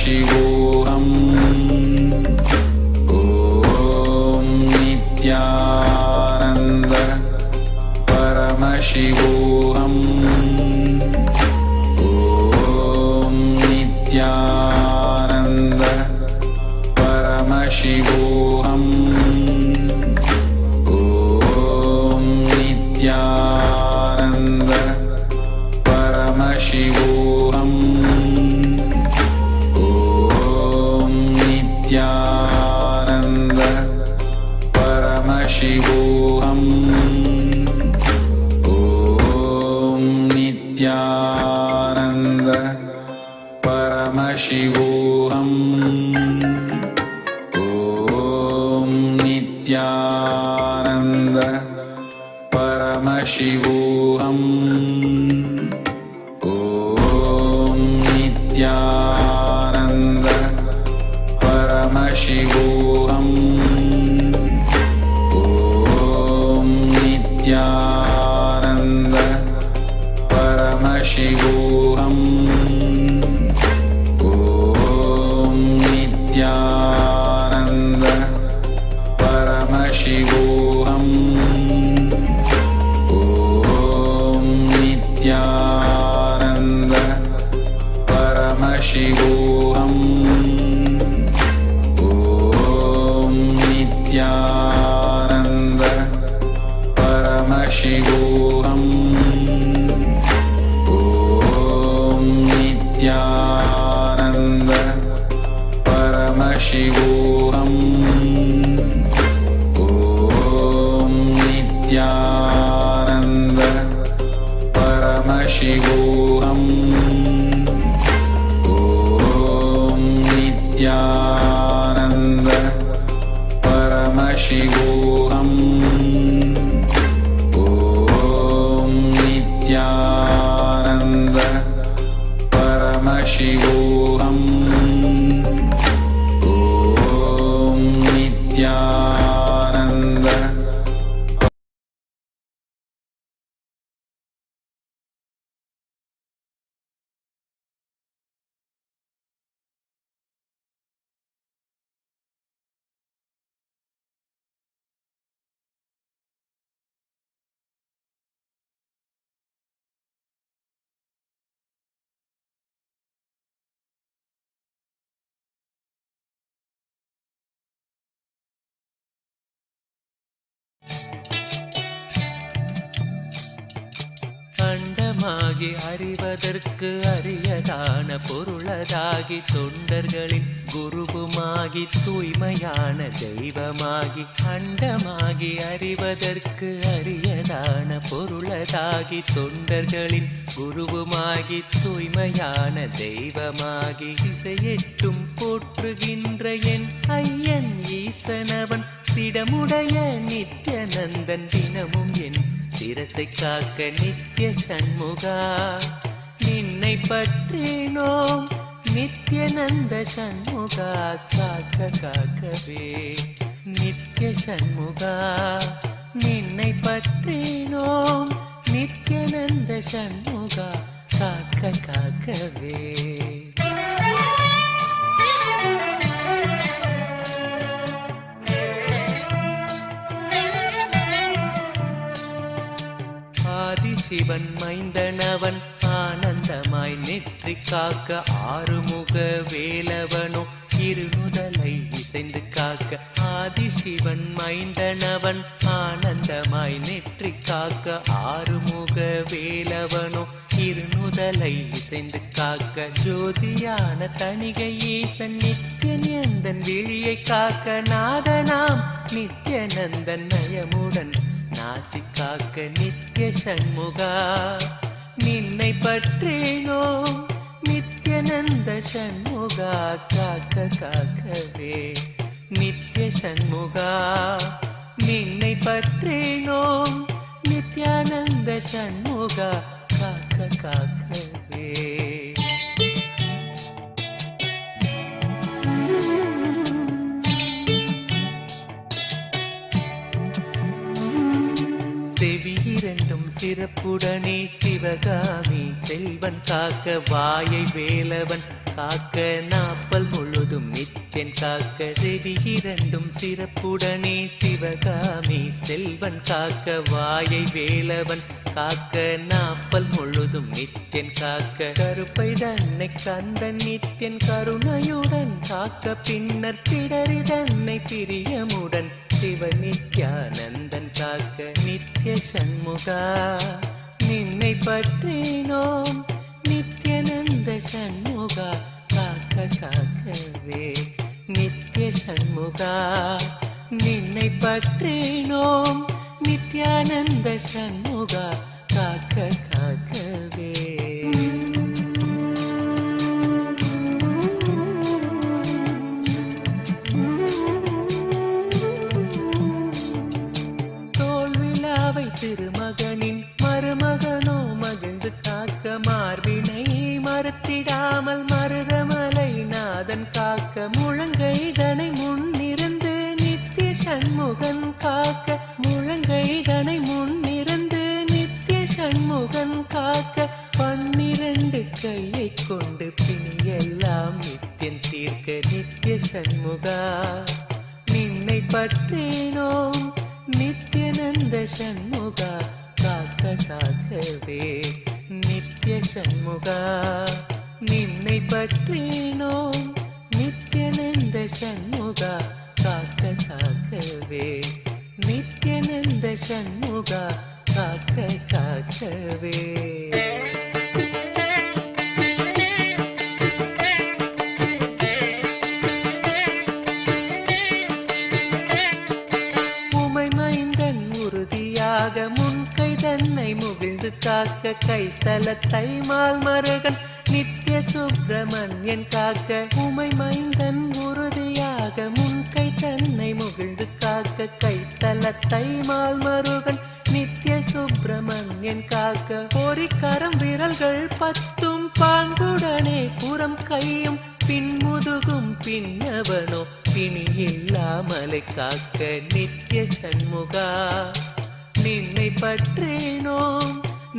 Paramashivam. Om Nithyananda Paramashivam. Om Nithyananda Paramashivam. Om Nithyananda Paramashivam. Om Nithyananda Paramashivam. Om Nithyananda Paramashivam. Om Nithyananda Paramashivam. Om Nithyananda Paramashivam. Om Nithyananda Paramashivam. Om Nithyananda Paramashivam. Om Nithyananda Paramashivam. Om Nithyananda Paramashivam. Om Nithyananda Paramashivam. Om Nithyananda Paramashivam. Om Nithyananda Paramashivam. Om Nithyananda Paramashivam. Om Nithyananda. அண்டமாகி அறிவதற்கு அரியதான பொருளதாகி தொண்டர்களின் குருவுமாகி தூய்மையான தெய்வமாகி அண்டமாகி அறிவதற்கு அரியதான பொருளதாகி தொண்டர்களின் குருவுமாகி தூய்மையான தெய்வமாகி திசையெட்டும் போற்றுகின்ற என் ஐயன் ஈசனவன் திடமுடைய நித்யநந்தன் தினமும் என் சிரசை காக்க நித்ய சண்முகா நின்னை பற்றினோம் நித்யநந்த சண்முகா காக்க காக்கவே நித்ய சண்முகா நின்னை பற்றினோம் நித்யநந்த சண்முகா காக்க காக்கவே ஆதிசிவன் மைந்தனவன் ஆனந்தமாய் நெற்றி காக்க ஆறுமுக வேலவனோ இருநுதலை இசைந்து காக்க ஆதிசிவன் மைந்தனவன் ஆனந்தமாய் நெற்றி காக்க ஆறுமுக வேலவனோ இருநுதலை இசைந்து காக்க ஜோதியான தணிகை ஈசன் நித்யநந்தன் விழியை காக்க நாதனாம் நித்யநந்தன் நயமுடன் நாசி காக்க நித்ய சண்முகா நின்னை பற்றினோம் நித்யநந்த சண்முகா காக்க காக்கவே நித்ய சண்முகா நின்னை பற்றினோம் நித்யானந்த சண்முகா காக்க காக்கவே செவியே இரண்டும் சிறப்புடனே சிவகாமி செல்வன் காக்க, வாயை வேலவன் காக்க, நாப்பல் முழுதும் நித்யன் காக்க. செவி இரண்டும் சிறப்புடனே சிவகாமி செல்வன் காக்க, வாயை வேலவன் காக்க, நாப்பல் முழுதும் நித்யன் காக்க. கருப்பை தன்னை கண்டன் நித்யன் கருணையுடன் காக்க, பின்னர் பிடரி தன்னை பிரியமுடன் சிவ நித்யானந்தன் காக்க. நித்ய சண்முகா நின்னை பற்றினோம், நித்யானந்த சண்முகா காக்க காக்கவே. நித்ய சண்முகா நின்னை பற்றினோம், நித்யானந்த சண்முகா காக்க காக்கவே. தோல்விழாவை திருமகனின் மருமகனோ மகிழ்ந்து காக்க, மார்பினை மறுத்திடாமல் மருதமலை நாதன் காக்க. முழங்கைதனை முன்னிருந்து நித்ய சண்முகன் காக்க, முழங்கைதனை முன்னிருந்து நித்ய சண்முகன் காக்க. 12 கையை கொண்டு பிணியெல்லாம் நித்யன் தீர்க்க. நித்ய சண்முகா நின்னை பற்றினோம், நித்யானந்த சண்முகா காக்க காக்கவே. நித்ய சண்முகா நின்னை பற்றினோம், நித்யானந்த சண்முகா காக்க காக்கவே. நித்யானந்த சண்முகா காக்க காக்கவே. முன்கை தன்னை முகிழ்ந்து காக்க, கைத்தலத்தை மால் மருகன் நித்ய சுப்பிரமணியன் காக்க. உமை மைந்தன் உறுதியாக முன்கை தன்னை முகிழ்ந்து காக்க, கைத்தலத்தை மால் மருகன் நித்ய சுப்பிரமணியன் காக்க. பொறிக்கரம் விரல்கள் 10 பாங்குடனே புறம் கையும் பின்முதுகும் பின்னவனோ பிணி இல்லாமலை காக்க. நித்ய சண்முகா நின்னை பற்றினோம்,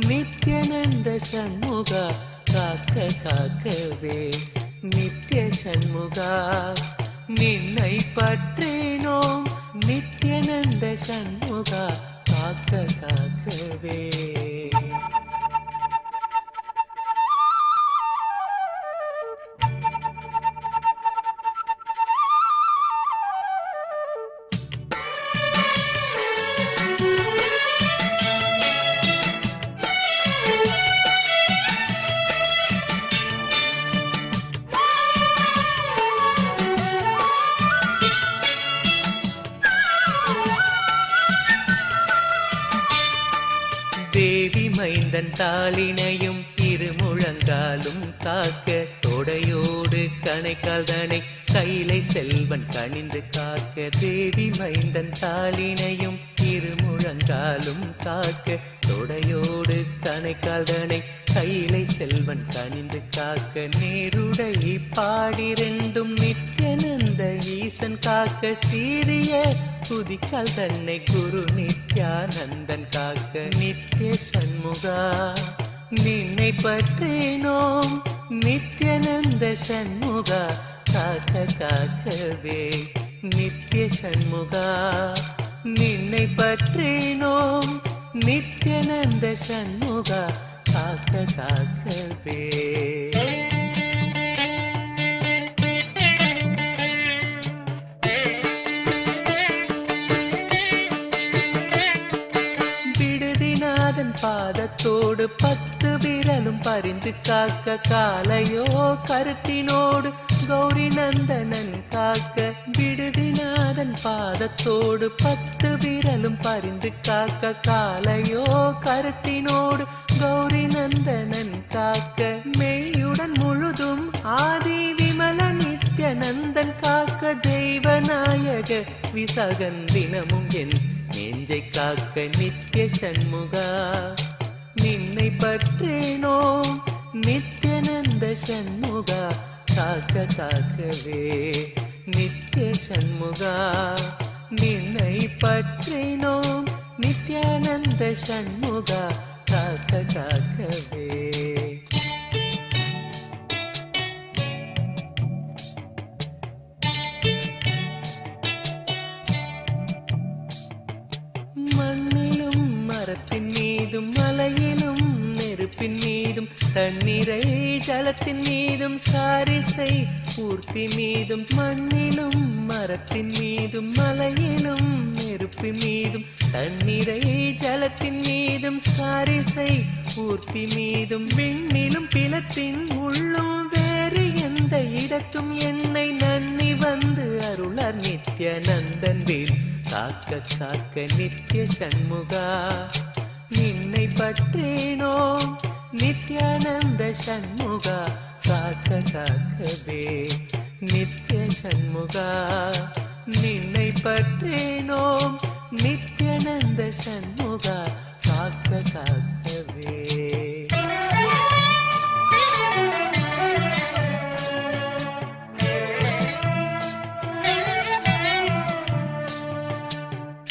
நித்யானந்த சண்முகா காக்க காக்கவே. நித்ய சண்முகா நின்னை பற்றினோம், நித்யானந்த சண்முகா காக்க காக்கவே. தேவி மைந்தன் தாளினையும் திருமுழங்காலும் காக்க, தொடையோடு கணைக்கால் தனை கைலை செல்வன் கணிந்து காக்க. தேவி மைந்தன் தாளினையும் திருமுழங்காலும் காக்க, தொடையோடு கணைக்கால் தனை கைலை செல்வன் கணிந்து காக்க. நேருடை பாடி 2 நித்யானந்த ஈசன் காக்க, சீரிய புதிக்கால் தன்னை குரு நித்யானந்தன் காக்க. நித்ய சண்முகா நின்னை பற்றினோம், நித்யானந்த சண்முகா காக்க காக்கவே. நித்ய சண்முகா நின்னை பற்றினோம், நித்யானந்த சண்முகா காக்க காக்கவே. பாதத்தோடு 10 விரலும் பறிந்து காக்க, காலையோ கருத்தினோடு கௌரி நந்தனன் காக்க. விடுதிநாதன் பாதத்தோடு 10 விரலும் பறிந்து காக்க, காலையோ கருத்தினோடு கௌரி நந்தனன் காக்க. மெய்யுடன் முழுதும் ஆதி விமல நித்யானந்தன் காக்க. தெய்வநாயக விசாகன் தினமும் என் நெஞ்சை காக்க. நித்ய சண்முகா நின்னை பற்றினோம், நித்யானந்த சண்முகா காக்க காக்கவே. நித்ய சண்முகா நின்னை பற்றினோம், நித்ய நித்யானந்த சண்முகா காக்க காக்கவே. மண்ணிலும் மரத்தின் மீதும் மலையிலும் நெருப்பின் மீதும் தண்ணீரை ஜலத்தின் மீதும் சாரிசை பூர்த்தி மீதும் மண்ணிலும் மரத்தின் மீதும் மலையிலும் நெருப்பின் மீதும் தண்ணீரை ஜலத்தின் மீதும் சாரிசை பூர்த்தி மீதும் விண்ணிலும் பிலத்தின் உள்ளும் வேறு எந்த இடத்தும் என்னை நன்னி வந்து அருளார் நித்யானந்தன் வேல் காக்க காக்க நித்ய சண்முகா. நின்னை பற்றினோம் நித்யானந்த சண்முகா காக்க காக்கவே. நித்ய சண்முகா நின்னை பற்றினோம் நித்யானந்த சண்முகா காக்க காக்கவே.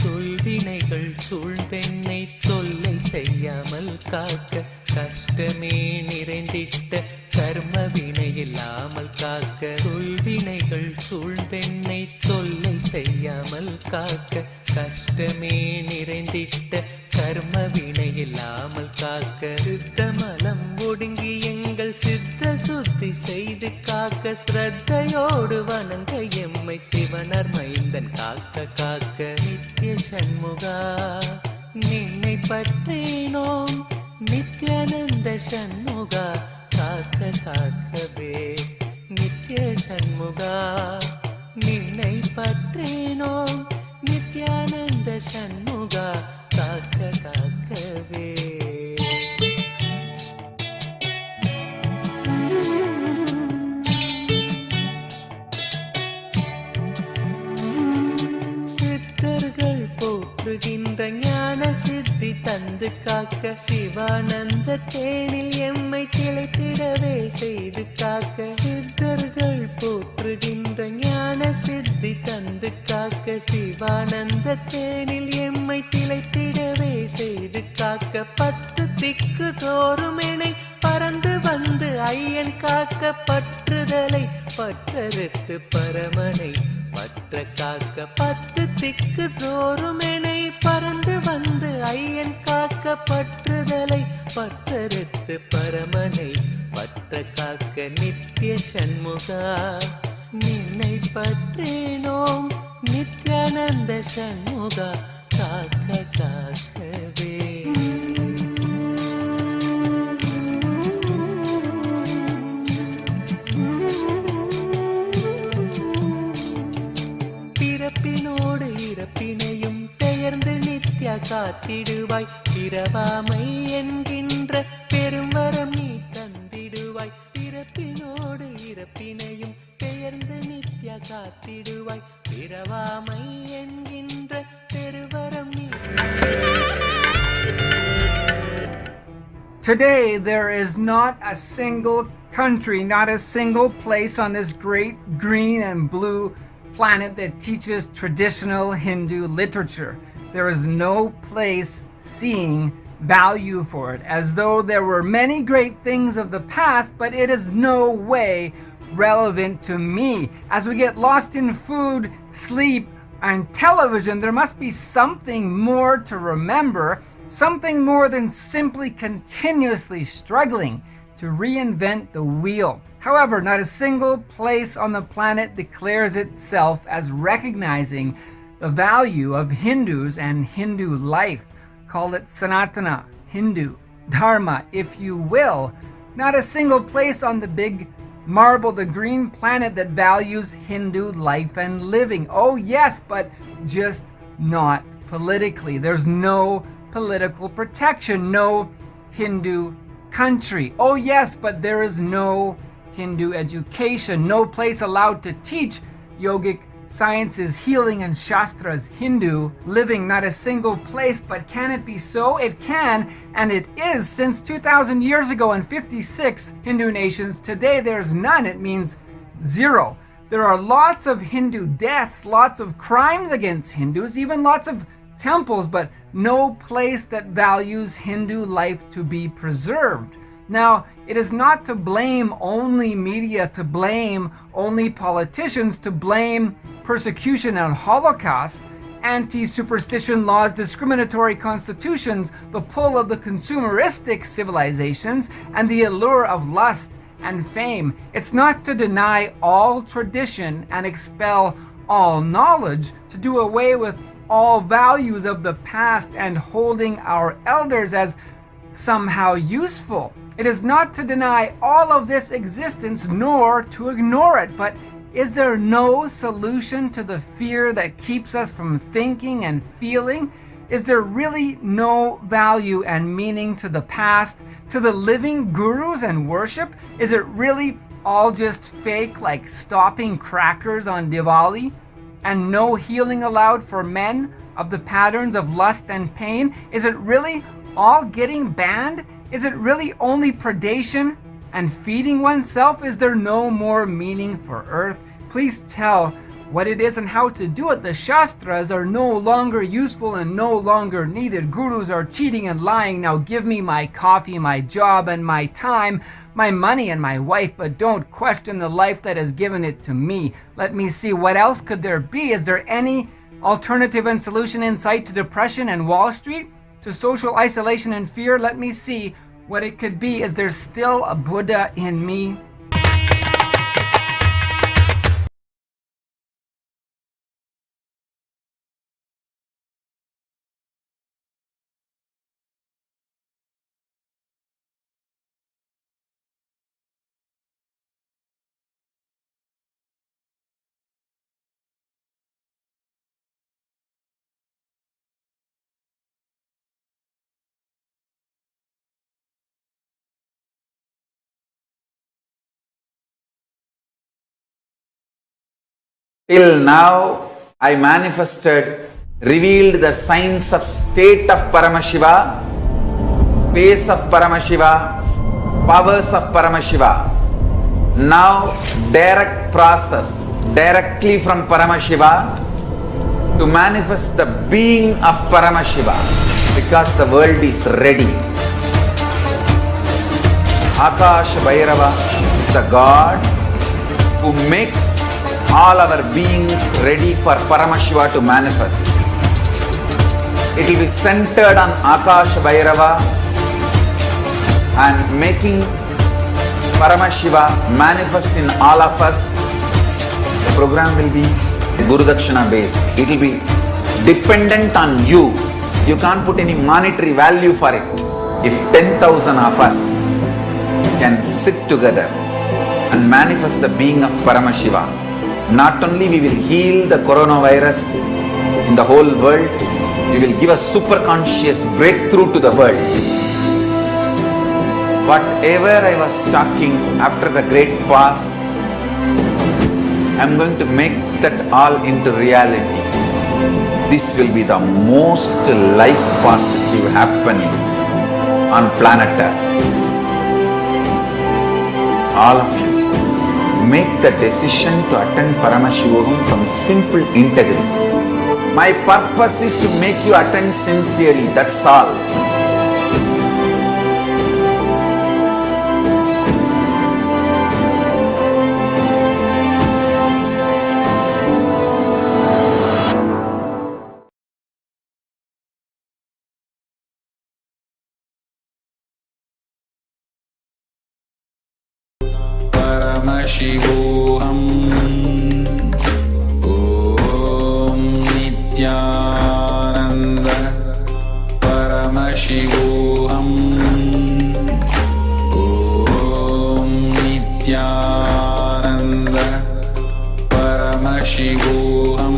தொல்வினைகள் சூழ்ந்தென்னை தொல்லை செய்யாமல் காக்க கஷ்டமே நிறைந்திட்ட கர்ம வினை இல்லாமல் காக்க. தொல்வினைகள் சூழ்ந்தென்னை தொல்லை செய்யாமல் காக்க கஷ்டமே நிறைந்திட்ட கர்ம வினை இல்லாமல் காக்க. சித்தமலம் ஒடுங்கி எங்கள் சித்த சுத்தி செய்து காக்க ஸ்ரத்தையோடு வணங்க எம்மை சிவனர் மைந்தன் காக்க காக்க. நித்ய சண்முகா நின்னை பற்றினோம் நித்யானந்த சண்முகா காக்க காக்கவே. நித்ய சண்முகா நின்னை பற்றினோம் நித்யானந்த சண்முகா காக்க காக்கவே. சித்தர்கள் போற்றுகின்ற ஞான சித்தி தந்து காக்க சிவானந்த தேனில் எம்மை திளைத்திடவே செய்து காக்க. சித்தர்கள் போற்றுகின்ற ஞான சித்தி தந்து காக்க சிவானந்த தேனில் எம்மை திளைத்திடவே செய்து காக்க. 10 திக்கு தோறும் எனை பறந்து வந்து ஐயன் காக்க பற்றுதலை பற்றறுத்து பரமனை பற்ற காக்க. 10 திக்கு தோறும் எனை பறந்து வந்து ஐயன் காக்க பற்றுதலை பற்றறுத்து பரமனை பற்ற காக்க. நித்ய சண்முகா நின்னை பற்றினோம் நித்யானந்த சண்முகா காக்க காக்கவே. பிறப்பினோடு இறப்பினையும் பெயர்ந்து நித்யா காத்திடுவாய். பிறவாமை என்கின்ற பெருமரம் நீ தந்திடுவாய். பிறப்பினோடு இறப்பினையும் பெயர்ந்து நித்யா காத்திடுவாய். பிறவாமை என்கின்ற பெருவரம் நீ. Today, there is not a single country, not a single place on this great green and blue planet that teaches traditional Hindu literature. There is no place seeing value for it, as though there were many great things of the past, but it is no way relevant to me. As we get lost in food, sleep, and television, there must be something more to remember, something more than simply continuously struggling to reinvent the wheel. However, not a single place on the planet declares itself as recognizing the value of Hindus and Hindu life. Call it Sanatana, Hindu, Dharma, if you will. Not a single place on the big marble, the green planet, that values Hindu life and living. Oh yes, but just not politically. There's no political protection, no Hindu country. Oh yes, but there is no Hindu education, no place allowed to teach yogic sciences, healing, and shastras, Hindu living. Not a single place, but can it be so? It can, and it is. Since 2,000 years ago and 56 Hindu nations, today there's none. It means zero. There are lots of Hindu deaths, lots of crimes against Hindus, even lots of temples, but no place that values Hindu life to be preserved. Now, it is not to blame only media, to blame only politicians, to blame persecution and Holocaust, anti-superstition laws, discriminatory constitutions, the pull of the consumeristic civilizations, and the allure of lust and fame. It's not to deny all tradition and expel all knowledge, to do away with all values of the past and holding our elders as somehow useful. It is not to deny all of this existence nor to ignore it, but is there no solution to the fear that keeps us from thinking and feeling? Is there really no value and meaning to the past, to the living gurus and worship? Is it really all just fake, like stopping crackers on Diwali? And no healing allowed for men of the patterns of lust and pain? Is it really all getting banned? Is it really only predation and feeding oneself? Is there no more meaning for earth? Please tell what it is and how to do it. The Shastras are no longer useful and no longer needed. Gurus are cheating and lying. Now give me my coffee, my job, and my time, my money and my wife, but don't question the life that has given it to me. Let me see, what else could there be? Is there any alternative and solution in sight to depression and Wall Street? To social isolation and fear? Let me see what it could be. Is there still a Buddha in me? Till now, I manifested, revealed the signs of state of Paramashiva, space of Paramashiva, powers of Paramashiva. Now, direct process, directly from Paramashiva to manifest the being of Paramashiva, because the world is ready. Akash Bhairava is the God who makes all our beings ready for Paramashiva to manifest. It will be centered on Akash Bhairava and making Paramashiva manifest in all of us. The program will be Guru Dakshina based. It will be dependent on you. You can't put any monetary value for it. If 10,000 of us can sit together and manifest the being of Paramashiva, not only we will heal the coronavirus in the whole world, we will give a super conscious breakthrough to the world. Whatever I was talking after the great past, I am going to make that all into reality. This will be the most life positive happening on planet Earth. All of you, make the decision to attend Paramashivam from simple integrity. My purpose is to make you attend sincerely, that's all. Paramashivam. Om Nithyananda. Paramashivam. Om Nithyananda. Paramashivam.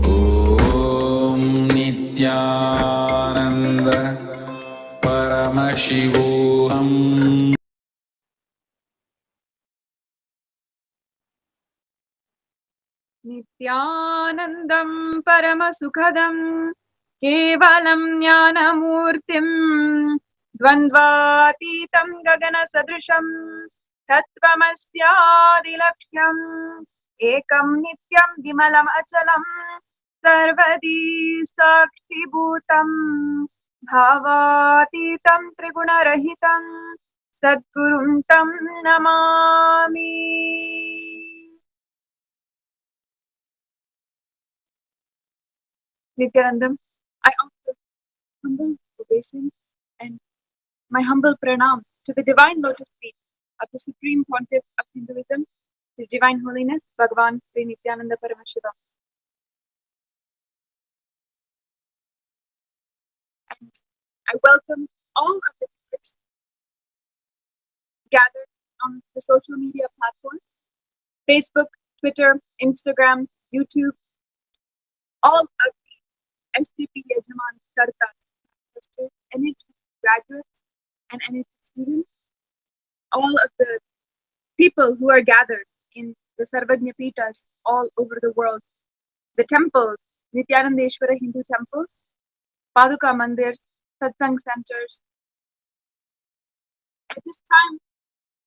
Om Nithyananda. Paramashivam. Nithyanandam Paramasukhadam Kevalam Jnanamurtim Dvandvatitam Gagana Sadrisham Tattvamasyaadilaksham Ekam Nityam Vimalam Achalam सर्वदी साक्षिभूतं भावातीतं त्रिगुणरहितं सद्गुरुं तं Namami. Nithyanandam, I offer humble obeisance and my humble pranam to the divine lotus feet of the Supreme Pontiff of Hinduism, His Divine Holiness, Bhagavan Sri Nithyananda Paramashivam. And I welcome all of the viewers gathered on the social media platforms, Facebook, Twitter, Instagram, YouTube, all of the STP Yajman Kartas, sisters, NH graduates and NH students, all of the people who are gathered in the Sarvagnya Pitas all over the world, the temples, Nithyanandeshwara Hindu temples, Paduka Mandirs, Satsang centers. At this time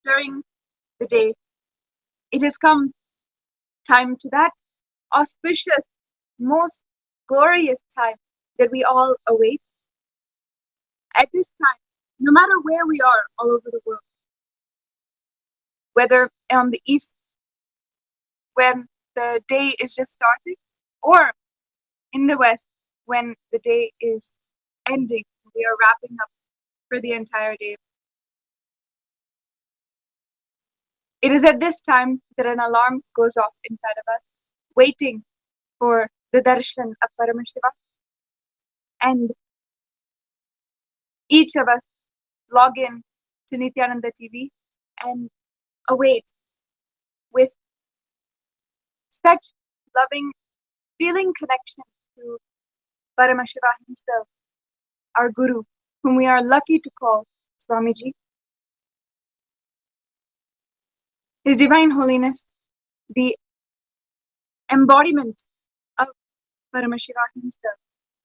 during the day, it has come time to that auspicious, most glorious time that we all await. At this time, no matter where we are all over the world, whether on the east when the day is just starting, or in the west when the day is ending, we are wrapping up for the entire day. It is at this time that an alarm goes off inside of us, waiting for the darshan of Paramashiva. And each of us log in to Nithyananda TV and await with such loving, feeling connection to Paramashiva himself, our Guru, whom we are lucky to call Swamiji. His Divine Holiness, the embodiment of Paramashiva himself,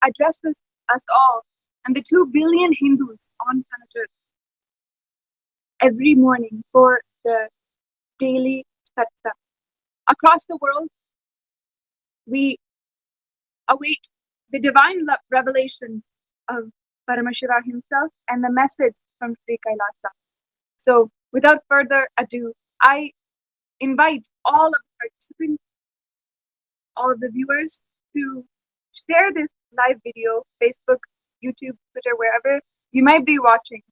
addresses us all and the 2 billion Hindus on planet Earth every morning for the daily satsang. Across the world, we await the divine revelations of Paramashiva himself and the message from Sri Kailasa. So, without further ado, I invite all of the participants, all of the viewers, to share this live video, Facebook, YouTube, Twitter, wherever you might be watching.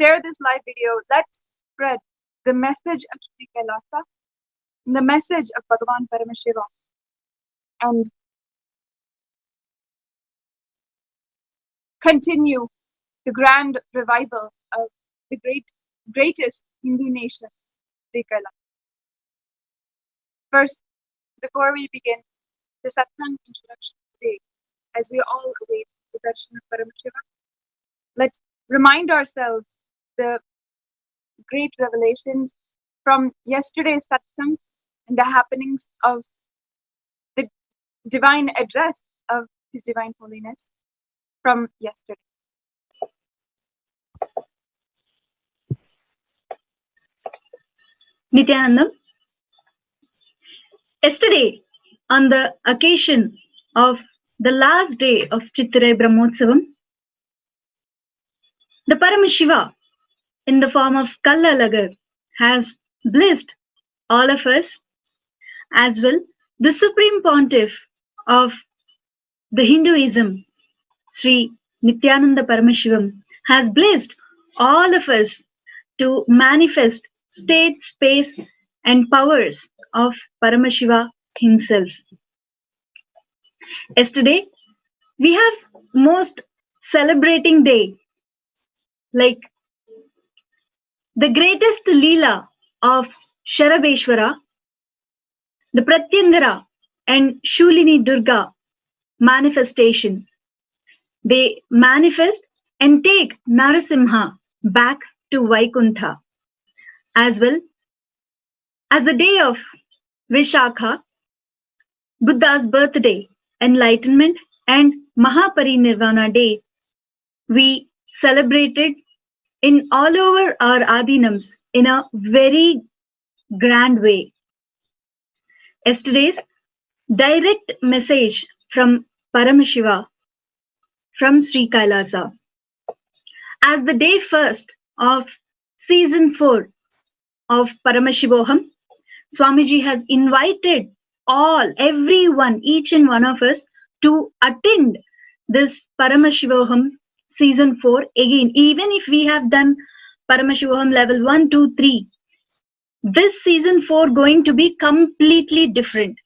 Share this live video. Let's spread the message of Sri Kailasa, the message of Bhagavan Paramashivam, and continue the grand revival of the greatest Hindu nation, Sri Kailasa. First, before we begin the satsang introduction today, as we all await the darshan of Paramashiva, let's remind ourselves the great revelations from yesterday's satsang and the happenings of the divine address of His Divine Holiness from yesterday. Nithyanandam, yesterday, on the occasion of the last day of Chittirai Brahmotsavam, the Paramashiva, in the form of Kallalagar, has blessed all of us, as well the Supreme Pontiff of the Hinduism, Sri Nithyananda Paramashivam, has blessed all of us to manifest state, space, and powers of Paramashiva himself. Yesterday, we have most celebrating day, like the greatest Leela of Sharabeshwara, the Pratyangara and Shulini Durga manifestation. They manifest and take Narasimha back to Vaikuntha, as well as the day of Vishakha, Buddha's birthday, enlightenment, and Mahaparinirvana day. We celebrated in all over our Adinams in a very grand way. Yesterday's direct message from Paramashiva, from Sri Kailasa. As the day first of season 4 of Paramashivoham, Swamiji has invited everyone, each and one of us to attend this Paramashivoham season 4 again. Even if we have done Paramashivoham level 1, 2, 3, this season 4 going to be completely different.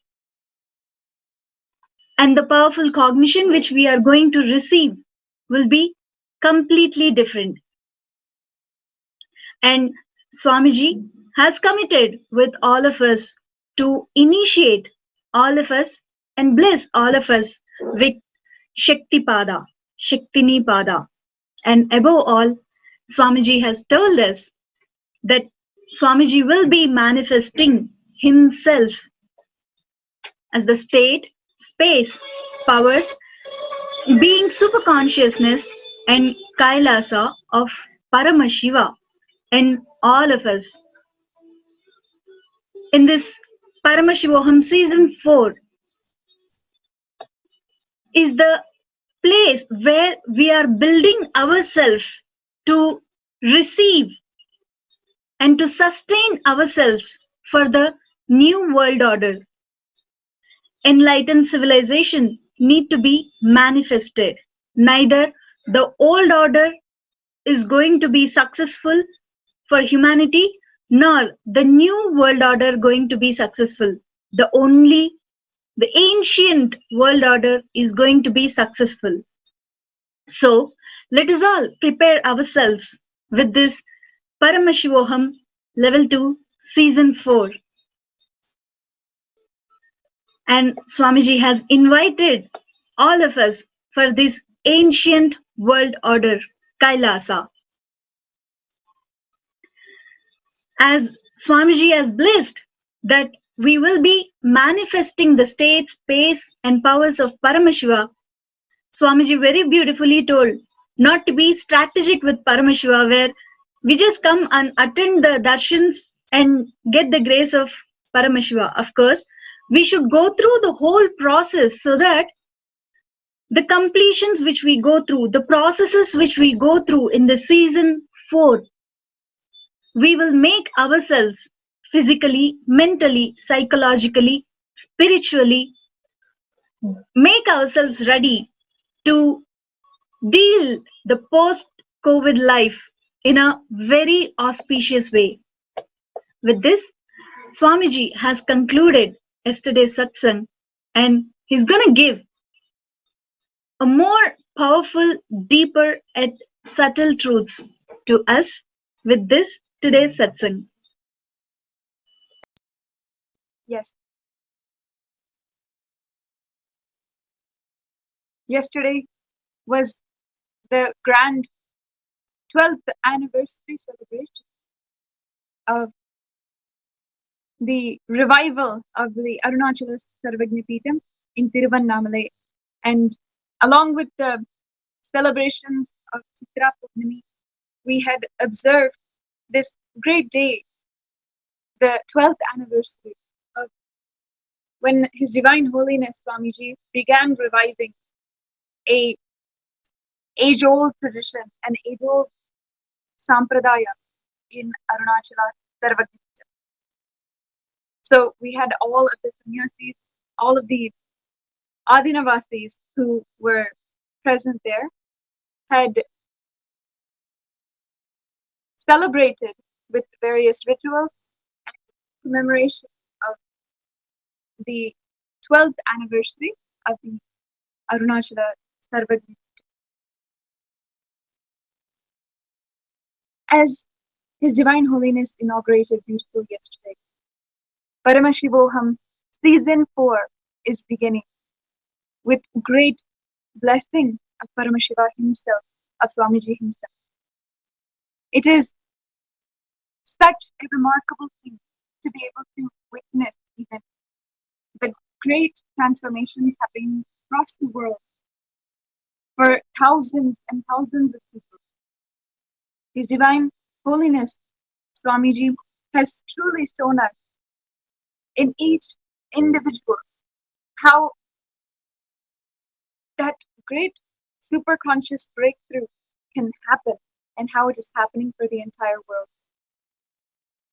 And the powerful cognition which we are going to receive will be completely different. And Swamiji has committed with all of us to initiate all of us and bless all of us with Shaktipada, Shaktini Pada. And above all, Swamiji has told us that Swamiji will be manifesting himself as the state, space, powers, being superconsciousness and Kailasa of Paramashiva in all of us. In this Paramashivoham season 4 is the place where we are building ourselves to receive and to sustain ourselves for the new world order. Enlightened civilization need to be manifested. Neither the old order is going to be successful for humanity, nor the new world order going to be successful. The ancient world order is going to be successful. So let us all prepare ourselves with this Paramashivoham level 2 season 4. And Swamiji has invited all of us for this ancient world order, Kailasa. As Swamiji has blessed that we will be manifesting the state, space and powers of Paramashiva, Swamiji very beautifully told not to be strategic with Paramashiva, where we just come and attend the darshans and get the grace of Paramashiva. Of course, we should go through the whole process so that the completions which we go through, the processes which we go through in the season 4, we will make ourselves physically, mentally, psychologically, spiritually, make ourselves ready to deal the post-COVID life in a very auspicious way. With this, Swamiji has concluded yesterday's satsang, and he's going to give a more powerful, deeper and subtle truths to us with this today's satsang. Yes. Yesterday was the grand 12th anniversary celebration of the revival of the Arunachala Sarvagnapeetham in Tiruvannamalai. And along with the celebrations of Chitra Purnami, we had observed this great day, the 12th anniversary of when His Divine Holiness Swamiji began reviving a age-old tradition, an age-old sampradaya in Arunachala Sarvagnapeetham. So we had all of the sannyasis, all of the Adinavasis who were present there, had celebrated with various rituals and commemoration of the 12th anniversary of the Arunachala Sarvagnapeetham. As His Divine Holiness inaugurated beautiful yesterday, Paramashivoham season 4 is beginning with great blessing of Paramashiva himself, of Swamiji himself. It is such a remarkable thing to be able to witness even the great transformations happening across the world for thousands and thousands of people. His Divine Holiness Swamiji has truly shown us in each individual how that great superconscious breakthrough can happen and how it is happening for the entire world.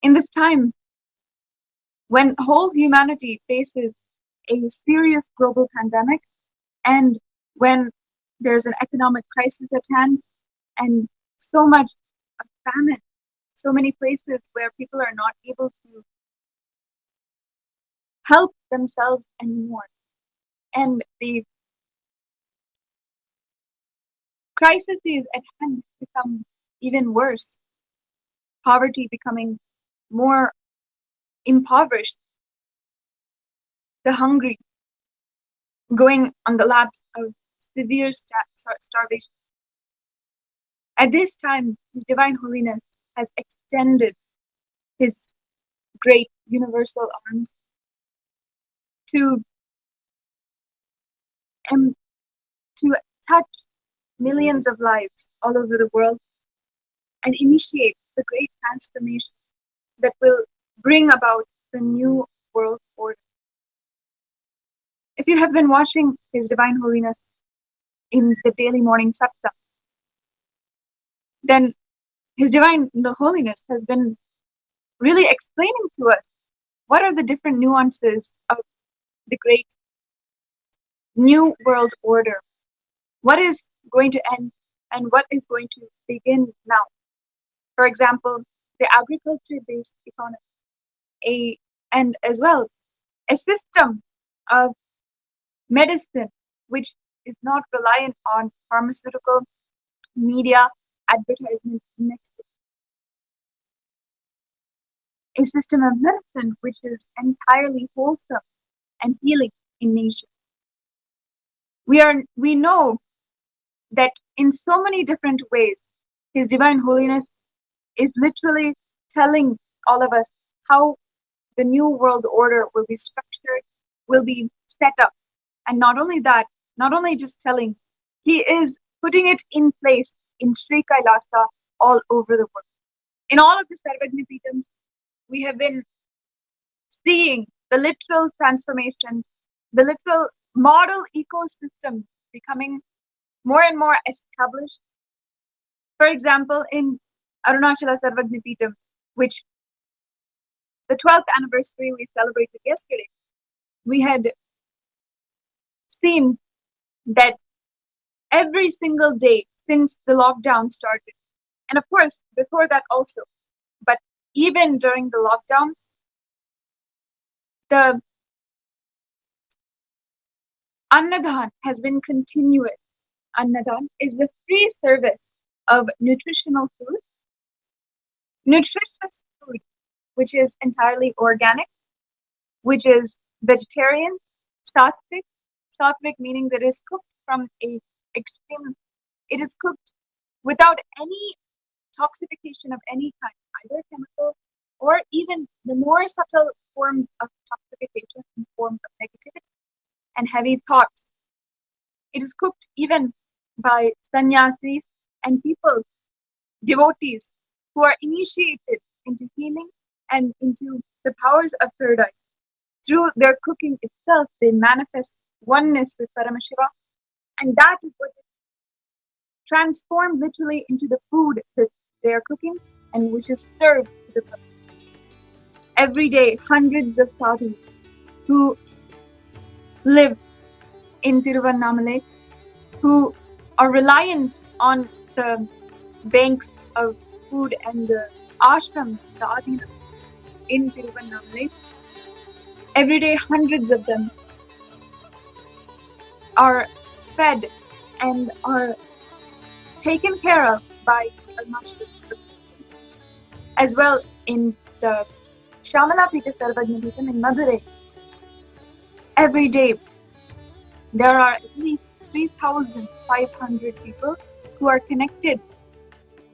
In this time, when whole humanity faces a serious global pandemic, and when there's an economic crisis at hand, and so much of famine, so many places where people are not able to help themselves anymore, and the crises at hand become even worse, poverty becoming more impoverished, the hungry going on the lapse of severe starvation. At this time, His Divine Holiness has extended His great universal arms to touch millions of lives all over the world and initiate the great transformation that will bring about the new world order. If you have been watching His Divine Holiness in the daily morning satsang, then His Divine Holiness has been really explaining to us what are the different nuances of the great new world order, what is going to end and what is going to begin now. For example, the agriculture-based economy, and as well a system of medicine which is not reliant on pharmaceutical, media, advertisement, mixed. A system of medicine which is entirely wholesome and healing in nature. We know that in so many different ways, His Divine Holiness is literally telling all of us how the new world order will be structured, will be set up. And not only that, not only just telling, He is putting it in place in Sri Kailasa all over the world. In all of the Sarvajna Peethams, we have been seeing the literal transformation, the literal model ecosystem becoming more and more established. For example, in Arunachala Sarvajna Peetham, which the 12th anniversary we celebrated yesterday, we had seen that every single day since the lockdown started, and of course before that also, but even during the lockdown, the Annadan has been continuous. Annadan is the free service of nutritional food, nutritious food, which is entirely organic, which is vegetarian, sattvic meaning that it is cooked from a extreme, it is cooked without any toxification of any kind, either chemical or even the more subtle forms of toxification in forms of negativity and heavy thoughts. It is cooked even by sannyasis and people, devotees, who are initiated into healing and into the powers of third eye. Through their cooking itself, they manifest oneness with Paramashivam, and that is what is transformed literally into the food that they are cooking and which is served to the public. Every day, hundreds of sadhus who live in Tiruvannamalai, who are reliant on the banks of food and the ashrams, the adhina in Tiruvannamalai, every day hundreds of them are fed and are taken care of by Paramashivam. As well in the Shamala Pita Sarvajna Peetham in Madurai, every day there are at least 3,500 people who are connected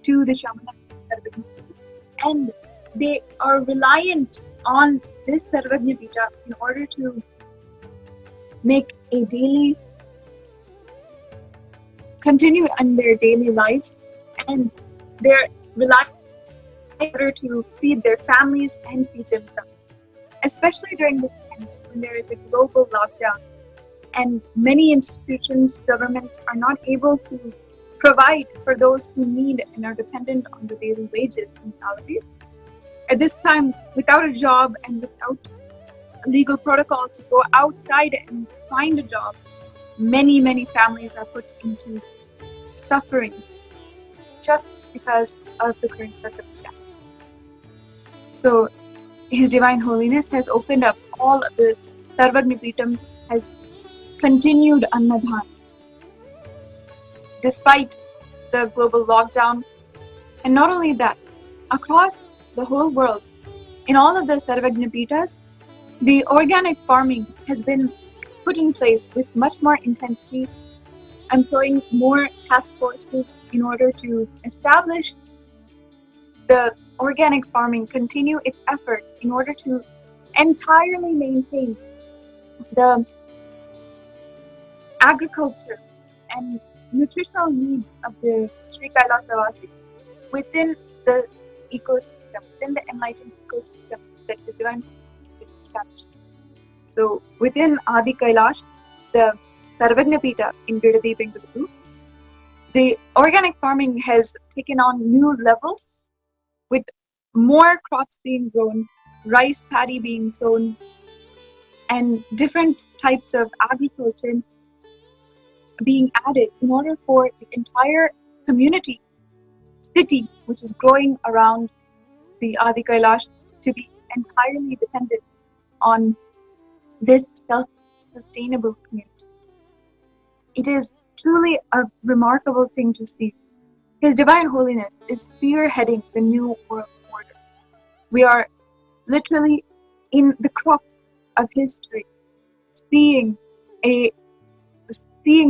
to the Shamala Pita Sarvajna Peetham, and they are reliant on this Sarvajna Pita in order to make a daily continue in their daily lives, and they're reliant in order to feed their families and feed themselves, especially during this time when there is a global lockdown. and many institutions, governments are not able to provide for those who need and are dependent on the daily wages and salaries. At this time, without a job and without a legal protocol to go outside and find a job, many families are put into suffering just because of the current circumstance. So His Divine Holiness has opened up all of the Sarvagnapitams, has continued Annadhan despite the global lockdown. And not only that, across the whole world, in all of the Sarvagnapitas, the organic farming has been put in place with much more intensity, employing more task forces in order to establish the organic farming, continue its efforts in order to entirely maintain the agriculture and nutritional needs of the Sri Kailasavasi within the ecosystem, within the enlightened ecosystem that the Divine Holiness established. So within Adi Kailash, the Sarvagnapita in Bidadi, Bengaluru, the organic farming has taken on new levels with more crops being grown, rice paddy being sown, and different types of agriculture being added in order for the entire community, city, which is growing around the Adi Kailash, to be entirely dependent on this self-sustainable community. It is truly a remarkable thing to see. His Divine Holiness is spearheading the new world order. We are literally in the crux of history, seeing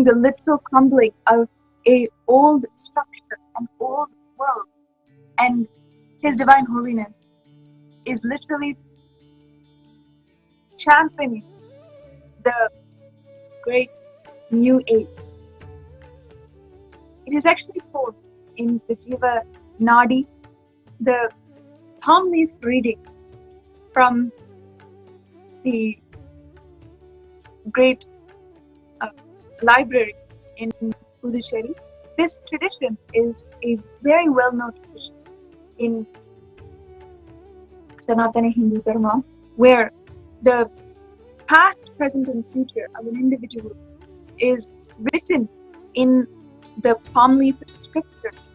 the literal crumbling of a old structure, an old world, and His Divine Holiness is literally championing the great new age. It is actually told in the Jiva Nadi, the palm leaf readings from the great library in Puducherry. This tradition is a very well-known tradition in Sanatana Hindu Dharma, where the past, present, and future of an individual is written in the palm leaf scriptures.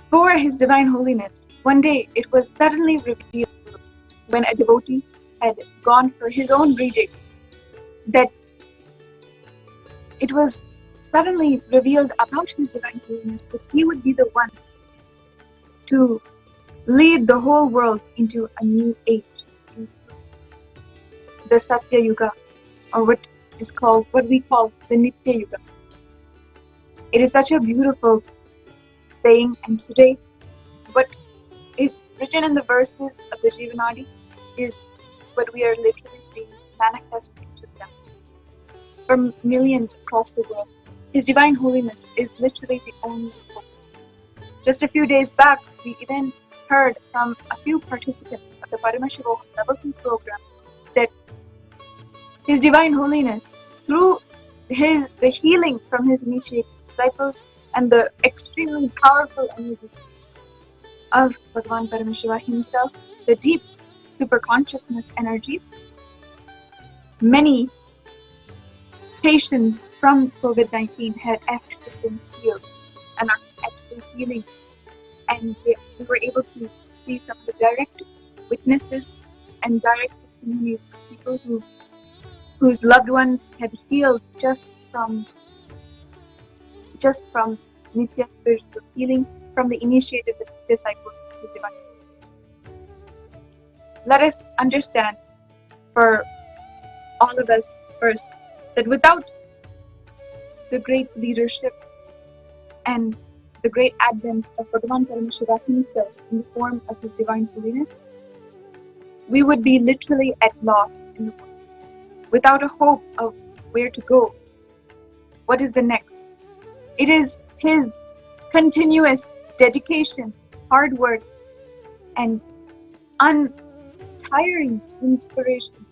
For His Divine Holiness, one day it was suddenly revealed when a devotee had gone for his own reading that it was suddenly revealed about His Divine Holiness that he would be the one to lead the whole world into a new age, the Satya Yuga, or what we call the Nithya Yuga. It is such a beautiful saying, and today what is written in the verses of the Jivanadi is what we are literally seeing manifest into reality. For millions across the world, His Divine Holiness is literally the only hope. Just a few days back, we even heard from a few participants of the Paramashivam Level 2 program that His Divine Holiness, through the healing from His initiated disciples and the extremely powerful energy of Bhagavan Paramashiva himself, the deep superconsciousness energy, many patients from COVID-19 had actually been healed and are actually healing. And we were able to see some of the direct witnesses and direct testimonies of people whose loved ones had healed just from Nithya spiritual healing from the initiated disciples of the Divine Holiness. Let us understand, for all of us first, that without the great leadership and the great advent of Bhagavan Paramashiva himself in the form of His Divine Holiness, we would be literally at loss in the world, without a hope of where to go. What is the next? It is His continuous dedication, hard work, and untiring inspiration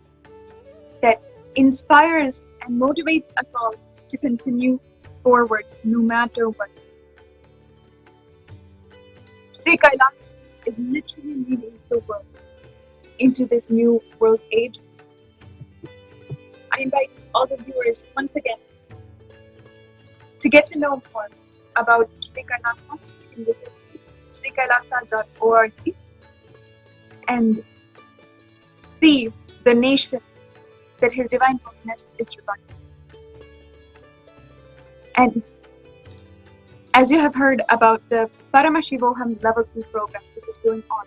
that inspires and motivates us all to continue forward no matter what. Sri Kailash is literally leading the world into this new world age. I invite all the viewers once again to get to know more about Sri Kailash. You can visit srikailasa.org and see the nation that His Divine Holiness is reviving. And as you have heard about the Paramashivam Level 2 program that is going on,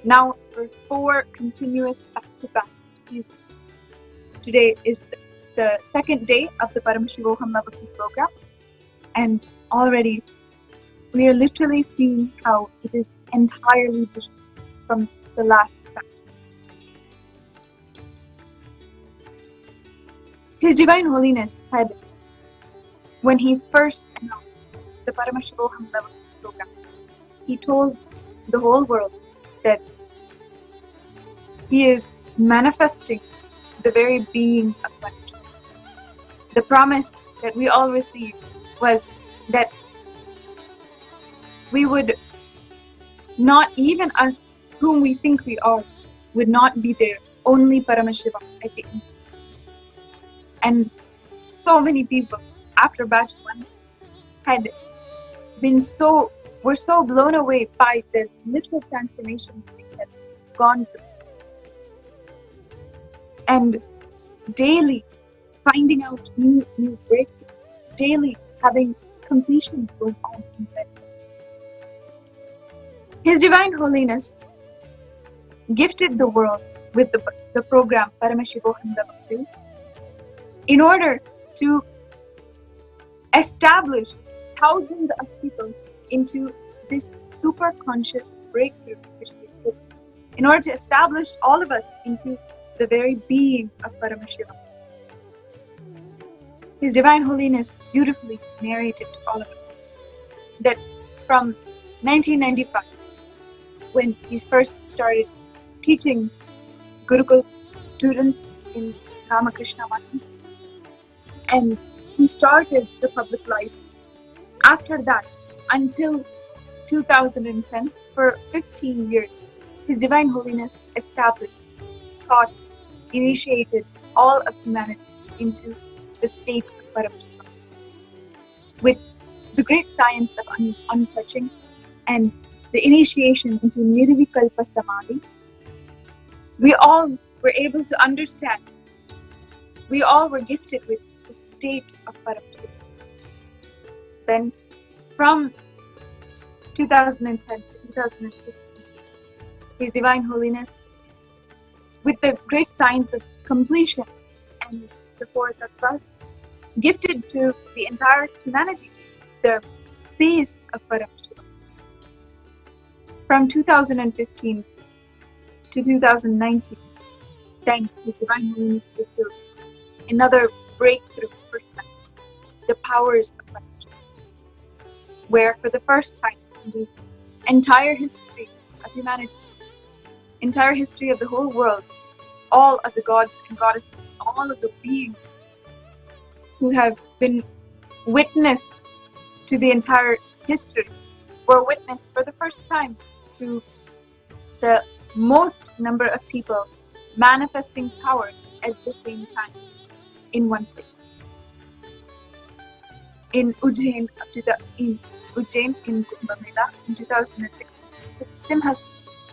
now for 4 continuous back-to-back seasons. Today is the second day of the Paramashivam Level 2 program, and already we are literally seeing how it is entirely different from the last batch. His Divine Holiness had, when he first announced the Paramashivam Level 2 program, he told the whole world that he is manifesting the very being of Paramashivam. The promise that we all received was that we would not, even us whom we think we are, would not be there, only Paramashivam at the end. And so many people after batch 1 had were so blown away by the literal transformation they had gone through. And daily finding out new breakthroughs, daily having completions going on in their life. His Divine Holiness gifted the world with the program Paramashivam Level 2 in order to establish thousands of people into this super conscious breakthrough which he took, in order to establish all of us into the very being of Paramashivam. His Divine Holiness beautifully narrated to all of us that from 1995, when he first started teaching Gurukul students in Ramakrishna Math, and he started the public life. After that, until 2010, for 15 years, His Divine Holiness established, taught, initiated all of humanity into the state of Paramashivam. With the great science of untouching and the initiation into Nirvikalpa Samadhi, we all were able to understand, we all were gifted with the state of Paramashivam. Then from 2010 to 2015, His Divine Holiness, with the great science of completion and the 4 tattvas, gifted to the entire humanity the space of Paramashivam. From 2015 to 2019, then His Divine Holiness fulfilled another breakthrough for humanity, the powers of Paramashivam, where for the first time in the entire history of humanity, entire history of the whole world, all of the gods and goddesses, all of the beings who have been witness to the entire history were witness for the first time to the most number of people manifesting powers at the same time in one place. In Ujjain in Kumbh Mela in 2016, Simhas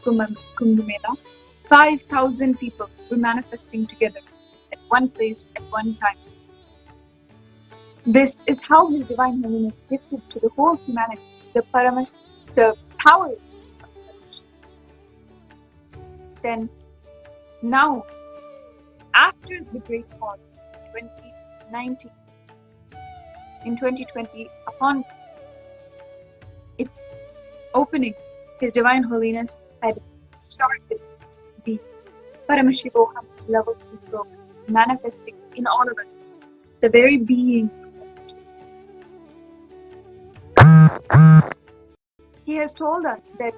Kumbh Mela, 5,000 people were manifesting together at one place at one time. This is how His Divine Holiness gifted to the whole humanity the powers of Paramashivam. Then, now, after the Great Pause, 2019, in 2020, upon its opening, His Divine Holiness had started the Paramashivam Level 2 program, manifesting in all of us the very being of Paramashivam. He has told us that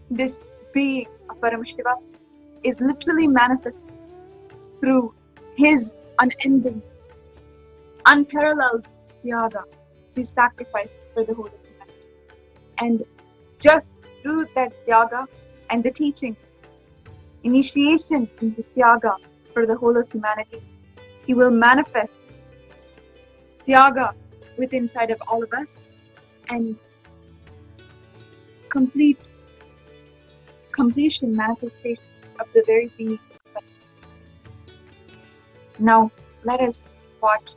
this being of Paramashivam is literally manifest through his unending, unparalleled Tyaga, his sacrifice for the whole of humanity. And just through that Tyaga and the teaching, initiation into Tyaga for the whole of humanity, he will manifest Tyaga within inside of all of us and completion, manifestation of the very being. Now, let us watch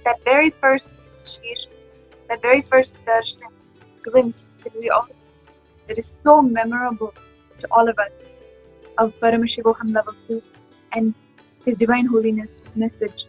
that very first initiation, that very first darshan, glimpse that is so memorable to all of us of Paramashivam level 2 and His Divine Holiness message.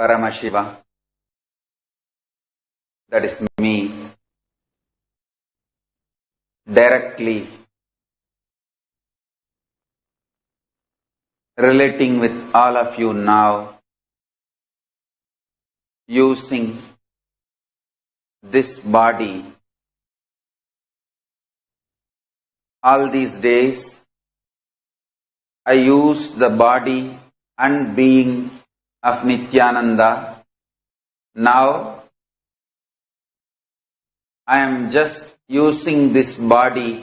Paramashiva, that is me, directly relating with all of you now, using this body. All these days, I use the body and being of Nithyananda. Now, I am just using this body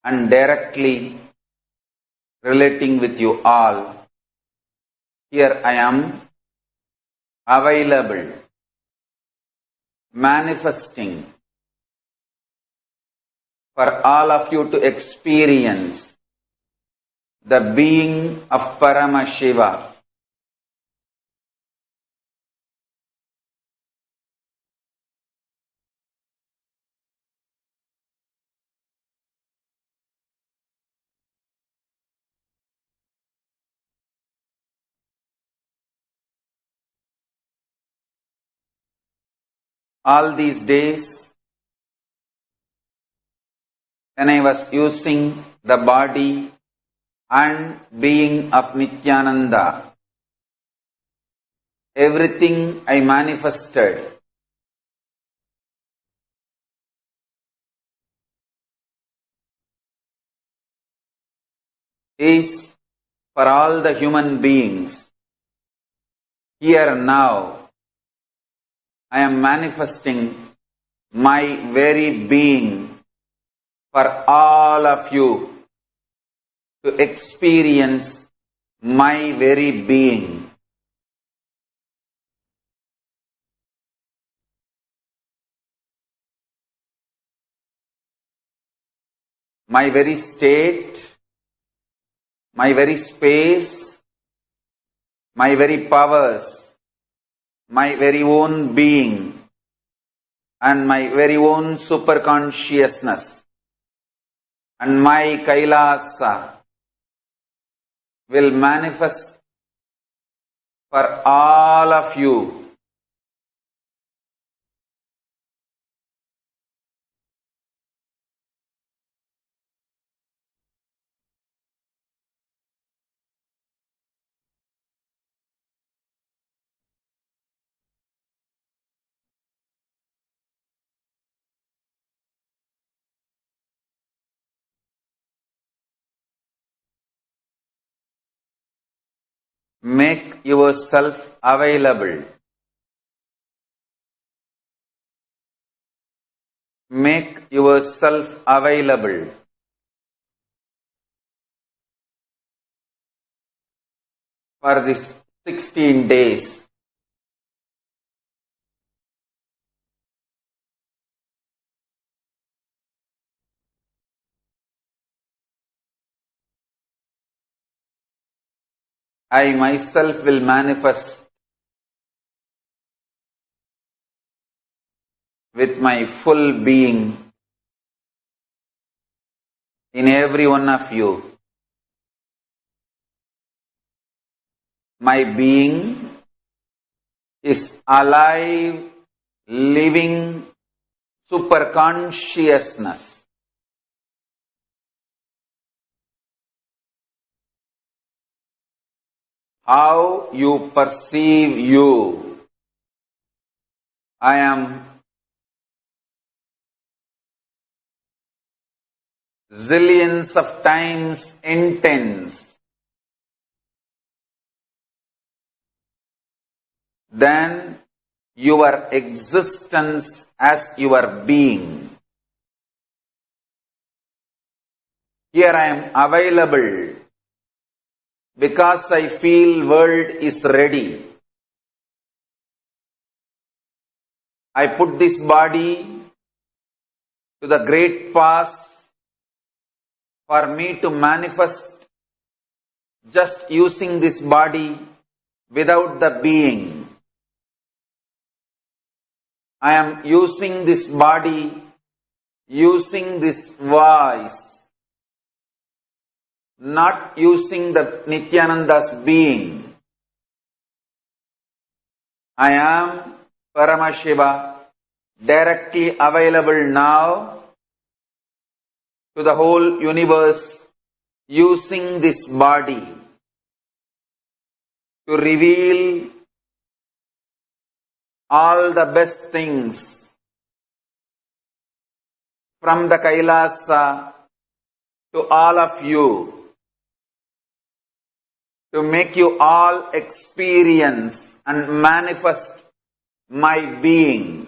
and directly relating with you all. Here I am available, manifesting for all of you to experience the being of Paramashiva. All these days, when I was using the body and being of Nithyananda, everything I manifested is for all the human beings. Here now, I am manifesting my very being for all of you to experience my very being. My very state, my very space, my very powers, my very own being, and my very own superconsciousness, and my Kailasa will manifest for all of you. Make yourself available. Make yourself available. For this 16 days. I myself will manifest with my full being in every one of you. My being is alive, living superconsciousness. How you perceive you, I am zillions of times intense than your existence as your being. Here I am available because I feel world is ready. I put this body to the great path for me to manifest just using this body without the being. I am using this body, using this voice, not using the Nithyananda's being. I am Paramashiva, directly available now to the whole universe using this body to reveal all the best things from the Kailasa to all of you, to make you all experience and manifest my being.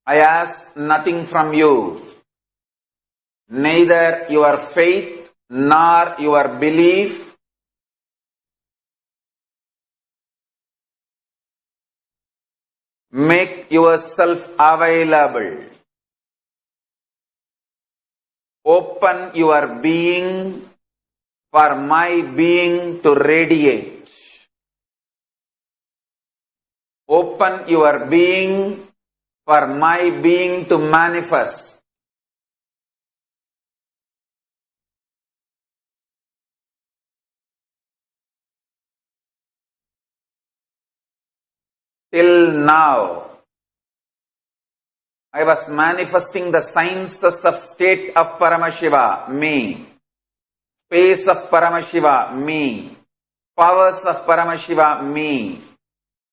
I ask nothing from you, neither your faith nor your belief. Make yourself available. Open your being for my being to radiate. Open your being for my being to manifest. Till now, I was manifesting the sciences of state of Paramashiva, me. Space of Paramashiva, me. Powers of Paramashiva, me.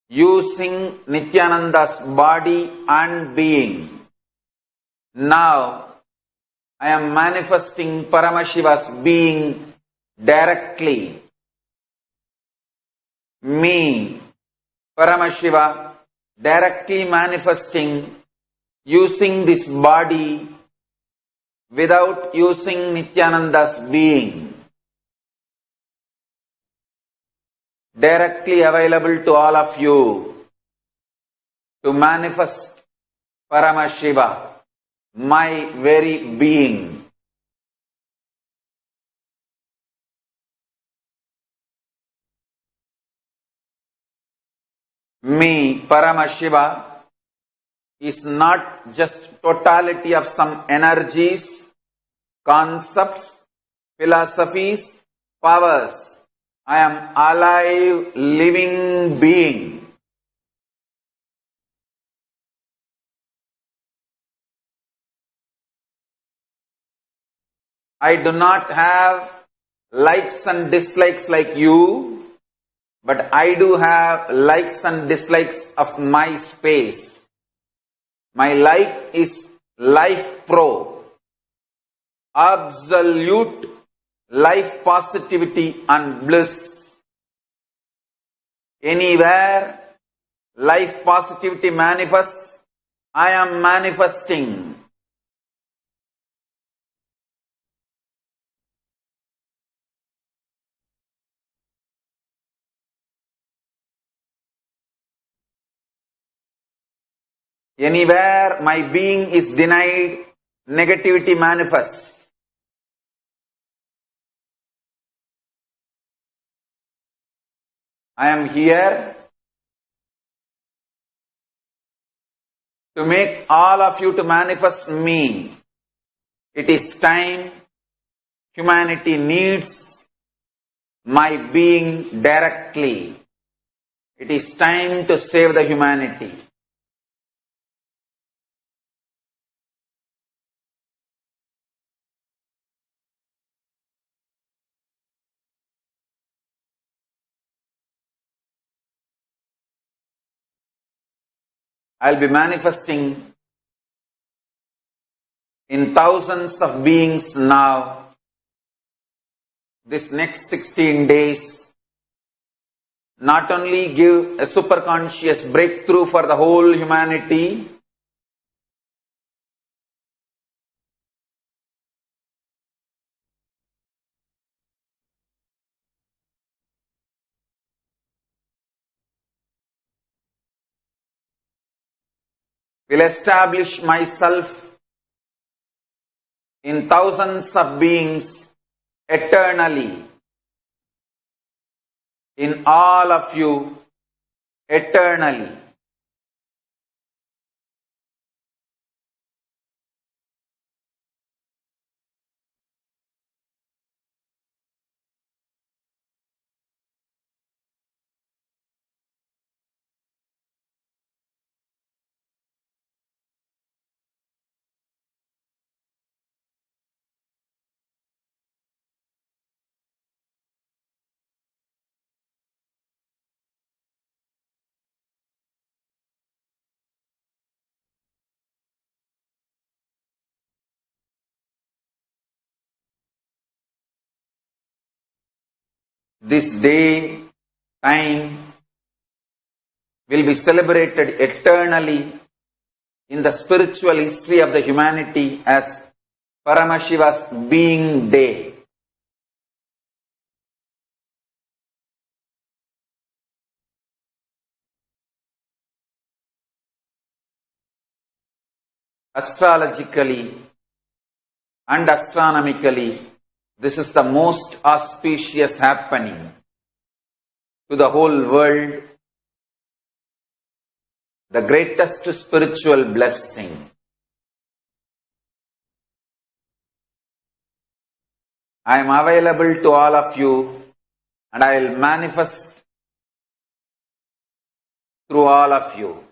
Using Nithyananda's body and being. Now, I am manifesting Paramashiva's being directly. Me, Paramashiva, directly manifesting using this body without using Nithyananda's being. Directly available to all of you to manifest Paramashiva, my very being. Me, Paramashiva, is not just totality of some energies, concepts, philosophies, powers. I am alive, living being. I do not have likes and dislikes like you, but I do have likes and dislikes of my space. My like is life pro, absolute life positivity and bliss. Anywhere life positivity manifests, I am manifesting. Anywhere my being is denied, negativity manifests. I am here to make all of you to manifest me. It is time. Humanity needs my being directly. It is time to save the humanity. I'll be manifesting in thousands of beings now, this next 16 days, not only give a superconscious breakthrough for the whole humanity, will establish myself in thousands of beings eternally, in all of you eternally. This day, time will be celebrated eternally in the spiritual history of the humanity as Paramashiva's being day. Astrologically and astronomically, this is the most auspicious happening to the whole world, the greatest spiritual blessing. I am available to all of you and I will manifest through all of you.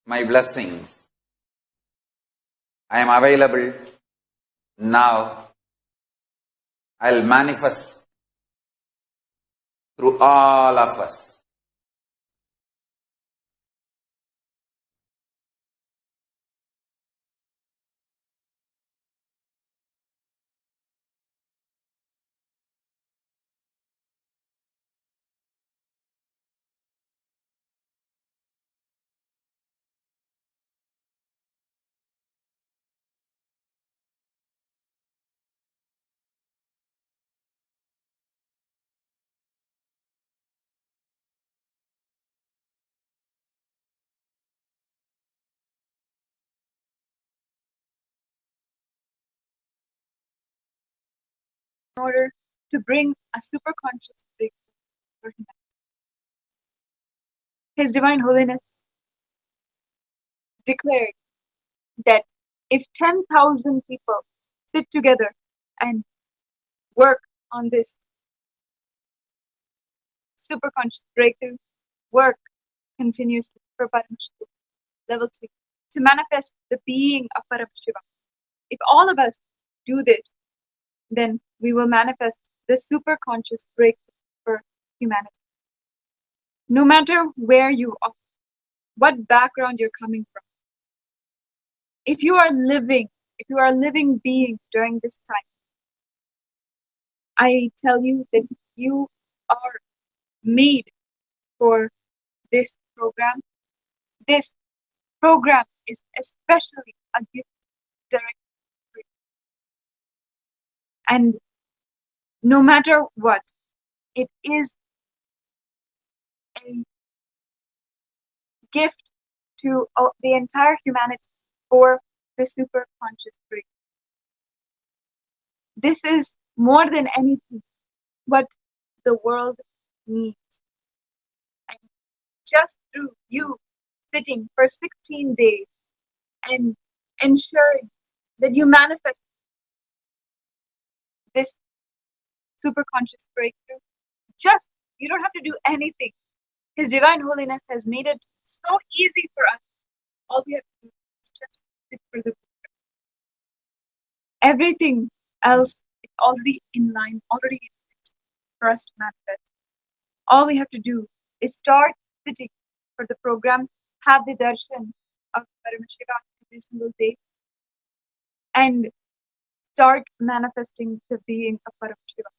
my blessings. I am available now. I'll manifest through all of us. In order to bring a superconscious breakthrough for humanity. His Divine Holiness declared that if 10,000 people sit together and work on this superconscious breakthrough, work continuously for Paramashivam, level 3, to manifest the being of Paramashivam. If all of us do this, then we will manifest the superconscious breakthrough for humanity. No matter where you are, what background you're coming from, if you are a living being during this time, I tell you that you are made for this program. This program is especially a gift directly for you. And no matter what, it is a gift to the entire humanity for the super conscious breakthrough. This is more than anything what the world needs. And just through you sitting for 16 days and ensuring that you manifest this super conscious breakthrough, you don't have to do anything. His Divine Holiness has made it so easy for us. All we have to do is just sit for the program. Everything else is already in line, already in place for us to manifest. All we have to do is start sitting for the program, have the darshan of Paramashivam every single day, and start manifesting the being of Paramashivam.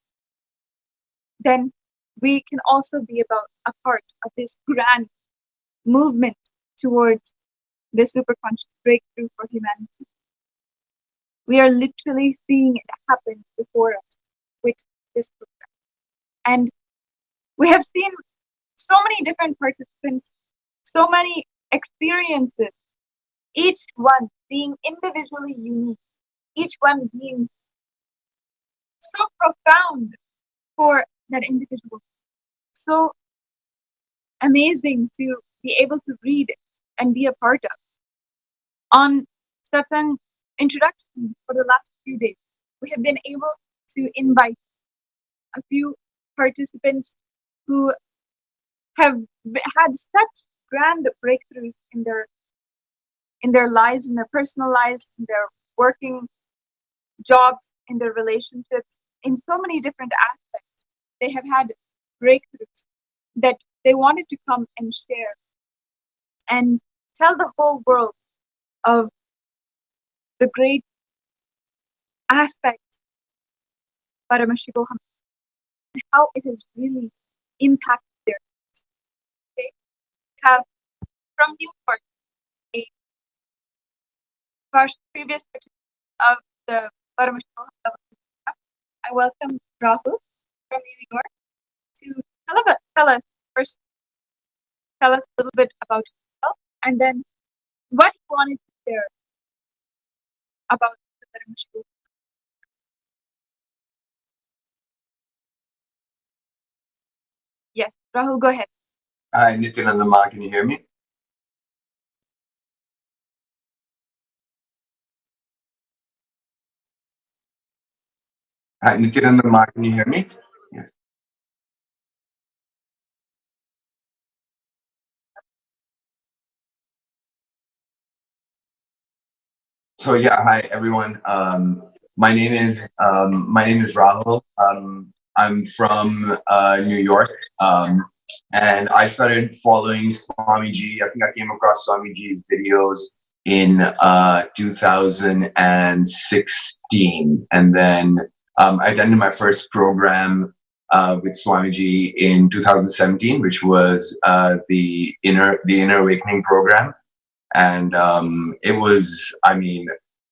Then we can also be a part of this grand movement towards the superconscious breakthrough for humanity. We are literally seeing it happen before us with this program. And we have seen so many different participants, so many experiences, each one being individually unique, each one being so profound for that individual. So amazing to be able to read and be a part of. On Satsang introduction for the last few days, we have been able to invite a few participants who have had such grand breakthroughs in their lives, in their personal lives, in their working jobs, in their relationships, in so many different aspects. They have had breakthroughs that they wanted to come and share and tell the whole world of the great aspects of Paramashivam and how it has really impacted their lives. Okay? We have from New York a previous participant of the Paramashivam. I welcome Rahul from New York to tell us first. Tell us a little bit about himself, and then what he wanted to share about the Paramashivam. Yes, Rahul, go ahead. Hi, Nithyananda, can you hear me? Hi, Nithyananda, can you hear me? Yes. So yeah, hi everyone. My name is Rahul. I'm from New York, and I started following Swamiji. I think I came across Swamiji's videos in 2016, and then I attended my first program with Swamiji in 2017, which was the Inner Awakening program. And it was, I mean,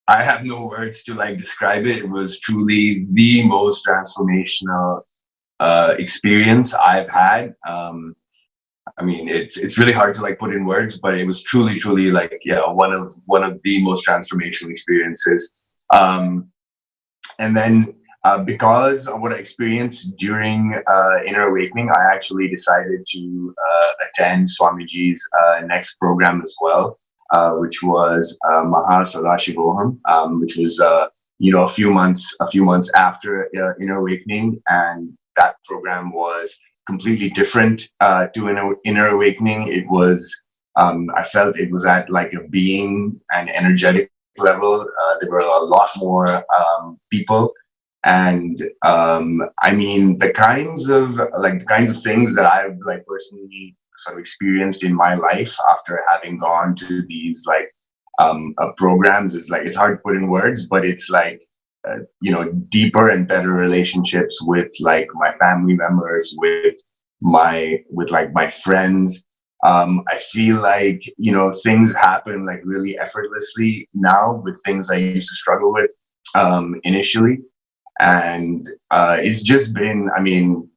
I have no words to like describe it. It was truly the most transformational experience I've had. I mean, it's really hard to like put in words, but it was truly like, yeah, one of the most transformational experiences. And then because of what I experienced during Inner Awakening, I actually decided to attend Swamiji's next program as well, which was Mahasannidhanam, which was a few months after Inner Awakening, and that program was completely different to Inner Awakening. It was I felt it was at like a being and energetic level. There were a lot more people, and I mean the kinds of things that I've like personally sort of experienced in my life after having gone to these like programs is like, it's hard to put in words, but it's like deeper and better relationships with like my family members, with my friends. I feel like things happen like really effortlessly now with things I used to struggle with initially, and it's just been, I mean,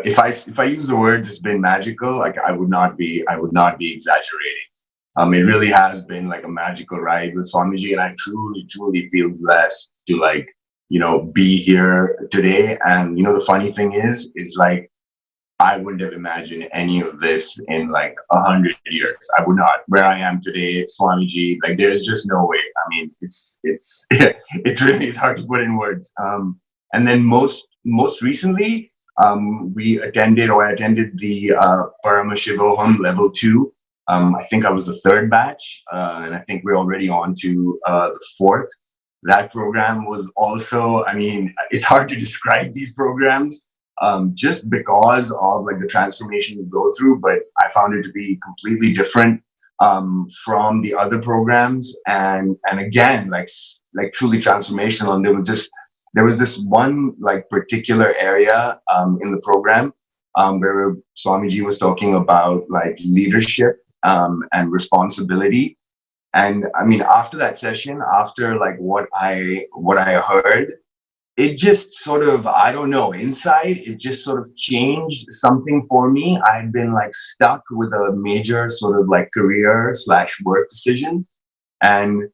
if I use the words it's been magical, like I would not be exaggerating. It really has been like a magical ride with Swamiji, and I truly feel blessed to like be here today. And the funny thing is like I wouldn't have imagined any of this in like 100 years. I would not. Where I am today, Swamiji, like there's just no way. I mean, it's it's really, it's hard to put in words. And then most recently, I attended the Paramashivam level 2. I think I was the third batch, and I think we're already on to the fourth. That program was also, I mean, it's hard to describe these programs just because of like the transformation you go through, but I found it to be completely different from the other programs, and again, like truly transformational. And there was this one like particular area in the program where Swamiji was talking about like leadership and responsibility. And I mean, after that session, after like what I heard, it just sort of, I don't know, inside, it just sort of changed something for me. I had been like stuck with a major sort of like career / work decision. And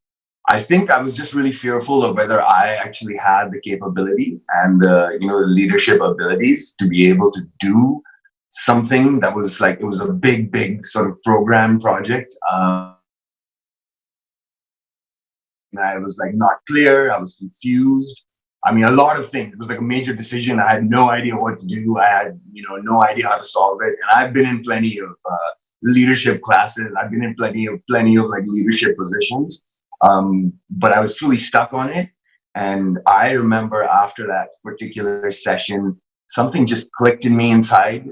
I think I was just really fearful of whether I actually had the capability and the leadership abilities to be able to do something that was like, it was a big sort of program project. And I was like not clear, I was confused. I mean, a lot of things. It was like a major decision. I had no idea what to do. I had, no idea how to solve it. And I've been in plenty of leadership classes. I've been in plenty of like leadership positions. But I was truly stuck on it. And I remember after that particular session, something just clicked inside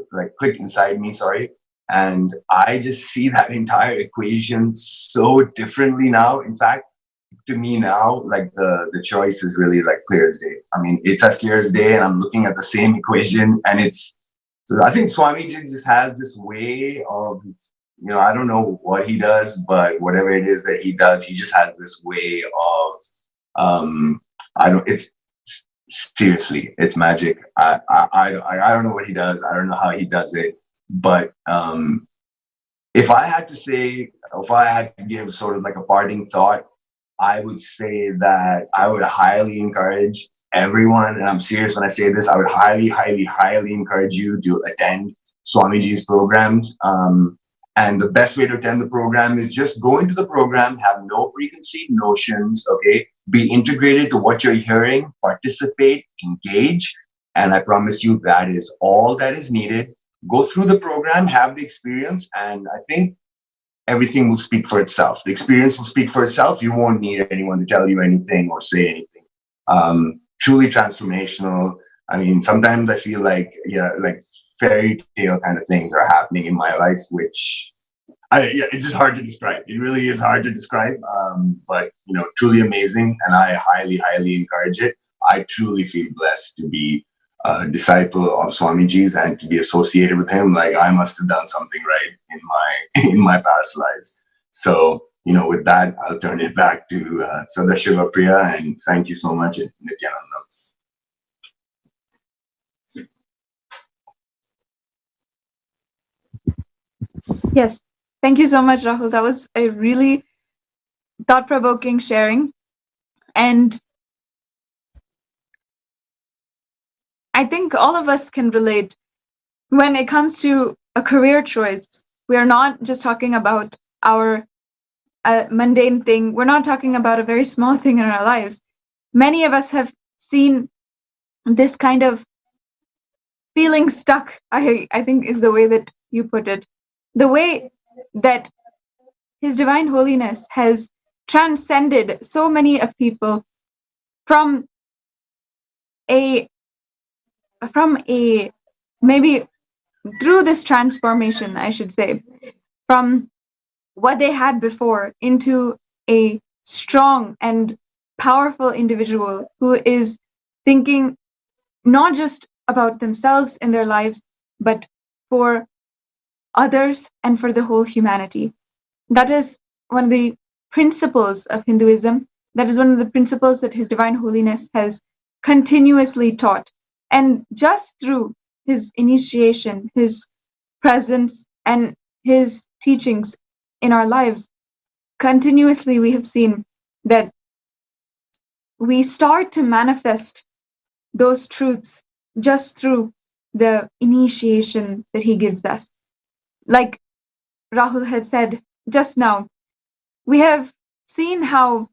me, sorry. And I just see that entire equation so differently now. In fact, to me now, like the choice is really like clear as day. I mean, it's as clear as day, and I'm looking at the same equation, and so I think Swamiji just has this way of, I don't know what he does, but whatever it is that he does, he just has this way of, it's seriously, it's magic. I don't know what he does. I don't know how he does it, but if I had to give sort of like a parting thought, I would say that I would highly encourage everyone, and I'm serious when I say this, I would highly encourage you to attend Swamiji's programs. And the best way to attend the program is just go into the program, have no preconceived notions, okay? Be integrated to what you're hearing, participate, engage, and I promise you that is all that is needed. Go through the program, have the experience, and I think everything will speak for itself. The experience will speak for itself. You won't need anyone to tell you anything or say anything. Truly transformational. I mean, sometimes I feel like, like fairy tale kind of things are happening in my life, which it's just hard to describe. It really is hard to describe, but truly amazing, and I highly, highly encourage it. I truly feel blessed to be a disciple of Swamiji's and to be associated with him. Like, I must have done something right in my past lives. So, with that, I'll turn it back to Sadashiva Priya, and thank you so much, Nithyananda. Yes. Thank you so much, Rahul. That was a really thought-provoking sharing. And I think all of us can relate. When it comes to a career choice, we are not just talking about our mundane thing. We're not talking about a very small thing in our lives. Many of us have seen this kind of feeling stuck, I think is the way that you put it. The way that His Divine Holiness has transcended so many of people from a maybe through this transformation, I should say, from what they had before into a strong and powerful individual who is thinking not just about themselves in their lives, but for others and for the whole humanity. That is one of the principles of Hinduism. That is one of the principles that His Divine Holiness has continuously taught. And just through his initiation, his presence, and his teachings in our lives, continuously we have seen that we start to manifest those truths just through the initiation that he gives us. Like Rahul had said just now, we have seen how,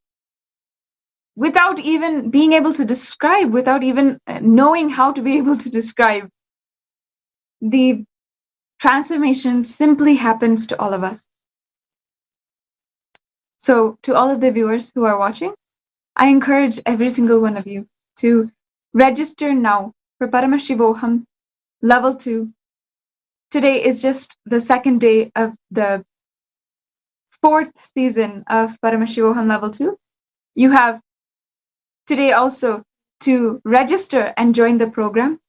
without even being able to describe, without even knowing how to be able to describe, the transformation simply happens to all of us. So to all of the viewers who are watching, I encourage every single one of you to register now for Paramashivam Level 2. Today is just the second day of the 4th season of Paramashivam Level 2. You have today also to register and join the program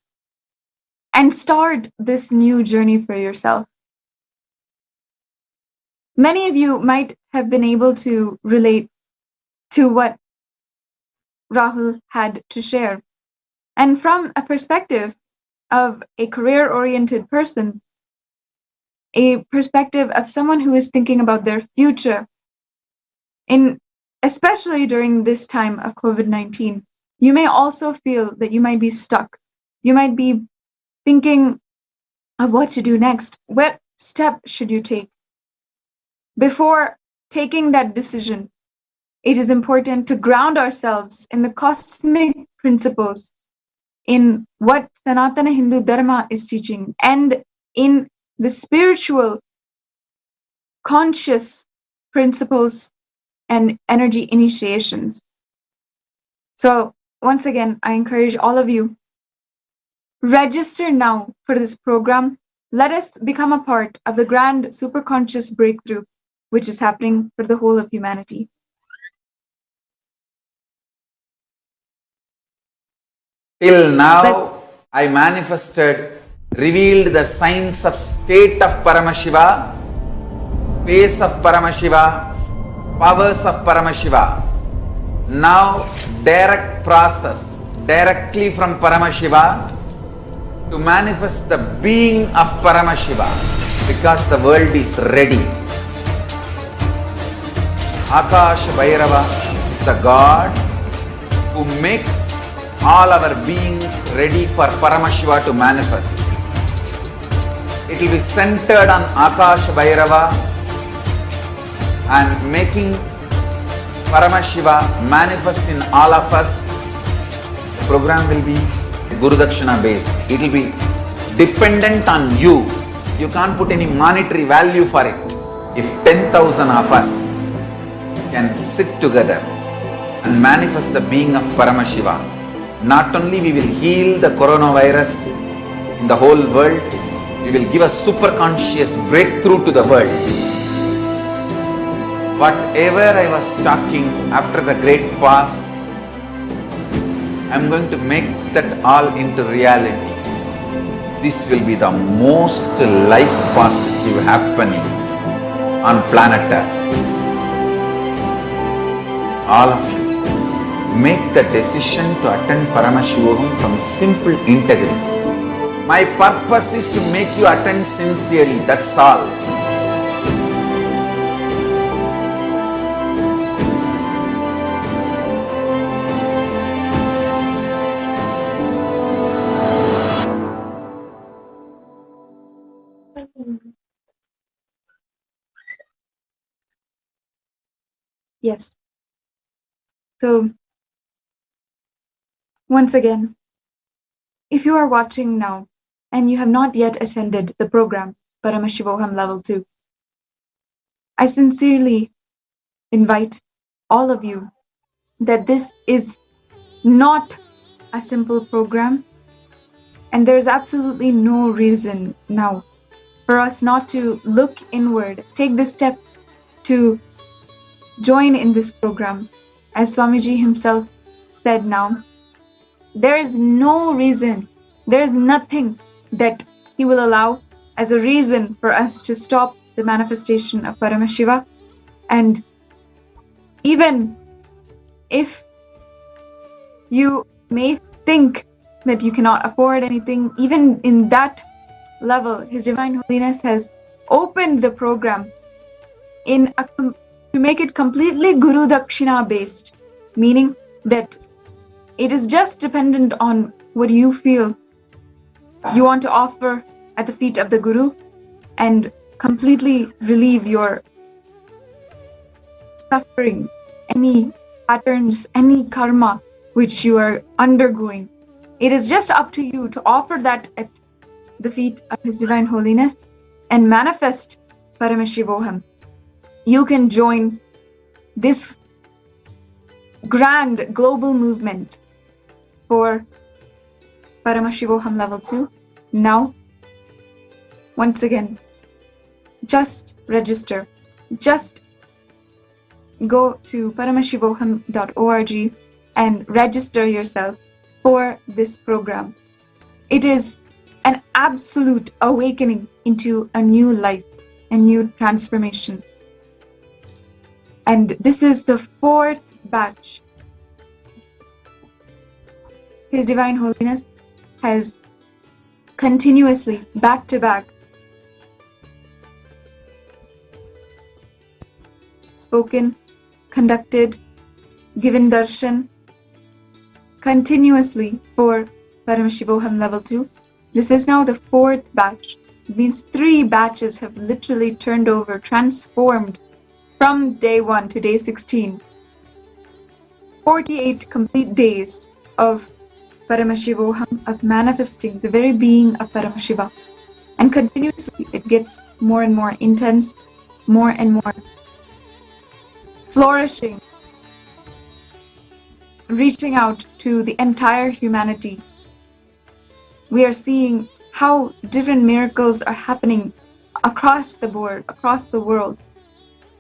and start this new journey for yourself. Many of you might have been able to relate to what Rahul had to share. And from a perspective of a career-oriented person, a perspective of someone who is thinking about their future, especially during this time of COVID-19, you may also feel that you might be stuck. You might be thinking of what to do next. What step should you take? Before taking that decision, it is important to ground ourselves in the cosmic principles, in what Sanatana Hindu Dharma is teaching, and in the spiritual, conscious principles and energy initiations. So once again, I encourage all of you, register now for this program. Let us become a part of the grand superconscious breakthrough, which is happening for the whole of humanity. Till now, I manifested, revealed the signs of state of Paramashiva, space of Paramashiva, powers of Paramashiva. Now, direct process, directly from Paramashiva to manifest the being of Paramashiva, because the world is ready. Akash Bhairava is the God who makes all our beings ready for Paramashiva to manifest. It will be centered on Akash Bhairava and making Paramashiva manifest in all of us. The program will be Guru Dakshina based. It will be dependent on you. You can't put any monetary value for it. If 10,000 of us can sit together and manifest the being of Paramashiva, not only we will heal the coronavirus in the whole world, we will give a super conscious breakthrough to the world. Whatever I was talking after the great past, I am going to make that all into reality. This will be the most life positive happening on planet Earth. All of you, make the decision to attend Paramashivam from simple integrity. My purpose is to make you attend sincerely, that's all. Yes. So, once again, if you are watching now and you have not yet attended the program Paramashivoham Level 2, I sincerely invite all of you that this is not a simple program, and there's absolutely no reason now for us not to look inward, take this step to join in this program. As Swamiji himself said now, there is no reason, there is nothing that he will allow as a reason for us to stop the manifestation of Paramashiva. And even if you may think that you cannot afford anything, even in that level, His Divine Holiness has opened the program in to make it completely Guru Dakshina based, meaning that it is just dependent on what you feel you want to offer at the feet of the Guru and completely relieve your suffering, any patterns, any karma which you are undergoing. It is just up to you to offer that at the feet of His Divine Holiness and manifest Paramashivoham. You can join this grand global movement for Paramashivoham Level 2. Now, once again, just register. Just go to paramashivoham.org and register yourself for this program. It is an absolute awakening into a new life, a new transformation. And this is the 4th batch. His Divine Holiness has continuously, back to back, spoken, conducted, given darshan continuously for Paramashivoham Level 2. This is now the 4th batch. It means 3 batches have literally turned over, transformed from day 1 to day 16. 48 complete days of Paramashivoham, of manifesting the very being of Paramashiva. And continuously it gets more and more intense, more and more flourishing, reaching out to the entire humanity. We are seeing how different miracles are happening across the board, across the world.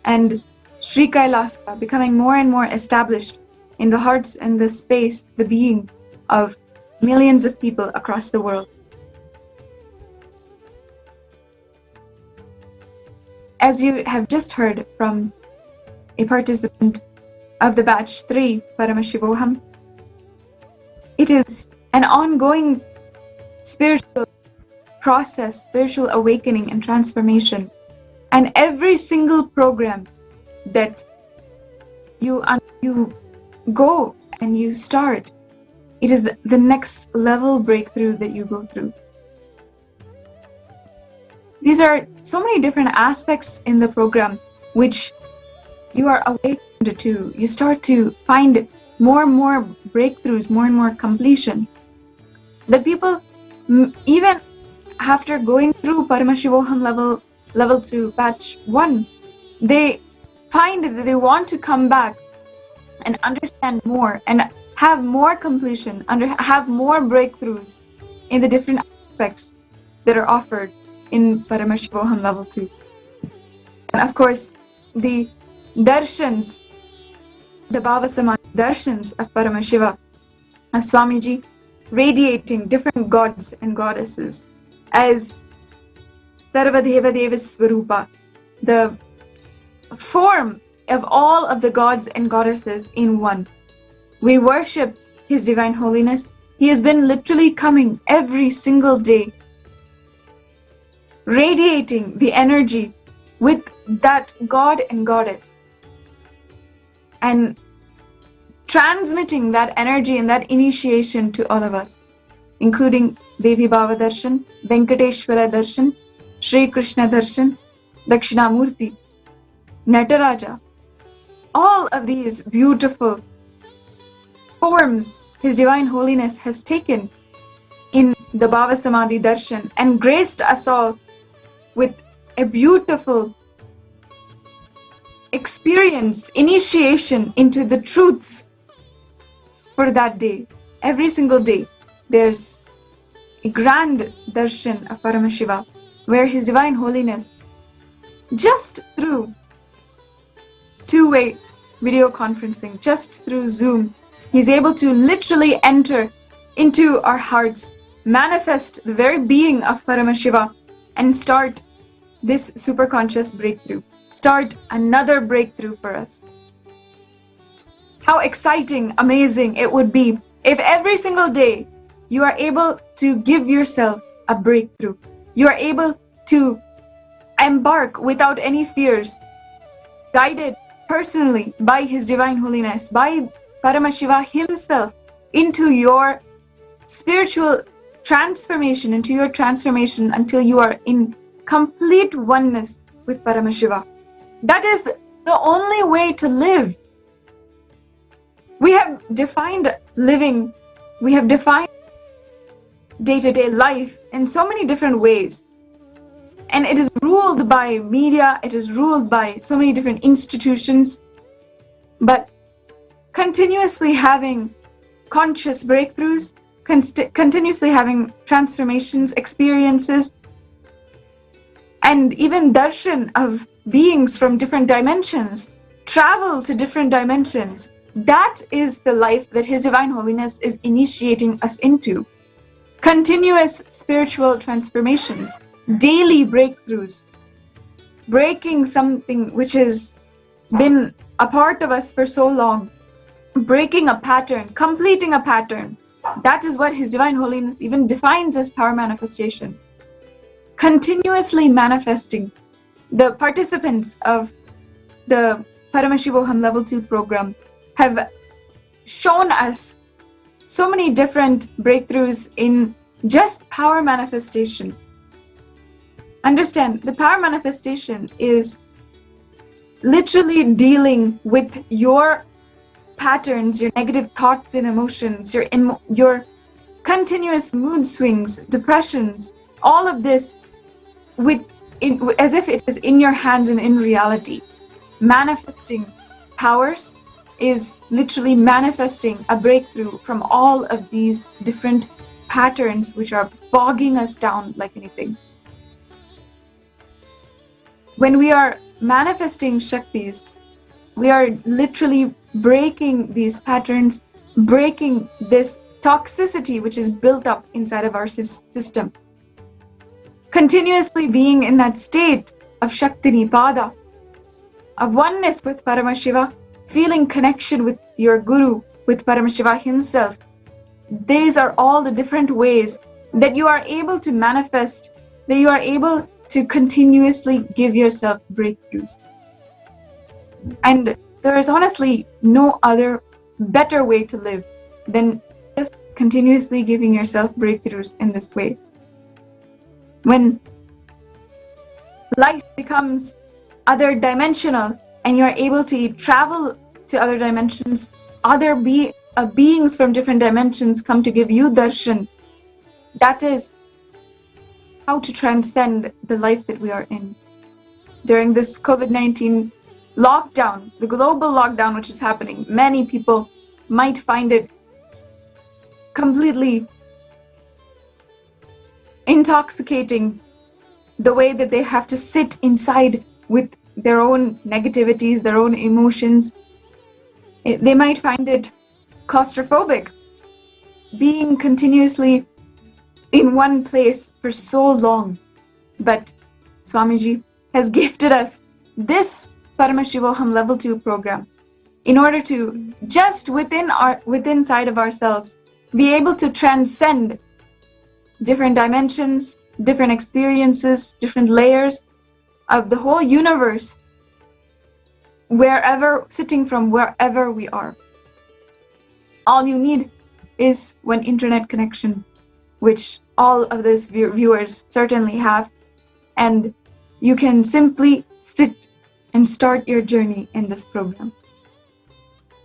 And Sri Kailasa becoming more and more established in the hearts and the space, the being of millions of people across the world. As you have just heard from a participant of the batch 3 Paramashivoham, it is an ongoing spiritual process, spiritual awakening and transformation. And every single program that you go and you start, it is the next level breakthrough that you go through. These are so many different aspects in the program which you are awakened to. You start to find more and more breakthroughs, more and more completion. The people, even after going through Paramashivoham level 2 batch 1, they find that they want to come back and understand more and have more completion, have more breakthroughs in the different aspects that are offered in Paramashivam level 2. And of course, the darshans, the Bhavasamadhi darshans of Paramashiva, of Swamiji, radiating different gods and goddesses as Sarvadeva Deva Swarupa, the form of all of the gods and goddesses in one. We worship His Divine Holiness. He has been literally coming every single day, radiating the energy with that God and Goddess and transmitting that energy and that initiation to all of us, including Devi Bhava Darshan, Venkateshwara Darshan, Shri Krishna Darshan, Dakshinamurti, Nataraja. All of these beautiful forms His Divine Holiness has taken in the Bhavasamadhi Darshan and graced us all with a beautiful experience, initiation into the truths for that day. Every single day, there's a grand darshan of Paramashiva where His Divine Holiness, just through two-way video conferencing, just through Zoom, He's able to literally enter into our hearts, manifest the very being of Paramashiva, and start this superconscious breakthrough. Start another breakthrough for us. How exciting, amazing it would be if every single day you are able to give yourself a breakthrough. You are able to embark without any fears, guided personally by His Divine Holiness, by Paramashiva Himself, into your spiritual transformation, into your transformation until you are in complete oneness with Paramashiva. That is the only way to live. We have defined living, we have defined day-to-day life in so many different ways. And it is ruled by media, it is ruled by so many different institutions. But continuously having conscious breakthroughs, continuously having transformations, experiences, and even darshan of beings from different dimensions, travel to different dimensions. That is the life that His Divine Holiness is initiating us into. Continuous spiritual transformations, daily breakthroughs, breaking something which has been a part of us for so long, breaking a pattern, completing a pattern. That is what His Divine Holiness even defines as power manifestation. Continuously manifesting. The participants of the Paramashivam Level 2 program have shown us so many different breakthroughs in just power manifestation. Understand, the power manifestation is literally dealing with your patterns, your negative thoughts and emotions, your continuous mood swings, depressions, all of this as if it is in your hands and in reality. Manifesting powers is literally manifesting a breakthrough from all of these different patterns which are bogging us down like anything. When we are manifesting Shaktis, we are literally breaking these patterns, breaking this toxicity which is built up inside of our system. Continuously being in that state of Shakti Nipada, of oneness with Paramashiva, feeling connection with your Guru, with Paramashiva Himself. These are all the different ways that you are able to manifest, that you are able to continuously give yourself breakthroughs. And there is honestly no other better way to live than just continuously giving yourself breakthroughs in this way. When life becomes other dimensional and you're able to travel to other dimensions, other beings from different dimensions come to give you darshan. That is how to transcend the life that we are in. during this COVID-19 lockdown, the global lockdown which is happening, many people might find it completely intoxicating, the way that they have to sit inside with their own negativities, their own emotions. They might find it claustrophobic, being continuously in one place for so long. But Swamiji has gifted us this Paramashivoham Level 2 program in order to just within side of ourselves be able to transcend different dimensions, different experiences, different layers of the whole universe, sitting from wherever we are. All you need is one internet connection, which all of these viewers certainly have, and you can simply sit and start your journey in this program.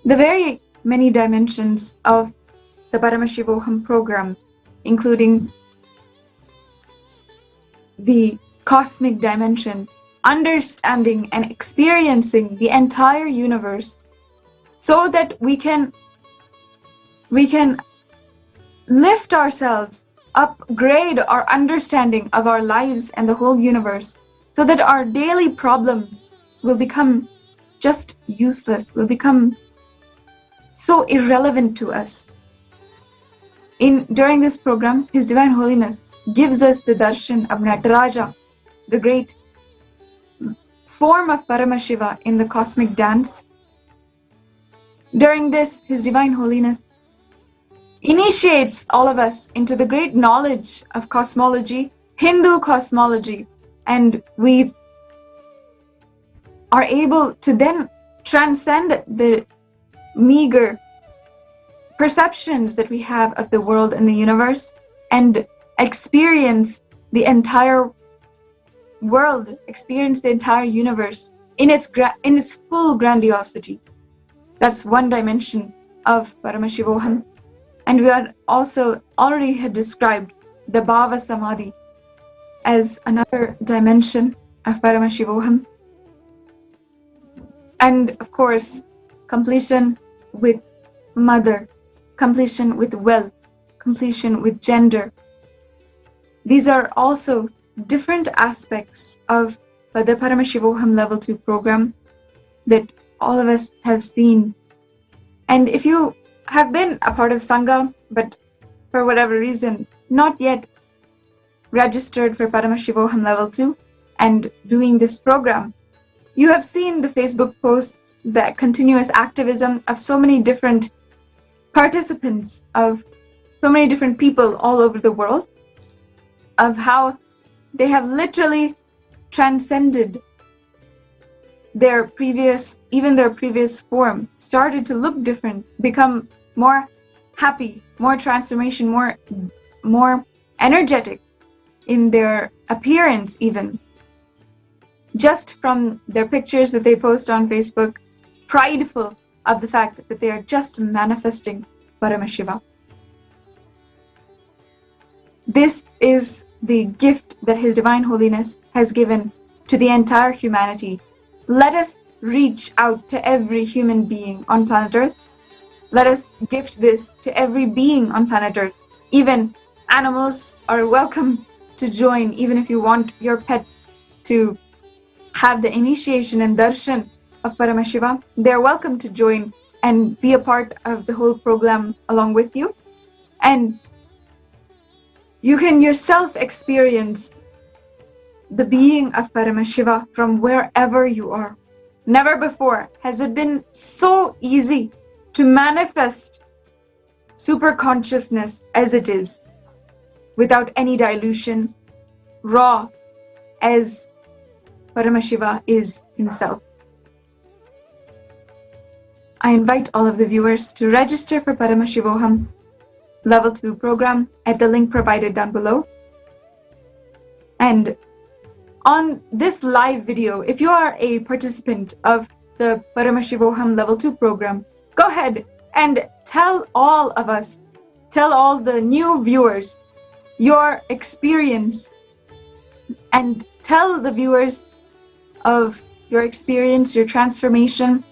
The very many dimensions of the Paramashivoham program, including the cosmic dimension, understanding and experiencing the entire universe, so that we can lift ourselves, upgrade our understanding of our lives and the whole universe, so that our daily problems will become just useless, will become so irrelevant to us. During this program, His Divine Holiness gives us the darshan of Nataraja, the great form of Paramashiva in the cosmic dance. During this, His Divine Holiness initiates all of us into the great knowledge of cosmology, Hindu cosmology, and we are able to then transcend the meager perceptions that we have of the world and the universe and experience the entire world, experience the entire universe in its full grandiosity. That's one dimension of Paramashivoham. And we are also already had described the Bhava Samadhi as another dimension of Paramashivoham. And of course, completion with mother, completion with wealth, completion with gender. These are also different aspects of the Paramashivoham Level 2 program that all of us have seen. And if you have been a part of Sangha, but for whatever reason, not yet registered for Paramashivoham Level 2 and doing this program, you have seen the Facebook posts, the continuous activism of so many different participants, of so many different people all over the world, of how they have literally transcended their previous form, started to look different, become more happy, more transformation, more energetic in their appearance even. Just from their pictures that they post on Facebook, prideful of the fact that they are just manifesting Paramashiva. This is the gift that His Divine Holiness has given to the entire humanity. Let us reach out to every human being on planet Earth. Let us gift this to every being on planet Earth. Even animals are welcome to join, even if you want your pets to have the initiation and darshan of Paramashiva. They're welcome to join and be a part of the whole program along with you. And you can yourself experience the being of Paramashiva from wherever you are. Never before has it been so easy to manifest super consciousness as it is, without any dilution, raw as Paramashiva is himself. I invite all of the viewers to register for Paramashivoham Level 2 program at the link provided down below. And on this live video, if you are a participant of the Paramashivoham Level 2 program, go ahead and tell all of us, tell all the new viewers your experience, and tell the viewers of your experience, your transformation,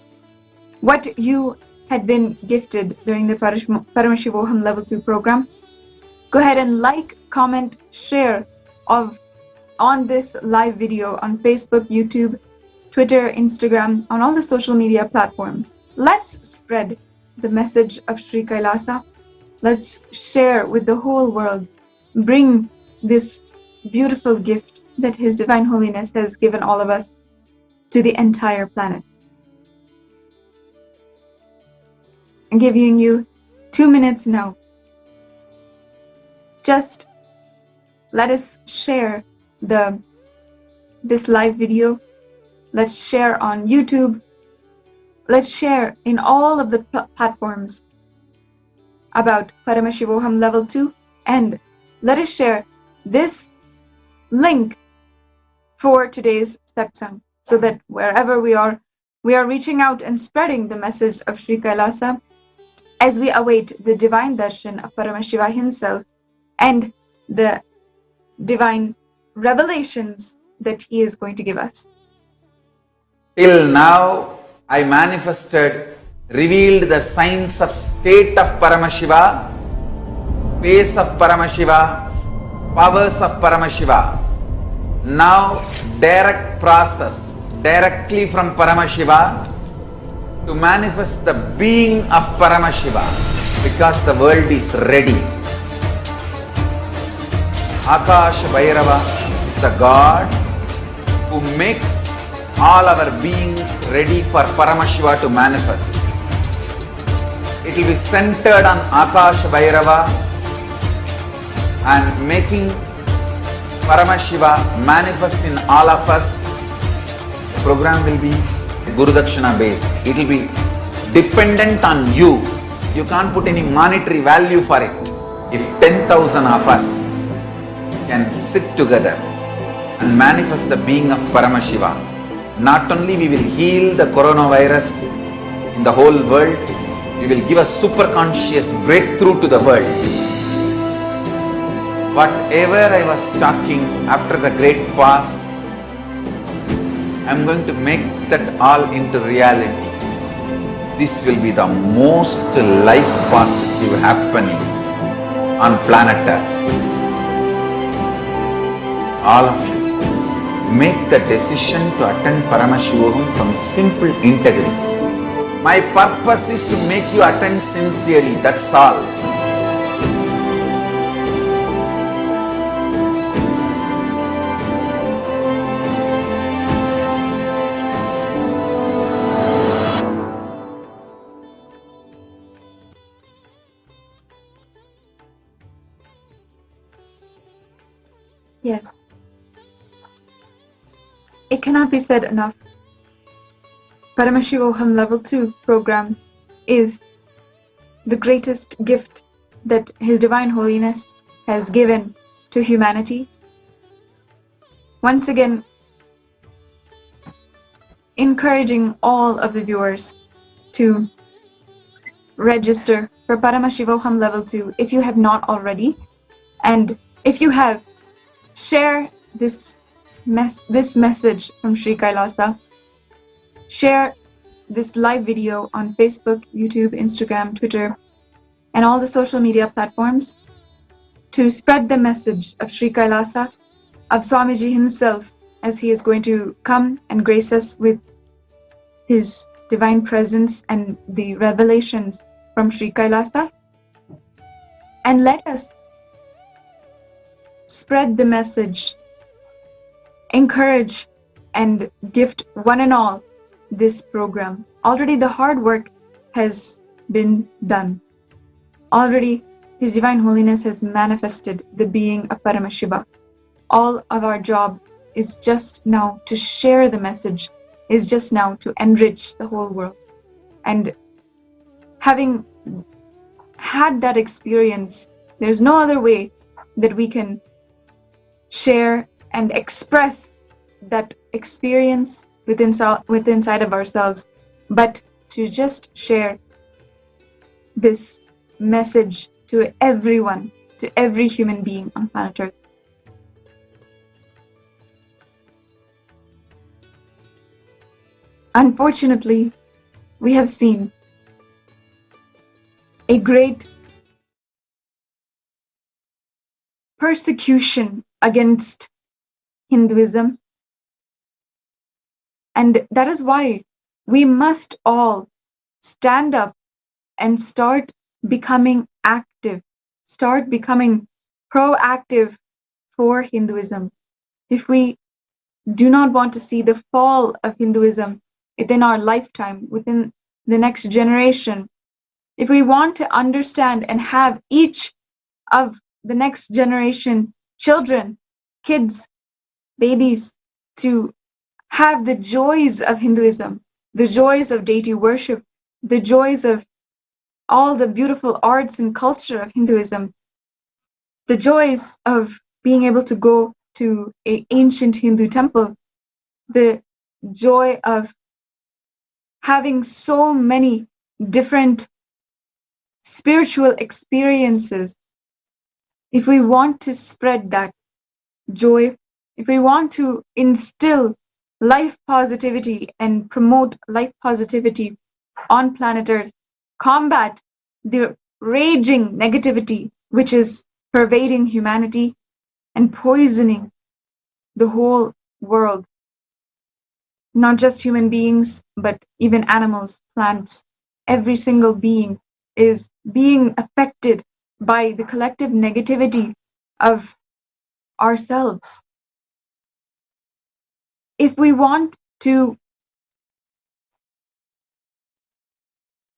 what you had been gifted during the Paramashivoham Level 2 program. Go ahead and like, comment, share on this live video on Facebook, YouTube, Twitter, Instagram, on all the social media platforms. Let's spread the message of Sri Kailasa. Let's share with the whole world. Bring this beautiful gift that His Divine Holiness has given all of us to the entire planet. I'm giving you 2 minutes now. Just let us share this live video. Let's share on YouTube. Let's share in all of the platforms about Paramashivoham Level 2, and let us share this link for today's satsang, so that wherever we are reaching out and spreading the message of Sri Kailasa as we await the divine darshan of Paramashiva himself and the divine revelations that he is going to give us. Till now, I manifested, revealed the signs of state of Paramashiva, space of Paramashiva, powers of Paramashiva. Now, direct process, directly from Paramashiva to manifest the being of Paramashiva, because the world is ready. Akash Bhairava is the God who makes all our beings ready for Paramashiva to manifest. It will be centered on Akash Bhairava and making Paramashiva manifest in all of us. The program will be Guru Dakshina based. It will be dependent on you. You can't put any monetary value for it. If 10,000 of us can sit together and manifest the being of Paramashiva, not only we will heal the coronavirus in the whole world, we will give a super conscious breakthrough to the world. Whatever I was talking after the great past, I am going to make that all into reality. This will be the most life positive happening on planet Earth. All of you, make the decision to attend Paramashivoham from simple integrity. My purpose is to make you attend sincerely, that's all. Yes. It cannot be said enough. Paramashivoham Level 2 program is the greatest gift that His Divine Holiness has given to humanity. Once again, encouraging all of the viewers to register for Paramashivoham Level 2 if you have not already, and if you have, share this message from Sri Kailasa. Share this live video on Facebook, YouTube, Instagram, Twitter, and all the social media platforms to spread the message of Sri Kailasa, of Swamiji himself, as he is going to come and grace us with his divine presence and the revelations from Sri Kailasa. And let us spread the message, encourage and gift one and all this program. Already the hard work has been done. Already His Divine Holiness has manifested the being of Paramashiva. All of our job is just now to share the message, is just now to enrich the whole world. And having had that experience, there's no other way that we can share and express that experience inside of ourselves, but to just share this message to everyone, to every human being on planet Earth. Unfortunately, we have seen a great persecution against Hinduism, and that is why we must all stand up and start becoming active, start becoming proactive for Hinduism. If we do not want to see the fall of Hinduism within our lifetime, within the next generation, if we want to understand and have each of the next generation children, kids, babies, to have the joys of Hinduism, the joys of deity worship, the joys of all the beautiful arts and culture of Hinduism, the joys of being able to go to an ancient Hindu temple, the joy of having so many different spiritual experiences. If we want to spread that joy, if we want to instill life positivity and promote life positivity on planet Earth, combat the raging negativity which is pervading humanity and poisoning the whole world, not just human beings, but even animals, plants, every single being is being affected by the collective negativity of ourselves. If we want to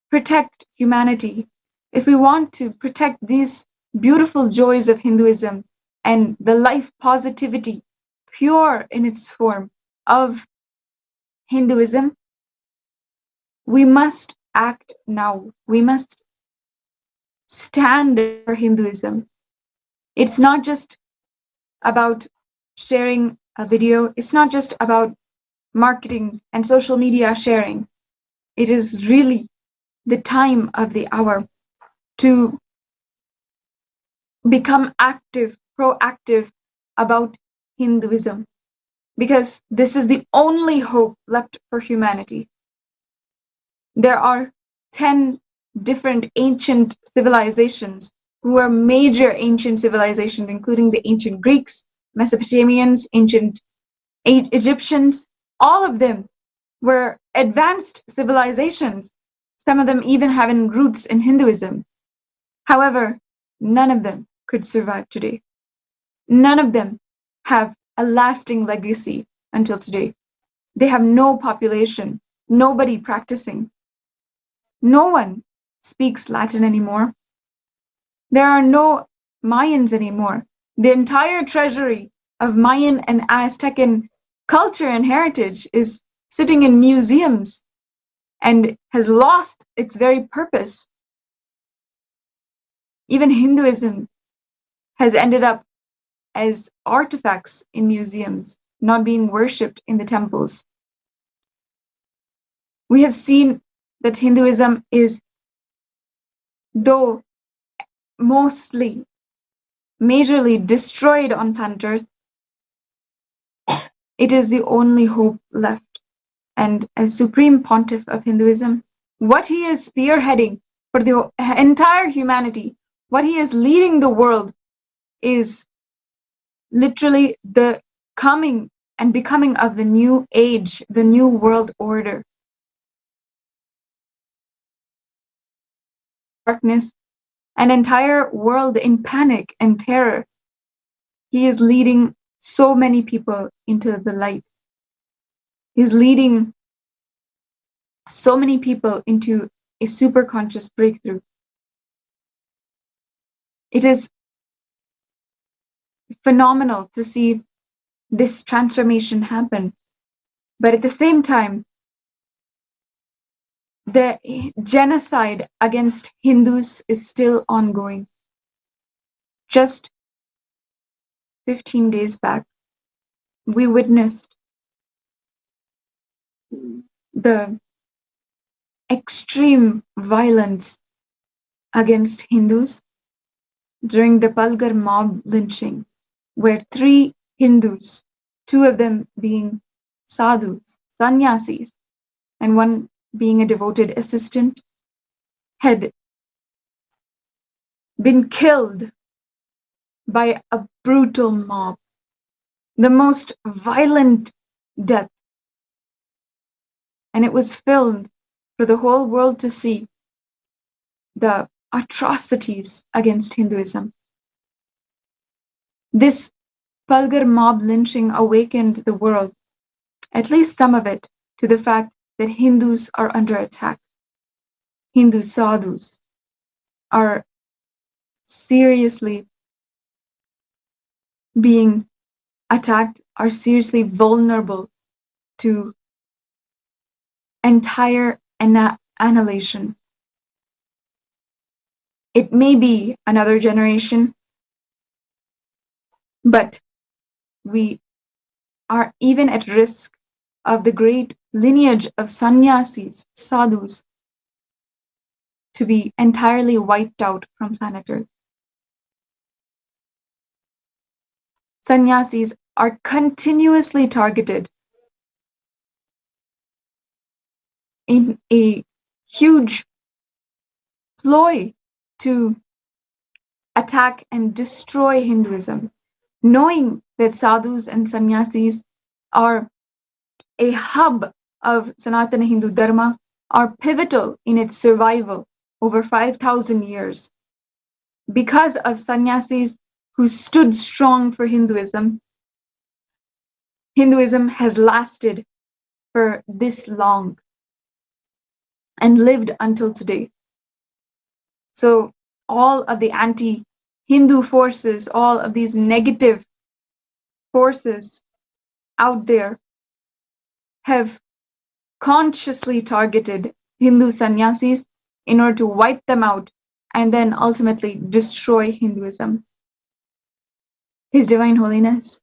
protect humanity, if we want to protect these beautiful joys of Hinduism and the life positivity, pure in its form, of Hinduism, we must act now. We must stand for Hinduism. It's not just about sharing a video. It's not just about marketing and social media sharing. It is really the time of the hour to become active, proactive about Hinduism, because this is the only hope left for humanity. There are 10 different ancient civilizations who are major ancient civilizations, including the ancient Greeks, Mesopotamians, ancient Egyptians. All of them were advanced civilizations, some of them even having roots in Hinduism. However, none of them could survive today. None of them have a lasting legacy until today. They have no population, nobody practicing. No one speaks Latin anymore. There are no Mayans anymore. The entire treasury of Mayan and Aztecan culture and heritage is sitting in museums and has lost its very purpose. Even Hinduism has ended up as artifacts in museums, not being worshipped in the temples. We have seen that Hinduism is, though mostly, majorly destroyed on planet Earth, it is the only hope left. And as Supreme Pontiff of Hinduism, what he is spearheading for the entire humanity, what he is leading the world, is literally the coming and becoming of the new age, the new world order. Darkness, an entire world in panic and terror. He is leading so many people into the light. He's leading so many people into a super conscious breakthrough. It is phenomenal to see this transformation happen. But at the same time, the genocide against Hindus is still ongoing. Just 15 days back, we witnessed the extreme violence against Hindus during the Palghar mob lynching, where 3 Hindus, 2 of them being sadhus, sannyasis, and one being a devoted assistant, had been killed by a brutal mob, the most violent death. And it was filmed for the whole world to see, the atrocities against Hinduism. This Palghar mob lynching awakened the world, at least some of it, to the fact that Hindus are under attack. Hindu sadhus are seriously being attacked, are seriously vulnerable to entire annihilation. It may be another generation, but we are even at risk of the great lineage of sannyasis, sadhus, to be entirely wiped out from planet Earth. Sannyasis are continuously targeted in a huge ploy to attack and destroy Hinduism, knowing that sadhus and sannyasis are a hub of Sanatana Hindu Dharma, are pivotal in its survival over 5,000 years. Because of sannyasis who stood strong for Hinduism, Hinduism has lasted for this long and lived until today. So all of the anti-Hindu forces, all of these negative forces out there have consciously targeted Hindu sannyasis in order to wipe them out and then ultimately destroy Hinduism. His Divine Holiness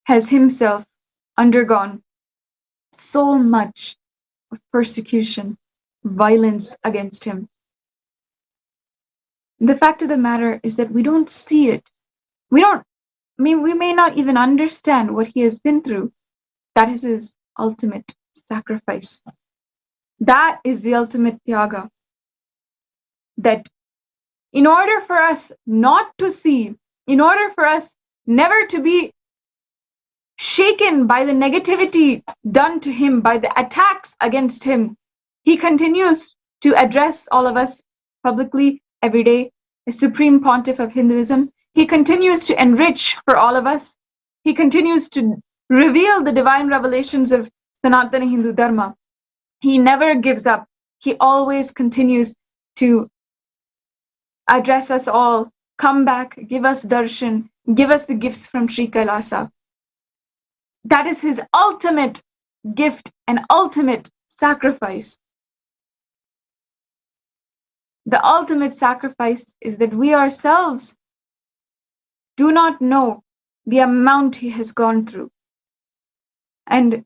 has himself undergone so much of persecution, violence against him. The fact of the matter is that we don't see it. We may not even understand what he has been through. That is his ultimate sacrifice. That is the ultimate tyaga. That in order for us not to see, in order for us never to be shaken by the negativity done to him, by the attacks against him, he continues to address all of us publicly every day, as Supreme Pontiff of Hinduism. He continues to enrich for all of us. He continues to reveal the divine revelations of Sanatana Hindu Dharma. He never gives up. He always continues to address us all. Come back, give us darshan, give us the gifts from Sri Kailasa. That is his ultimate gift and ultimate sacrifice. The ultimate sacrifice is that we ourselves do not know the amount he has gone through. And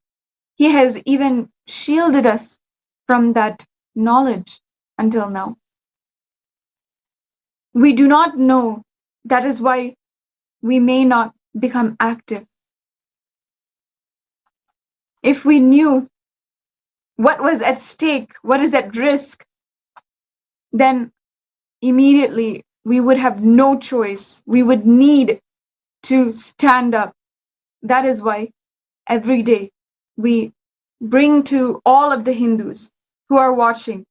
he has even shielded us from that knowledge until now. We do not know. That is why we may not become active. If we knew what was at stake, what is at risk, then immediately we would have no choice. We would need to stand up. That is why every day we bring to all of the Hindus who are watching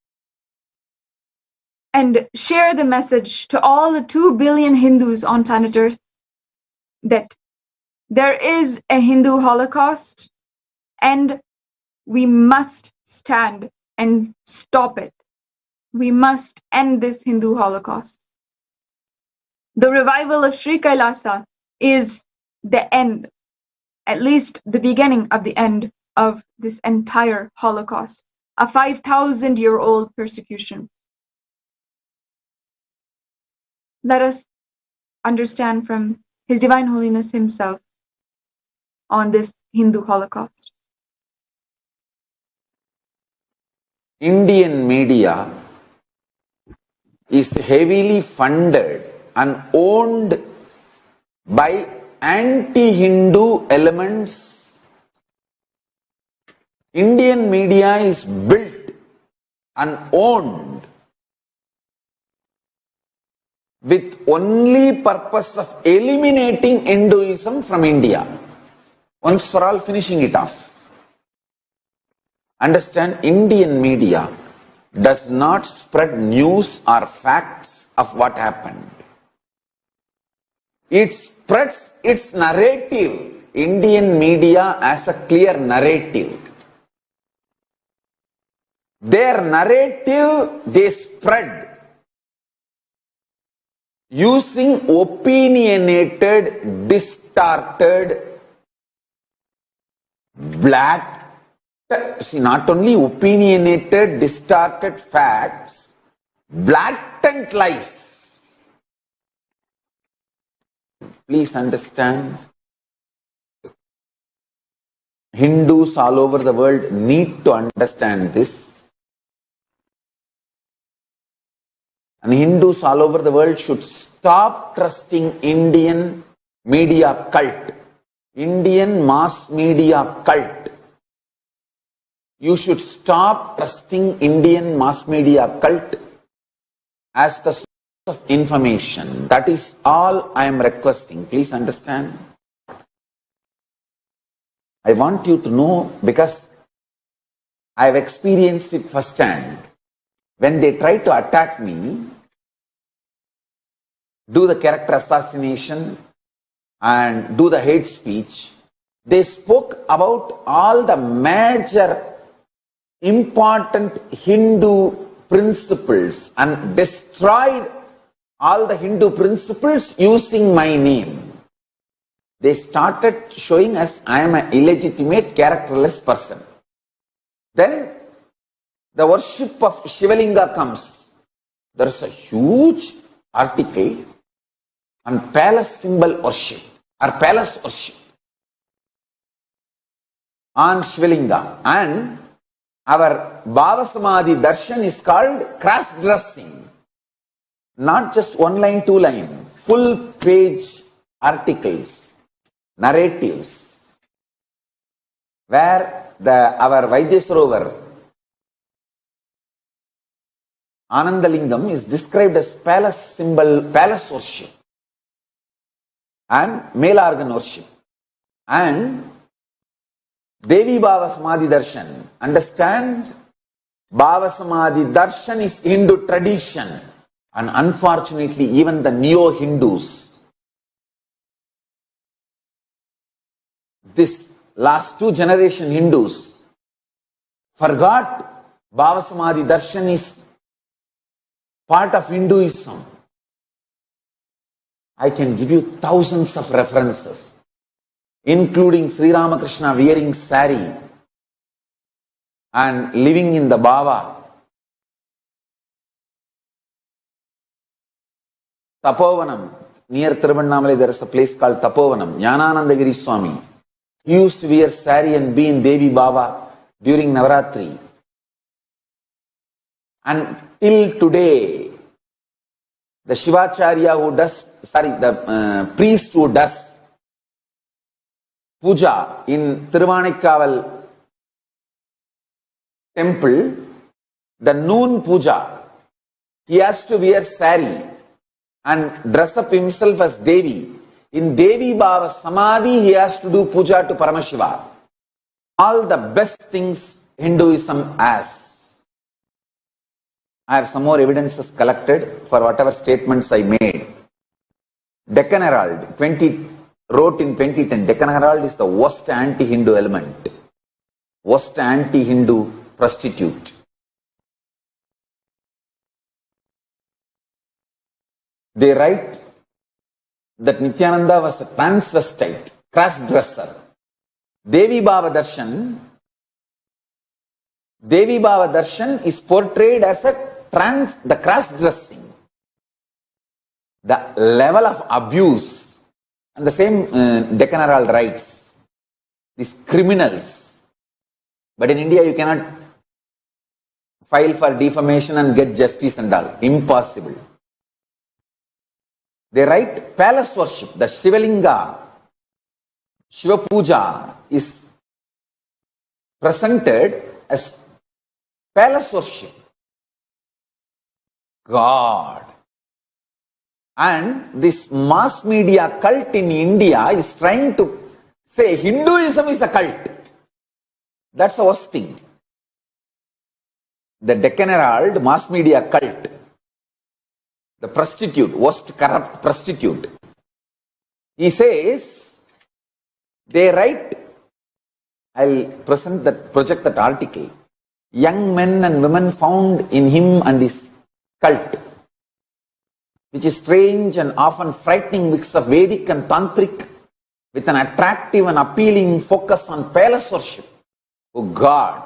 and share the message to all the 2 billion Hindus on planet Earth that there is a Hindu Holocaust and we must stand and stop it. We must end this Hindu Holocaust. The revival of Sri Kailasa is the end, at least the beginning of the end of this entire Holocaust, a 5,000-year-old persecution. Let us understand from His Divine Holiness himself on this Hindu Holocaust. Indian media is heavily funded and owned by anti-Hindu elements Indian media is built and owned with only purpose of eliminating Hinduism from India. Once for all, finishing it off. Understand, Indian media does not spread news or facts of what happened. It spreads its narrative. Indian media has a clear narrative. Their narrative they spread using opinionated, distorted, not only opinionated, distorted facts, blatant lies. Please understand, Hindus all over the world need to understand this. And Hindus all over the world should stop trusting Indian media cult, Indian mass media cult. You should stop trusting Indian mass media cult as the source of information. That is all I am requesting. Please understand. I want you to know, because I have experienced it firsthand. When they try to attack me, do the character assassination and do the hate speech, they spoke about all the major important Hindu principles and destroyed all the Hindu principles using my name. They started showing us I am an illegitimate, characterless person. Then the worship of Shivalinga comes. There is a huge article on palace symbol worship or palace worship on Shivalinga, and our Bhava Samadhi darshan is called cross-dressing. Not just one line, two line, full page articles, narratives, where our Vaidyasarovar Anandalingam is described as palace symbol, palace worship and male organ worship, and Devi Bhava Samadhi Darshan. Understand, Bhava Samadhi Darshan is Hindu tradition, and unfortunately even the neo-Hindus, this last two generation Hindus, forgot Bhava Samadhi Darshan is part of Hinduism. I can give you thousands of references, including Sri Ramakrishna wearing sari and living in the Bhava. Tapovanam, near Tiruvannamala, there is a place called Tapovanam. Jnananandagiri Swami, he used to wear sari and be in Devi Bhava during Navaratri. And till today, the Shivacharya who does, the priest who does puja in Tiruvanikaval temple, the noon puja, he has to wear sari and dress up himself as Devi. In Devi Bhava Samadhi, he has to do puja to Paramashivam. All the best things Hinduism has. I have some more evidences collected for whatever statements I made. Deccan Herald wrote in 2010, Deccan Herald is the worst anti-Hindu element, worst anti-Hindu prostitute. They write that Nithyananda was a transvestite, cross-dresser. Devi Bhava Darshan is portrayed as the cross-dressing, the level of abuse. And the same Deccan Herald writes, these criminals. But in India you cannot file for defamation and get justice and all. Impossible. They write palace worship, the Shivalinga, Shiva Puja is presented as palace worship. God. And this mass media cult in India is trying to say Hinduism is a cult. That's the worst thing. The Deccan Herald mass media cult, the prostitute, worst corrupt prostitute. He says, they write, I'll project that article. Young men and women found in him and his cult, which is strange and often frightening mix of Vedic and Tantric with an attractive and appealing focus on palace worship. Oh God!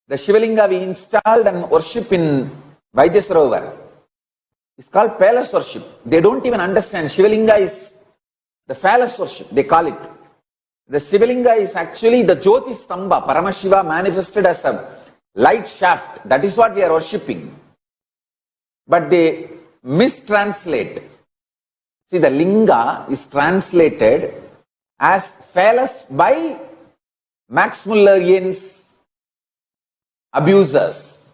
The Shivalinga we installed and worship in Vaidyasarovar is called palace worship. They don't even understand. Shivalinga is the palace worship, they call it. The Shivalinga is actually the Jyoti Stamba, Paramashiva manifested as a light shaft. That is what we are worshipping. But they mistranslate. See, the Linga is translated as phallus by Max Mullerian's abusers.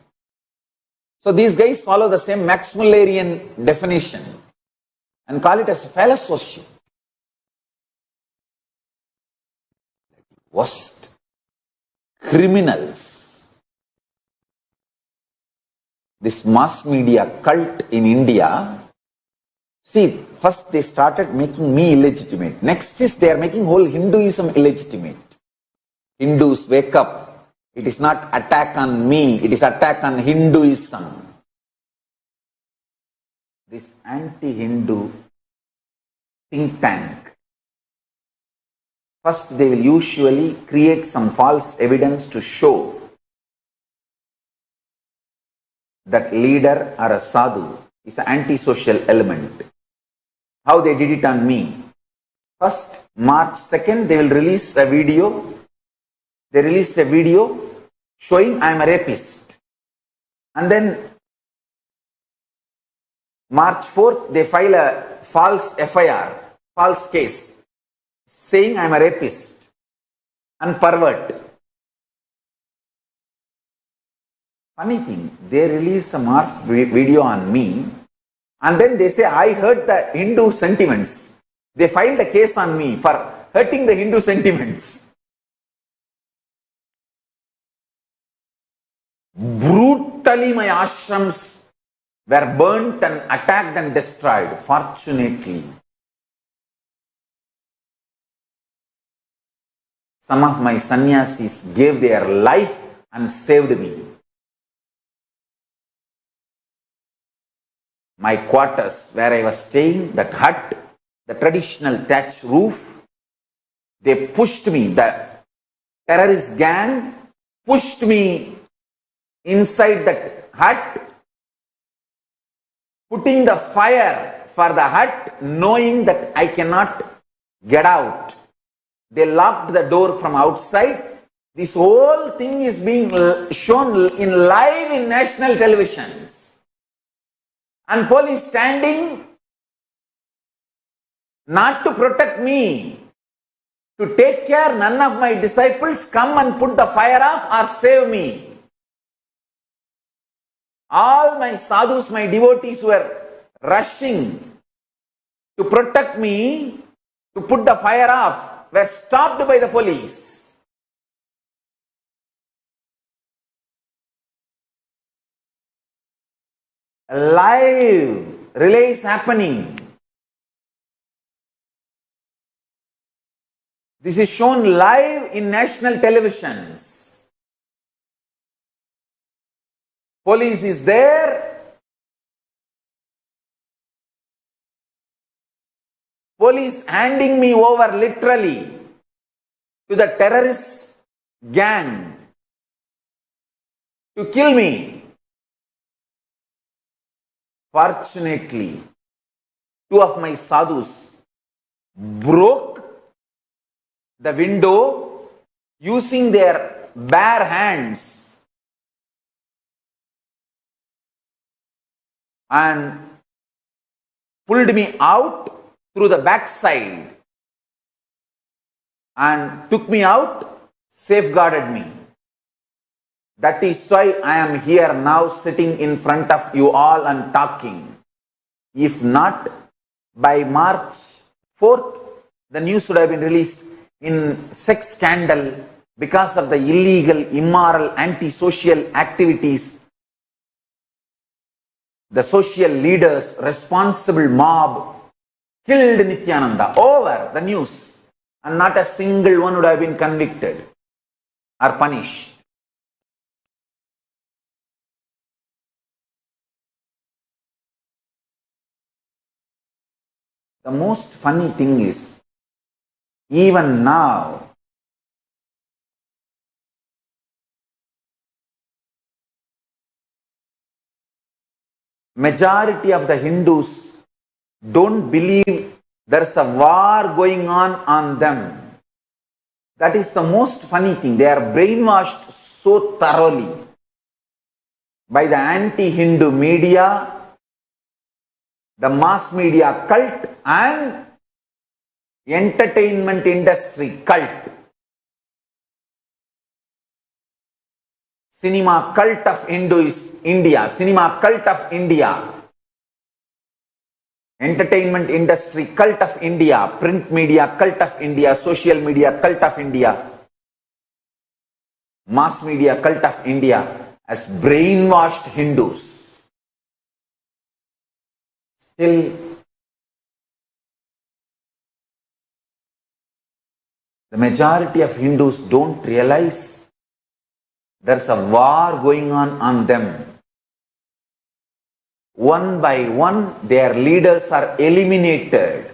So these guys follow the same Max Mullerian definition and call it as phallus worship. Worst criminals. This mass media cult in India, see, first they started making me illegitimate. Next is they are making whole Hinduism illegitimate. Hindus, wake up. It is not attack on me, it is attack on Hinduism. This anti-Hindu think tank, first they will usually create some false evidence to show that leader or a sadhu is an antisocial element. How they did it on me? First, March 2nd, they will release a video. They released a video showing I am a rapist. And then March 4th, they file a false FIR, false case, saying I am a rapist and pervert. Funny thing, they release a morph video on me and then they say I hurt the Hindu sentiments. They filed a case on me for hurting the Hindu sentiments. Brutally my ashrams were burnt and attacked and destroyed. Fortunately, some of my sannyasis gave their life and saved me. My quarters where I was staying, that hut, the traditional thatch roof, they pushed me, the terrorist gang pushed me inside that hut, putting the fire for the hut, knowing that I cannot get out. They locked the door from outside. This whole thing is being shown in live in national televisions. And police standing not to protect me, to take care none of my disciples come and put the fire off or save me. All my sadhus, my devotees were rushing to protect me, to put the fire off, were stopped by the police. Live relay is happening. This is shown live in national televisions. Police is there. Police handing me over literally to the terrorist gang to kill me. Fortunately, two of my sadhus broke the window using their bare hands and pulled me out through the back side and took me out safeguarded me. That is why I am here now sitting in front of you all and talking. If not, by March 4th, the news would have been released in sex scandal because of the illegal, immoral, anti-social activities. The social leaders, responsible mob, killed Nithyananda. Over the news. And not a single one would have been convicted or punished. The most funny thing is, even now, majority of the Hindus don't believe there's a war going on them. That is the most funny thing. They are brainwashed so thoroughly by the anti-Hindu media, the mass media cult and entertainment industry cult. Cinema cult of India, cinema cult of India, entertainment industry cult of India, print media cult of India, social media cult of India, mass media cult of India has brainwashed Hindus. Still, the majority of Hindus don't realize there's a war going on them. One by one, their leaders are eliminated.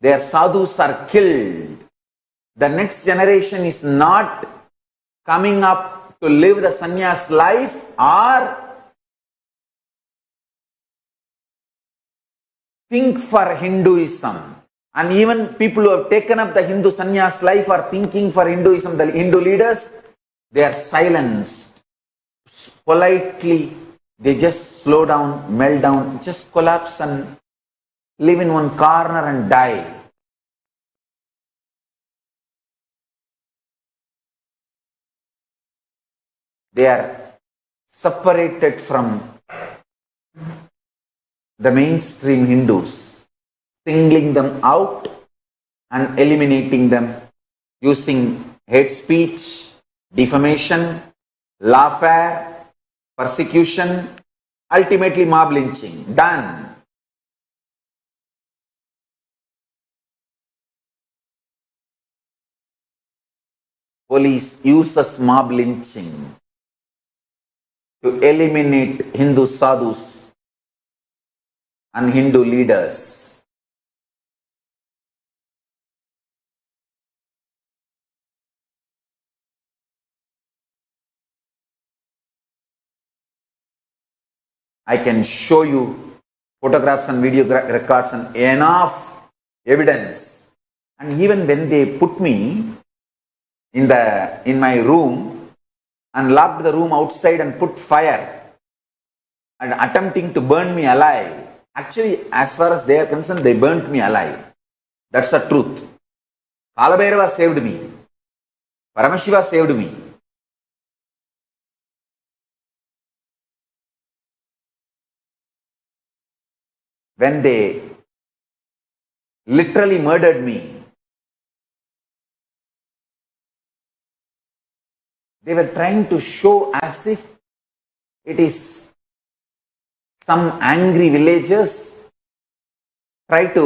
Their sadhus are killed. The next generation is not coming up to live the sannyas life or think for Hinduism. And even people who have taken up the Hindu sannyas life are thinking for Hinduism, the Hindu leaders, they are silenced. Politely, they just slow down, melt down, just collapse and live in one corner and die. They are separated from the mainstream Hindus, singling them out and eliminating them using hate speech, defamation, lawfare, persecution, ultimately mob lynching. Done. Police uses mob lynching to eliminate Hindu sadhus and Hindu leaders. I can show you photographs and video records and enough evidence. And even when they put me in my room and locked the room outside and put fire and attempting to burn me alive, actually, as far as they are concerned, they burnt me alive. That's the truth. Kalabhairava saved me. Paramashiva saved me. When they literally murdered me, they were trying to show as if it is some angry villagers try to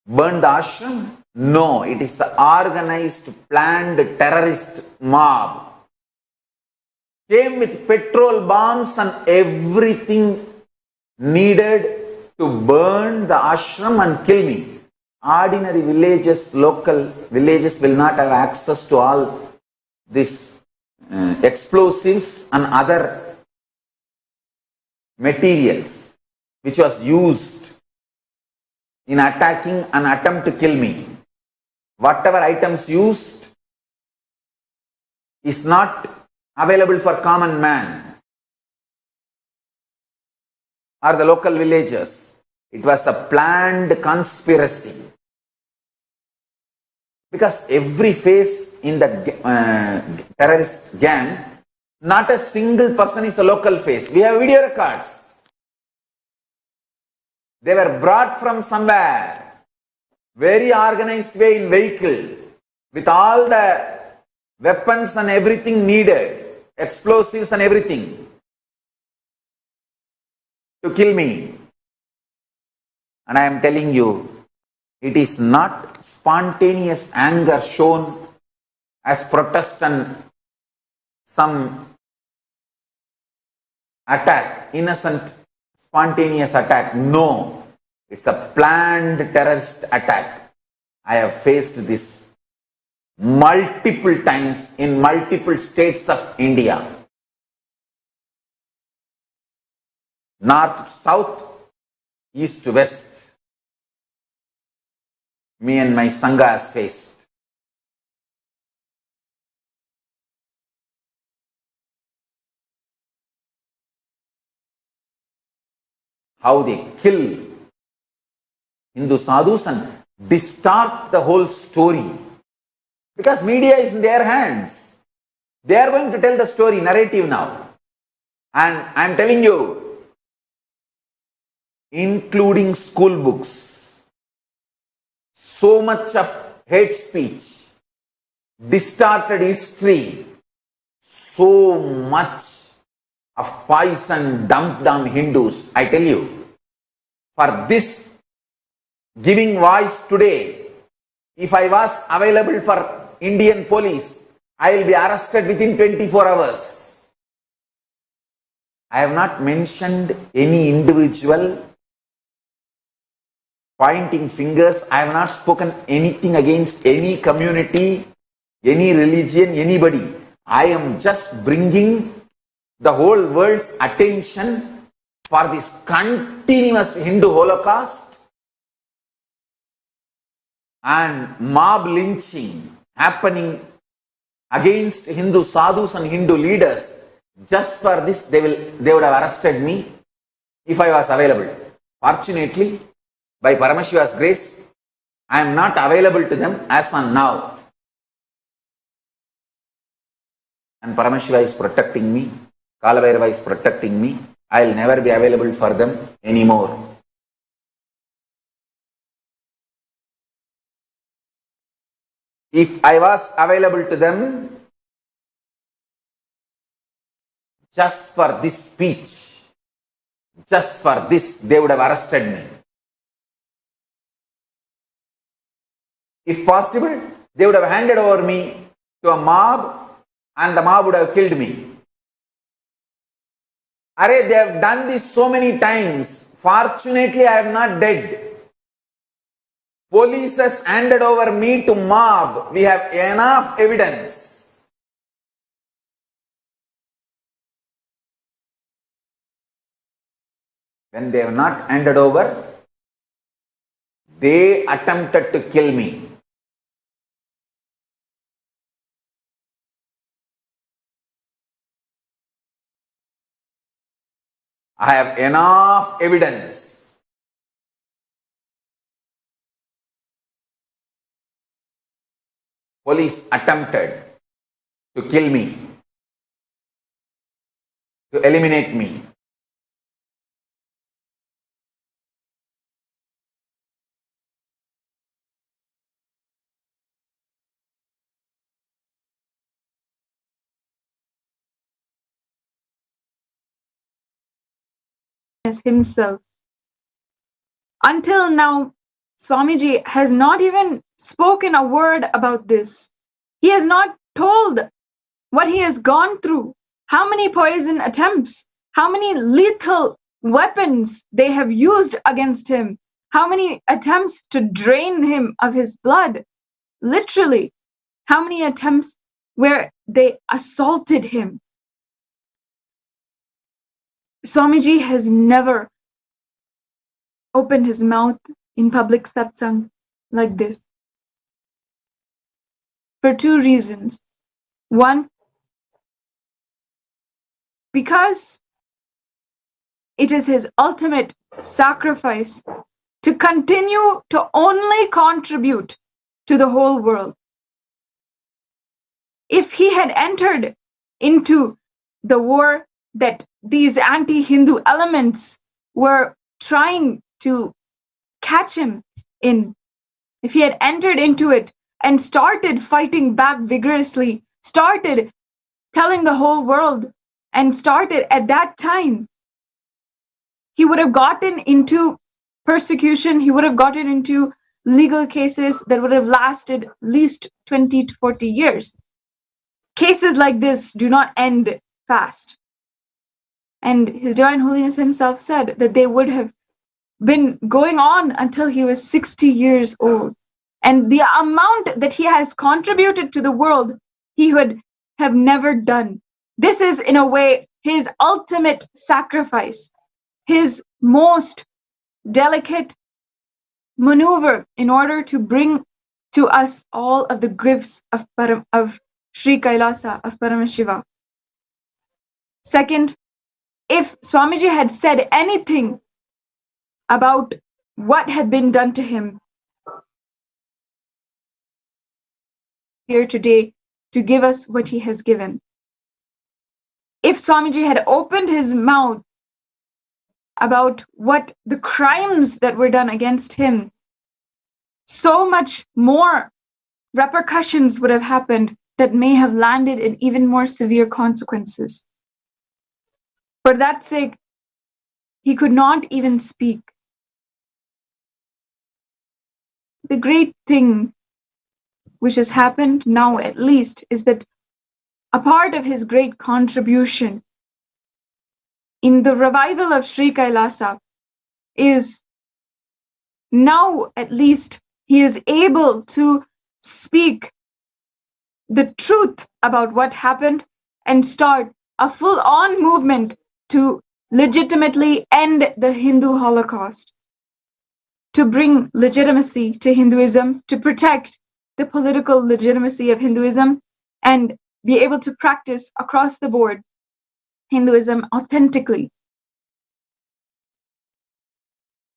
burn the ashram. No, it is an organized, planned terrorist mob. Came with petrol bombs and everything needed to burn the ashram and kill me. Ordinary villages, local villages will not have access to all these explosives and other materials which was used in attacking an attempt to kill me. Whatever items used is not available for common man or the local villagers. It was a planned conspiracy. Because every face in that terrorist gang, not a single person is a local face. We have video records. They were brought from somewhere, very organized way in vehicle, with all the weapons and everything needed, explosives and everything, to kill me. And I am telling you, it is not spontaneous anger shown as protest and some attack, innocent, spontaneous attack. No, it's a planned terrorist attack. I have faced this multiple times in multiple states of India. North, south, east, west. Me and my Sangha has faced. How they kill Hindu sadhus and distort the whole story. Because media is in their hands. They are going to tell the story, narrative now. And I am telling you, including school books, so much of hate speech, distorted history, so much of poison dumped on Hindus. I tell you, for this giving voice today, if I was available for Indian police, I will be arrested within 24 hours. I have not mentioned any individual pointing fingers. I have not spoken anything against any community, any religion, anybody. I am just bringing the whole world's attention for this continuous Hindu Holocaust and mob lynching happening against Hindu sadhus and Hindu leaders. Just for this, they would have arrested me if I was available. Fortunately, by Paramashiva's grace, I am not available to them as on now. And Paramashiva is protecting me. Kalabhairava is protecting me. I will never be available for them anymore. If I was available to them just for this speech, just for this, they would have arrested me. If possible, they would have handed over me to a mob and the mob would have killed me. Arey, they have done this so many times. Fortunately, I am not dead. Police has handed over me to mob. We have enough evidence. When they have not handed over, they attempted to kill me. I have enough evidence. Police attempted to kill me, to eliminate me. Himself. Until now, Swamiji has not even spoken a word about this. He has not told what he has gone through, how many poison attempts, how many lethal weapons they have used against him, how many attempts to drain him of his blood, literally, how many attempts where they assaulted him. Swamiji has never opened his mouth in public satsang like this. For two reasons. One, because it is his ultimate sacrifice to continue to only contribute to the whole world. if he had entered into the war that these anti-Hindu elements were trying to catch him in, if he had entered into it and started fighting back vigorously, started telling the whole world, and started at that time, he would have gotten into persecution, he would have gotten into legal cases that would have lasted at least 20 to 40 years. Cases like this do not end fast. And His Divine Holiness himself said that they would have been going on until he was 60 years old. And the amount that he has contributed to the world, he would have never done. This is, in a way, his ultimate sacrifice, his most delicate maneuver in order to bring to us all of the gifts of Sri Kailasa, of Paramashiva. Second, if Swamiji had said anything about what had been done to him here today to give us what he has given, if Swamiji had opened his mouth about what the crimes that were done against him, so much more repercussions would have happened that may have landed in even more severe consequences. For that sake, he could not even speak. The great thing which has happened now, at least, is that a part of his great contribution in the revival of Sri Kailasa is now, at least, he is able to speak the truth about what happened and start a full-on movement to legitimately end the Hindu Holocaust, to bring legitimacy to Hinduism, to protect the political legitimacy of Hinduism, and be able to practice across the board Hinduism authentically.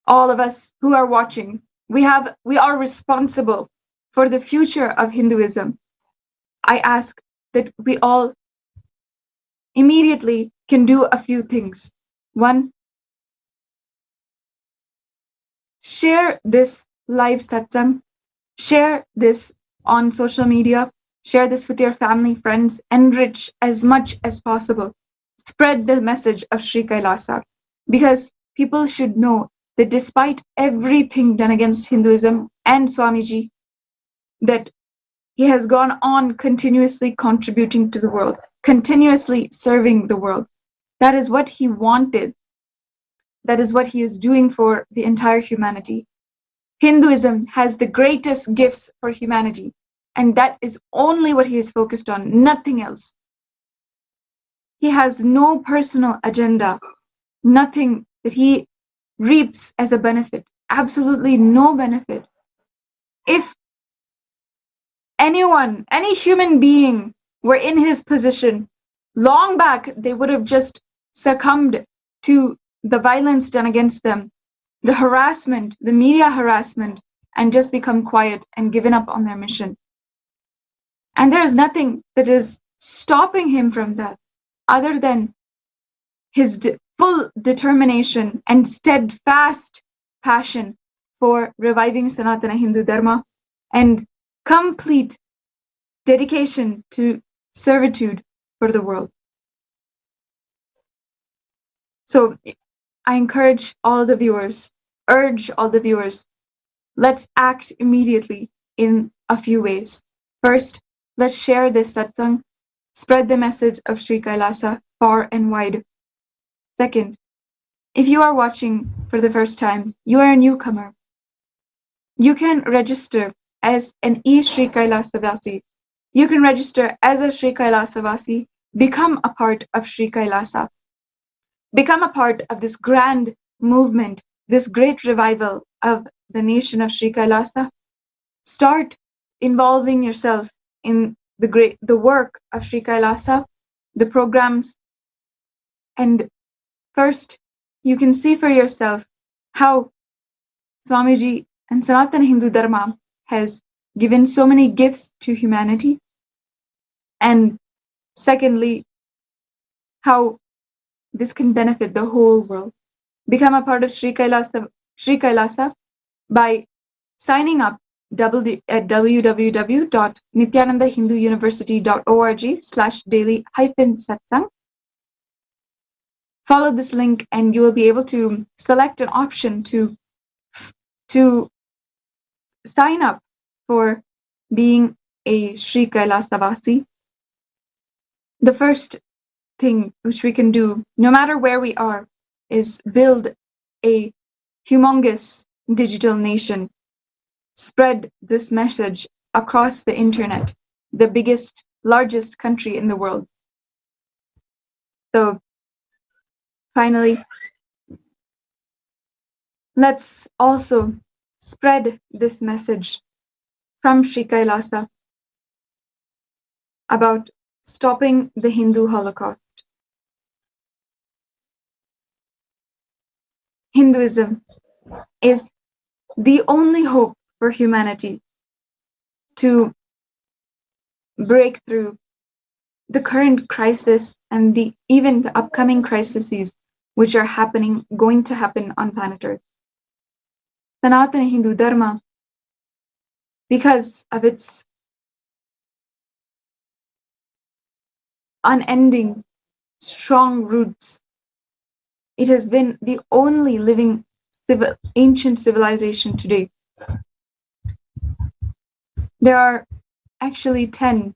All of us who are watching, we are responsible for the future of Hinduism. I ask that we all immediately can do a few things. One, share this live satsang, share this on social media, share this with your family, friends, enrich as much as possible. Spread the message of Sri Kailasa, because people should know that despite everything done against Hinduism and Swamiji, that he has gone on continuously contributing to the world, continuously serving the world. That is what he wanted. That is what he is doing for the entire humanity. Hinduism has the greatest gifts for humanity, and that is only what he is focused on, nothing else. He has no personal agenda, nothing that he reaps as a benefit, absolutely no benefit. If anyone, any human being were in his position, long back they would have just succumbed to the violence done against them, the harassment, the media harassment, and just become quiet and given up on their mission. And there is nothing that is stopping him from that other than his full determination and steadfast passion for reviving Sanatana Hindu Dharma and complete dedication to servitude for the world. So I encourage all the viewers, urge all the viewers, let's act immediately in a few ways. First, let's share this satsang, spread the message of Sri Kailasa far and wide. Second, if you are watching for the first time, you are a newcomer, you can register as an Sri Kailasavasi. You can register as a Sri Kailasavasi, become a part of Sri Kailasa, become a part of this grand movement, this great revival of the nation of Sri Kailasa. Start involving yourself in the work of Sri Kailasa, the programs, and first you can see for yourself how Swamiji and Sanatana Hindu Dharma has given so many gifts to humanity. And secondly, how this can benefit the whole world. Become a part of Sri Kailasa by signing up at www.nithyanandahinduuniversity.org/daily-satsang. Follow this link and you will be able to select an option to sign up for being a Sri Kailasavasi. The first thing which we can do, no matter where we are, is build a humongous digital nation. Spread this message across the internet, the largest country in the world. So finally, let's also spread this message from Sri Kailasa about stopping the Hindu Holocaust. Hinduism is the only hope for humanity to break through the current crisis and even the upcoming crises which are going to happen on planet Earth. Sanatana Hindu Dharma, because of its unending, strong roots, it has been the only living ancient civilization today. There are actually 10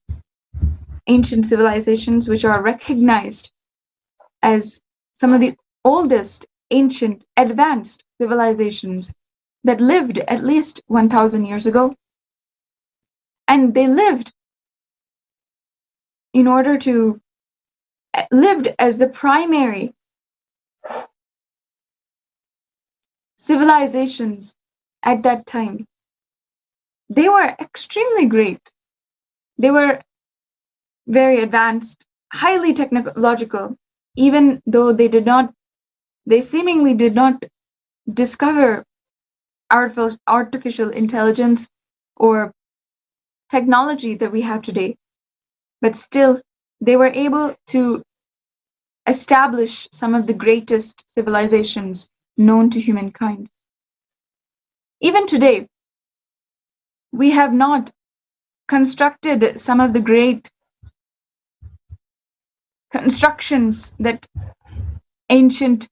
ancient civilizations which are recognized as some of the oldest, ancient, advanced civilizations that lived at least 1,000 years ago. And they lived as the primary civilizations at that time. They were extremely great. They were very advanced, highly technological, even though they seemingly did not discover artificial intelligence or technology that we have today. But still, they were able to establish some of the greatest civilizations known to humankind. Even today, we have not constructed some of the great constructions that ancient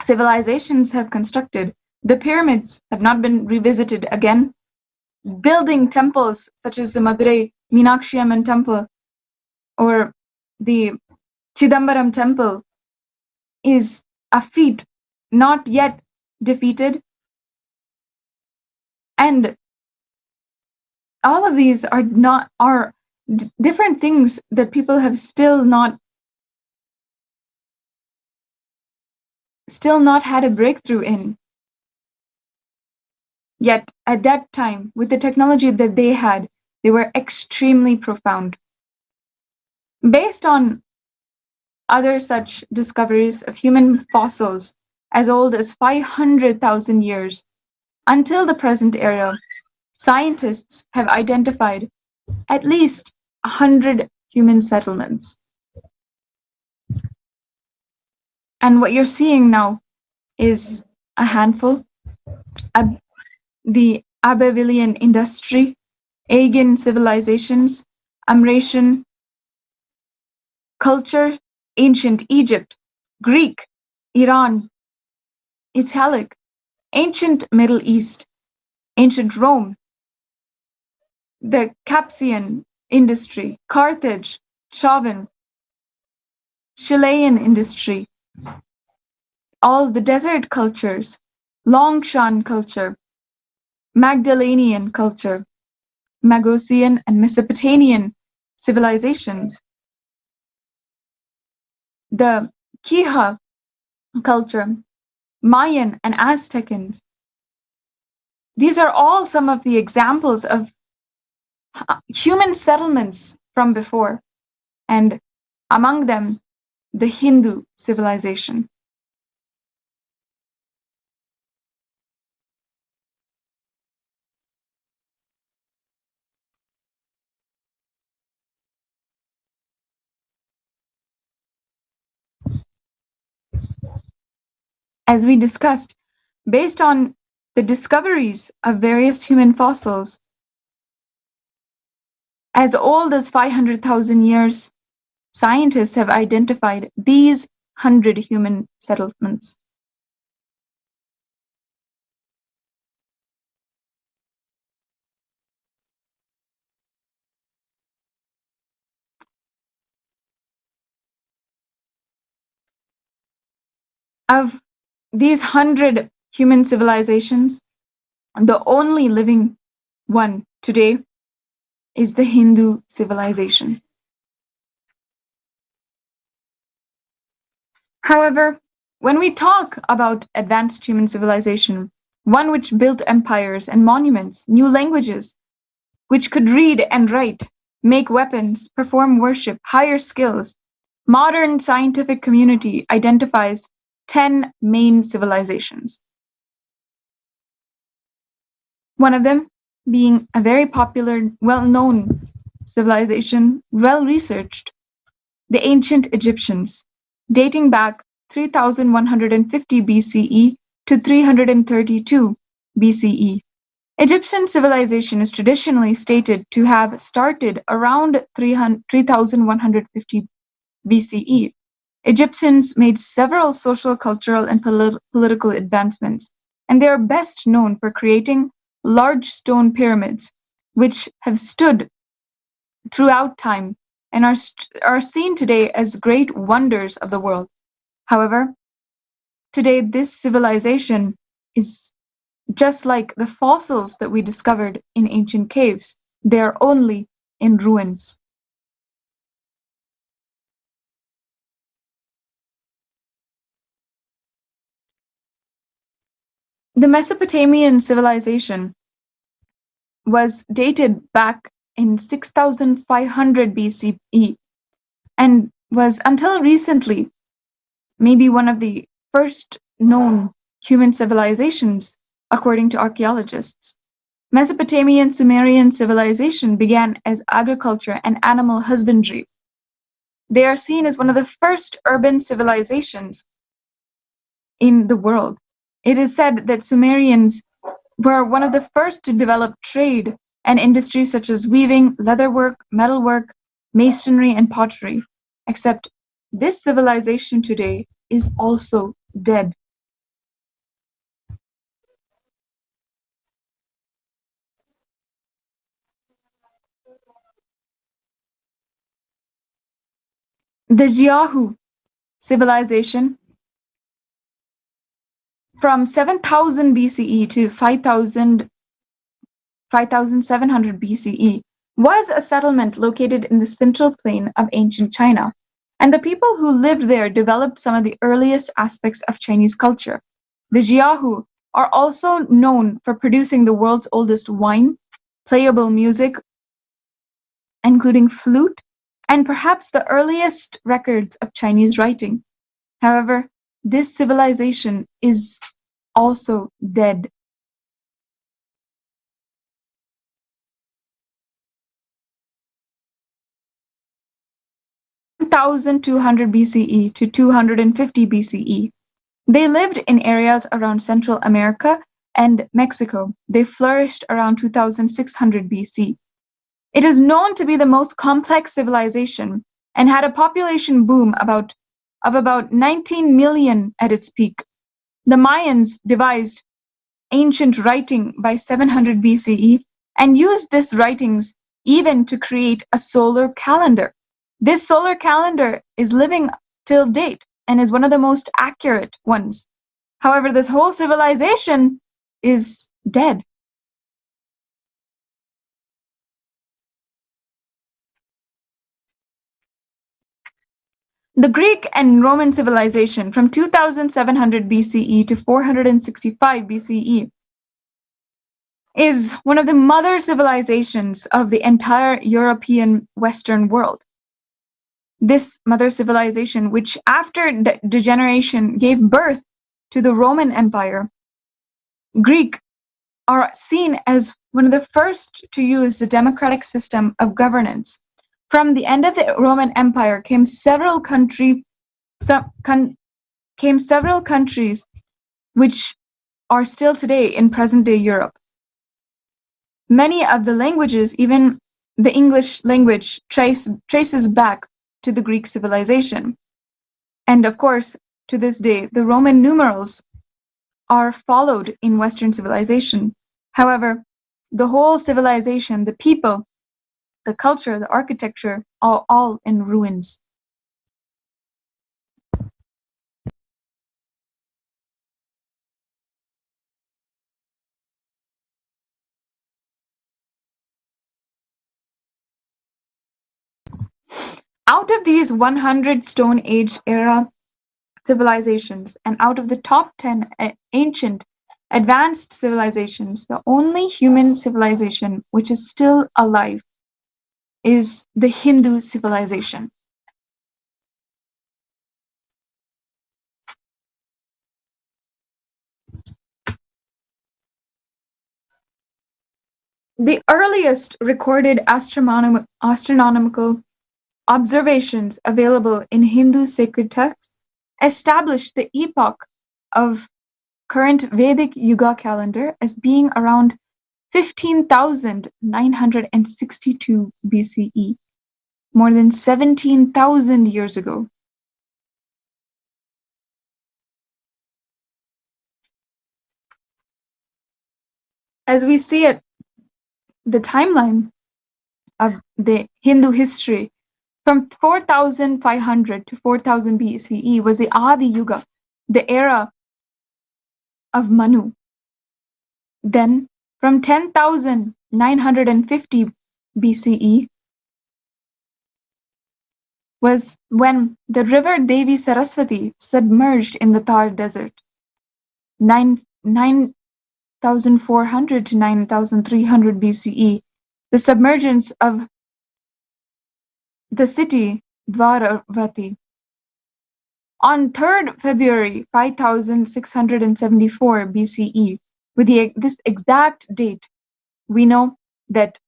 civilizations have constructed. The pyramids have not been revisited again. Building temples such as the Madurai Meenakshi Amman temple or the Chidambaram temple is a feat not yet defeated. And all of these are different things that people have still not had a breakthrough in. Yet at that time, with the technology that they had, they were extremely profound. Based on other such discoveries of human fossils as old as 500,000 years, until the present era, scientists have identified at least 100 human settlements. And what you're seeing now is a handful. The Abevilian industry, Aegean civilizations, Amratian culture, ancient Egypt, Greek, Iran, Italic, ancient Middle East, ancient Rome, the Capsian industry, Carthage, Chauvin, Chilean industry, all the desert cultures, Longshan culture, Magdalenian culture, Magosian and Mesopotamian civilizations, the Quechua culture, Mayan and Aztecans. These are all some of the examples of human settlements from before, and among them, the Hindu civilization. as we discussed, based on the discoveries of various human fossils as old as 500,000 years, scientists have identified these 100 human settlements. Of these 100 human civilizations, the only living one today is the Hindu civilization. However, when we talk about advanced human civilization, one which built empires and monuments, new languages, which could read and write, make weapons, perform worship, higher skills, modern scientific community identifies 10 main civilizations. One of them being a very popular, well-known civilization, well-researched, the ancient Egyptians, dating back 3150 BCE to 332 BCE. Egyptian civilization is traditionally stated to have started around 3150 BCE. Egyptians made several social, cultural, and political advancements, and they are best known for creating large stone pyramids, which have stood throughout time and are seen today as great wonders of the world. However, today this civilization is just like the fossils that we discovered in ancient caves. They are only in ruins. The Mesopotamian civilization was dated back in 6500 BCE and was until recently maybe one of the first known human civilizations according to archaeologists. Mesopotamian Sumerian civilization began as agriculture and animal husbandry. They are seen as one of the first urban civilizations in the world. It is said that Sumerians were one of the first to develop trade and industries such as weaving, leatherwork, metalwork, masonry, and pottery. Except this civilization today is also dead. The Jiahu civilization from 7000 BCE to 5700 BCE was a settlement located in the central plain of ancient China, and the people who lived there developed some of the earliest aspects of Chinese culture. The Jiahu are also known for producing the world's oldest wine, playable music, including flute, and perhaps the earliest records of Chinese writing. However, this civilization is also dead. In 1200 BCE to 250 BCE, they lived in areas around Central America and Mexico. They flourished around 2600 BC. It is known to be the most complex civilization and had a population boom of about 19 million at its peak. The Mayans devised ancient writing by 700 BCE and used these writings even to create a solar calendar. This solar calendar is living till date and is one of the most accurate ones. However, this whole civilization is dead. The Greek and Roman civilization from 2700 BCE to 465 BCE is one of the mother civilizations of the entire European Western world. This mother civilization, which after degeneration gave birth to the Roman Empire, Greek are seen as one of the first to use the democratic system of governance. From the end of the Roman Empire came several countries which are still today in present-day Europe. Many of the languages, even the English language, traces back to the Greek civilization. And of course, to this day, the Roman numerals are followed in Western civilization. However, the whole civilization, the people, the culture, the architecture, are all in ruins. Out of these 100 Stone Age era civilizations, and out of the top 10 ancient advanced civilizations, the only human civilization which is still alive is the Hindu civilization. The earliest recorded astronomical observations available in Hindu sacred texts established the epoch of current Vedic Yuga calendar as being around 15,962 BCE, more than 17,000 years ago. As we see it, the timeline of the Hindu history from 4,500 to 4,000 BCE was the Adi Yuga, the era of Manu. Then, from 10,950 BCE was when the river Devi Saraswati submerged in the Thar desert. 9,400 to 9,300 BCE, the submergence of the city Dwaravati. On 3rd February 5674 BCE, with this exact date, we know that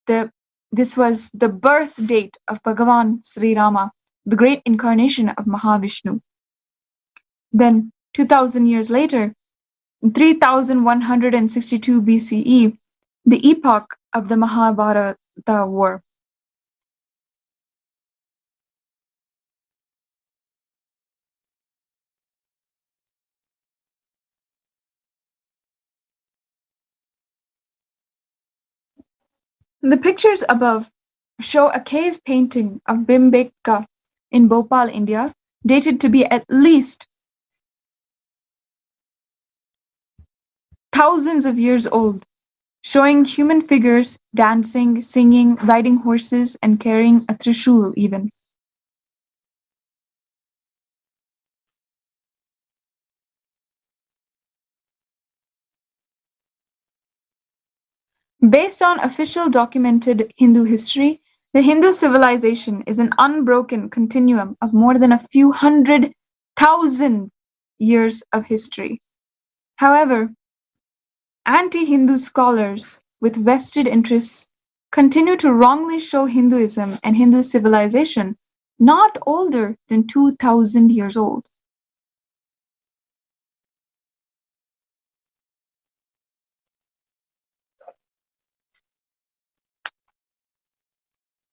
this was the birth date of Bhagavan Sri Rama, the great incarnation of Mahavishnu. Then, 2,000 years later, in 3162 BCE, the epoch of the Mahabharata war. The pictures above show a cave painting of Bhimbeka in Bhopal, India, dated to be at least thousands of years old, showing human figures dancing, singing, riding horses, and carrying a trishul even. Based on official documented Hindu history, the Hindu civilization is an unbroken continuum of more than a few 100,000 years of history. However, anti-Hindu scholars with vested interests continue to wrongly show Hinduism and Hindu civilization not older than 2,000 years old.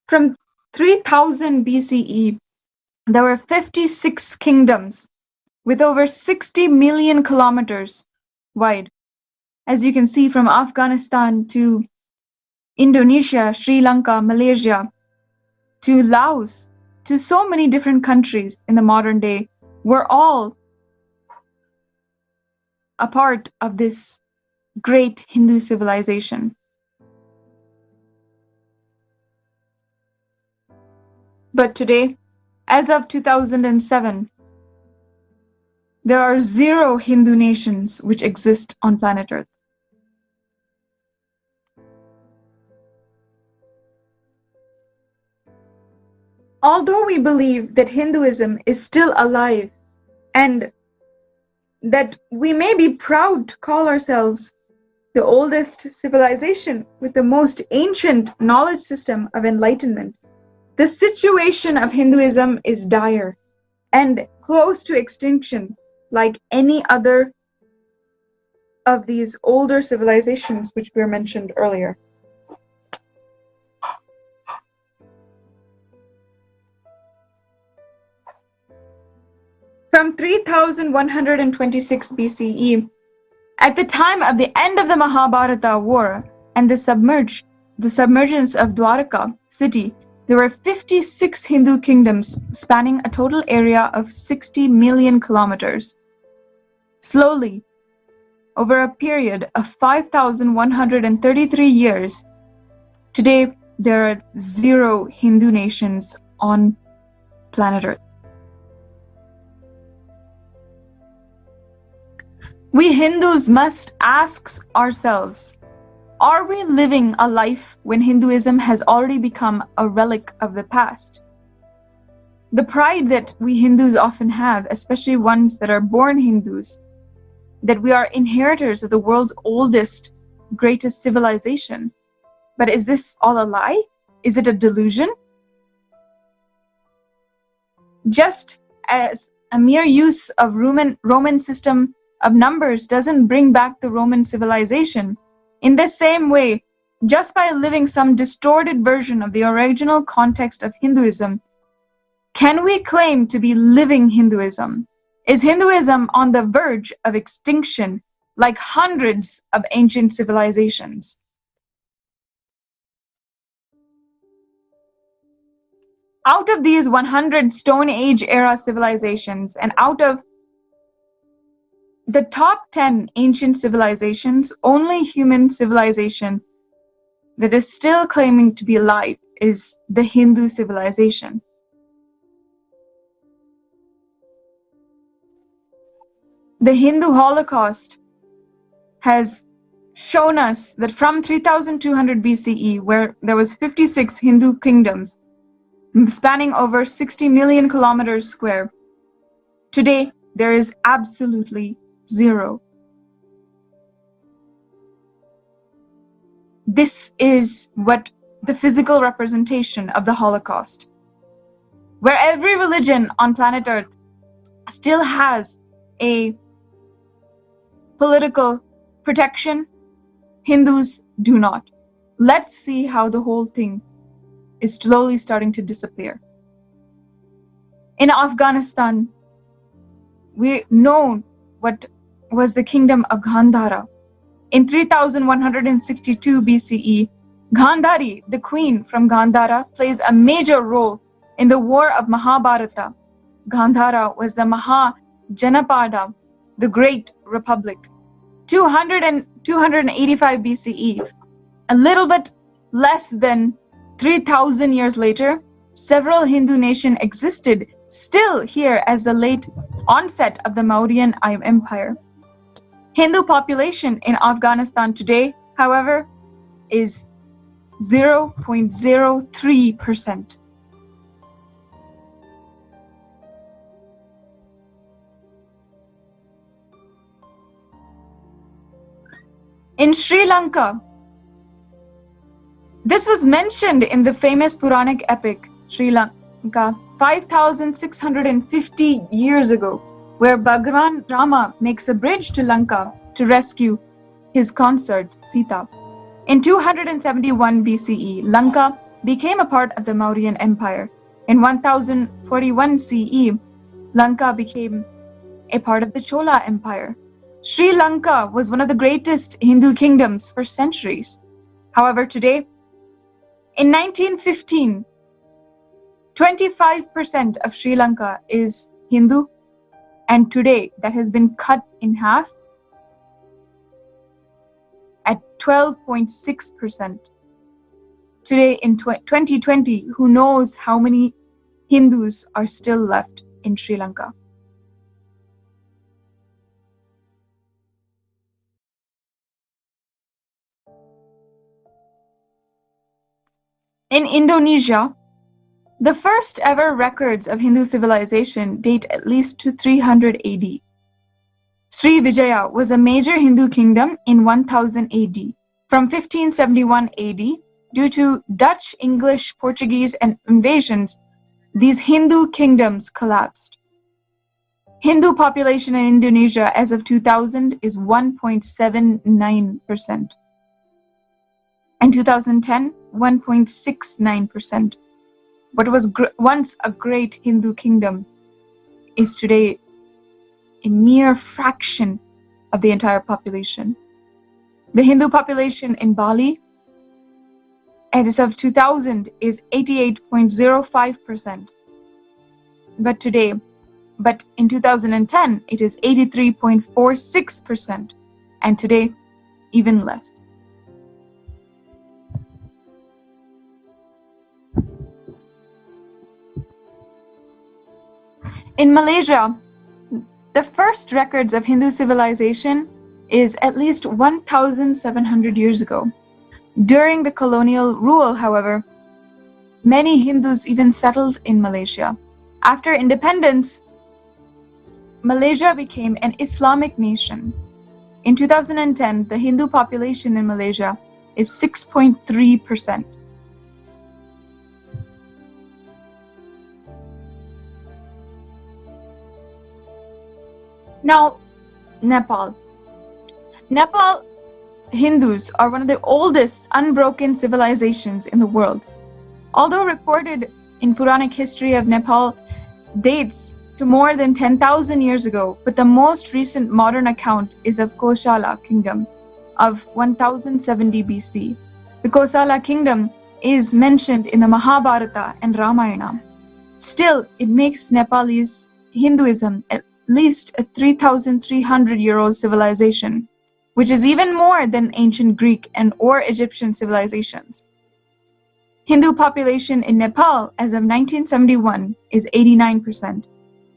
From 3000 BCE, there were 56 kingdoms with over 60 million kilometers wide. As you can see, from Afghanistan to Indonesia, Sri Lanka, Malaysia, to Laos, to so many different countries in the modern day, were all a part of this great Hindu civilization. But today, as of 2007, there are 0 Hindu nations which exist on planet Earth. Although we believe that Hinduism is still alive and that we may be proud to call ourselves the oldest civilization with the most ancient knowledge system of enlightenment, the situation of Hinduism is dire and close to extinction like any other of these older civilizations which were mentioned earlier. From 3126 BCE, at the time of the end of the Mahabharata war and the submergence of Dwarka city, there were 56 Hindu kingdoms spanning a total area of 60 million kilometers. Slowly, over a period of 5,133 years, today there are 0 Hindu nations on planet Earth. We Hindus must ask ourselves, are we living a life when Hinduism has already become a relic of the past? The pride that we Hindus often have, especially ones that are born Hindus, that we are inheritors of the world's oldest, greatest civilization. But is this all a lie? Is it a delusion? Just as a mere use of Roman system of numbers doesn't bring back the Roman civilization, in the same way, just by living some distorted version of the original context of Hinduism, can we claim to be living Hinduism? Is Hinduism on the verge of extinction like hundreds of ancient civilizations? Out of these 100 Stone Age era civilizations and out of the top 10 ancient civilizations, only human civilization that is still claiming to be alive is the Hindu civilization. The Hindu Holocaust has shown us that from 3200 BCE, where there was 56 Hindu kingdoms spanning over 60 million kilometers square, today there is absolutely 0. This is what the physical representation of the Holocaust, where every religion on planet Earth still has a political protection, Hindus do not. Let's see how the whole thing is slowly starting to disappear. In Afghanistan, we know what was the kingdom of Gandhara. In 3162 BCE, Gandhari, the queen from Gandhara, plays a major role in the war of Mahabharata. Gandhara was the Mahajanapada, the great republic. 285 BCE, a little bit less than 3,000 years later, several Hindu nations existed still here as the late onset of the Mauryan Empire. Hindu population in Afghanistan today, however, is 0.03%. In Sri Lanka, this was mentioned in the famous Puranic epic Sri Lanka 5,650 years ago, where Bhagavan Rama makes a bridge to Lanka to rescue his consort Sita. In 271 BCE, Lanka became a part of the Mauryan Empire. In 1041 CE, Lanka became a part of the Chola Empire. Sri Lanka was one of the greatest Hindu kingdoms for centuries. However, today, in 1915, 25% of Sri Lanka is Hindu, and today that has been cut in half at 12.6%. Today in 2020, who knows how many Hindus are still left in Sri Lanka? In Indonesia, the first ever records of Hindu civilization date at least to 300 AD. Sri Vijaya was a major Hindu kingdom in 1000 AD. From 1571 AD, due to Dutch, English, Portuguese, and invasions, these Hindu kingdoms collapsed. Hindu population in Indonesia as of 2000 is 1.79%. In 2010, 1.69%. What was once a great Hindu kingdom is today a mere fraction of the entire population. The Hindu population in Bali as of 2000 is 88.05%. But in 2010, it is 83.46%, and today, even less. In Malaysia, the first records of Hindu civilization is at least 1,700 years ago. During the colonial rule, however, many Hindus even settled in Malaysia. After independence, Malaysia became an Islamic nation. In 2010, the Hindu population in Malaysia is 6.3%. Now, Nepal. Nepal Hindus are one of the oldest unbroken civilizations in the world. Although recorded in Puranic history of Nepal dates to more than 10,000 years ago, but the most recent modern account is of Kosala kingdom of 1070 BC. The Kosala kingdom is mentioned in the Mahabharata and Ramayana. Still, it makes Nepalese Hinduism at least a 3,300-year-old civilization, which is even more than ancient Greek and or Egyptian civilizations. Hindu population in Nepal as of 1971 is 89%,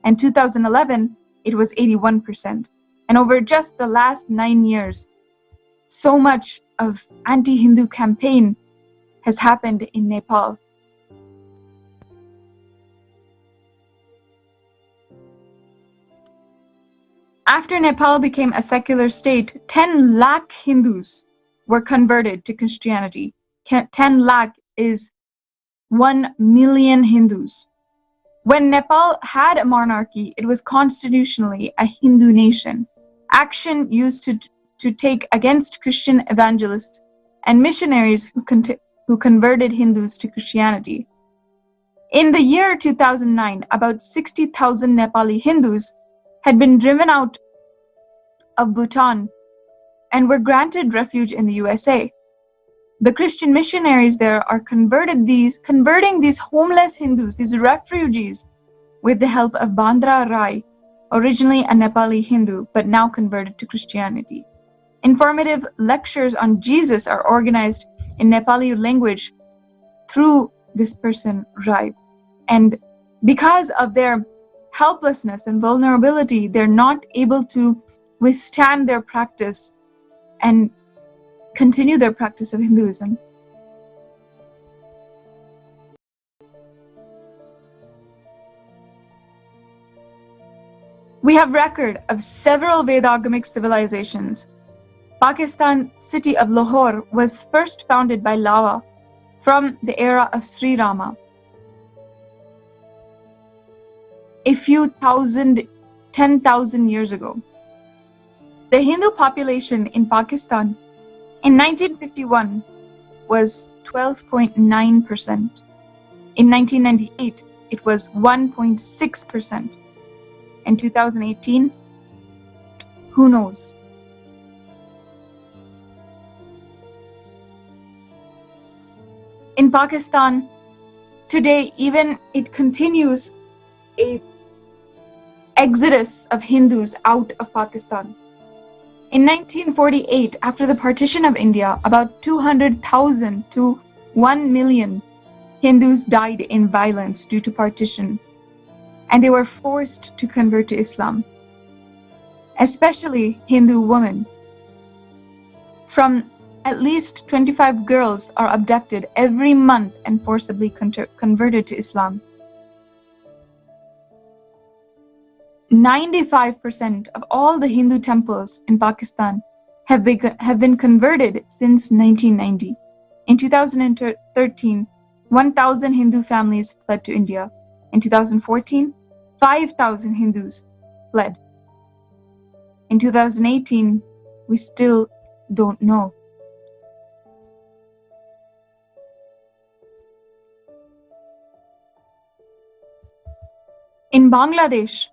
and 2011 it was 81%. And over just the last 9 years, so much of anti-Hindu campaign has happened in Nepal. After Nepal became a secular state, 10 lakh Hindus were converted to Christianity. 10 lakh is 1 million Hindus. When Nepal had a monarchy, it was constitutionally a Hindu nation. Action used to take against Christian evangelists and missionaries who converted Hindus to Christianity. In the year 2009, about 60,000 Nepali Hindus had been driven out of Bhutan and were granted refuge in the USA. The Christian missionaries there are converting these homeless Hindus, these refugees, with the help of Bandra Rai, originally a Nepali Hindu, but now converted to Christianity. Informative lectures on Jesus are organized in Nepali language through this person, Rai. And because of their helplessness and vulnerability, they're not able to withstand their practice and continue their practice of Hinduism. We have record of several Vedagamic civilizations. Pakistan city of Lahore was first founded by Lava from the era of Sri Rama. A few 10,000 years ago. The Hindu population in Pakistan in 1951 was 12.9%. In 1998, it was 1.6%. In 2018, who knows? In Pakistan, today, even it continues a exodus of Hindus out of Pakistan. In 1948, after the partition of India, about 200,000 to 1 million Hindus died in violence due to partition, and they were forced to convert to Islam, especially Hindu women. From at least 25 girls are abducted every month and forcibly converted to Islam. 95% of all the Hindu temples in Pakistan have been converted since 1990. In 2013, 1,000 Hindu families fled to India. In 2014, 5,000 Hindus fled. In 2018, we still don't know. In Bangladesh,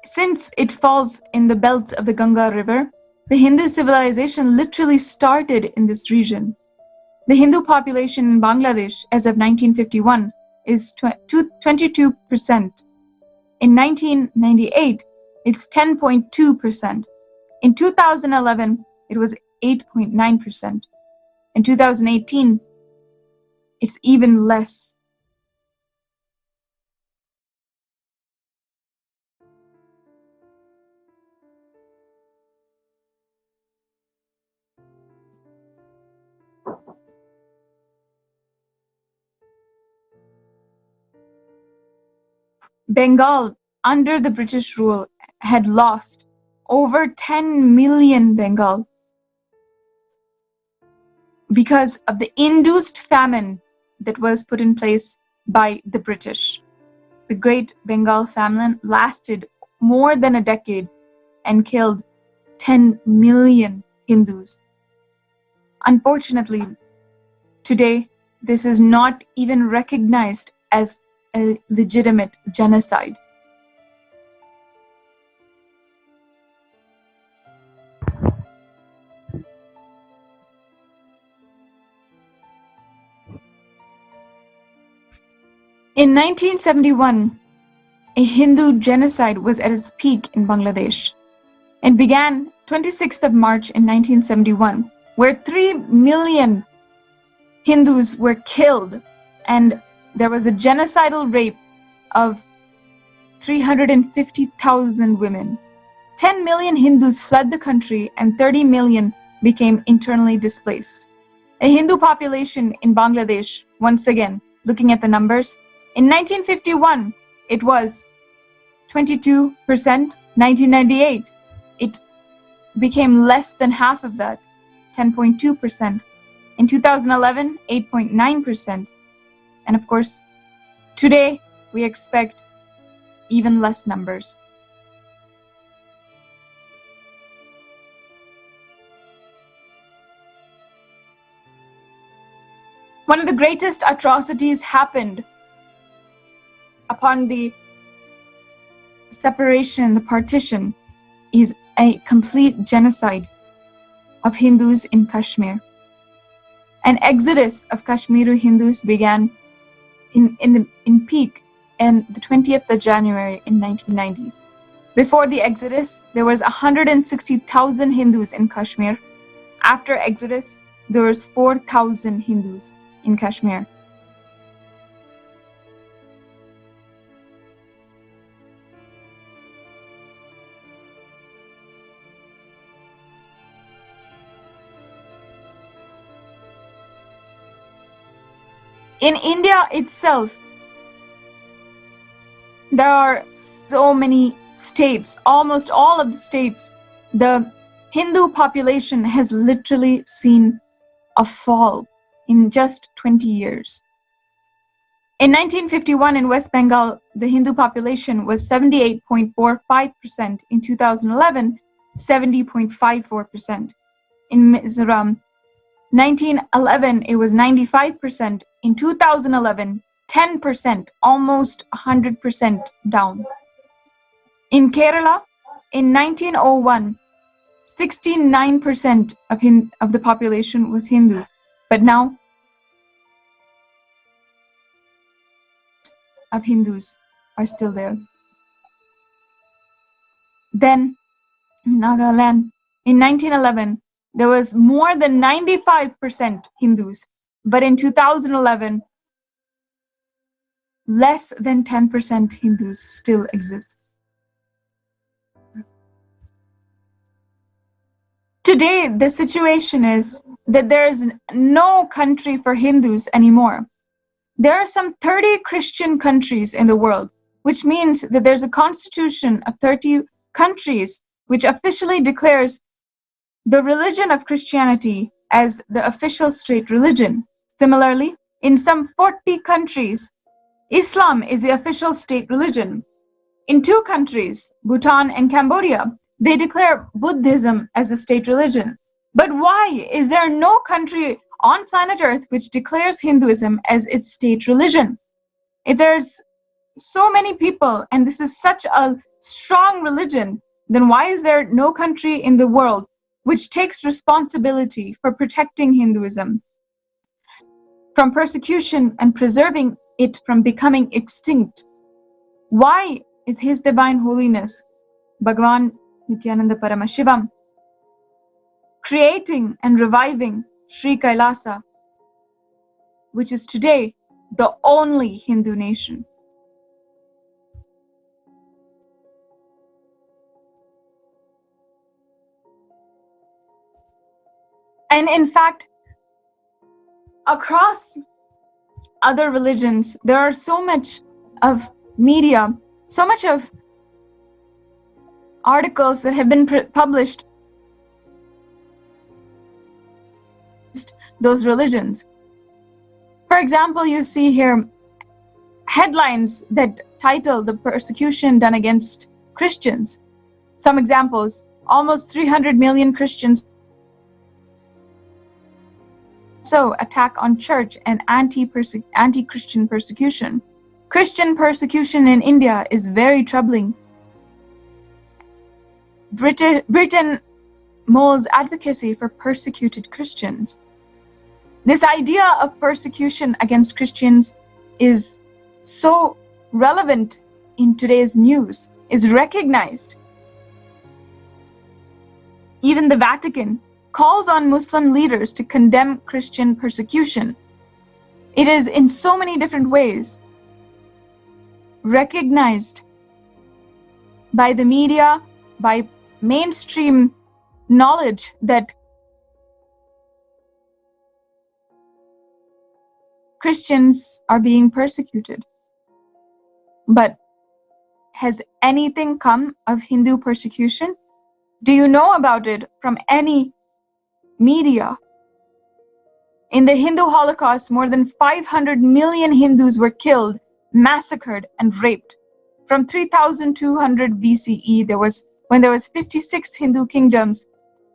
since it falls in the belt of the Ganga River, the Hindu civilization literally started in this region. The Hindu population in Bangladesh as of 1951 is 22%. In 1998, it's 10.2%. In 2011, it was 8.9%. In 2018, it's even less. Bengal, under the British rule, had lost over 10 million Bengal because of the induced famine that was put in place by the British. The Great Bengal famine lasted more than a decade and killed 10 million Hindus. Unfortunately, today, this is not even recognized as a legitimate genocide. In 1971, a Hindu genocide was at its peak in Bangladesh. It began 26th of March in 1971, where 3 million Hindus were killed, and there was a genocidal rape of 350,000 women. 10 million Hindus fled the country and 30 million became internally displaced. A Hindu population in Bangladesh, once again, looking at the numbers, in 1951, it was 22%. 1998, it became less than half of that, 10.2%. In 2011, 8.9%. And of course, today we expect even less numbers. One of the greatest atrocities happened upon the separation, the partition, is a complete genocide of Hindus in Kashmir. An exodus of Kashmiri Hindus began in peak on the 20th of January in 1990. Before the exodus, there was 160,000 Hindus in Kashmir. After exodus, there was 4,000 Hindus in Kashmir. In India itself, there are so many states, almost all of the states, the Hindu population has literally seen a fall in just 20 years. In 1951 in West Bengal, the Hindu population was 78.45%. In 2011, 70.54%. In Mizoram, 1911, it was 95%. In 2011, 10%, almost 100% down. In Kerala, in 1901, 69% of the population was Hindu, but now of Hindus are still there. Then, in Nagaland, in 1911, there was more than 95% Hindus, but in 2011, less than 10% Hindus still exist. Today, the situation is that there's no country for Hindus anymore. There are some 30 Christian countries in the world, which means that there's a constitution of 30 countries which officially declares the religion of Christianity as the official state religion. Similarly, in some 40 countries, Islam is the official state religion. In two countries, Bhutan and Cambodia, they declare Buddhism as a state religion. But why is there no country on planet Earth which declares Hinduism as its state religion? If there's so many people and this is such a strong religion, then why is there no country in the world which takes responsibility for protecting Hinduism from persecution and preserving it from becoming extinct? Why is His Divine Holiness, Bhagavan Nithyananda Paramashivam, creating and reviving Sri Kailasa, which is today the only Hindu nation? And in fact, across other religions, there are so much of media, so much of articles that have been published those religions. For example, you see here headlines that title the persecution done against Christians. Some examples: almost 300 million Christians. So, attack on church and anti-Christian persecution. Christian persecution in India is very troubling. Britain molds advocacy for persecuted Christians. This idea of persecution against Christians is so relevant in today's news, is recognized. Even the Vatican calls on Muslim leaders to condemn Christian persecution. It is in so many different ways recognized by the media, by mainstream knowledge that Christians are being persecuted. But has anything come of Hindu persecution? Do you know about it from any media? In the Hindu Holocaust, more than 500 million Hindus were killed, massacred, and raped. From 3200 BCE, when there was 56 Hindu kingdoms,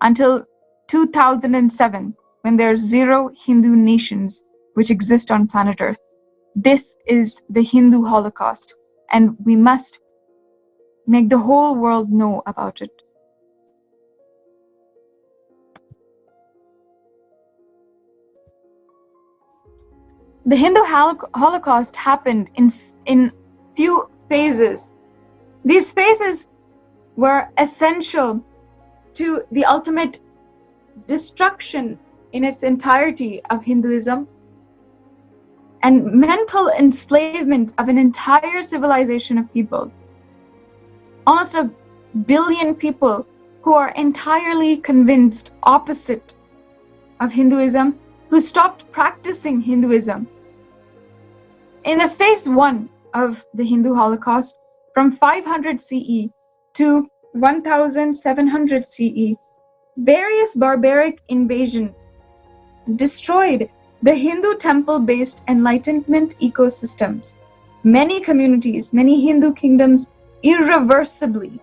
until 2007, when there's 0 Hindu nations which exist on planet Earth. This is the Hindu Holocaust, and we must make the whole world know about it. The Hindu Holocaust happened in few phases. These phases were essential to the ultimate destruction in its entirety of Hinduism and mental enslavement of an entire civilization of people. Almost 1 billion people who are entirely convinced opposite of Hinduism, who stopped practicing Hinduism. In the phase 1 of the Hindu Holocaust, from 500 CE to 1700 CE, various barbaric invasions destroyed the Hindu temple-based enlightenment ecosystems, many communities, many Hindu kingdoms irreversibly.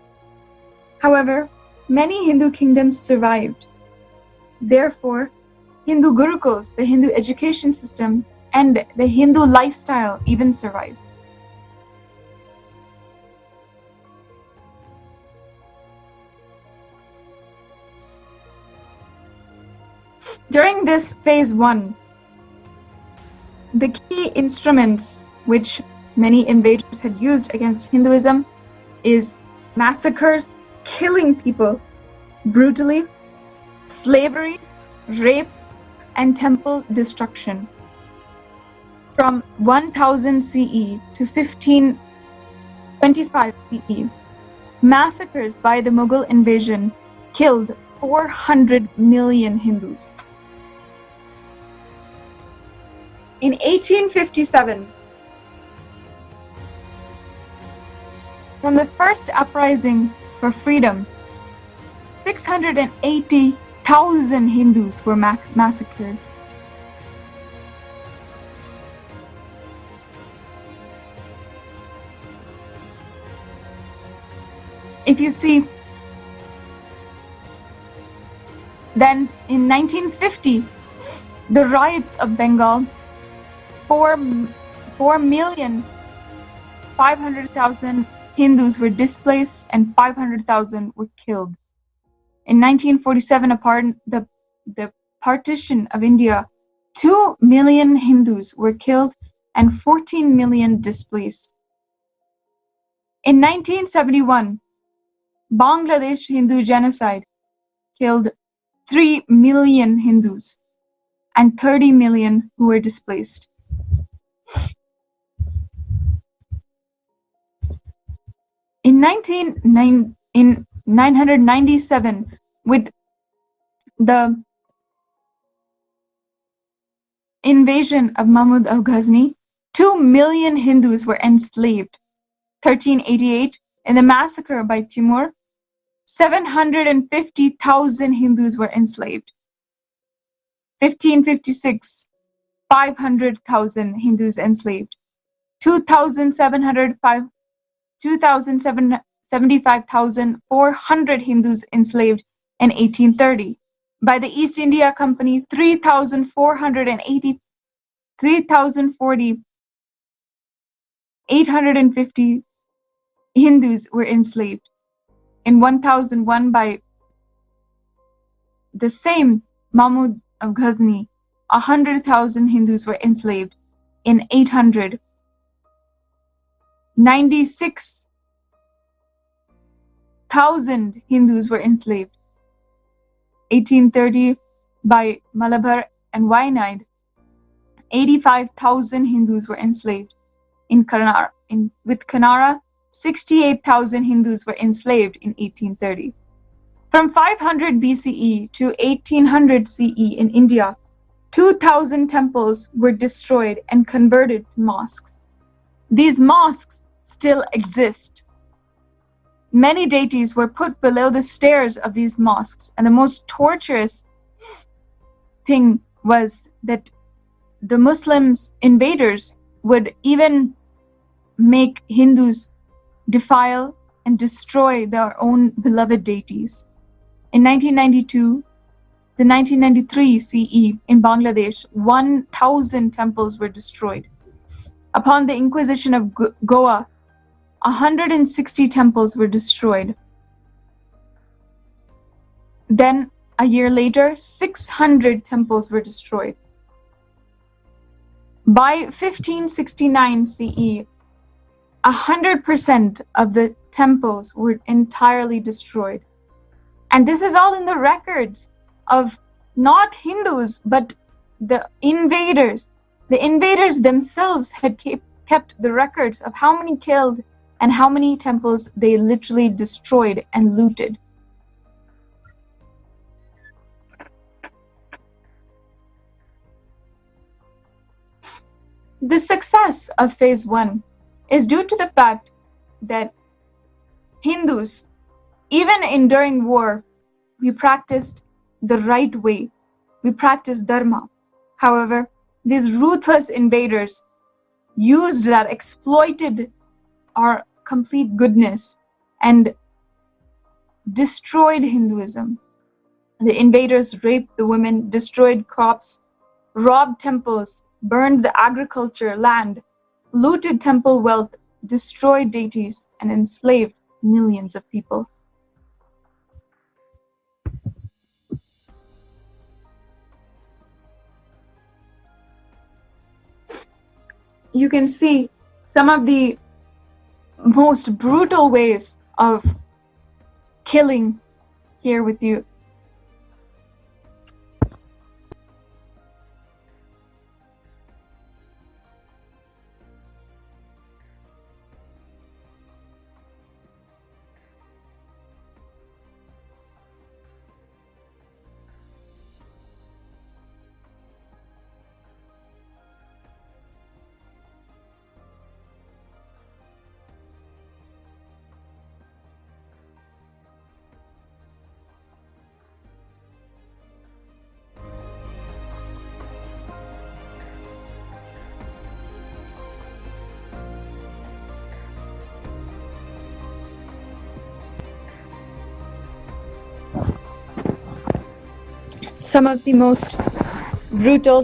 However, many Hindu kingdoms survived. Therefore, Hindu gurukuls, the Hindu education system, and the Hindu lifestyle even survived. During this phase 1, the key instruments which many invaders had used against Hinduism is massacres, killing people brutally, slavery, rape, and temple destruction. From 1000 CE to 1525 CE, massacres by the Mughal invasion killed 400 million Hindus. In 1857, from the first uprising for freedom, 680,000 Hindus were massacred. if you see, then in 1950, the riots of Bengal, 4,500,000 Hindus were displaced and 500,000 were killed. In 1947, upon the partition of India, 2 million Hindus were killed and 14 million displaced. In 1971, Bangladesh Hindu genocide killed 3 million Hindus and 30 million who were displaced. In 997, with the invasion of Mahmud of Ghazni, 2 million Hindus were enslaved. 1388, in the massacre by Timur, 750,000 Hindus were enslaved. 1556, 500,000 Hindus enslaved. 2,775,400 Hindus enslaved in 1830. By the East India Company, 850 Hindus were enslaved. In 1001, by the same Mahmud of Ghazni, 100,000 Hindus were enslaved. In 800, 96,000 Hindus were enslaved. 1830, by Malabar and Wayanad, 85,000 Hindus were enslaved. In Kannara, with Kannara, 68,000 Hindus were enslaved in 1830. From 500 BCE to 1800 CE in India, 2,000 temples were destroyed and converted to mosques. These mosques still exist. Many deities were put below the stairs of these mosques, and the most torturous thing was that the Muslims invaders would even make Hindus defile and destroy their own beloved deities. In 1992 to 1993 CE in Bangladesh, 1,000 temples were destroyed. Upon the Inquisition of Goa, 160 temples were destroyed. Then, a year later, 600 temples were destroyed. By 1569 CE, 100% of the temples were entirely destroyed. And this is all in the records of not Hindus, but the invaders. The invaders themselves had kept the records of how many killed and how many temples they literally destroyed and looted. The success of phase 1 is due to the fact that Hindus, even during war, we practiced the right way. We practiced dharma. However, these ruthless invaders used that, exploited our complete goodness, and destroyed Hinduism. The invaders raped the women, destroyed crops, robbed temples, burned the agriculture land, looted temple wealth, destroyed deities, and enslaved millions of people. You can see some of the most brutal ways of killing here with you. some of the most brutal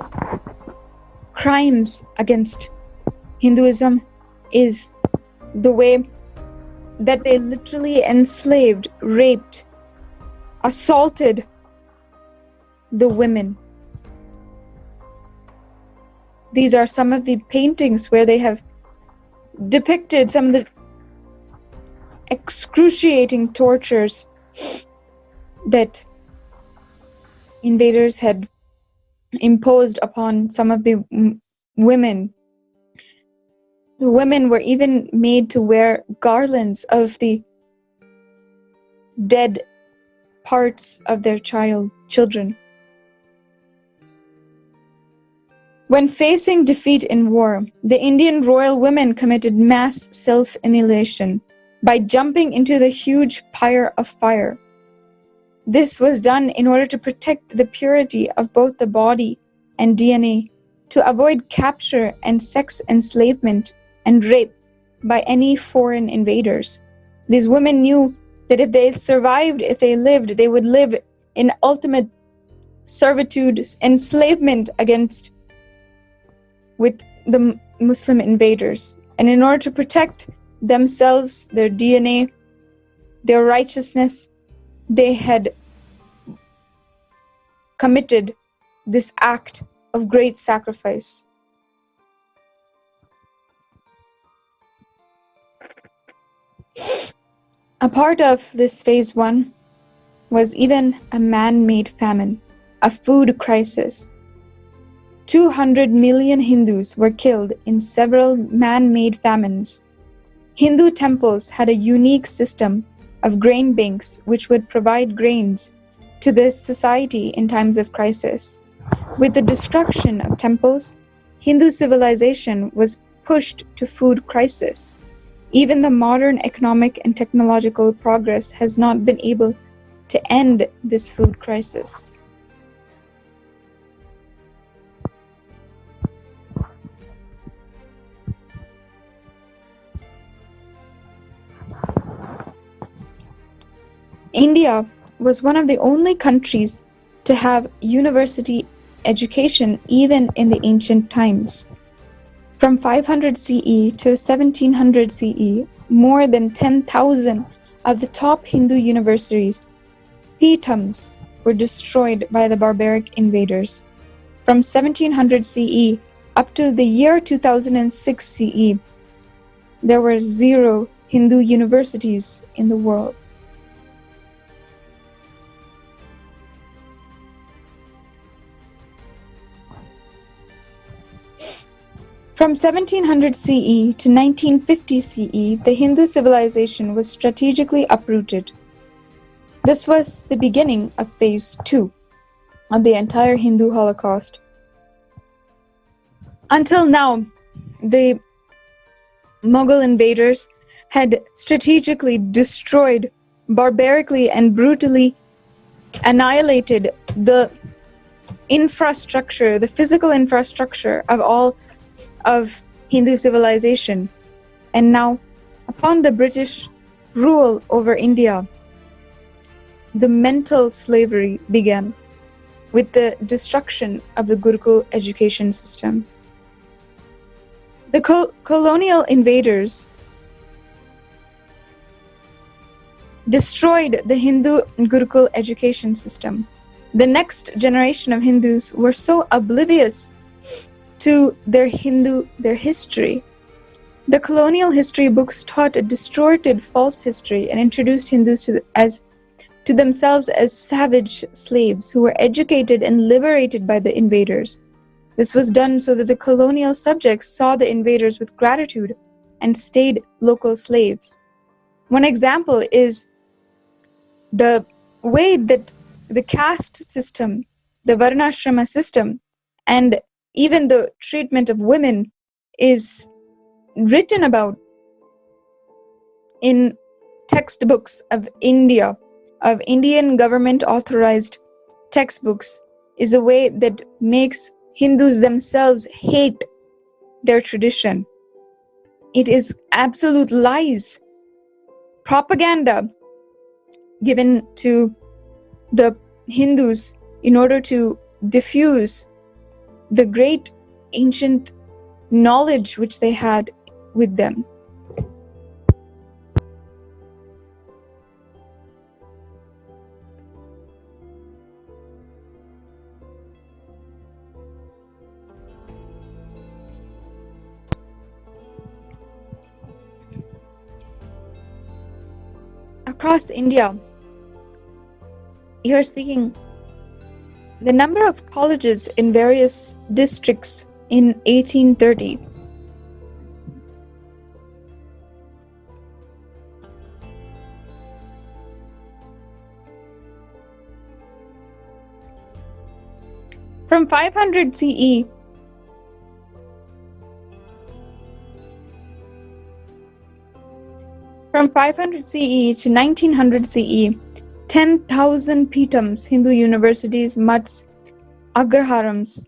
crimes against Hinduism is the way that they literally enslaved, raped, assaulted the women. These are some of the paintings where they have depicted some of the excruciating tortures that invaders had imposed upon some of the women. The women were even made to wear garlands of the dead parts of their children. When facing defeat in war, the Indian royal women committed mass self-immolation by jumping into the huge pyre of fire. This was done in order to protect the purity of both the body and DNA, to avoid capture and sex enslavement and rape by any foreign invaders. These women knew that if they survived, if they lived, they would live in ultimate servitude, enslavement with the Muslim invaders. And in order to protect themselves, their DNA, their righteousness, they had committed this act of great sacrifice. A part of this phase 1 was even a man-made famine, a food crisis. 200 million Hindus were killed in several man-made famines. Hindu temples had a unique system of grain banks which would provide grains to the society in times of crisis. With the destruction of temples, Hindu civilization was pushed to food crisis. Even the modern economic and technological progress has not been able to end this food crisis. India was one of the only countries to have university education even in the ancient times. From 500 CE to 1700 CE, more than 10,000 of the top Hindu universities, Peethams, were destroyed by the barbaric invaders. From 1700 CE up to the year 2006 CE, there were 0 Hindu universities in the world. From 1700 CE to 1950 CE, the Hindu civilization was strategically uprooted. This was the beginning of phase 2 of the entire Hindu Holocaust. Until now, the Mughal invaders had strategically destroyed, barbarically and brutally annihilated the infrastructure, the physical infrastructure of all of Hindu civilization. And now, upon the British rule over India, the mental slavery began with the destruction of the Gurukul education system. The colonial invaders destroyed the Hindu Gurukul education system. The next generation of Hindus were so oblivious to their history. The colonial history books taught a distorted false history and introduced Hindus to themselves as savage slaves who were educated and liberated by the invaders. This was done so that the colonial subjects saw the invaders with gratitude and stayed local slaves. One example is the way that the caste system, the Varnashrama system, and even the treatment of women is written about in textbooks of India, of Indian government authorized textbooks, is a way that makes Hindus themselves hate their tradition. It is absolute lies, propaganda given to the Hindus in order to diffuse the great ancient knowledge which they had with them. Across India, you're speaking the number of colleges in various districts in 1830. From 500 CE From 500 CE to 1900 CE, 10,000 pitams, Hindu universities, mutts, agrharams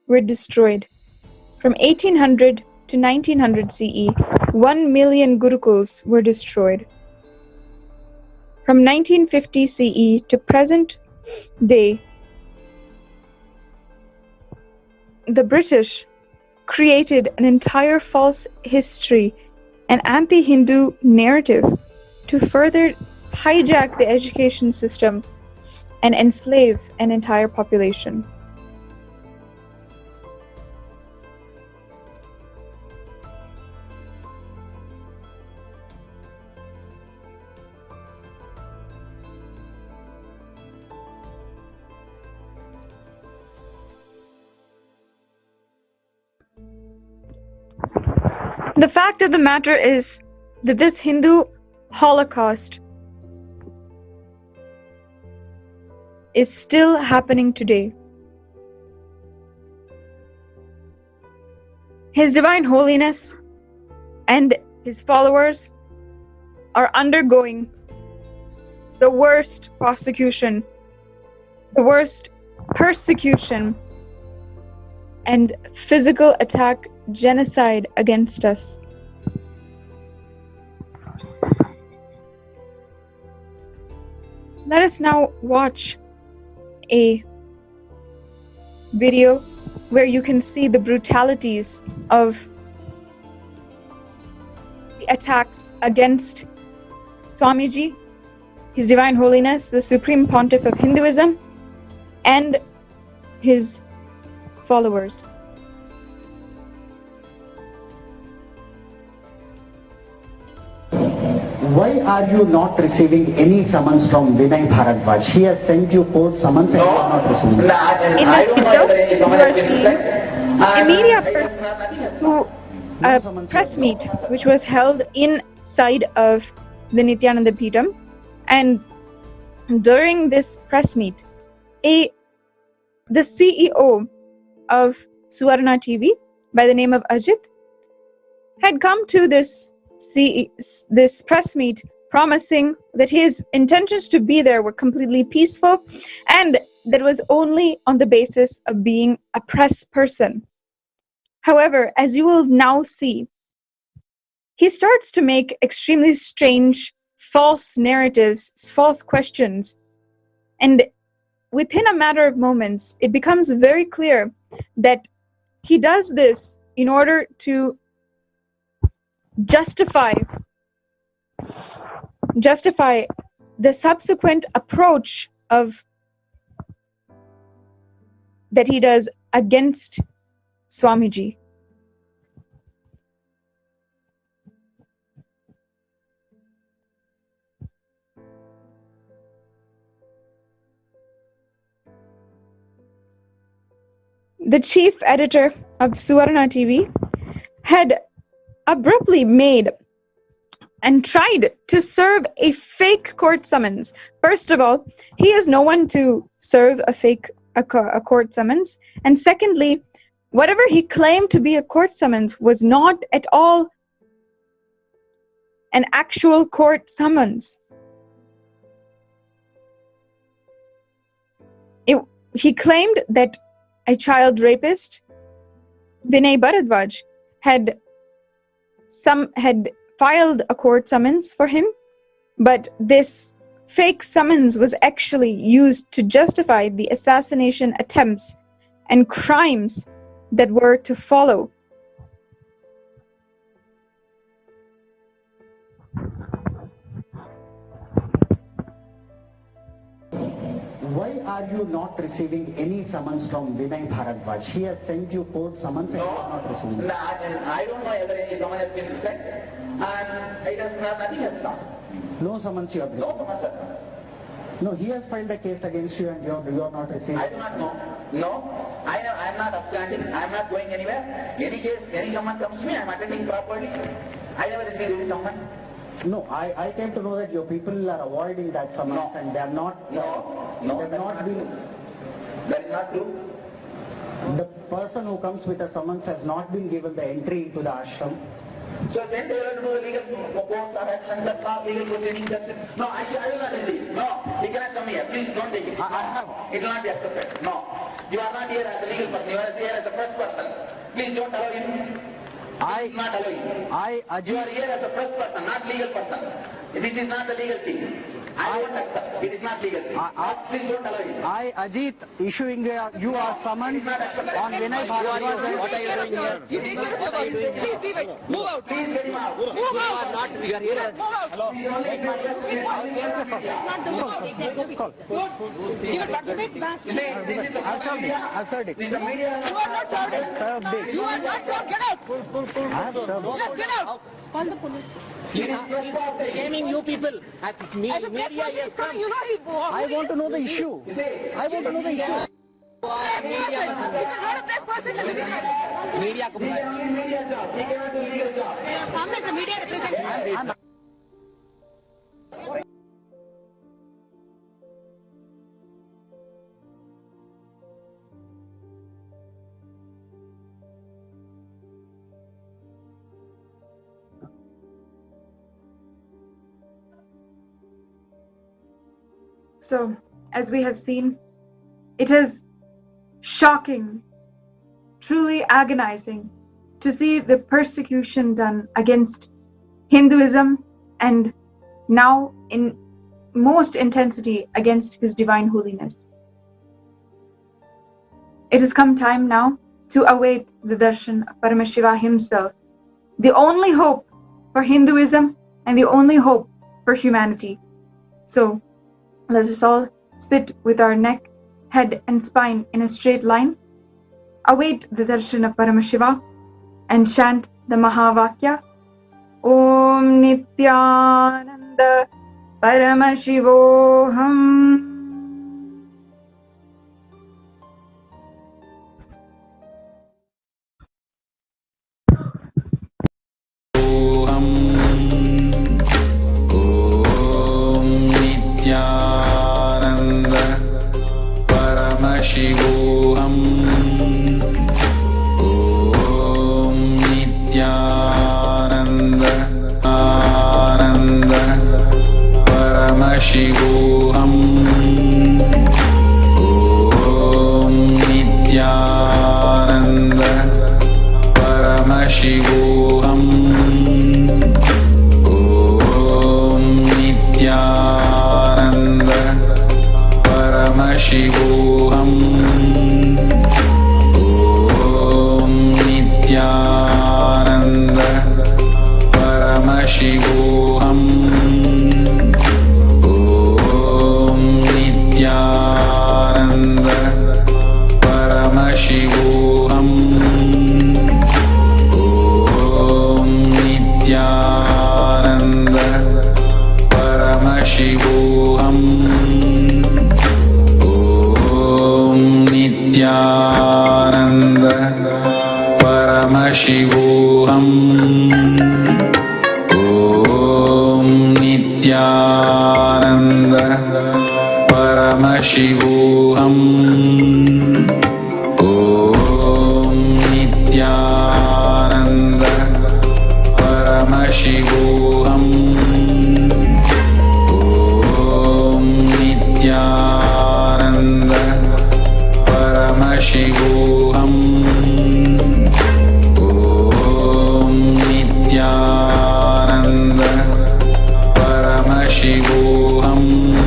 were destroyed. From 1800 to 1900 CE, 1 million gurukuls were destroyed. From 1950 CE to present day, the British created an entire false history, an anti-Hindu narrative to further hijack the education system and enslave an entire population. The fact of the matter is that this Hindu Holocaust is still happening today. His Divine Holiness and his followers are undergoing the worst prosecution, the worst persecution, and physical attack, genocide against us. Let us now watch a video where you can see the brutalities of the attacks against Swamiji, His Divine Holiness, the Supreme Pontiff of Hinduism, and his followers. Why are you not receiving any summons from Vinay Bharadwaj? He has sent you court summons and you are not receiving it. In this video, you are seeing a media person who a press meet which was held inside of the Nithyananda Peetham, and during this press meet, the CEO of Suvarna TV by the name of Ajit had come to this press meet promising that his intentions to be there were completely peaceful and that was only on the basis of being a press person. However, as you will now see, he starts to make extremely strange, false narratives, false questions, and within a matter of moments, it becomes very clear that he does this in order to justify the subsequent approach of that he does against Swamiji. The chief editor of Suvarna TV had abruptly made and tried to serve a fake court summons. First of all, he is no one to serve a court summons. And secondly, whatever he claimed to be a court summons was not at all an actual court summons. He claimed that a child rapist, Vinay Bharadwaj, had filed a court summons for him, but this fake summons was actually used to justify the assassination attempts and crimes that were to follow. Why are you not receiving any summons from Vinay Bharadwaj? He has sent you court summons and you are not receiving it. I don't know whether any summons has been sent, and nothing has come. No summons you have received? No summons has come. No, he has filed a case against you and you are not receiving. I do not know. No, I am not upstanding. I am not going anywhere. Any case, any summons comes to me, I am attending properly. I never received any summons. No, I came to know that your people are avoiding that summons and they are not. No, they have not been. That is not true. The person who comes with a summons has not been given the entry into the ashram. So then they will do the legal course or action, that's not legal proceedings, that's it. No, I will not receive. No, he cannot come here. Please don't take it. It will not be accepted. No. You are not here as a legal person, you are here as a press person. Please don't allow him. Not allow him. You are here as a press person, not legal person. This is not the legal thing. I won't accept. It is not legal thing. Please don't allow him. Ajit, issuing you a summons on Vinay Bharadwaj. What are you doing here? You take care of your body. Please leave it. Move out. Please get him out. Move out. You are here as... Move out. Hello. Not the move out. Give it back. Give it back. I've heard it. This is the media. You are not served. You are not served. Get out. I have served. Just get out. Call the police. He is shaming you people. As a press person, he's coming. You know he I want to know the issue. I want to know the issue. He's not a press person. Media. Come as a media representative. So, as we have seen, it is shocking, truly agonizing to see the persecution done against Hinduism and now in most intensity against His Divine Holiness. It has come time now to await the darshan of Paramashiva himself, the only hope for Hinduism and the only hope for humanity. So, let us all sit with our neck, head and spine in a straight line, await the darshan of Paramashiva and chant the Mahavakya, Om Nithyananda Paramashivoham. Paramashivoham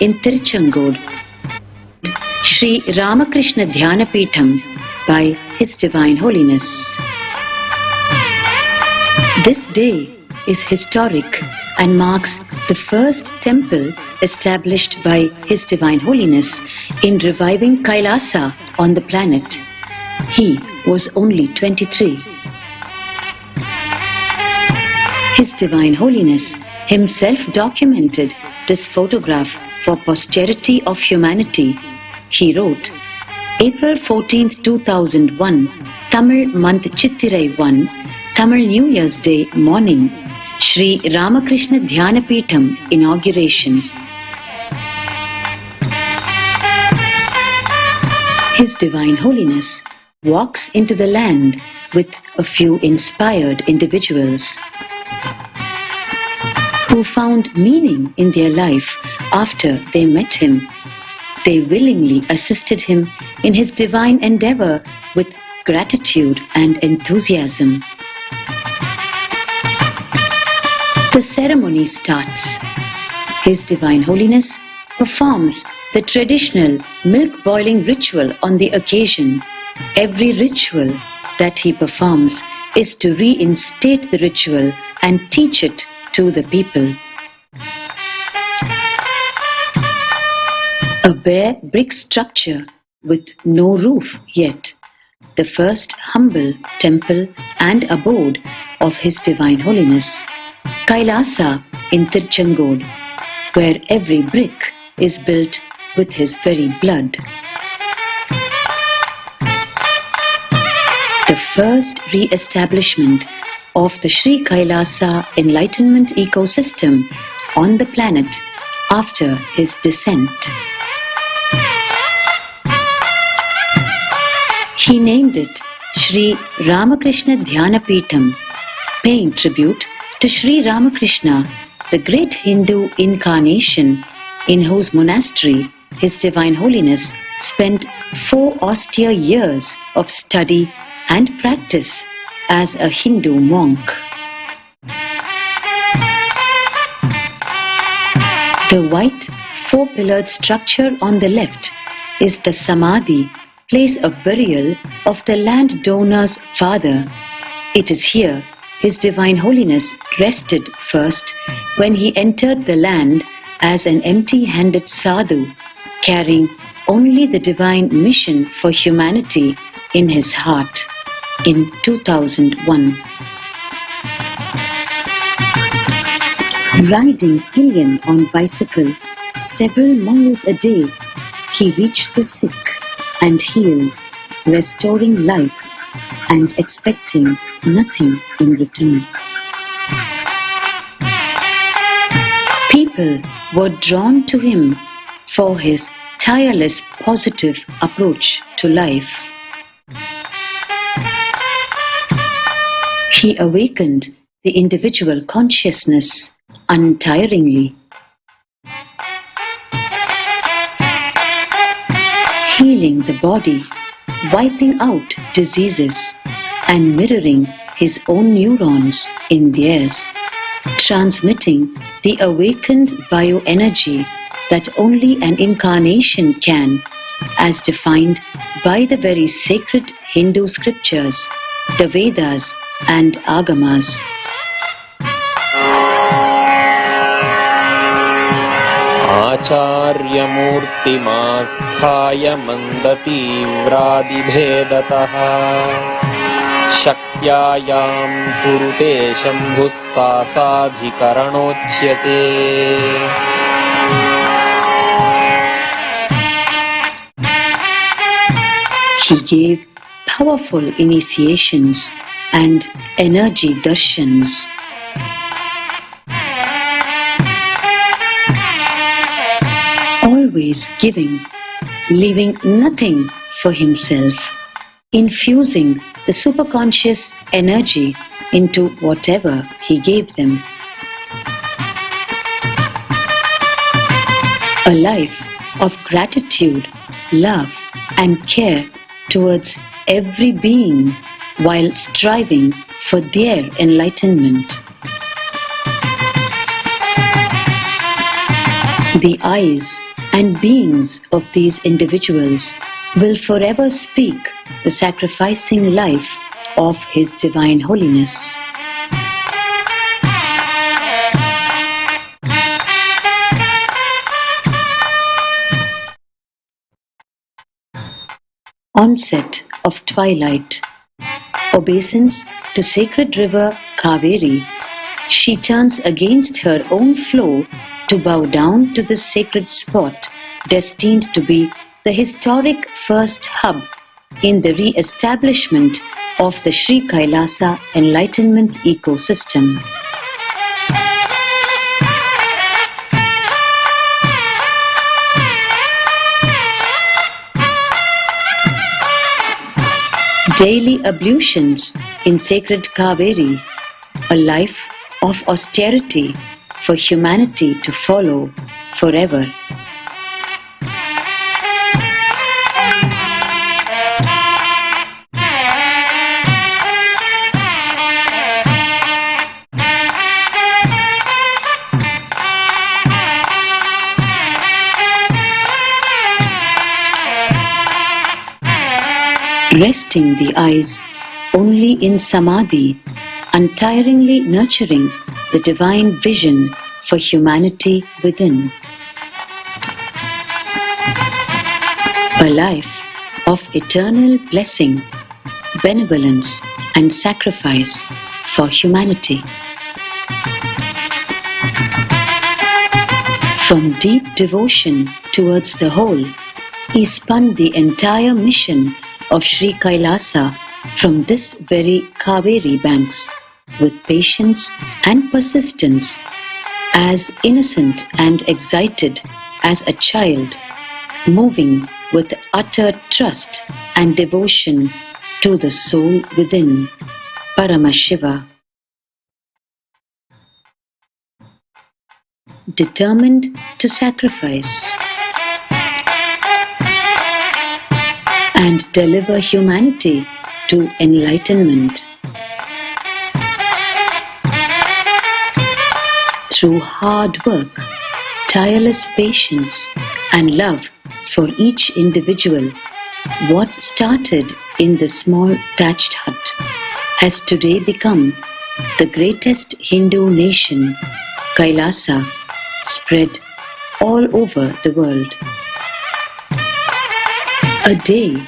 in Tiruchengod, Sri Ramakrishna Dhyanapitham by His Divine Holiness. This day is historic and marks the first temple established by His Divine Holiness in reviving Kailasa on the planet. He was only 23. His Divine Holiness himself documented this photograph for posterity of humanity. He wrote, April 14, 2001, Tamil month Chittirai 1, Tamil New Year's Day morning, Sri Ramakrishna Dhyanapitham inauguration. His Divine Holiness walks into the land with a few inspired individuals who found meaning in their life after they met him. They willingly assisted him in his divine endeavor with gratitude and enthusiasm. The ceremony starts. His Divine Holiness performs the traditional milk boiling ritual on the occasion. Every ritual that he performs is to reinstate the ritual and teach it to the people. A bare brick structure with no roof yet, the first humble temple and abode of His Divine Holiness, Kailasa in Tiruchengod, where every brick is built with his very blood. The first re-establishment of the Sri Kailasa enlightenment ecosystem on the planet after his descent. He named it Sri Ramakrishna Dhyanapitham, paying tribute to Sri Ramakrishna, the great Hindu incarnation in whose monastery His Divine Holiness spent 4 austere years of study and practice as a Hindu monk. The white 4-pillared structure on the left is the Samadhi, place of burial of the landowner's father. It is here His Divine Holiness rested first when he entered the land as an empty-handed sadhu, carrying only the divine mission for humanity in his heart in 2001. Riding pillion on bicycle several miles a day, he reached the sick and healed, restoring life and expecting nothing in return. People were drawn to him for his tireless positive approach to life. He awakened the individual consciousness untiringly, healing the body, wiping out diseases, and mirroring his own neurons in theirs, transmitting the awakened bioenergy that only an incarnation can, as defined by the very sacred Hindu scriptures, the Vedas and Agamas. आचार्यमूर्तिमास्थाय मन्दतीव्रादिभेदतः शक्त्यायां कुरुते शम्भुः सासाधिकरणोच्यते. He gave powerful initiations and energy darshans. Always giving, leaving nothing for himself, infusing the superconscious energy into whatever he gave them. A life of gratitude, love, and care towards every being while striving for their enlightenment. The eyes and beings of these individuals will forever speak the sacrificing life of His Divine Holiness. Onset of twilight. Obeisance to sacred river Kaveri, she turns against her own flow to bow down to this sacred spot, destined to be the historic first hub in the re-establishment of the Sri Kailasa enlightenment ecosystem. Daily ablutions in sacred Kaveri, a life of austerity for humanity to follow forever. Resting the eyes only in Samadhi, untiringly nurturing the divine vision for humanity within. A life of eternal blessing, benevolence and sacrifice for humanity. From deep devotion towards the whole, he spun the entire mission of Sri Kailasa from this very Kaveri banks with patience and persistence, as innocent and excited as a child, moving with utter trust and devotion to the soul within. Paramashivam. Determined to sacrifice and deliver humanity to enlightenment. Through hard work, tireless patience, and love for each individual, what started in the small thatched hut has today become the greatest Hindu nation, Kailasa, spread all over the world. A day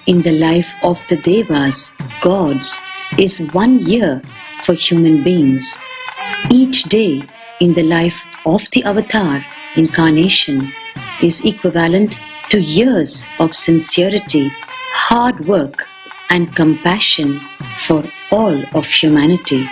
in the life of the Devas, gods, is 1 year for human beings. Each day in the life of the Avatar incarnation is equivalent to years of sincerity, hard work, and compassion for all of humanity.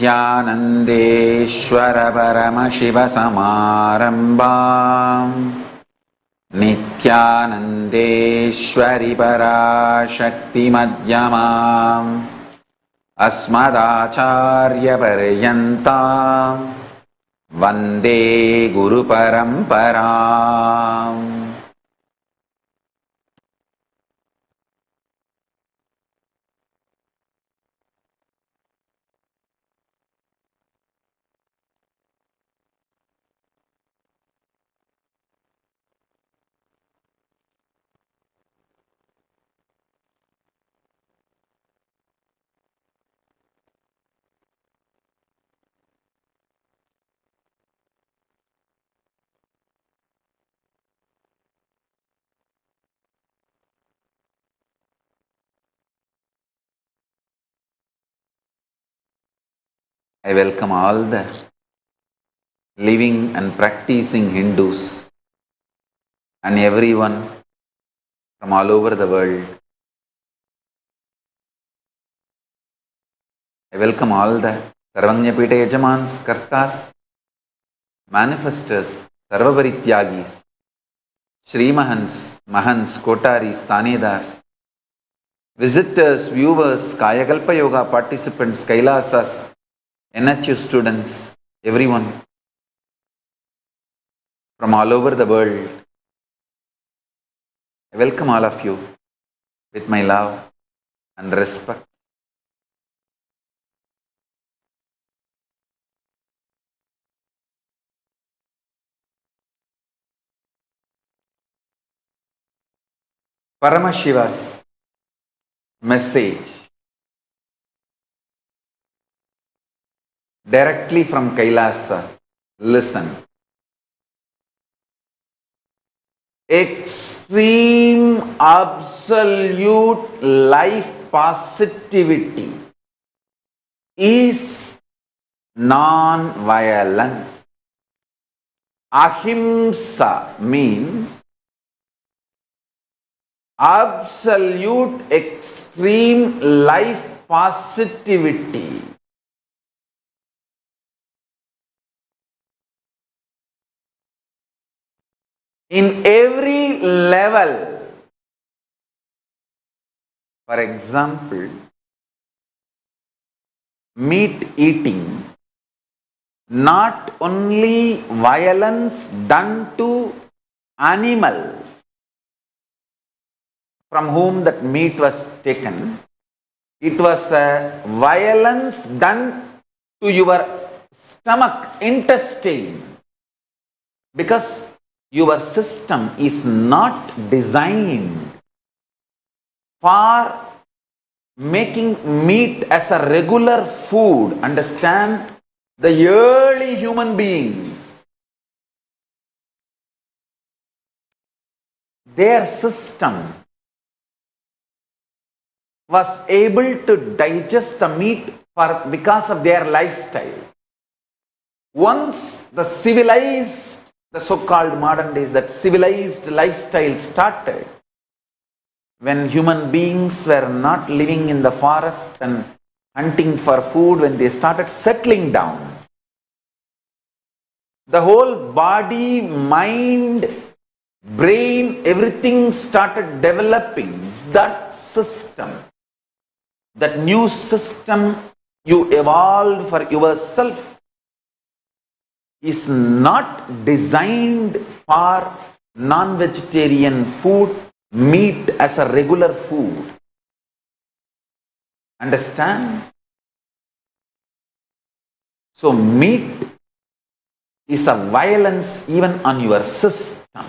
नित्यानन्देश्वर Paramshiva समारम्भाम् नित्यानन्देश्वरि पराशक्ति मध्यमाम् अस्मदाचार्यपर्यन्ताम् वन्दे गुरुपरम्पराम्. I welcome all the living and practicing Hindus and everyone from all over the world. I welcome all the Sarvanyapita Yajamans, Kartas, Manifestors, Sarvavarityagis, Shrimahans, Mahans, Kotaris, Tanedars, visitors, viewers, Kayakalpa Yoga participants, Kailasas, NHU students, everyone from all over the world. I welcome all of you with my love and respect. Paramashiva's message directly from Kailasa. Listen. Extreme absolute life positivity is non-violence. Ahimsa means absolute extreme life positivity. In every level. For example, meat eating, not only violence done to animal from whom that meat was taken, it was a violence done to your stomach, intestine, because your system is not designed for making meat as a regular food. Understand? The early human beings, their system was able to digest the meat because of their lifestyle. Once the civilized, the so-called modern days, that civilized lifestyle started, when human beings were not living in the forest and hunting for food, when they started settling down, the whole body, mind, brain, everything started developing. That system, that new system you evolved for yourself, is not designed for non-vegetarian food, meat as a regular food. Understand? So meat is a violence even on your system,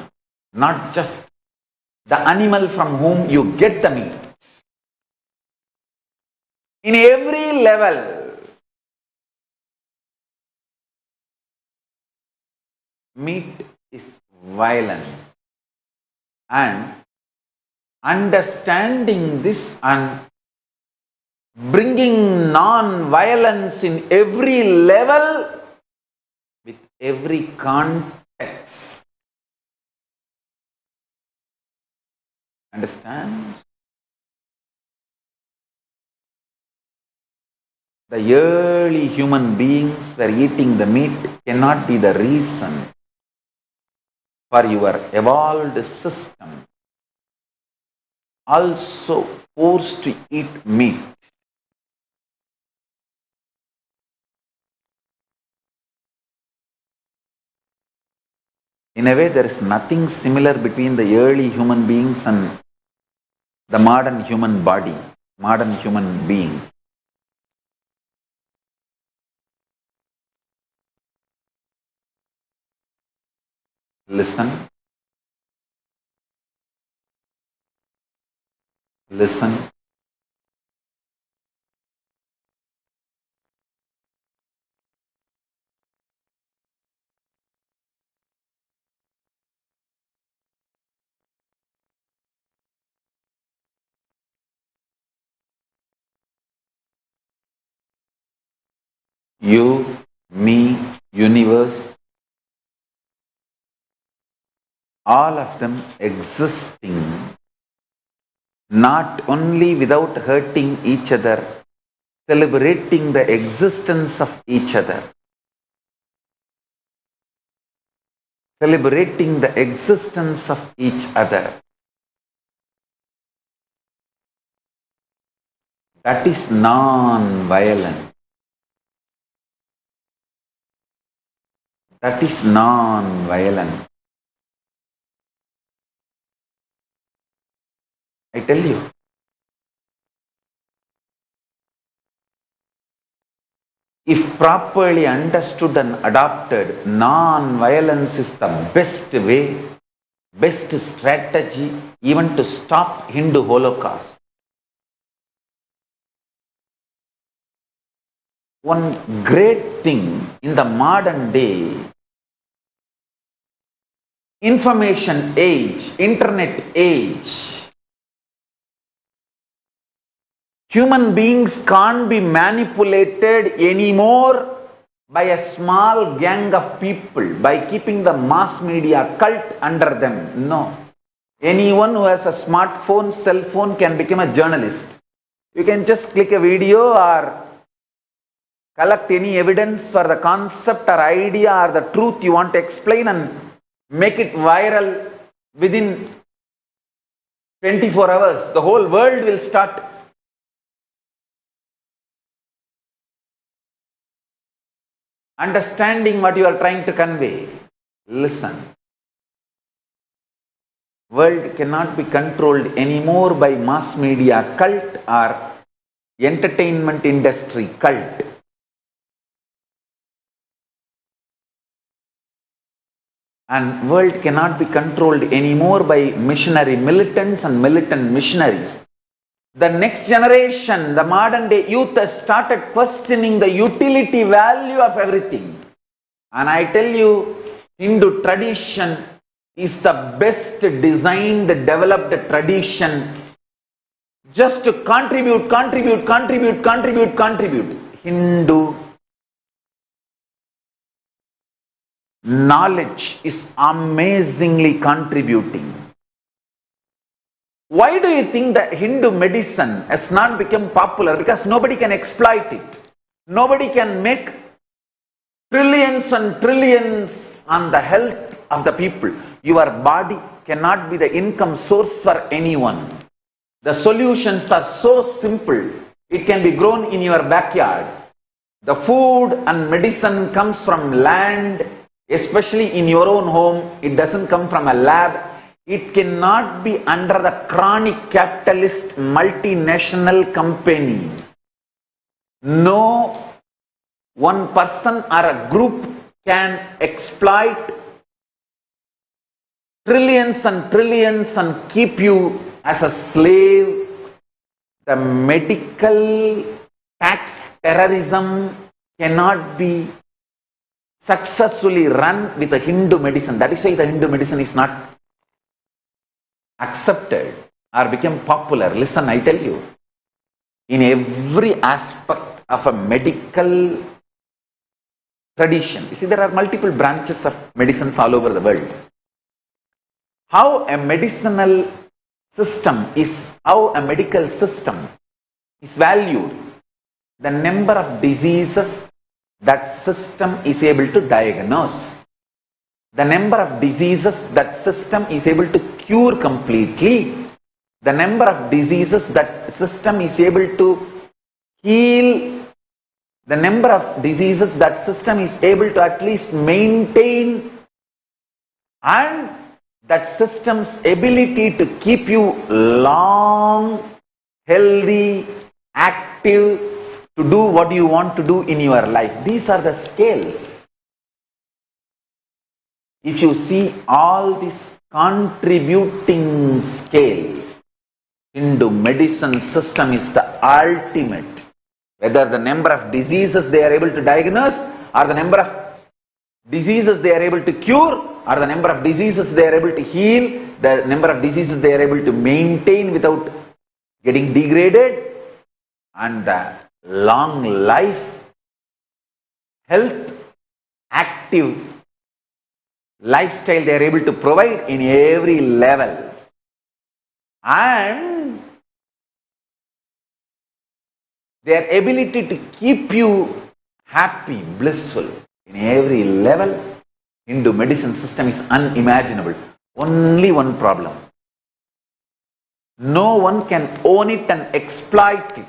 not just the animal from whom you get the meat. In every level, meat is violence. And understanding this and bringing non-violence in every level with every context. Understand? the early human beings were eating the meat cannot be the reason for your evolved system also forced to eat meat. In a way, there is nothing similar between the early human beings and the modern human body, modern human beings. Listen. Listen. You, me, universe, all of them existing not only without hurting each other, celebrating the existence of each other, celebrating the existence of each other. That is non-violent. That is non-violent. I tell you. If properly understood and adopted, non-violence is the best way, best strategy even to stop Hindu Holocaust. One great thing in the modern day, information age, internet age, human beings can't be manipulated anymore by a small gang of people, by keeping the mass media cult under them. No. Anyone who has a smartphone, cell phone can become a journalist. You can just click a video or collect any evidence for the concept or idea or the truth you want to explain and make it viral within 24 hours. The whole world will start understanding what you are trying to convey. Listen. World cannot be controlled anymore by mass media cult or entertainment industry cult. And world cannot be controlled anymore by missionary militants and militant missionaries. The next generation, the modern day youth has started questioning the utility value of everything. And I tell you, Hindu tradition is the best designed, developed tradition just to contribute. Hindu knowledge is amazingly contributing. Why do you think that Hindu medicine has not become popular? Because nobody can exploit it. Nobody can make trillions and trillions on the health of the people. Your body cannot be the income source for anyone. The solutions are so simple. It can be grown in your backyard. The food and medicine comes from land, especially in your own home. It doesn't come from a lab. It cannot be under the chronic capitalist multinational companies. No one person or a group can exploit trillions and trillions and keep you as a slave. The medical tax terrorism cannot be successfully run with a Hindu medicine. That is why the Hindu medicine is not accepted or become popular. Listen, I tell you, in every aspect of a medical tradition, you see, there are multiple branches of medicines all over the world. How a medical system is valued the number of diseases that system is able to diagnose. The number of diseases that system is able to cure completely. The number of diseases that system is able to heal. The number of diseases that system is able to at least maintain, and that system's ability to keep you long, healthy, active, to do what you want to do in your life. These are the scales. If you see all this contributing scale, Hindu medicine system is the ultimate. Whether the number of diseases they are able to diagnose, or the number of diseases they are able to cure, or the number of diseases they are able to heal, the number of diseases they are able to maintain without getting degraded, and the long life, health, active lifestyle they are able to provide in every level. And their ability to keep you happy, blissful in every level, Hindu medicine system is unimaginable. Only one problem. No one can own it and exploit it,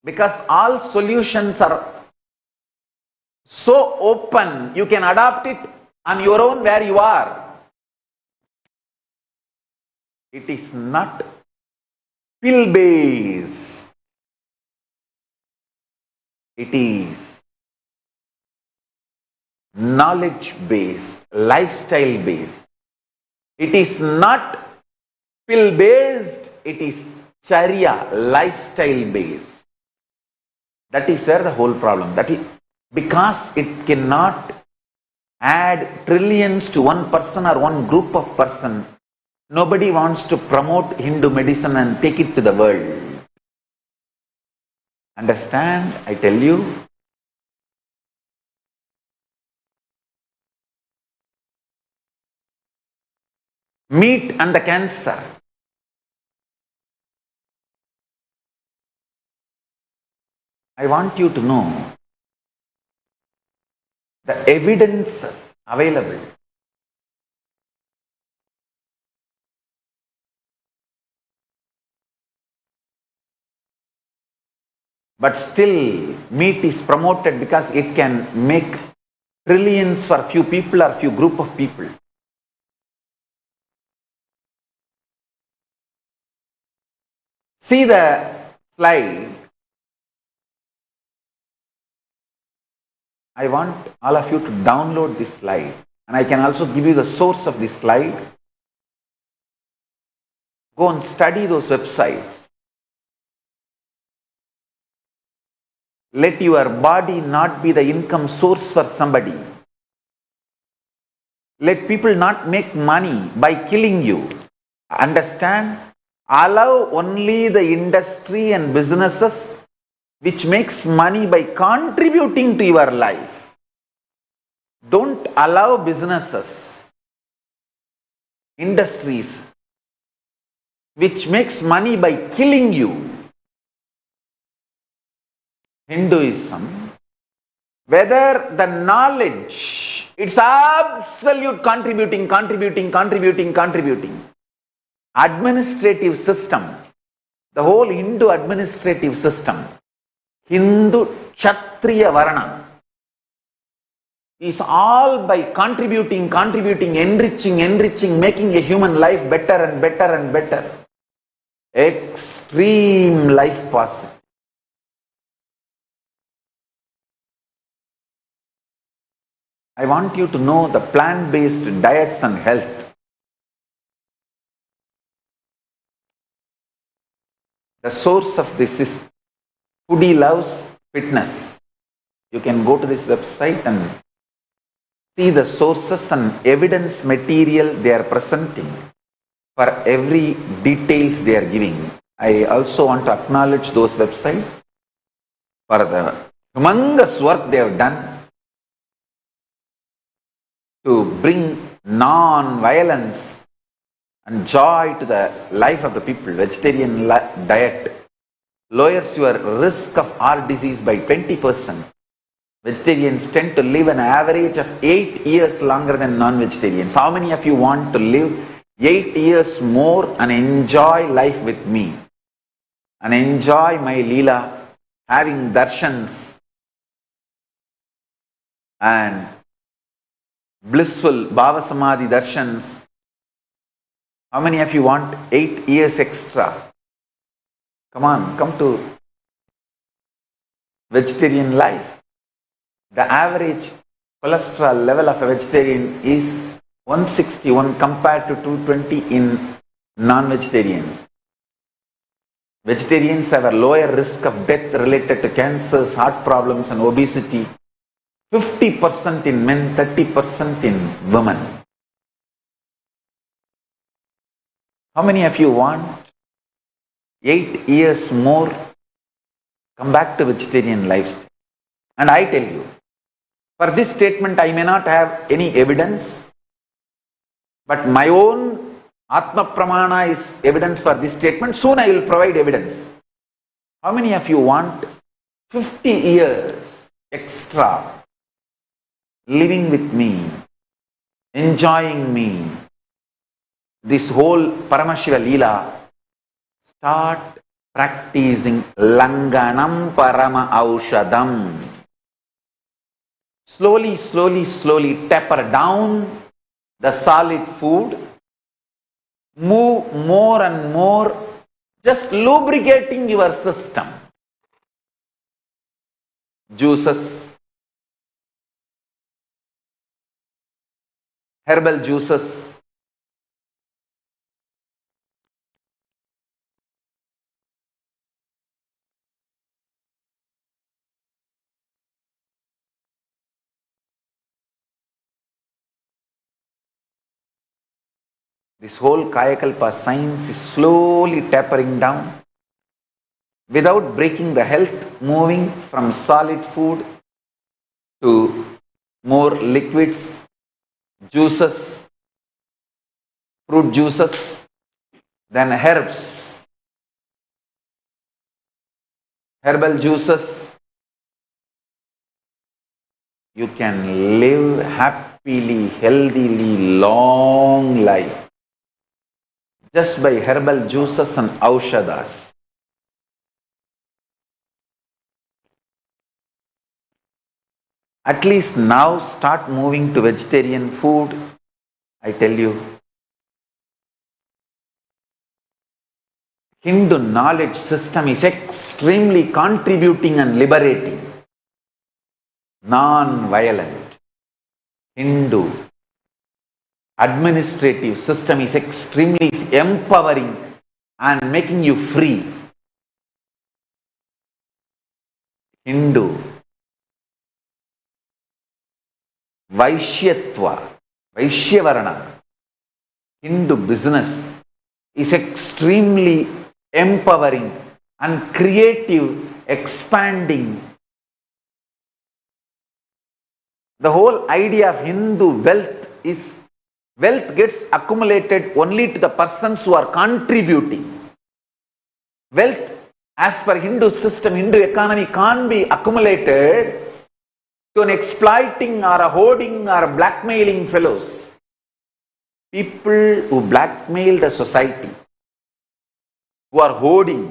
because all solutions are so open, you can adopt it on your own where you are. It is not pill-based. It is knowledge-based, lifestyle-based. It is not pill-based, it is charya, lifestyle-based. That is where the whole problem. That is because it cannot add trillions to one person or one group of person. Nobody wants to promote Hindu medicine and take it to the world. Understand? I tell you. Meat and the cancer. I want you to know the evidences available. But still, meat is promoted because it can make trillions for few people or few group of people. See the slide. I want all of you to download this slide, and I can also give you the source of this slide. Go and study those websites. Let your body not be the income source for somebody. Let people not make money by killing you. Understand? Allow only the industry and businesses which makes money by contributing to your life. Don't allow businesses, industries which makes money by killing you. Hinduism, whether the knowledge, it's absolute contributing. Administrative system, the whole Hindu administrative system, Hindu Kshatriya Varna, is all by contributing, enriching, making a human life better and better. Extreme life possible. I want you to know the plant-based diets and health. The source of this is Foodie Loves Fitness. You can go to this website and see the sources and evidence material they are presenting for every details they are giving. I also want to acknowledge those websites for the humongous work they have done to bring non-violence and joy to the life of the people. Vegetarian diet lowers your risk of heart disease by 20%. Vegetarians tend to live an average of 8 years longer than non-vegetarians. How many of you want to live 8 years more and enjoy life with me? And enjoy my Leela, having darshans and blissful Bhava Samadhi darshans. How many of you want 8 years extra? Come on, come to vegetarian life. The average cholesterol level of a vegetarian is 161 compared to 220 in non-vegetarians. Vegetarians have a lower risk of death related to cancers, heart problems and obesity. 50% in men, 30% in women. How many of you want 8 years more? Come back to vegetarian lifestyle. And I tell you, for this statement I may not have any evidence, but my own Atma Pramana is evidence for this statement. Soon I will provide evidence. How many of you want 50 years extra living with me, enjoying me, this whole Paramashiva Leela? Start practicing Langanam Parama Aushadam. Slowly, slowly, slowly taper down the solid food. Move more and more, just lubricating your system. Juices, herbal juices, this whole Kayakalpa science is slowly tapering down without breaking the health, moving from solid food to more liquids, juices, fruit juices, then herbs, herbal juices. You can live happily, healthily, long life just by herbal juices and aushadas. At least now start moving to vegetarian food. I tell you, Hindu knowledge system is extremely contributing and liberating. Non-violent Hindu administrative system is extremely empowering and making you free. Hindu Vaishyatva, Vaishyavarana, Hindu business is extremely empowering and creative, expanding. The whole idea of Hindu wealth is wealth gets accumulated only to the persons who are contributing. Wealth, as per Hindu system, Hindu economy, can't be accumulated to an exploiting or a hoarding or a blackmailing fellows. People who blackmail the society, who are hoarding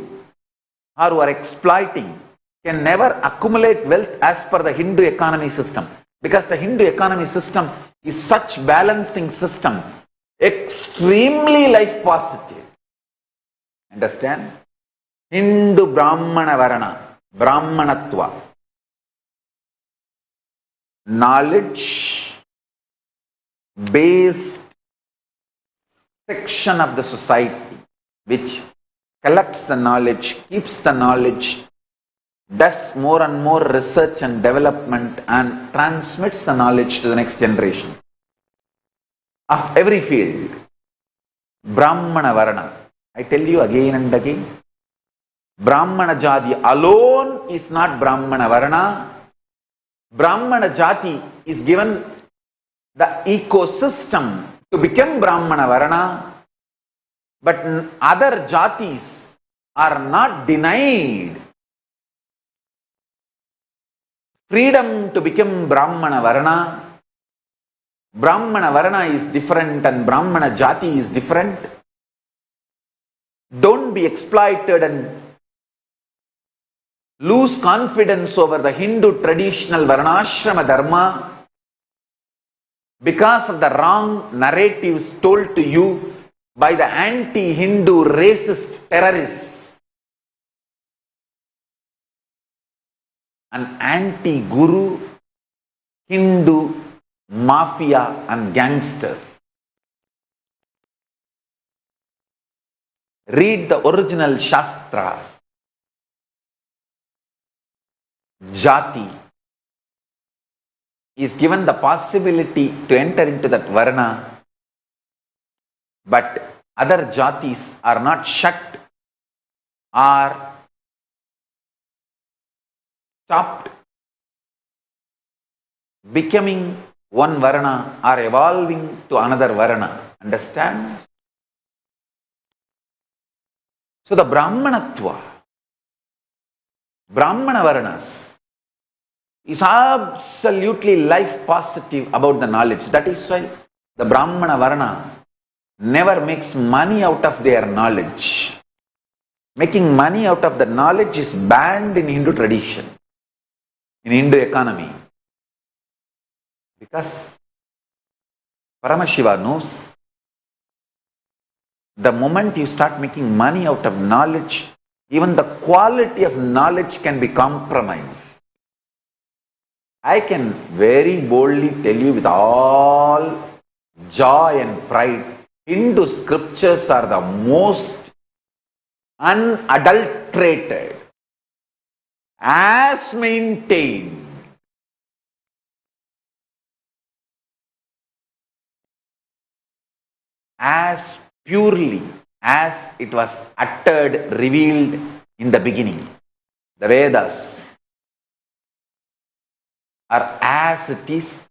or who are exploiting, can never accumulate wealth as per the Hindu economy system. Because the Hindu economy system is such balancing system, extremely life positive. Understand? Hindu Brahmana Varana, Brahmanatva. Knowledge based section of the society which collects the knowledge, keeps the knowledge, does more and more research and development and transmits the knowledge to the next generation of every field. Brahmana Varana. I tell you again and again, Brahmana Jati alone is not Brahmana Varana. Brahmana Jati is given the ecosystem to become Brahmana Varana, but other Jatis are not denied freedom to become Brahmana Varna. Brahmana Varna is different and Brahmana Jati is different. Don't be exploited and lose confidence over the Hindu traditional Varnashrama Dharma because of the wrong narratives told to you by the anti-Hindu racist terrorists and anti-Guru Hindu mafia and gangsters. Read the original Shastras. Jati is given the possibility to enter into that Varna, but other Jatis are not shut or stopped becoming one Varna or evolving to another Varna. Understand? So the Brahmanatva, Brahmana Varnas, is absolutely life positive about the knowledge. That is why the Brahmana Varna never makes money out of their knowledge. Making money out of the knowledge is banned in Hindu tradition, in Hindu economy. Because Paramashiva knows the moment you start making money out of knowledge, even the quality of knowledge can be compromised. I can very boldly tell you with all joy and pride, Hindu scriptures are the most unadulterated, as maintained, as purely as it was uttered, revealed in the beginning. The Vedas are as it is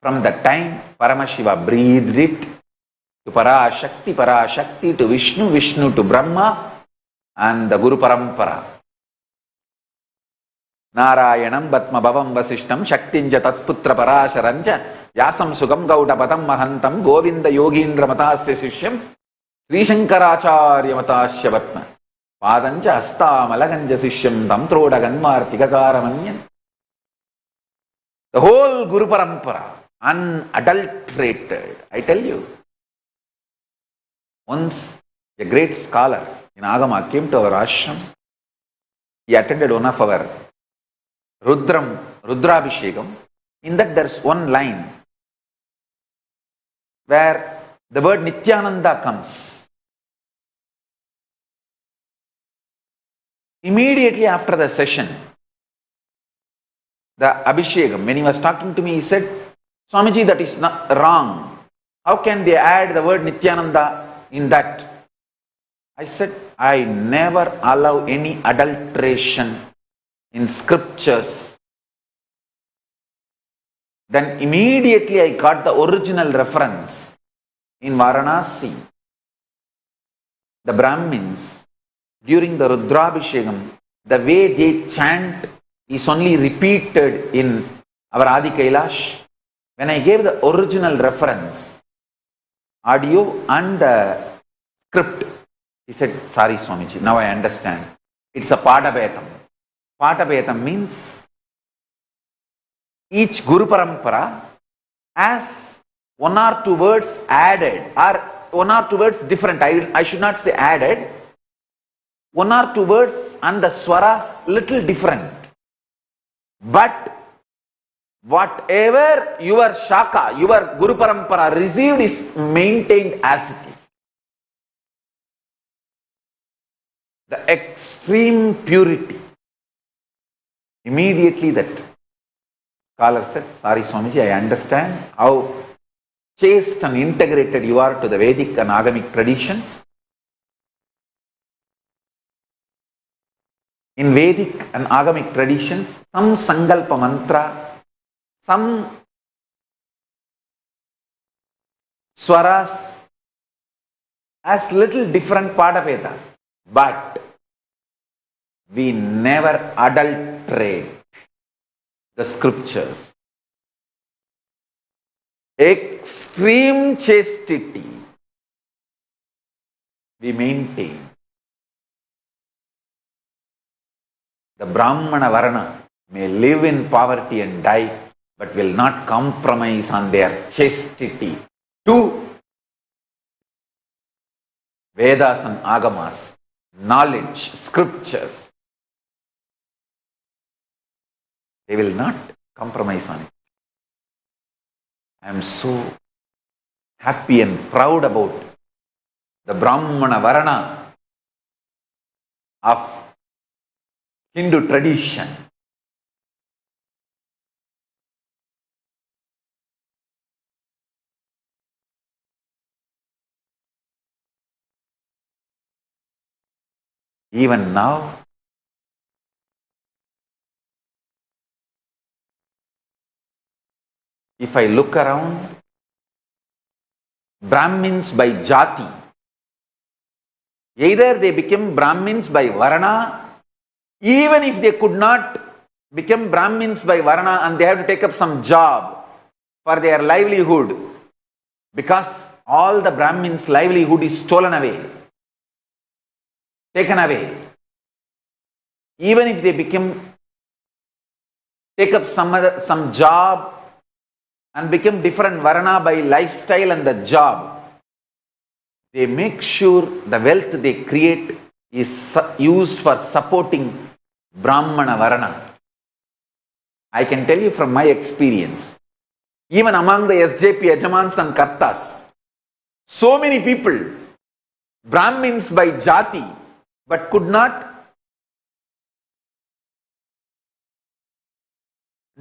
from the time Paramashiva breathed it to Parashakti to Vishnu, Vishnu to Brahma and the Guru Parampara. Narayanam Batma Bhavam Vasishtam Shaktinja Tatputra Parasharanja Yasam Sugam Gauda Patam Mahantam Govinda Yogindra Matasya Sishyam Sri Shankaracharya Matasya Vatma Padanja Asta Malaganja Sishyam Tamtroda Ganmartikakaramanyan. The whole Guru Parampara, unadulterated. I tell you, once a great scholar in Agama came to our ashram. He attended one of our Rudrabhishekam. In that there's one line where the word Nithyananda comes. Immediately after the session, the Abhishekam, when he was talking to me, he said, Swamiji, that is not wrong. How can they add the word Nithyananda in that? I said, I never allow any adulteration in scriptures. Then immediately I got the original reference in Varanasi. The Brahmins, during the Rudrabhishekam, the way they chant is only repeated in our Adi Kailash. When I gave the original reference, audio and the script, he said, sorry Swamiji, now I understand. It's a Padabetam. Padabetam means each Guru Parampara has one or two words added or one or two words different. I should not say added. One or two words and the swaras little different. But whatever your Shaka, your Guru Parampara received is maintained as it is. The extreme purity. Immediately that scholar said, sorry Swamiji, I understand how chaste and integrated you are to the Vedic and Agamic traditions. In Vedic and Agamic traditions, some Sankalpa mantra, some swaras has little different Padavedas. but we never adulterate the scriptures. Extreme chastity we maintain. The Brahmana Varana may live in poverty and die, but will not compromise on their chastity to Vedas and Agamas, knowledge, scriptures. They will not compromise on it. I am so happy and proud about the Brahmana Varana of Hindu tradition. Even now, if I look around, Brahmins by Jati, either they become Brahmins by Varana, even if they could not become Brahmins by Varana and they have to take up some job for their livelihood, because all the Brahmins' livelihood is stolen away, taken away. Even if they take up some job and become different Varana by lifestyle and the job, they make sure the wealth they create is used for supporting Brahmana Varana. I can tell you from my experience, even among the SJP Yajamans and Kartas, so many people, Brahmins by Jati, but could not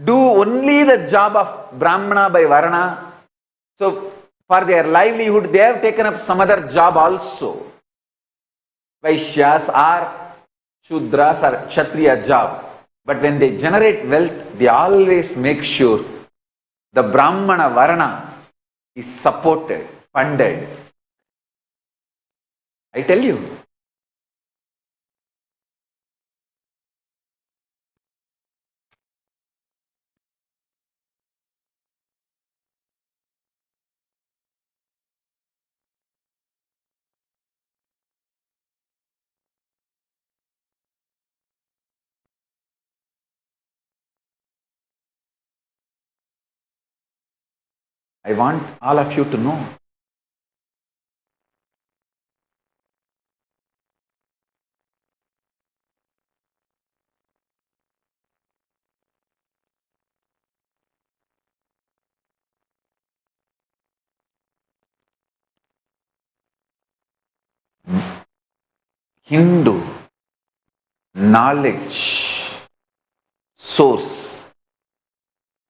do only the job of Brahmana by Varana. So, for their livelihood, they have taken up some other job also. Vaishyas or Shudras or Kshatriya job. But when they generate wealth, they always make sure the Brahmana Varana is supported, funded. I tell you. I want all of you to know. Hindu knowledge source,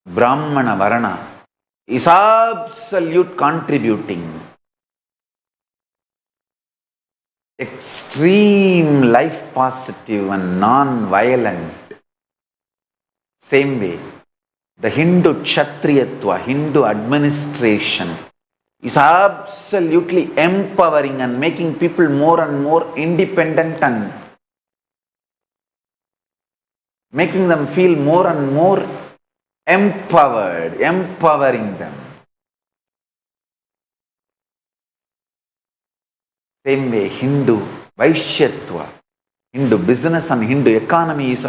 Brahmana Varana, is absolute contributing, extreme life positive and non-violent. Same way, the Hindu Kshatriyatva, Hindu administration is absolutely empowering and making people more and more independent and making them feel more and more empowered, empowering them. Same way, Hindu Vaishyatva, Hindu business and Hindu economy is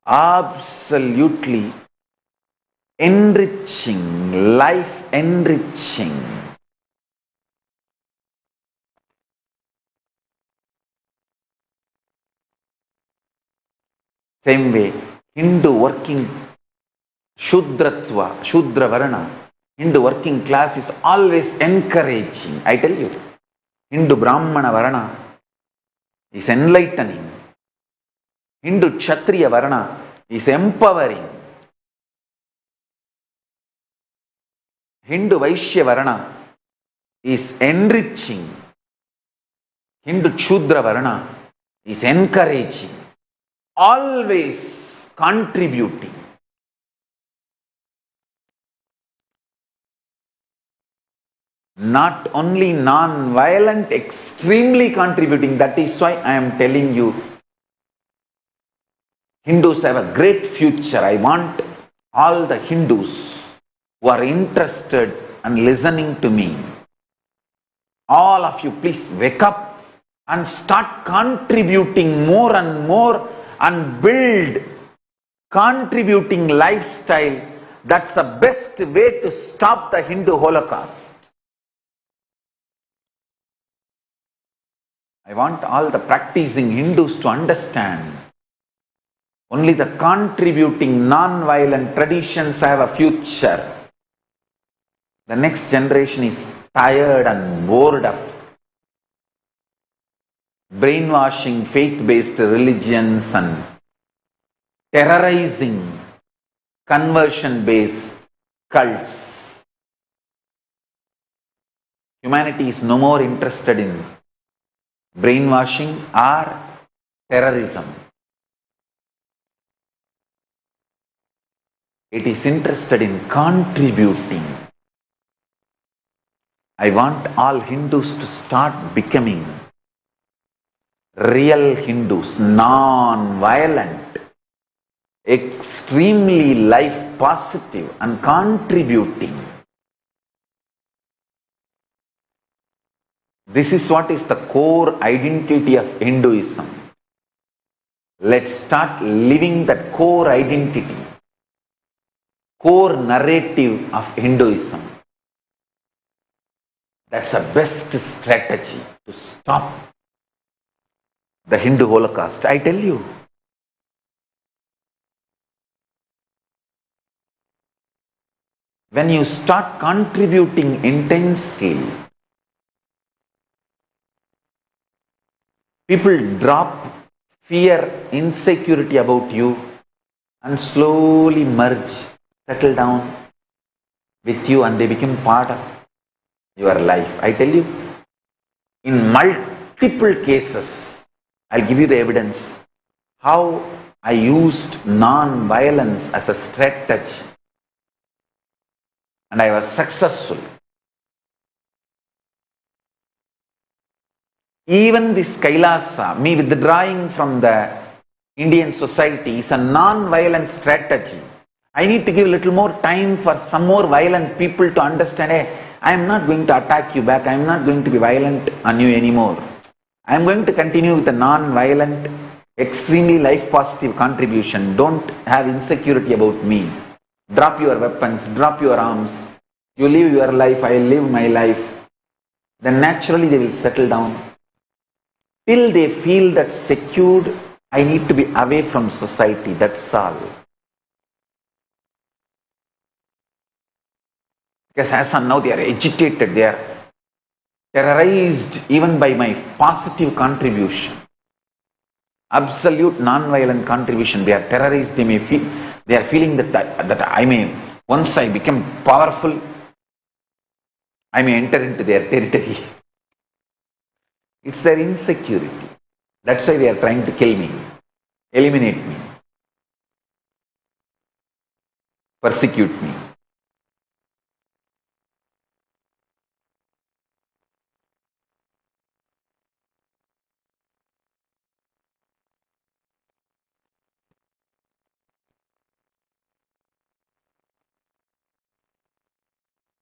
absolutely enriching, life enriching. Same way, Hindu working Shudratva, Shudra Varana, Hindu working class is always encouraging. I tell you, Hindu Brahmana Varana is enlightening. Hindu Kshatriya Varana is empowering. Hindu Vaishya Varana is enriching. Hindu Shudra Varana is encouraging. Always contributing. Not only non-violent, extremely contributing. That is why I am telling you, Hindus have a great future. I want all the Hindus who are interested and listening to me, all of you, please wake up and start contributing more and more and build contributing lifestyle. That's the best way to stop the Hindu Holocaust. I want all the practicing Hindus to understand only the contributing non-violent traditions have a future. The next generation is tired and bored of brainwashing faith-based religions and terrorizing conversion-based cults. Humanity is no more interested in brainwashing or terrorism. It is interested in contributing. I want all Hindus to start becoming real Hindus, non-violent, extremely life positive and contributing. This is what is the core identity of Hinduism. Let's start living that core identity, core narrative of Hinduism. That's the best strategy to stop the Hindu Holocaust. I tell you, when you start contributing intensely, people drop fear, insecurity about you and slowly merge, settle down with you, and they become part of your life. I tell you, in multiple cases, I'll give you the evidence how I used non-violence as a strategy and I was successful. Even this Kailasa, me withdrawing from the Indian society, is a non-violent strategy. I need to give a little more time for some more violent people to understand, hey, I am not going to attack you back, I am not going to be violent on you anymore. I am going to continue with a non-violent, extremely life-positive contribution. Don't have insecurity about me. Drop your weapons, drop your arms. You live your life, I live my life. Then naturally they will settle down. Till they feel that secured, I need to be away from society, that's all. Because as of now they are agitated, they are terrorized even by my positive contribution. Absolute non-violent contribution, they are terrorized, they are feeling that I may, once I become powerful, I may enter into their territory. It's their insecurity. That's why they are trying to kill me, eliminate me, persecute me.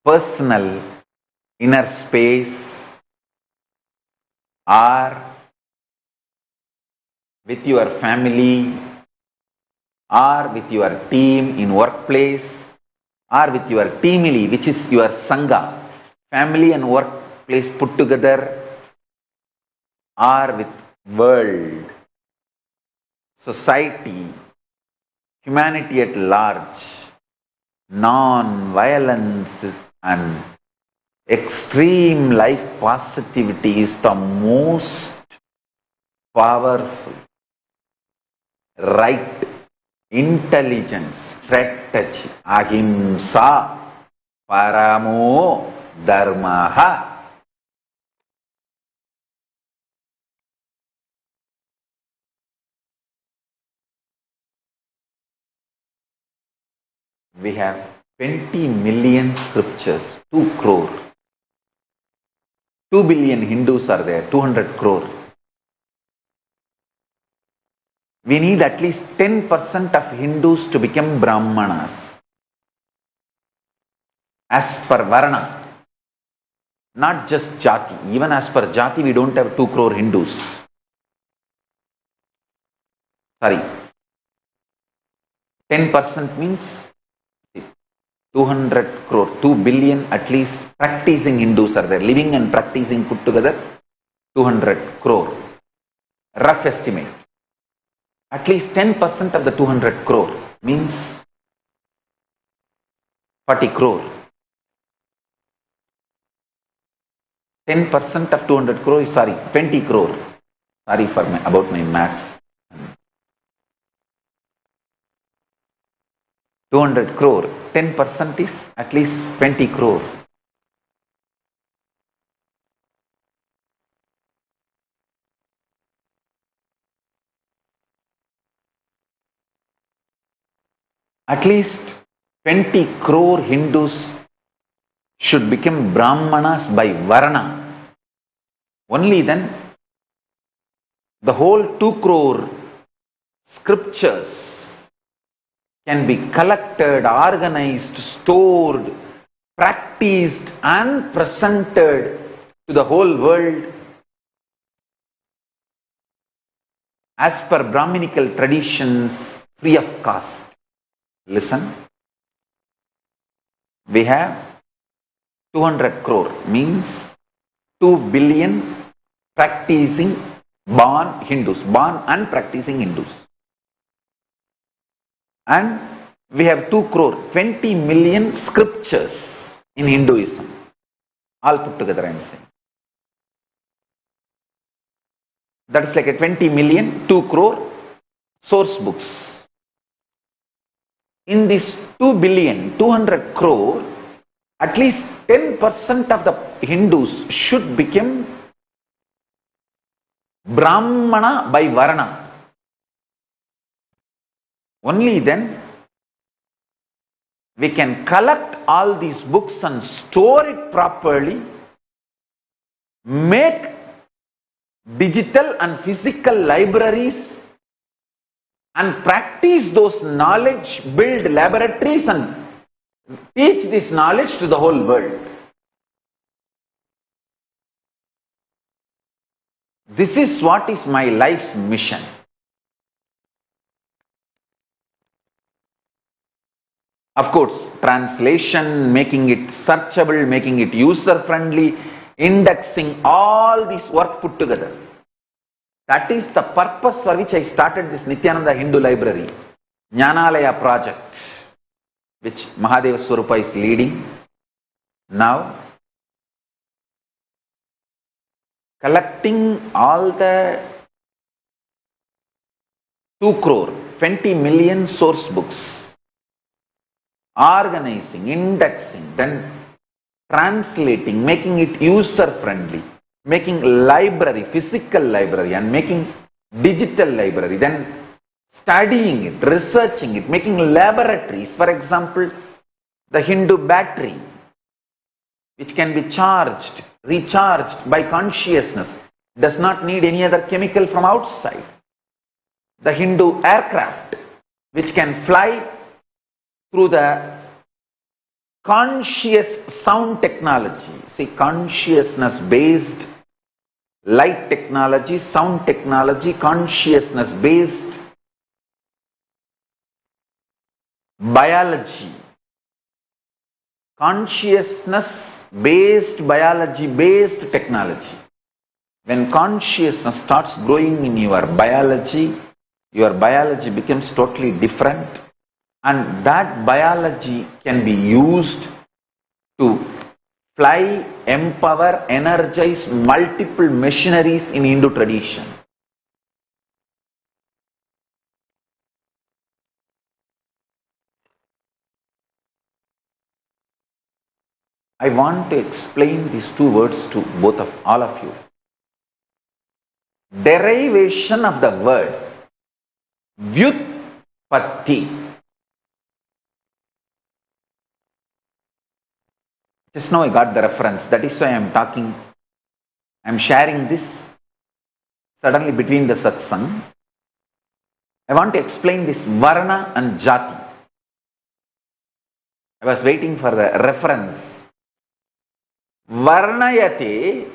Personal inner space or with your family or with your team in workplace or with your teamily, which is your sangha, family and workplace put together, or with world, society, humanity at large. Non-violence and extreme life positivity is the most powerful, right, intelligent strategy. Ahimsa paramo dharmaha. We have 20 million scriptures, 2 crore. 2 billion Hindus are there, 200 crore. We need at least 10% of Hindus to become Brahmanas. As per Varna, not just Jati. Even as per Jati, we don't have 2 crore Hindus. Sorry. 10% means 200 crore, 2 billion at least practicing Hindus are there. Living and practicing put together, 200 crore. Rough estimate. At least 10% of the 200 crore means 40 crore. 10% of 200 crore is, 20 crore. Sorry for about my maths. 200 crore, 10% is at least 20 crore. At least 20 crore Hindus should become Brahmanas by Varna. Only then the whole 2 crore scriptures can be collected, organized, stored, practiced and presented to the whole world as per Brahminical traditions, free of cost. Listen, we have 200 crore means 2 billion practicing born Hindus, born and practicing Hindus. And we have 2 crore, 20 million scriptures in Hinduism. All put together I am saying. That is like a 20 million, 2 crore source books. In this 2 billion, 200 crore, at least 10% of the Hindus should become Brahmana by Varna. Only then we can collect all these books and store it properly, make digital and physical libraries and practice those knowledge, build laboratories and teach this knowledge to the whole world. This is what is my life's mission. Of course, translation, making it searchable, making it user-friendly, indexing, all this work put together. That is the purpose for which I started this Nithyananda Hindu Library, Jnanalaya project, which Mahadeva Swarupa is leading. Now, collecting all the 2 crore, 20 million source books, organizing, indexing, then translating, making it user-friendly, making library, physical library and making digital library, then studying it, researching it, making laboratories. For example, the Hindu battery, which can be charged, recharged by consciousness, does not need any other chemical from outside. The Hindu aircraft, which can fly through the conscious sound technology, see, consciousness based light technology, sound technology, consciousness based biology, consciousness based biology based technology. When consciousness starts growing in your biology becomes totally different, and that biology can be used to fly, empower, energize multiple machineries in Hindu tradition. I want to explain these 2 words to all of you. Derivation of the word Vyutpatti. Just now I got the reference. That is why I am talking I am sharing this suddenly between the satsang. I want to explain this varna and jati. I was waiting for the reference. Varnayate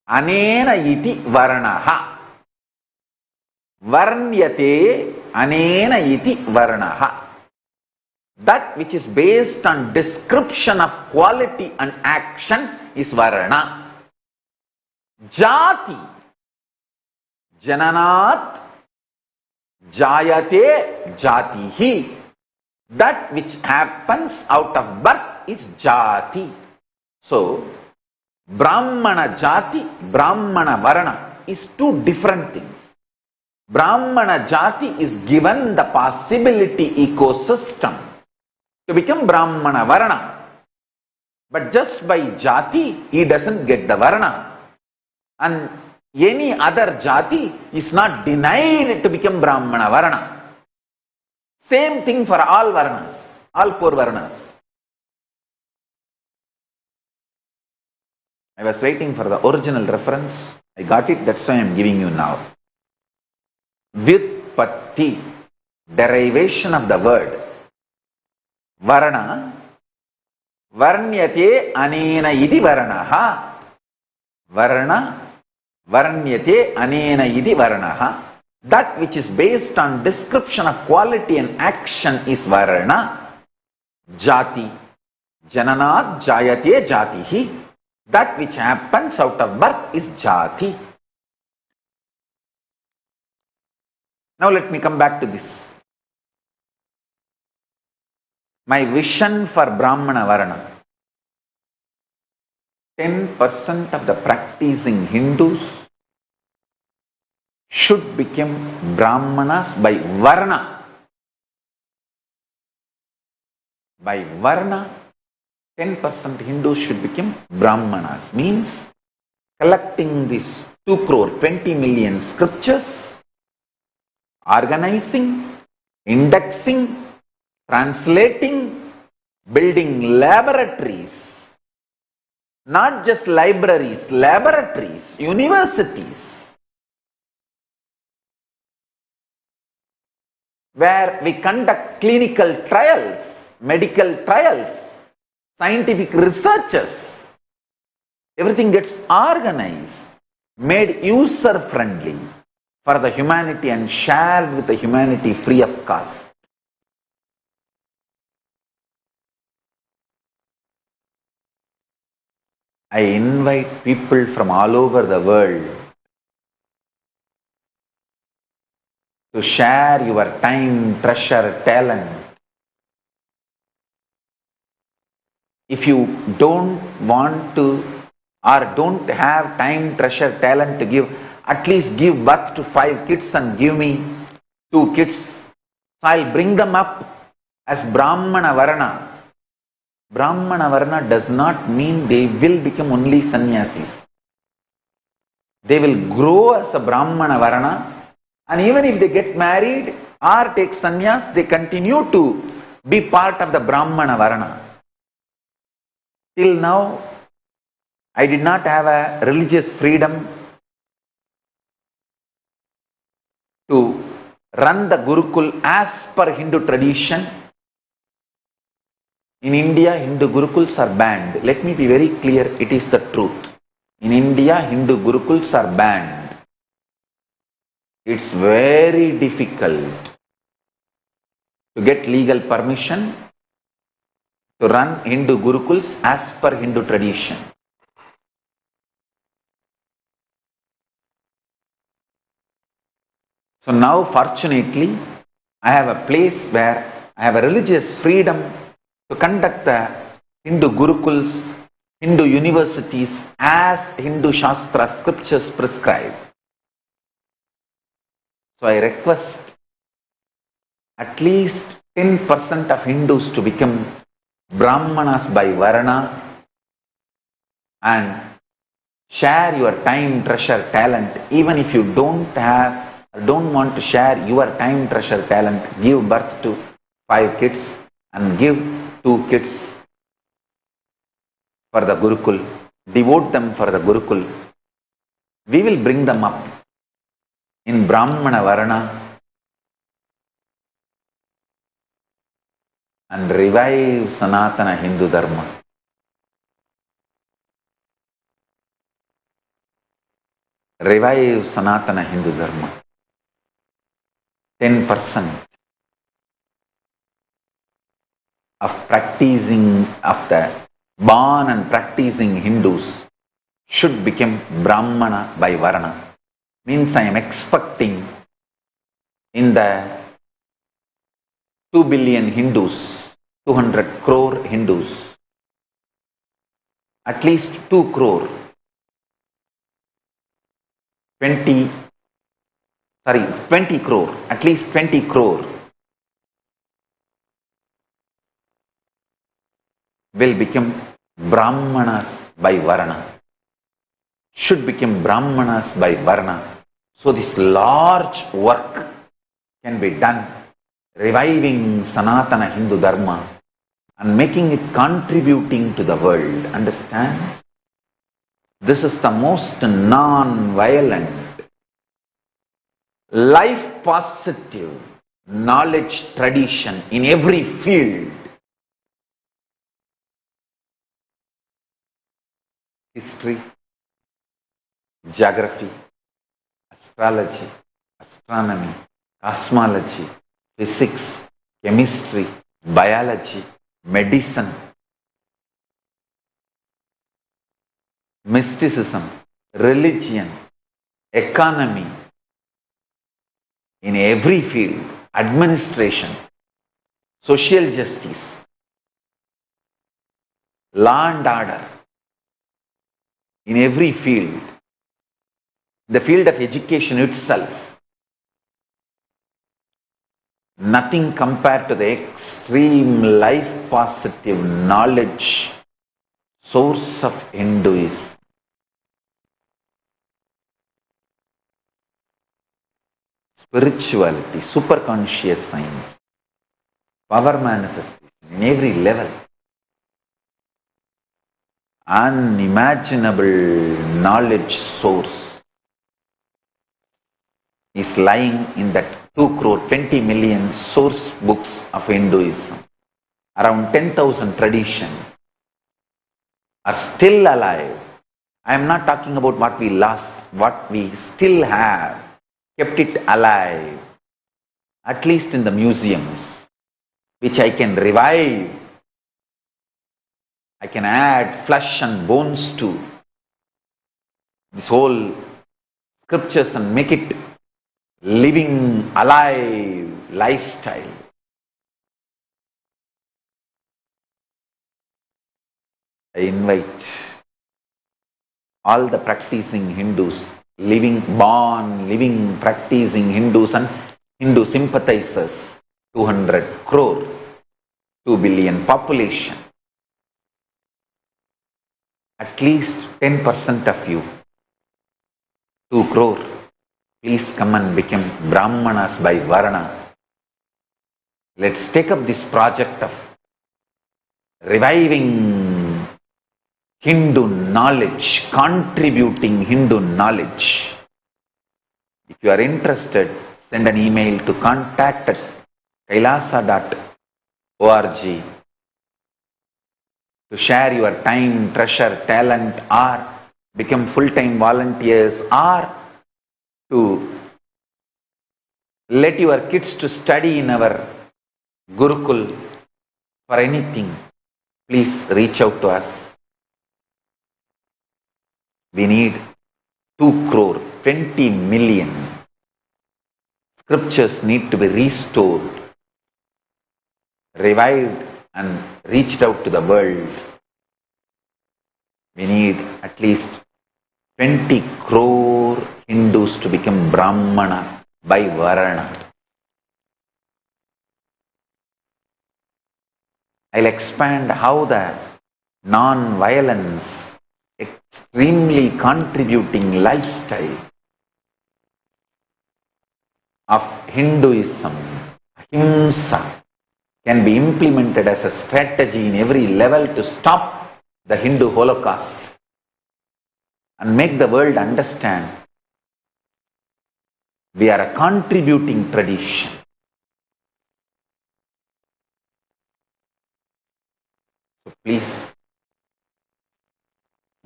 anena iti varnaha. Varnyate anena iti varnaha. That which is based on description of quality and action is varna. Jati. Jananat jayate jatihi. That which happens out of birth is jati. So, Brahmana jati, Brahmana varna is two different things. Brahmana jati is given the possibility ecosystem to become Brahmana varna. But just by jati, he doesn't get the varna. And any other jati is not denied to become Brahmana varna. Same thing for all varnas, all four varnas. I was waiting for the original reference. I got it, that's why I am giving you now. Vyutpatti, derivation of the word. Varna, varnyate anena iti varnaha. Varna, varnyate anena iti varnaha. That which is based on description of quality and action is varna. Jati, jananat jayate jatihi. That which happens out of birth is jati. Now let me come back to this. My vision for Brahmana varna. 10% of the practicing Hindus should become Brahmanas by varna. By varna, 10% Hindus should become Brahmanas. Means collecting these 2 crore 20 million scriptures, organizing, indexing, translating, building laboratories. Not just libraries, laboratories, universities. Where we conduct clinical trials, medical trials, scientific researches. Everything gets organized, made user-friendly for the humanity and shared with the humanity free of cost. I invite people from all over the world to share your time, treasure, talent. If you don't want to or don't have time, treasure, talent to give, at least give birth to 5 kids and give me 2 kids. So I'll bring them up as Brahmana varna. Brahmana varna does not mean they will become only sannyasis. They will grow as a Brahmana varna, and even if they get married or take sannyas, they continue to be part of the Brahmana varna. Till now, I did not have a religious freedom to run the Gurukul as per Hindu tradition. In India, Hindu Gurukuls are banned. Let me be very clear, it is the truth. In India, Hindu Gurukuls are banned. It's very difficult to get legal permission to run Hindu Gurukuls as per Hindu tradition. So now, fortunately, I have a place where I have a religious freedom to conduct the Hindu Gurukuls, Hindu universities as Hindu Shastra scriptures prescribe. So I request at least 10% of Hindus to become Brahmanas by varna and share your time, treasure, talent. Even if you don't want to share your time, treasure, talent, give birth to 5 kids and give 2 kids for the Gurukul. Devote them for the Gurukul. we will bring them up in Brahmana Varana and revive Sanatana Hindu Dharma. Revive Sanatana Hindu Dharma. 10% of the born and practicing Hindus should become Brahmana by Varana. Means I am expecting in the 2 billion Hindus, 200 crore Hindus, at least 2 crore, 20 crore, at least 20 crore will become Brahmanas by Varana. Should become Brahmanas by Varna. So this large work can be done, reviving Sanatana Hindu Dharma and making it contributing to the world. Understand? This is the most non-violent, life positive knowledge tradition in every field. History, geography, astrology, astronomy, cosmology, physics, chemistry, biology, medicine, mysticism, religion, economy, in every field, administration, social justice, law and order, in every field, the field of education itself, nothing compared to the extreme life positive knowledge source of Hinduism. Spirituality, superconscious science, power manifestation in every level. Unimaginable knowledge source is lying in that 2 crore 20 million source books of Hinduism. Around 10,000 traditions are still alive. I am not talking about what we lost, what we still have, kept it alive, at least in the museums, which I can revive. I can add flesh and bones to this whole scriptures and make it living, alive lifestyle. I invite all the practicing Hindus, living, practicing Hindus and Hindu sympathizers, 200 crore, 2 billion population. At least 10% of you, 2 crore, please come and become Brahmanas by Varana. Let's take up this project of reviving Hindu knowledge, contributing Hindu knowledge. If you are interested, send an email to contact@kailasa.org to share your time, treasure, talent, or become full-time volunteers, or to let your kids to study in our Gurukul. For anything, please reach out to us. We need 2 crore, 20 million. Scriptures need to be restored, revived and reached out to the world. We need at least 20 crore Hindus to become Brahmana by Varana. I'll expand how the non-violence, extremely contributing lifestyle of Hinduism, Ahimsa, can be implemented as a strategy in every level to stop the Hindu Holocaust. and make the world understand we are a contributing tradition. So please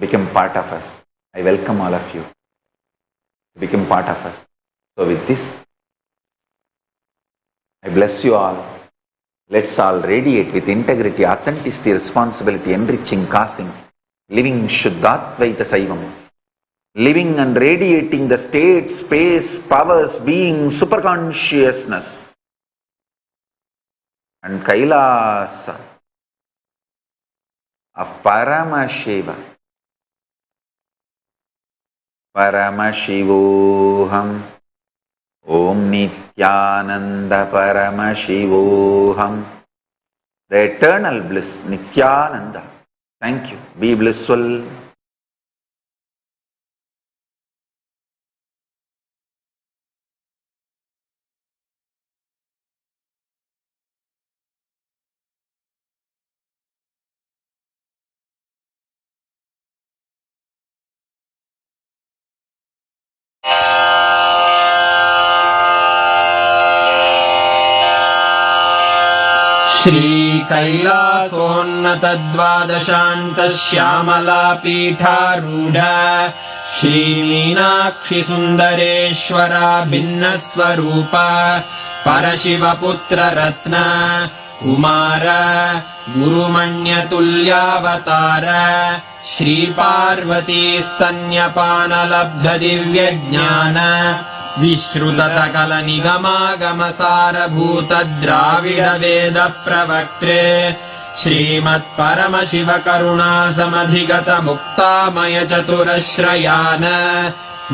become part of us. I welcome all of you to become part of us. So with this, I bless you all. Let's all radiate with integrity, authenticity, responsibility, enriching, causing, living Shuddhatvaita Saivam, living and radiating the state, space, powers, being, superconsciousness, and Kailasa of Paramashiva. Paramashivoham. Om Nithyananda Paramashivoham. The eternal bliss, Nithyananda. Thank you. Be blissful. श्रीकैलासोन्नतद्वादशान्तश्यामलापीठारूढ श्रीमीनाक्षिसुन्दरेश्वरा भिन्नस्वरूप परशिवपुत्ररत्न Kumar गुरुमण्यतुल्यावतार श्रीपार्वतीस्तन्यपानलब्धदिव्यज्ञान विश्रुतसकलनिगमागमसारभूतद्राविडवेदप्रवक्त्रे श्रीमत्परमशिवकरुणासमधिगतमुक्तामयचतुरश्रयान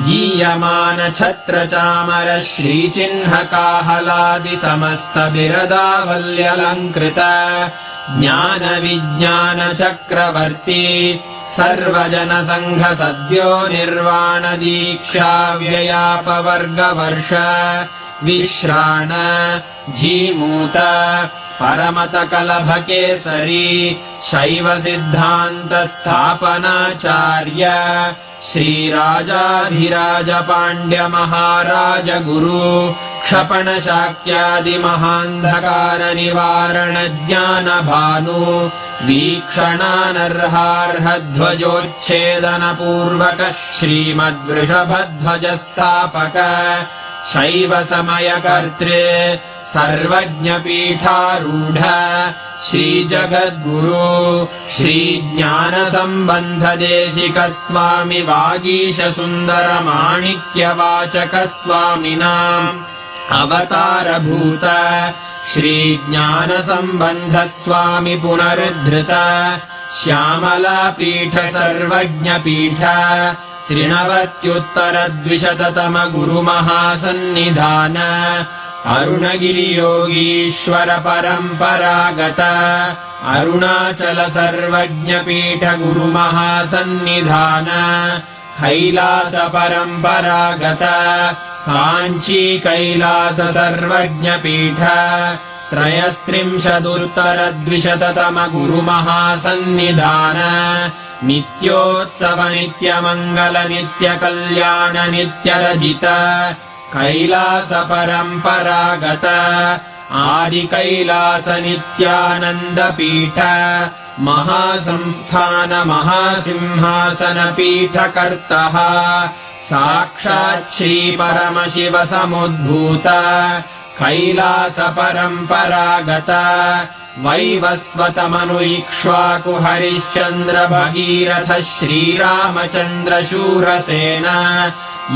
गीयमानछत्रचामर श्रीचिह्नकाहलादिसमस्तबिरदावल्यलङ्कृत ज्ञानविज्ञानचक्रवर्ती सर्वजनसङ्घसद्यो निर्वाणदीक्षाव्ययापवर्गवर्ष विश्राण Jimuta परमतकलभकेसरी शैवसिद्धान्तस्थापनाचार्य श्रीराजाधिराजपाण्ड्यमहाराजगुरु क्षपणशाक्यादिमहान्धकारनिवारणज्ञानभानु वीक्षणानर्हार्हध्वजोच्छेदनपूर्वक श्रीमद्वृषभध्वजस्थापक शैवसमयकर्त्रे सर्वज्ञपीठारूढ श्रीजगद्गुरु श्रीज्ञानसम्बन्धदेशिकस्वामि वागीशसुन्दरमाणिक्यवाचकस्वामिनाम् अवतारभूत श्रीज्ञानसम्बन्धस्वामि पुनरुद्धृत श्यामलापीठ सर्वज्ञपीठ त्रिनवत्युत्तरद्विशततम गुरुमहासन्निधान अरुणगिरियोगीश्वर परम्परागत अरुणाचल सर्वज्ञपीठ गुरुमहासन्निधान कैलास परम्परागत काञ्ची कैलास सर्वज्ञपीठ त्रयस्त्रिंशदुत्तरद्विशततम गुरुमहासन्निधान नित्योत्सव नित्यमङ्गल नित्यकल्याण नित्यरजित कैलास परम्परागत आदिकैलास नित्यानन्दपीठ महासंस्थान महासिंहासन पीठकर्तः साक्षात् श्रीपरमशिव समुद्भूत कैलास परम्परागत वैवस्वतमनु इक्ष्वाकु हरिश्चन्द्र भगीरथ श्रीरामचन्द्र शूरसेन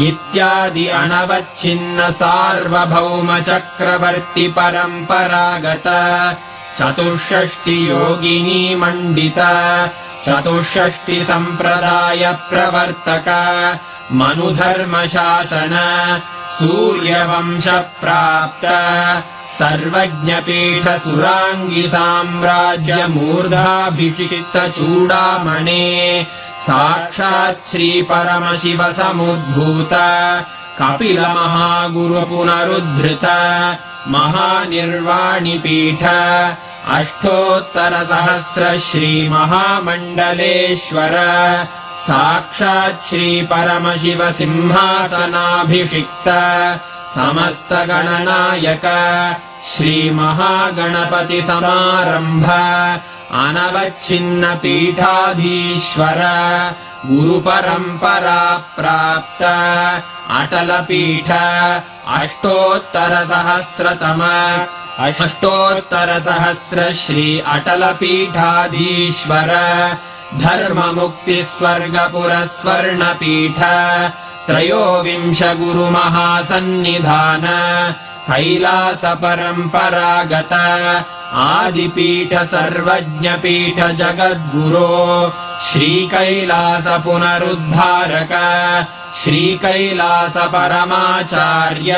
इत्यादि अनवच्छिन्न सार्वभौम चक्रवर्ति परम्परागत चतुष्षष्टि योगिनी मण्डित चतुष्षष्टि सम्प्रदाय प्रवर्तक मनुधर्मशासन सूर्यवंश प्राप्त सर्वज्ञपीठ सुराङ्गी साम्राज्य मूर्धाभिषिक्त चूडामणे साक्षात् श्री परमशिव समुद्भूत कपिल महागुरु पुनरुद्धृत महानिर्वाणिपीठ अष्टोत्तर सहस्र श्री महामण्डलेश्वर साक्षात् श्री परमशिव सिंहासनाभिषिक्त समस्त गणनायक श्री महागणपति समारंभ अनवच्छिन्न पीठाधीश्वर गुरु परंपरा प्राप्त अटल पीठ अष्टोत्तर सहस्र श्री अटल पीठाधीश्वर धर्म मुक्ति स्वर्गपुर स्वर्ण पीठ त्रयोविंश गुरु महासन्निधान कैलास परंपरागत आदिपीठ सर्वज्ञ पीठ जगद्गुरो श्री कैलास पुनरुद्धारक श्री कैलास परमाचार्य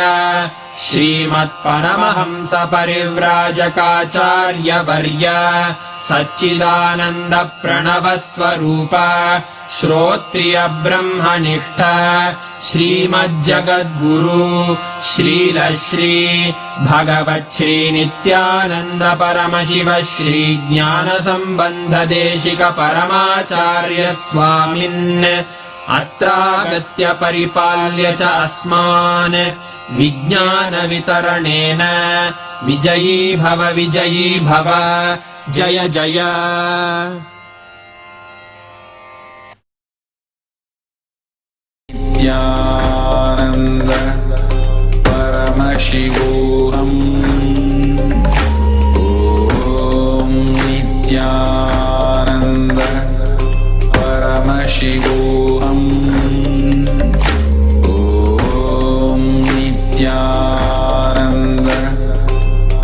श्रीमत्परमहंस परिव्राजकाचार्य वर्य सच्चिदानंद प्रणव स्वरूप श्रोत्रिय ब्रह्मनिष्ठ श्रीमज्जगद्गुरु श्रील श्री भगवत् श्री नित्यानंद परमशिव श्री ज्ञान संबंध देशिक परमाचार्य स्वामिन् अत्रागत्य परिपाल्य च अस्मान् विज्ञान वितरणेन विजयी भव जय जय। नित्यानंद परमशिवोऽहम् ॐ नित्यानंद परमशिवोऽहम् ॐ नित्यानंद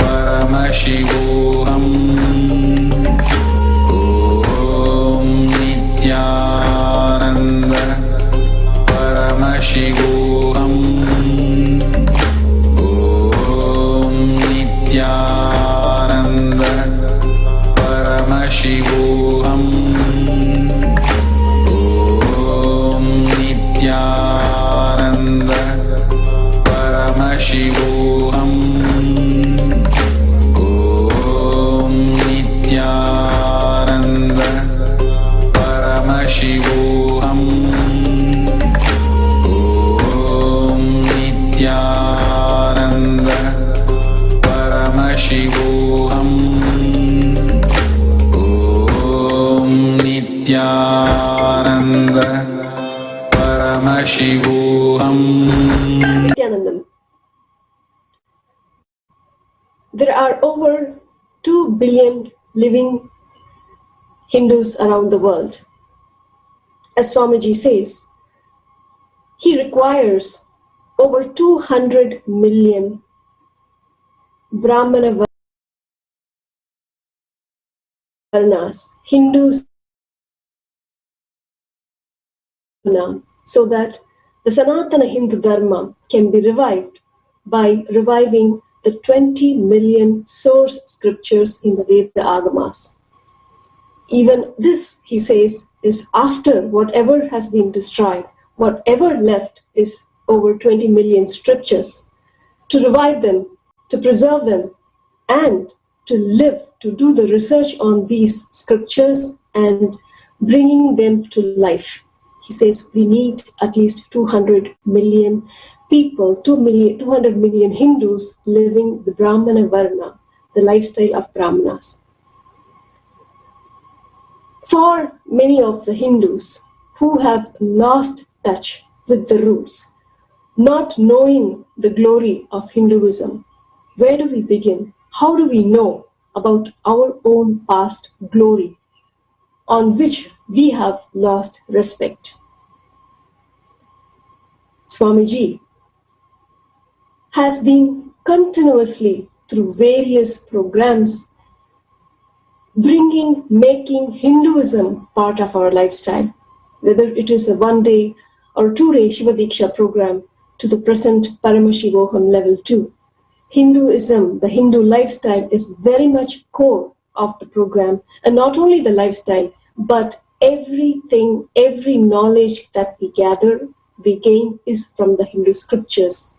परमशिवोऽहम् ॐ नित्यानंद परमशिवोऽहम् ॐ नित्यानंद परमशिवोऽहम् ॐ नित्यानंद परमशिवोऽहम् ॐ नित्यानंद परमशिवोऽहम् ॐ नित्यानंद परमशिवोऽहम् ॐ नित्यानंद परमशिवोऽहम्। Nithyanandam. There are over 2 billion living Hindus around the world. As Swamiji says, he requires over 200 million Brahmana Varnas, Hindus, so that the Sanatana Hindu Dharma can be revived by reviving the 20 million source scriptures in the Veda Agamas. Even this, he says, is after whatever has been destroyed. Whatever left is over 20 million scriptures. To revive them, to preserve them, and to live, to do the research on these scriptures and bringing them to life. He says we need at least 200 million people, 200 million Hindus living the Brahmana Varna, the lifestyle of Brahmanas. For many of the Hindus who have lost touch with the roots, not knowing the glory of Hinduism, where do we begin? How do we know about our own past glory on which we have lost respect? Swamiji has been continuously through various programs making Hinduism part of our lifestyle, whether it is a 1-day or 2-day Shiva Diksha program to the present Paramashivam level 2. Hinduism, the Hindu lifestyle, is very much core of the program, and not only the lifestyle, but everything, every knowledge that we gather, we gain is from the Hindu scriptures.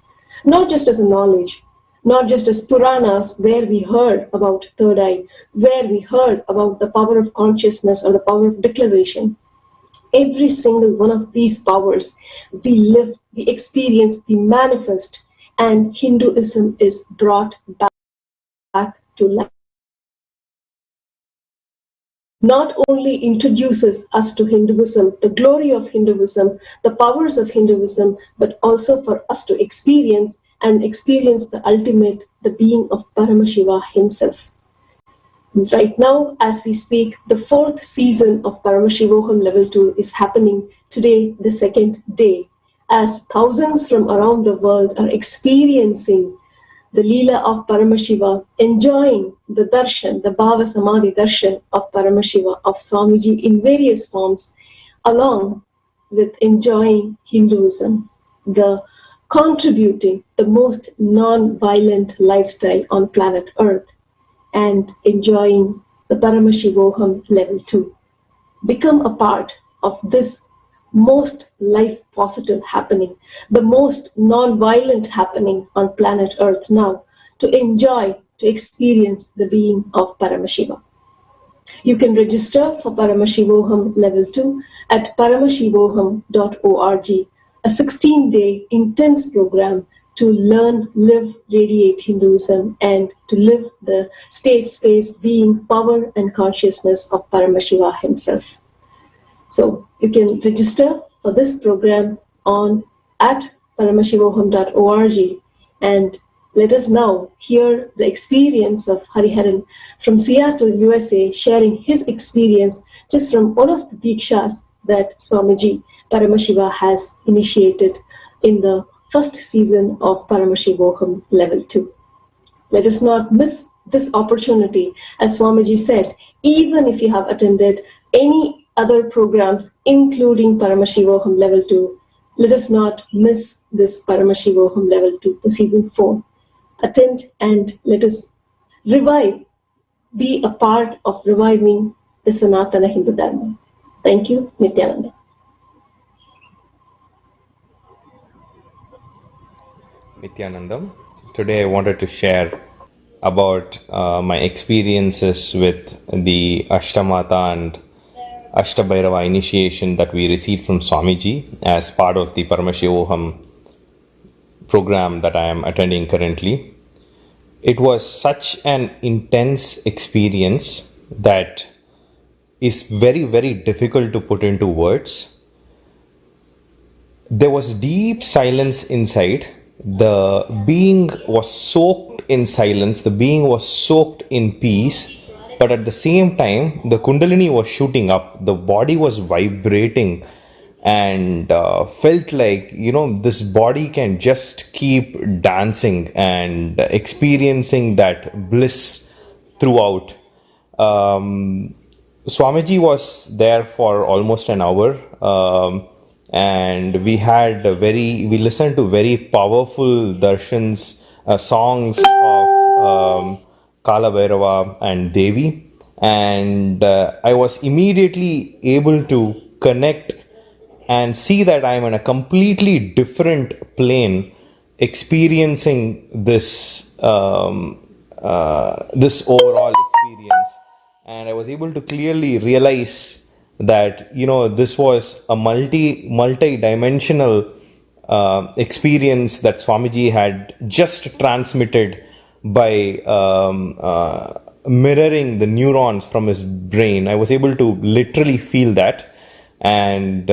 Not just as a knowledge, not just as Puranas where we heard about third eye, where we heard about the power of consciousness or the power of declaration, every single one of these powers we live, we experience, we manifest, and Hinduism is brought back to life. Not only introduces us to Hinduism, the glory of Hinduism, the powers of Hinduism, but also for us to experience the ultimate, the being of Paramashiva himself. Right now, as we speak, the fourth season of Paramashivoham Level 2 is happening today, the second day, as thousands from around the world are experiencing the Leela of Paramashiva, enjoying the darshan, the Bhava Samadhi darshan of Paramashiva, of Swamiji in various forms, along with enjoying Hinduism, the contributing the most non-violent lifestyle on planet Earth, and enjoying the Paramashivoham Level 2. Become a part of this most life positive happening, the most non-violent happening on planet Earth now, to enjoy, to experience the being of Paramashiva. You can register for Paramashivoham Level 2 at paramashivoham.org, a 16-day intense program to learn, live, radiate Hinduism, and to live the state, space, being, power, and consciousness of Paramashiva himself. So you can register for this program at paramashivoham.org, and let us now hear the experience of Hariharan from Seattle, USA, sharing his experience just from one of the Dikshas that Swamiji Paramashiva has initiated in the first season of Paramashivoham Level 2. Let us not miss this opportunity. As Swamiji said, even if you have attended any other programs, including Paramashivoham Level 2, let us not miss this Paramashivoham Level 2, the Season 4. Attend and let us revive, be a part of reviving the Sanatana Hindu Dharma. Thank you, Nithyananda. Nithyanandam. Today I wanted to share about my experiences with the Ashtamata and Ashtabhairava initiation that we received from Swamiji as part of the Paramashivoham program that I am attending currently. It was such an intense experience that is very, very difficult to put into words. There was deep silence inside. The being was soaked in silence. The being was soaked in peace. But at the same time, the Kundalini was shooting up. The body was vibrating and felt like, this body can just keep dancing and experiencing that bliss throughout. Swamiji was there for almost an hour. And we listened to very powerful darshans, songs of Kala Bhairava and Devi, and I was immediately able to connect and see that I am in a completely different plane, experiencing this this overall experience, and I was able to clearly realize that this was a multi-dimensional experience that Swamiji had just transmitted by mirroring the neurons from his brain. I was able to literally feel that, and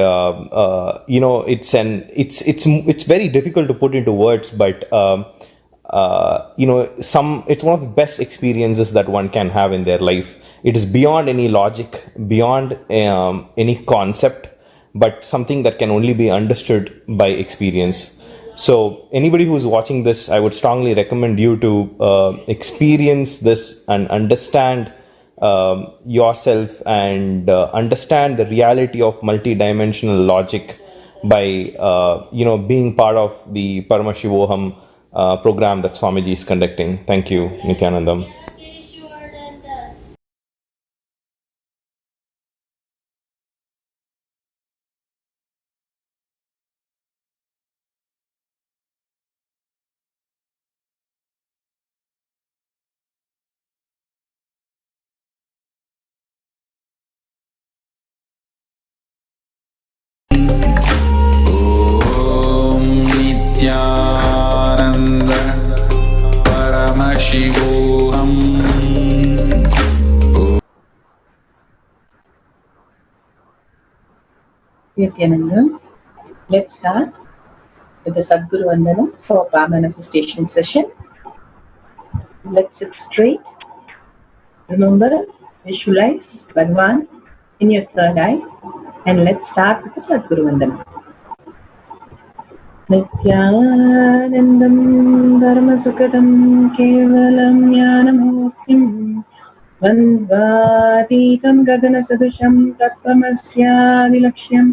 it's very difficult to put into words, but it's one of the best experiences that one can have in their life. It is beyond any logic, beyond any concept, but something that can only be understood by experience. So anybody who's watching this, I would strongly recommend you to experience this and understand yourself and understand the reality of multidimensional logic by being part of the Paramashivoham program that Swamiji is conducting. Thank you, Nithyanandam. Nithyananda. Let's start with the Sadguru Vandanam for our manifestation session. Let's sit straight. Remember, visualize Bhagavan in your third eye, and let's start with the Sadguru Vandanam. Nithyanandam dharmasukadam kevalam jnanamurtim Vandvatitam gaganasadusham tattvamasyaadilaksham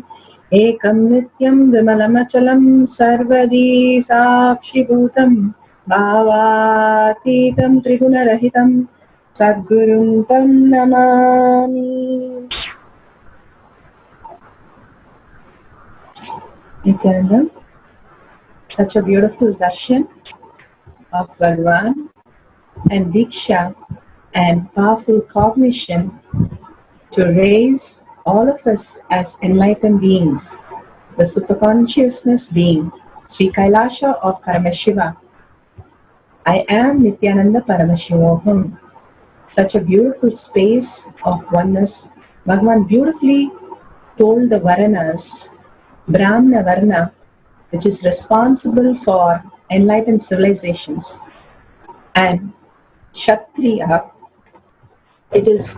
ekam nityam vimalamachalam sarvadi sakshibhutam bhavatitam trigunarahitam sadgurum tam namami. Nithyananda, such a beautiful darshan of Bhagavan and Diksha and powerful cognition to raise all of us as enlightened beings, the superconsciousness being, Sri Kailasha of Paramashiva. I am Nithyananda Paramashivam. Such a beautiful space of oneness. Bhagavan beautifully told the Varanas, Brahmana Varna, which is responsible for enlightened civilizations, and Kshatriya, it is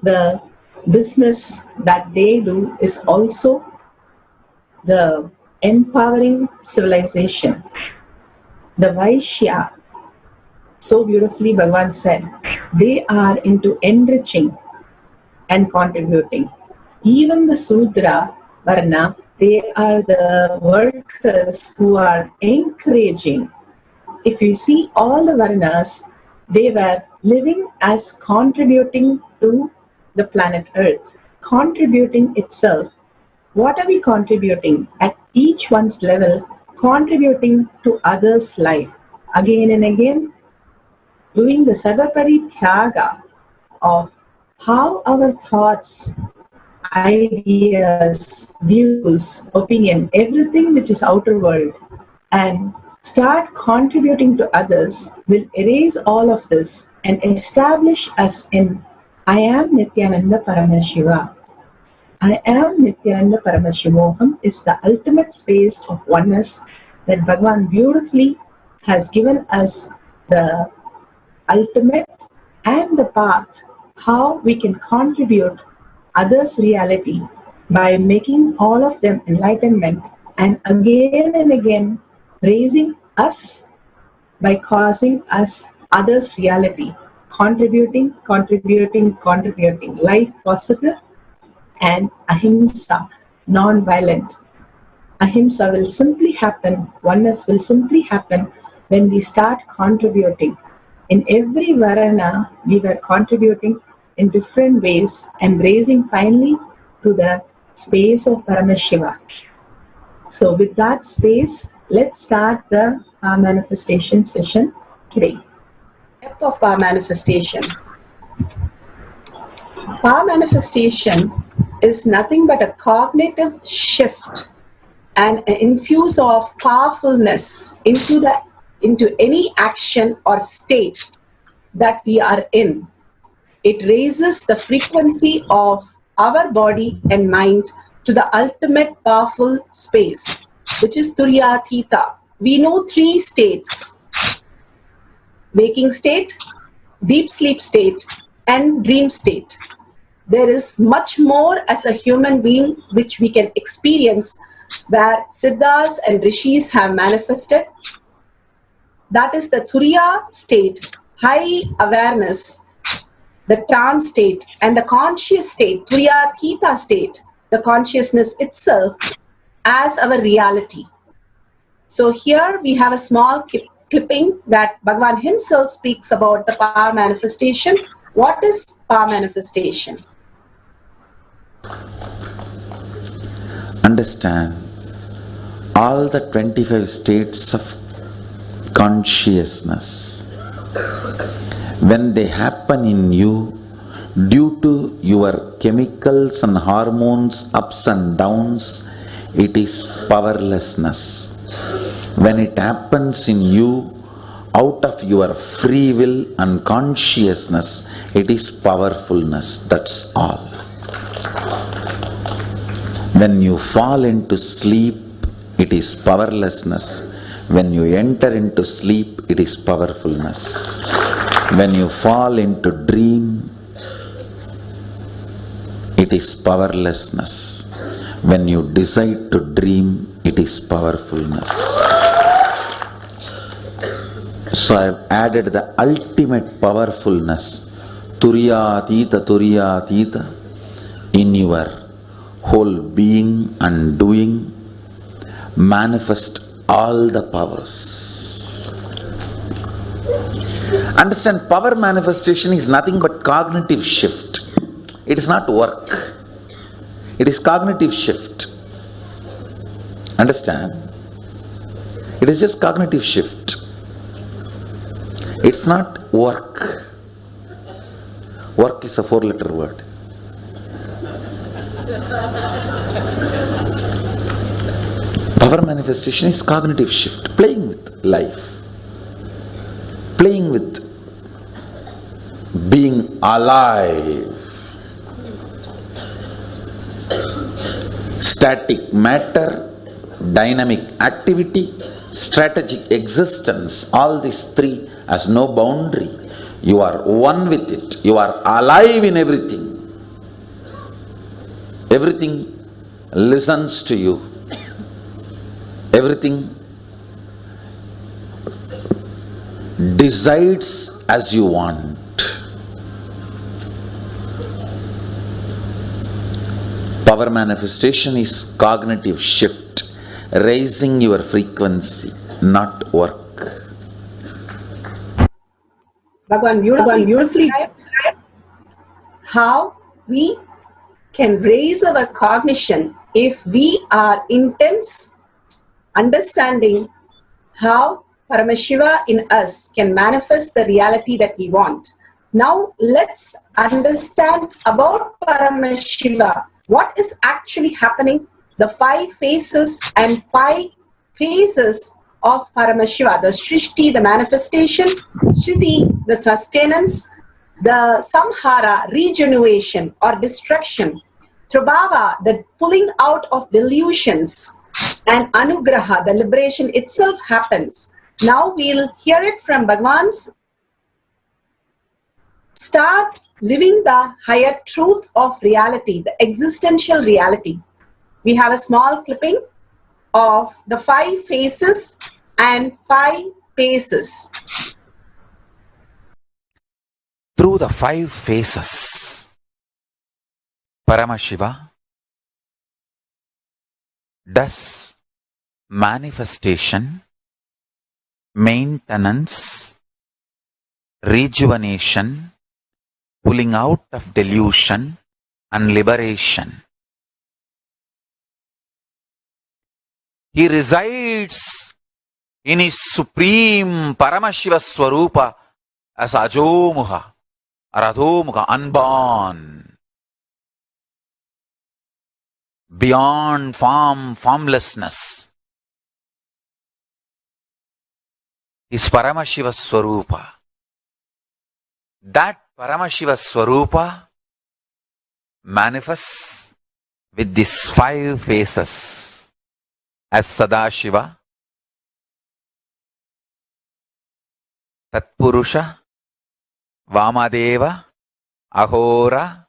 the business that they do is also the empowering civilization. The Vaishya, so beautifully Bhagavan said, they are into enriching and contributing. Even the Sudra Varna, they are the workers who are encouraging. If you see all the Varnas, they were living as contributing to the planet Earth, contributing itself. What are we contributing? At each one's level, contributing to others' life. Again and again, doing the Sarvapari Tyaga of how our thoughts, ideas, views, opinion, everything which is outer world, and start contributing to others will erase all of this and establish us in I am Nithyananda Paramashiva. I am Nithyananda Paramashivoham is the ultimate space of oneness that Bhagavan beautifully has given us the ultimate and the path how we can contribute others' reality by making all of them enlightenment and again raising us by causing us others' reality, contributing, life positive and Ahimsa, non-violent. Ahimsa will simply happen, oneness will simply happen when we start contributing. In every Varana, we were contributing in different ways and raising finally to the space of Paramashiva. So with that space, let's start the manifestation session today. Step of our manifestation. Power manifestation is nothing but a cognitive shift and an infuse of powerfulness into any action or state that we are in. It raises the frequency of our body and mind to the ultimate powerful space, which is Turyathita. We know three states: waking state, deep sleep state, and dream state. There is much more as a human being which we can experience where Siddhas and Rishis have manifested. That is the Turiya state, high awareness, the trance state, and the conscious state, Turyathita state, the consciousness itself as our reality. So here we have a small clipping that Bhagavan himself speaks about the power manifestation. What is power manifestation? Understand all the 25 states of consciousness. When they happen in you, due to your chemicals and hormones ups and downs, it is powerlessness. When it happens in you, out of your free will and consciousness, it is powerfulness. That's all. When you fall into sleep, it is powerlessness. When you enter into sleep, it is powerfulness. When you fall into dream, it is powerlessness. When you decide to dream, it is powerfulness. So I have added the ultimate powerfulness, Turyatita, in your whole being and doing. Manifest all the powers. Understand, power manifestation is nothing but cognitive shift. It is not work. It is cognitive shift. Understand? It is just cognitive shift. It's not work. Work is a 4-letter word. Power manifestation is cognitive shift, playing with life, playing with being alive. Static matter, dynamic activity, strategic existence, all these three has no boundary. You are one with it. You are alive in everything. Everything listens to you. Everything decides as you want. Power manifestation is cognitive shift, raising your frequency, not work. Bhagavan beautifully how we can raise our cognition if we are intense, understanding how Paramashiva in us can manifest the reality that we want. Now let's understand about Paramashiva. What is actually happening? The 5 phases and 5 phases of Paramashiva. The Srishti, the manifestation, Shriti, the sustenance, the Samhara, regeneration or destruction, Trubhava, the pulling out of delusions, and Anugraha, the liberation itself happens. Now we'll hear it from Bhagavan's. Start living the higher truth of reality, the existential reality. We have a small clipping of the 5 phases and 5 paces. Through the 5 phases, Paramashiva does manifestation, maintenance, rejuvenation, pulling out of delusion and liberation. He resides in his supreme Paramashiva Swarupa as Ajomuha or Adhomuha, unborn, beyond form, formlessness. Is Paramashiva Swarupa. That Paramashiva Swarupa manifests with these 5 phases as Sadashiva, Tatpurusha, Vamadeva, Ahora,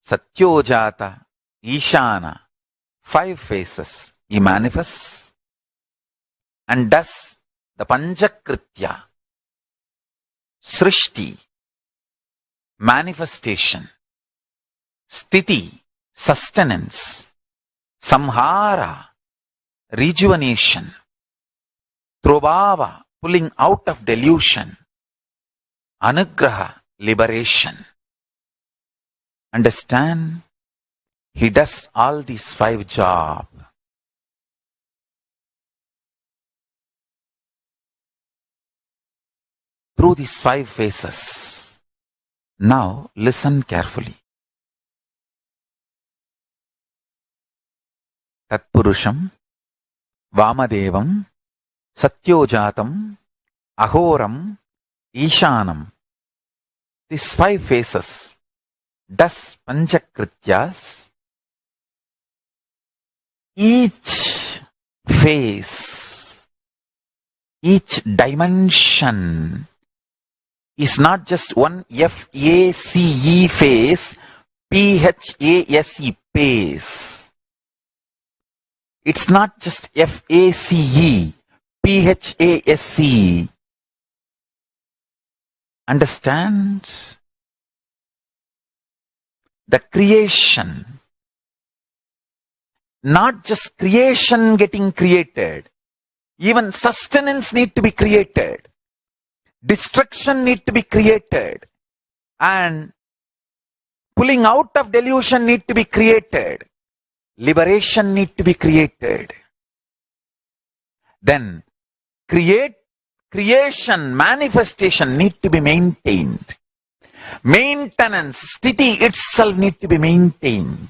Satyojata, Ishana. 5 phases he manifests and does the Panchakritya, Srishti, manifestation, Sthiti, sustenance, Samhara, rejuvenation, Trubhava, pulling out of delusion, Anugraha, liberation. Understand? He does all these 5 jobs. Through these 5 phases. Now listen carefully. Tatpurusham, Vamadevam, Satyojatam, Ahoram, Ishanam. These 5 phases does Panchakrityas, each phase, each dimension is not just one F-A-C-E phase, P-H-A-S-E phase. It's not just F-A-C-E, P-H-A-S-E. Understand? The creation. Not just creation getting created. Even sustenance need to be created. Destruction need to be created. And pulling out of delusion need to be created. Liberation need to be created. Then creation, manifestation need to be maintained. Maintenance, sthiti itself need to be maintained.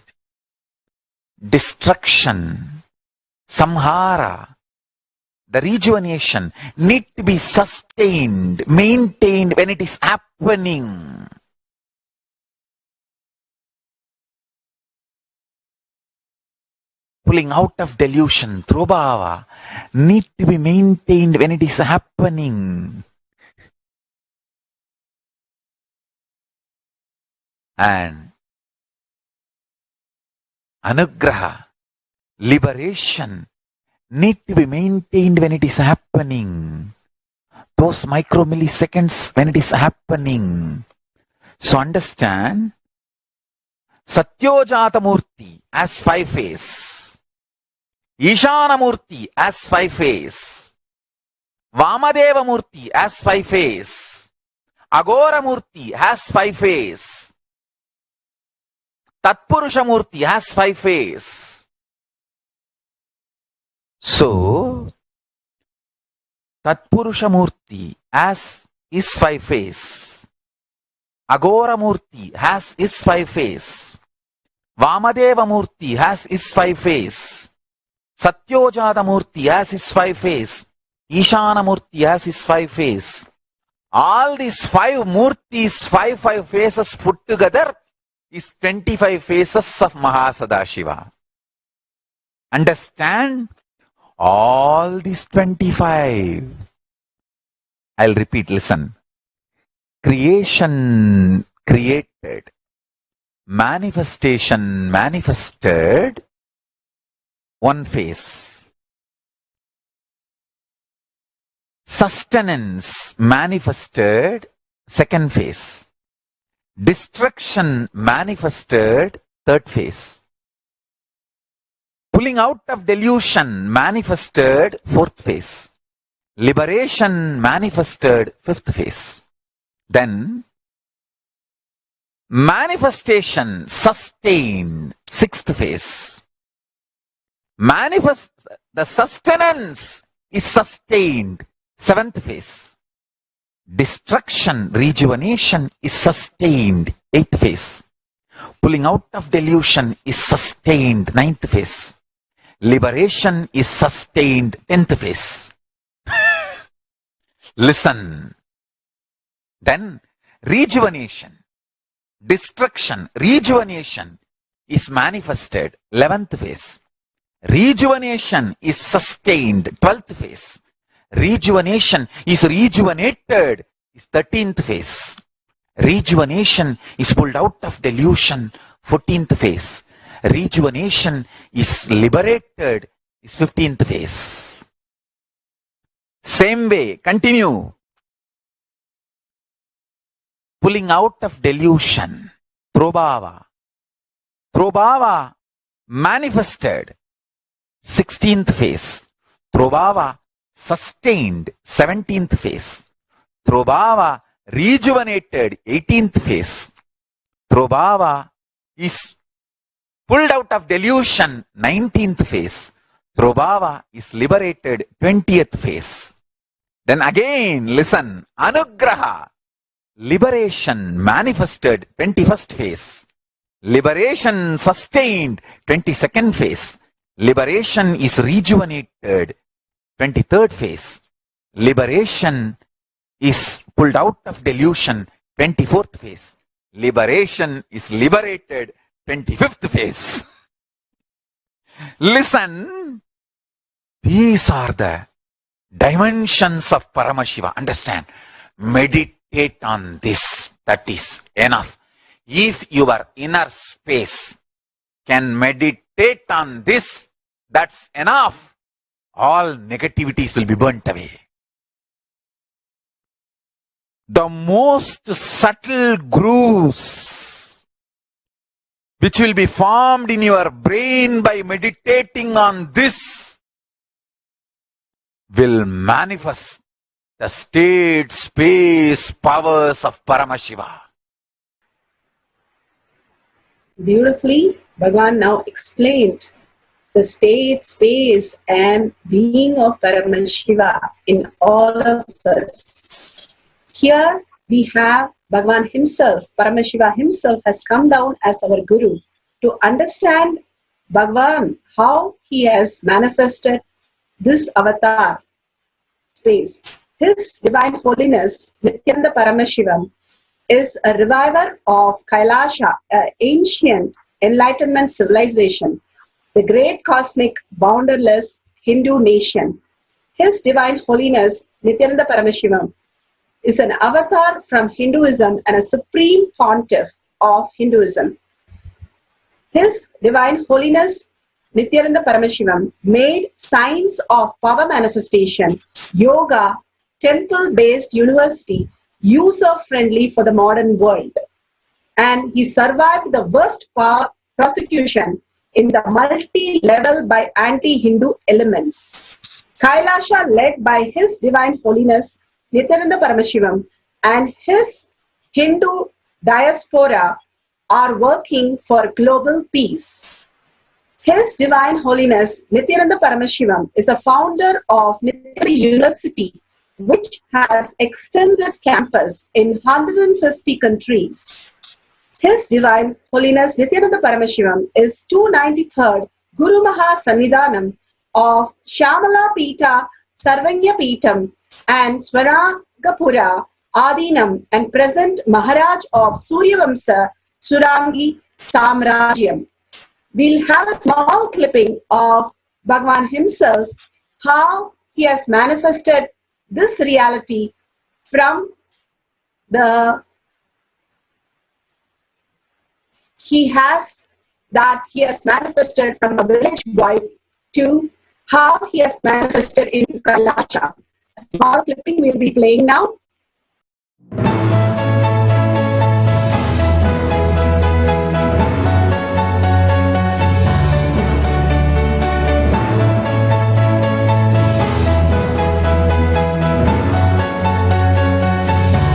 Destruction, samhara, the rejuvenation need to be sustained, maintained when it is happening. Pulling out of delusion, throbhava, need to be maintained when it is happening. And anugraha, liberation, need to be maintained when it is happening. Those micromilliseconds when it is happening. So understand, Satyojata Murti as 5 phase, Ishana Murti as 5 phase, Vamadeva Murti as 5 phase, Agora Murti has 5 phase, Tatpurusha Murti has 5 phase. So, Tatpurusha Murti as is 5 phase, Agora Murti has is 5 phase, Vamadeva Murti has is 5 phase, Satyojata Murti has his 5 phase, Ishana Murti has his 5 phase. All these 5 Murtis, 5 phases put together is 25 phases of Mahasadashiva. Understand? All these 25. I'll repeat, listen. Creation created. Manifestation manifested. 1 phase. Sustenance manifested. 2nd phase. Destruction manifested. 3rd phase. Pulling out of delusion manifested. 4th phase. Liberation manifested. 5th phase. Then manifestation sustained. 6th phase. The sustenance is sustained. 7th phase. Destruction, rejuvenation is sustained. 8th phase. Pulling out of delusion is sustained. 9th phase. Liberation is sustained. 10th phase. Listen. Then rejuvenation, destruction, rejuvenation is manifested. 11th phase. Rejuvenation is sustained. 12th phase. Rejuvenation is rejuvenated. Is 13th phase. Rejuvenation is pulled out of delusion. 14th phase. Rejuvenation is liberated. Is 15th phase. Same way, continue. Pulling out of delusion. Throbhava. Throbhava manifested. 16th phase. Throbhava sustained. 17th phase. Throbhava rejuvenated. 18th phase. Throbhava is pulled out of delusion. 19th phase. Throbhava is liberated. 20th phase. Then again, listen. Anugraha. Liberation manifested. 21st phase. Liberation sustained. 22nd phase. Liberation is rejuvenated. 23rd phase. Liberation is pulled out of delusion. 24th phase. Liberation is liberated. 25th phase. Listen, these are the dimensions of Paramashiva. Understand? Meditate on this. That is enough. If your inner space can meditate on this, that's enough. All negativities will be burnt away. The most subtle grooves which will be formed in your brain by meditating on this will manifest the state, space, powers of Paramashiva. Beautifully, Bhagavan now explained the state, space, and being of Paramashiva in all of us. Here we have Bhagavan himself, Paramashiva himself has come down as our Guru to understand Bhagavan, how he has manifested this avatar space. His Divine Holiness, Nithyananda Paramashivam, is a reviver of Kailasha, an ancient enlightenment civilization, the great cosmic, boundarless Hindu nation. His Divine Holiness, Nithyananda Paramashivam, is an avatar from Hinduism and a supreme pontiff of Hinduism. His Divine Holiness, Nithyananda Paramashivam, made science of power manifestation, yoga, temple-based university, user-friendly for the modern world. And he survived the worst prosecution in the multi-level by anti-Hindu elements. Kailasha, led by His Divine Holiness Nithyananda Paramashivam, and his Hindu diaspora are working for global peace. His Divine Holiness Nithyananda Paramashivam is a founder of Nithyananda University, which has extended campus in 150 countries. His Divine Holiness Nithyananda Paramashivam is 293rd Guru Mahasannidhanam of Shamala Pita, Sarvanya Pitam, and Swaragapura Adinam, and present Maharaj of Suryavamsa Surangi Samrajyam. We'll have a small clipping of Bhagavan himself, how he has manifested this reality from the he has manifested from a village boy to how he has manifested in Kailasha. A small clipping will be playing now.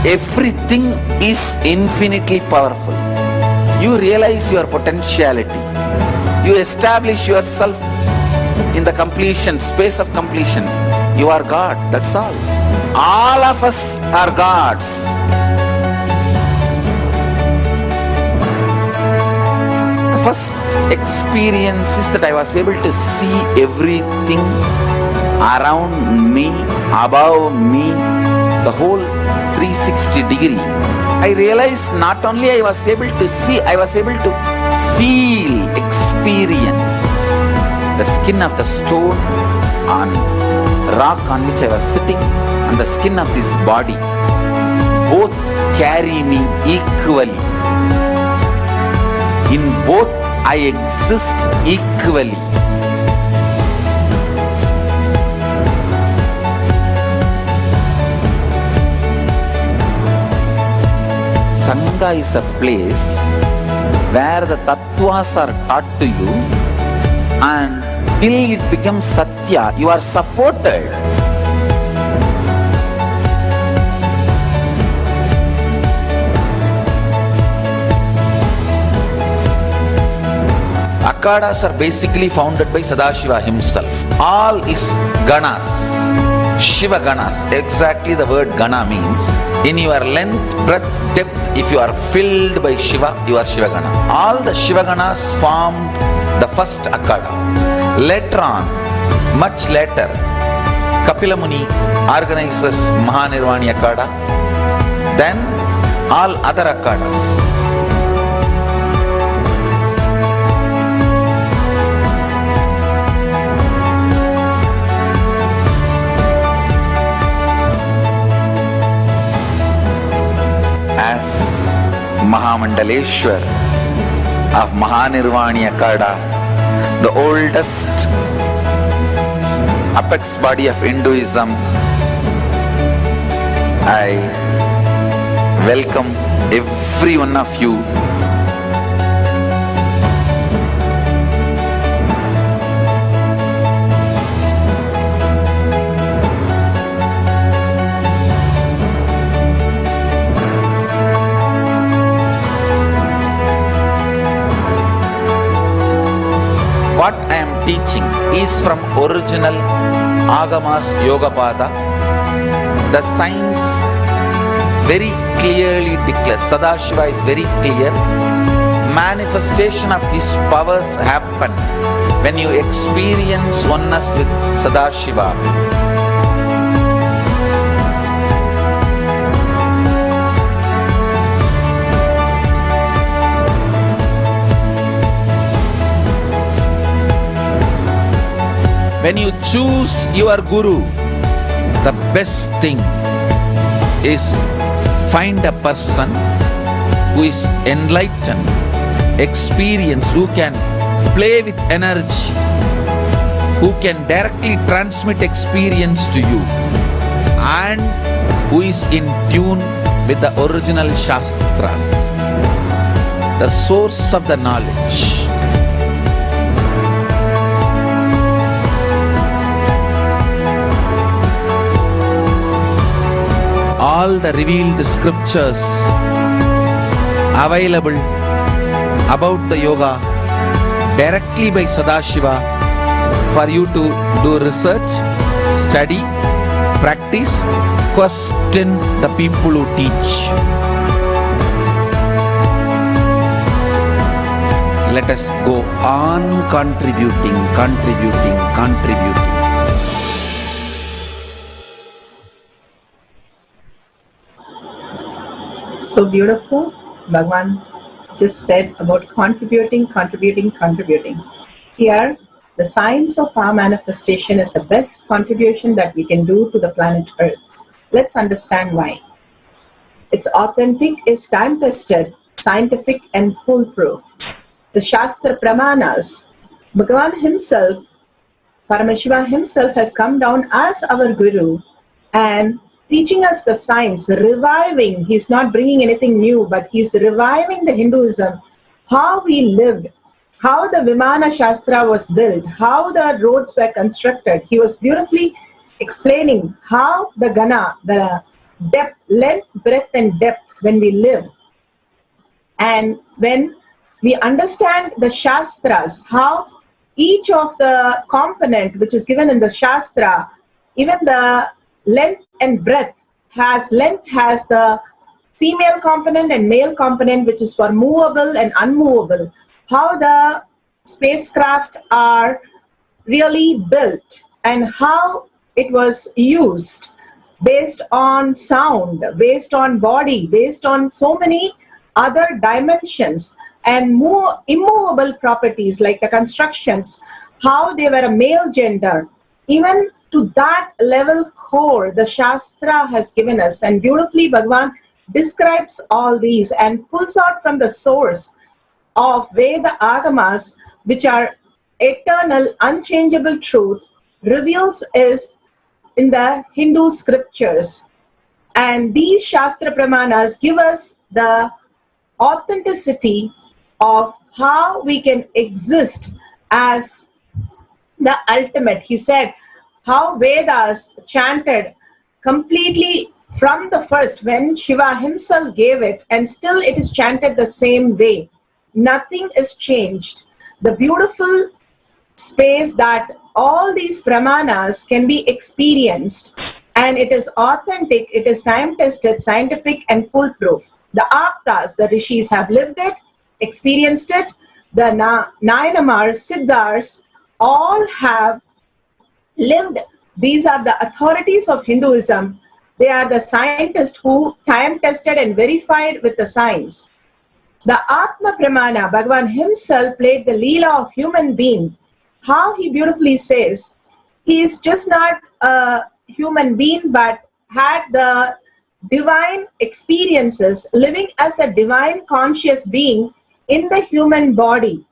Everything is infinitely powerful. You realize your potentiality. You establish yourself in the completion, space of completion. You are God, that's all. All of us are gods. The first experience is that I was able to see everything around me, above me, the whole 360 degree. I realized not only I was able to see, I was able to feel, experience the skin of the stone on rock on which I was sitting, and the skin of this body. Both carry me equally. In both I exist equally. Sangha is a place where the tattvas are taught to you, and till it becomes satya, you are supported. Akhadas are basically founded by Sadashiva himself. All is ganas, Shiva ganas. Exactly the word gana means. In your length, breadth, depth, if you are filled by Shiva, you are Shiva gana. All the Shiva ganas formed the first Akhada. Later on, much later, Kapila Muni organizes Mahanirvani Akhada. Then all other Akhadas. Mandaleshwar of Mahanirvani Akada, the oldest apex body of Hinduism, I welcome every one of you. What I am teaching is from original Agamas Yogapada. The science very clearly declares, Sadashiva is very clear, manifestation of these powers happen when you experience oneness with Sadashiva. When you choose your Guru, the best thing is find a person who is enlightened, experienced, who can play with energy, who can directly transmit experience to you, and who is in tune with the original Shastras, the source of the knowledge. All the revealed scriptures available about the yoga directly by Sadashiva for you to do research, study, practice, question the people who teach. Let us go on contributing. So beautiful. Bhagavan just said about contributing. Here, the science of power manifestation is the best contribution that we can do to the planet Earth. Let's understand why. It's authentic, it's time-tested, scientific and foolproof. The Shastra Pramanas, Bhagavan himself, Paramashivam himself has come down as our Guru and teaching us the science, reviving. He's not bringing anything new, but he's reviving the Hinduism, how we lived, how the Vimana Shastra was built, how the roads were constructed. He was beautifully explaining how the Gana, the depth, length, breadth and depth when we live. And when we understand the Shastras, how each of the component which is given in the Shastra, even the length and breadth has the female component and male component, which is for movable and unmovable. How the spacecraft are really built and how it was used based on sound, based on body, based on so many other dimensions and more immovable properties like the constructions, how they were a male gender. Even to that level core, the Shastra has given us, and beautifully Bhagavan describes all these and pulls out from the source of Veda Agamas, which are eternal, unchangeable truth, reveals is in the Hindu scriptures. And these Shastra Pramanas give us the authenticity of how we can exist as the ultimate. He said, how Vedas chanted completely from the first when Shiva himself gave it, and still it is chanted the same way. Nothing is changed. The beautiful space that all these pramanas can be experienced, and it is authentic, it is time-tested, scientific and foolproof. The Aptas, the Rishis have lived it, experienced it. The Nayanamars, Siddhars, all have lived. These are the authorities of Hinduism. They are the scientists who time-tested and verified with the science. The Atma Pramana, Bhagavan himself played the Leela of human being. How he beautifully says, he is just not a human being but had the divine experiences, living as a divine conscious being in the human body.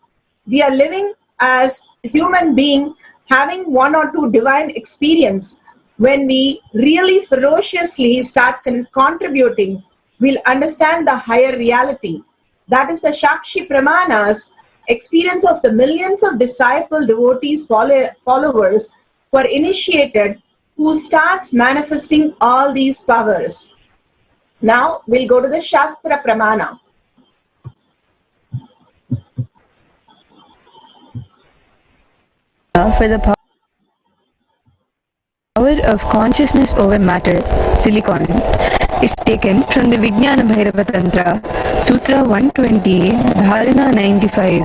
We are living as human being, having one or two divine experience. When we really ferociously start contributing, we'll understand the higher reality. That is the Shakshi Pramanas experience of the millions of disciple, devotees, followers who are initiated, who starts manifesting all these powers. Now we'll go to the Shastra Pramana. For the power of consciousness over matter, silicon, is taken from the Vijnana Bhairava Tantra, Sutra 120, Dharana 95.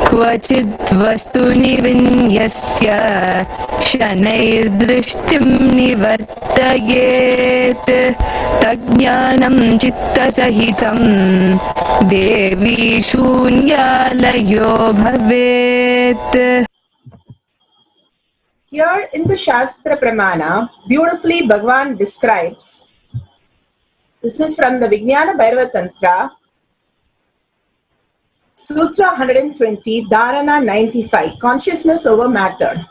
Kvachid vastuni vinyasya shanair drishtim nivartayet tajnanam chitta sahitam devi shunyalayo bhavet. Here in the Shastra Pramana, beautifully Bhagavan describes, this is from the Vijnana Bhairava Tantra, Sutra 120, Dharana 95, consciousness over matter.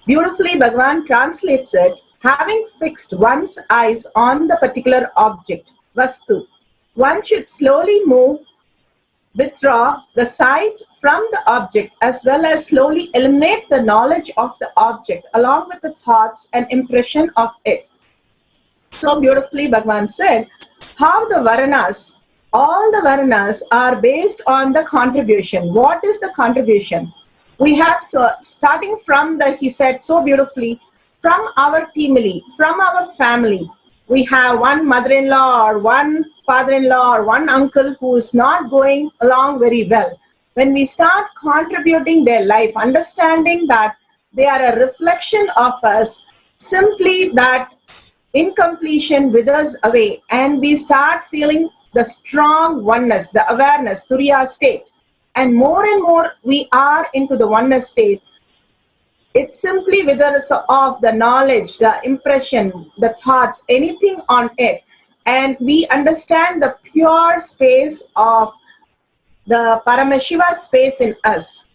Beautifully Bhagavan translates it, having fixed one's eyes on the particular object, Vastu, one should slowly withdraw the sight from the object as well as slowly eliminate the knowledge of the object along with the thoughts and impression of it. So beautifully Bhagavan said how the Varanas, all the Varanas are based on the contribution. What is the contribution? We have, so starting from the, he said so beautifully, from our family, from our family, we have one mother-in-law or one father-in-law or one uncle who is not going along very well. When we start contributing their life, understanding that they are a reflection of us, simply that incompletion withers away and we start feeling the strong oneness, the awareness, Turiya state. And more we are into the oneness state. It simply withers off the knowledge, the impression, the thoughts, anything on it. And we understand the pure space of the Paramashiva space in us.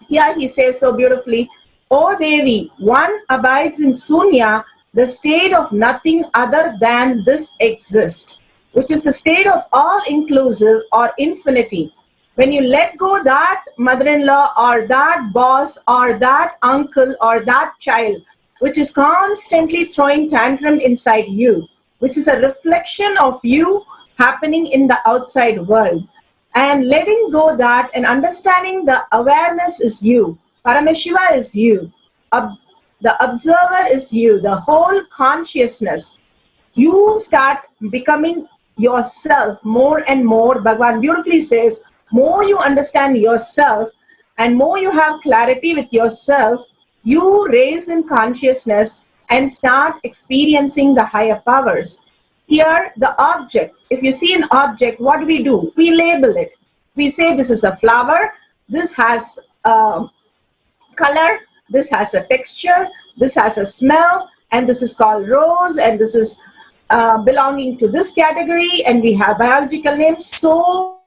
Here he says so beautifully, O Devi, one abides in Sunya, the state of nothing other than this exists, which is the state of all-inclusive or infinity. When you let go that mother-in-law or that boss or that uncle or that child, which is constantly throwing tantrum inside you, which is a reflection of you happening in the outside world, and letting go that and understanding the awareness is you, Paramashiva is you, the observer is you, the whole consciousness, you start becoming yourself more and more. Bhagavan beautifully says, more you understand yourself and more you have clarity with yourself, you raise in consciousness and start experiencing the higher powers. Here, the object, if you see an object, what do? We label it. We say this is a flower, this has a color, this has a texture, this has a smell, and this is called rose, and this is belonging to this category, and we have biological names. So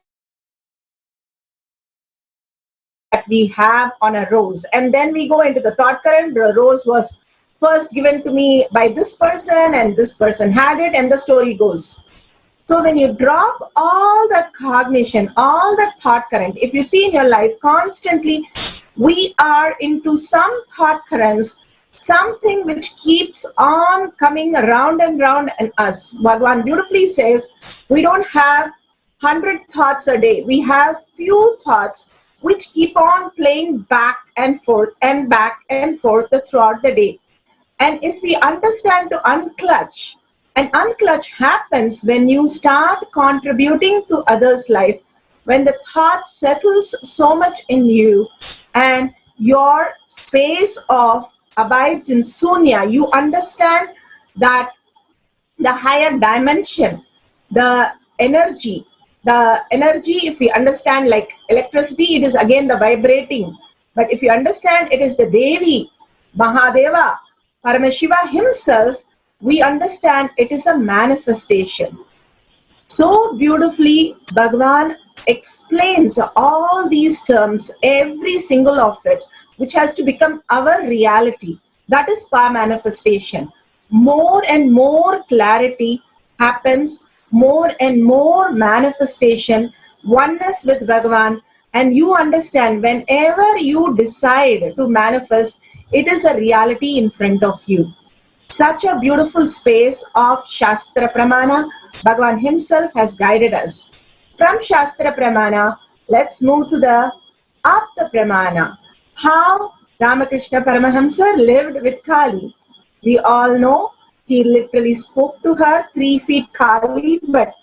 that we have on a rose. And then we go into the thought current. The rose was first given to me by this person and this person had it, and the story goes. So when you drop all that cognition, all that thought current, if you see in your life constantly, we are into some thought currents, something which keeps on coming around and round in us. Bhagavan beautifully says, we don't have 100 thoughts a day. We have few thoughts which keep on playing back and forth throughout the day. And if we understand to unclutch, and unclutch happens when you start contributing to others' life, when the thought settles so much in you and your space of abides in Sunya, you understand that the higher dimension, the energy, if we understand like electricity, it is again the vibrating. But if you understand it is the Devi, Mahadeva, Paramashiva himself, we understand it is a manifestation. So beautifully, Bhagavan explains all these terms, every single of it, which has to become our reality. That is power manifestation. More and more clarity happens, more and more manifestation, oneness with Bhagavan, and you understand whenever you decide to manifest, it is a reality in front of you. Such a beautiful space of Shastra Pramana. Bhagavan himself has guided us. From Shastra Pramana, let's move to the Apta Pramana. How Ramakrishna Paramahamsa lived with Kali. We all know he literally spoke to her, 3 feet Kali, but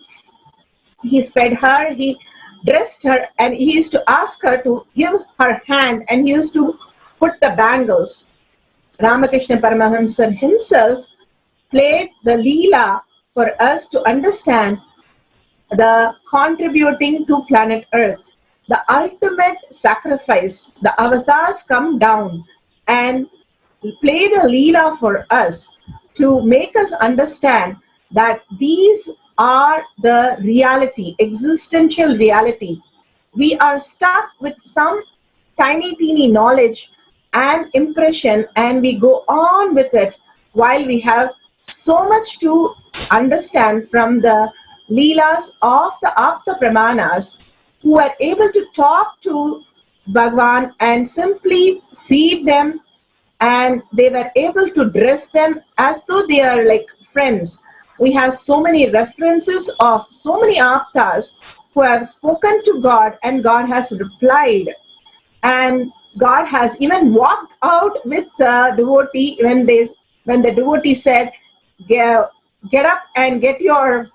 he fed her, he dressed her, and he used to ask her to give her hand, and he used to put the bangles. Ramakrishna Paramahamsa himself played the Leela for us to understand the contributing to planet Earth. The ultimate sacrifice, the avatars come down and play the Leela for us to make us understand that these are the reality, existential reality. We are stuck with some tiny, teeny knowledge and impression, and we go on with it while we have so much to understand from the Leelas of the Apta Pramanas, who are able to talk to Bhagavan and simply feed them, and they were able to dress them as though they are like friends. We have so many references of so many Aptas who have spoken to God, and God has replied. And God has even walked out with the devotee when the devotee said, get up and get your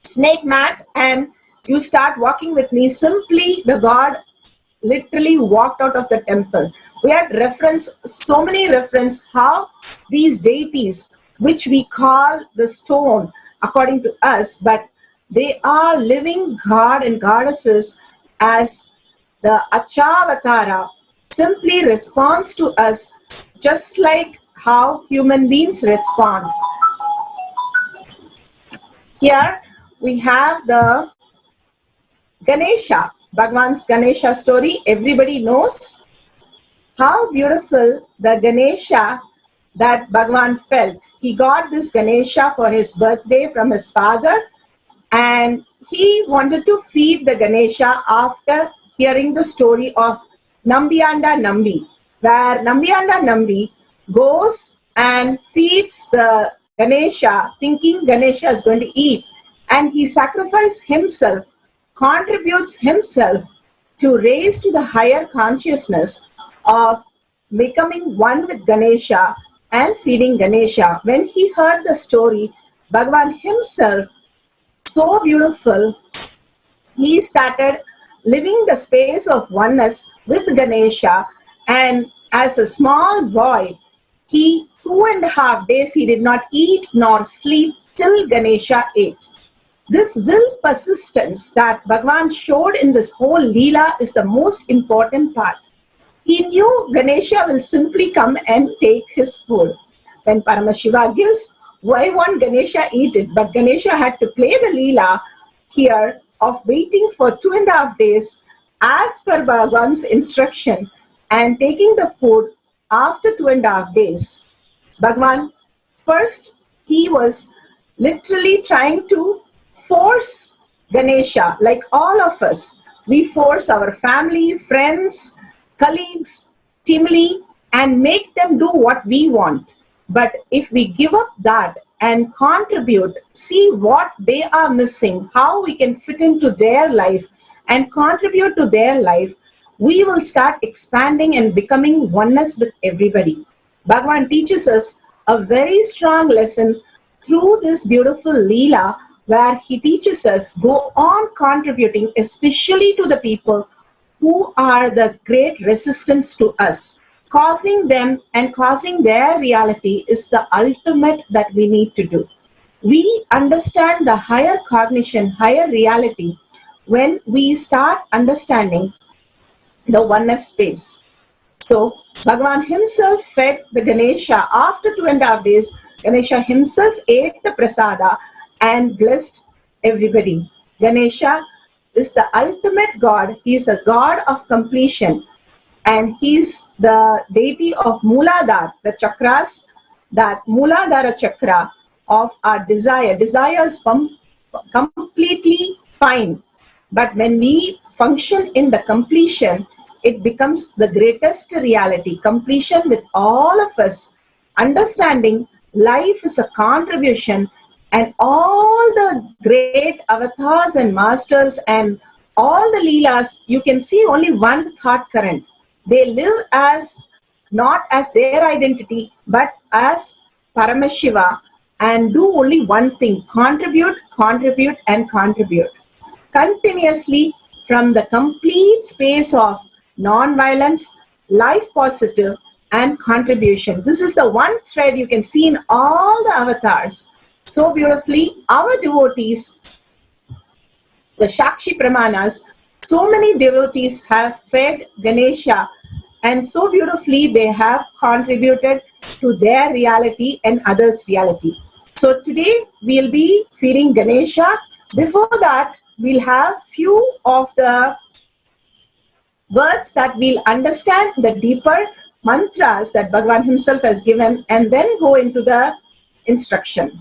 snake mat and you start walking with me. Simply the God literally walked out of the temple. We had so many reference how these deities, which we call the stone according to us, but they are living God and goddesses, as the Achavatara simply responds to us just like how human beings respond. Here we have the Ganesha, Bhagavan's Ganesha story. Everybody knows how beautiful the Ganesha that Bhagavan felt. He got this Ganesha for his birthday from his father, and he wanted to feed the Ganesha after hearing the story of Nambiyanda Nambi, where Nambiyanda Nambi goes and feeds the Ganesha thinking Ganesha is going to eat, and he sacrifices himself, contributes himself to raise to the higher consciousness of becoming one with Ganesha and feeding Ganesha. When he heard the story, Bhagavan himself, so beautiful, he started living the space of oneness with Ganesha, and as a small boy, 2.5 days he did not eat nor sleep till Ganesha ate. This will persistence that Bhagavan showed in this whole Leela is the most important part. He knew Ganesha will simply come and take his food. When Paramashiva gives, why won't Ganesha eat it? But Ganesha had to play the Leela here of waiting for 2.5 days as per Bhagavan's instruction and taking the food after 2.5 days. Bhagavan, first he was literally trying to force Ganesha, like all of us. We force our family, friends, colleagues, timely, and make them do what we want. But if we give up that and contribute, see what they are missing, how we can fit into their life and contribute to their life, we will start expanding and becoming oneness with everybody. Bhagavan teaches us a very strong lessons through this beautiful Leela, where he teaches us, go on contributing, especially to the people who are the great resistance to us. Causing them and causing their reality is the ultimate that we need to do. We understand the higher cognition, higher reality, when we start understanding the oneness space. So Bhagavan himself fed the Ganesha. After 2.5 days, Ganesha himself ate the prasada and blessed everybody. Ganesha is the ultimate god. He is a god of completion. And he's the deity of Mooladhara, the chakras, that Mooladhara chakra of our desire. Desire is completely fine. But when we function in the completion, it becomes the greatest reality. Completion with all of us, understanding life is a contribution, and all the great avatars and masters and all the leelas, you can see only one thought current. They live as not as their identity, but as Paramashiva, and do only one thing: contribute, contribute, and contribute. Continuously from the complete space of non-violence, life positive, and contribution. This is the one thread you can see in all the avatars. So beautifully, our devotees, the Shakshi Pramanas, so many devotees have fed Ganesha, and so beautifully they have contributed to their reality and others' reality. So today we'll be feeding Ganesha. Before that, we'll have few of the words that we'll understand, the deeper mantras that Bhagavan himself has given, and then go into the instruction.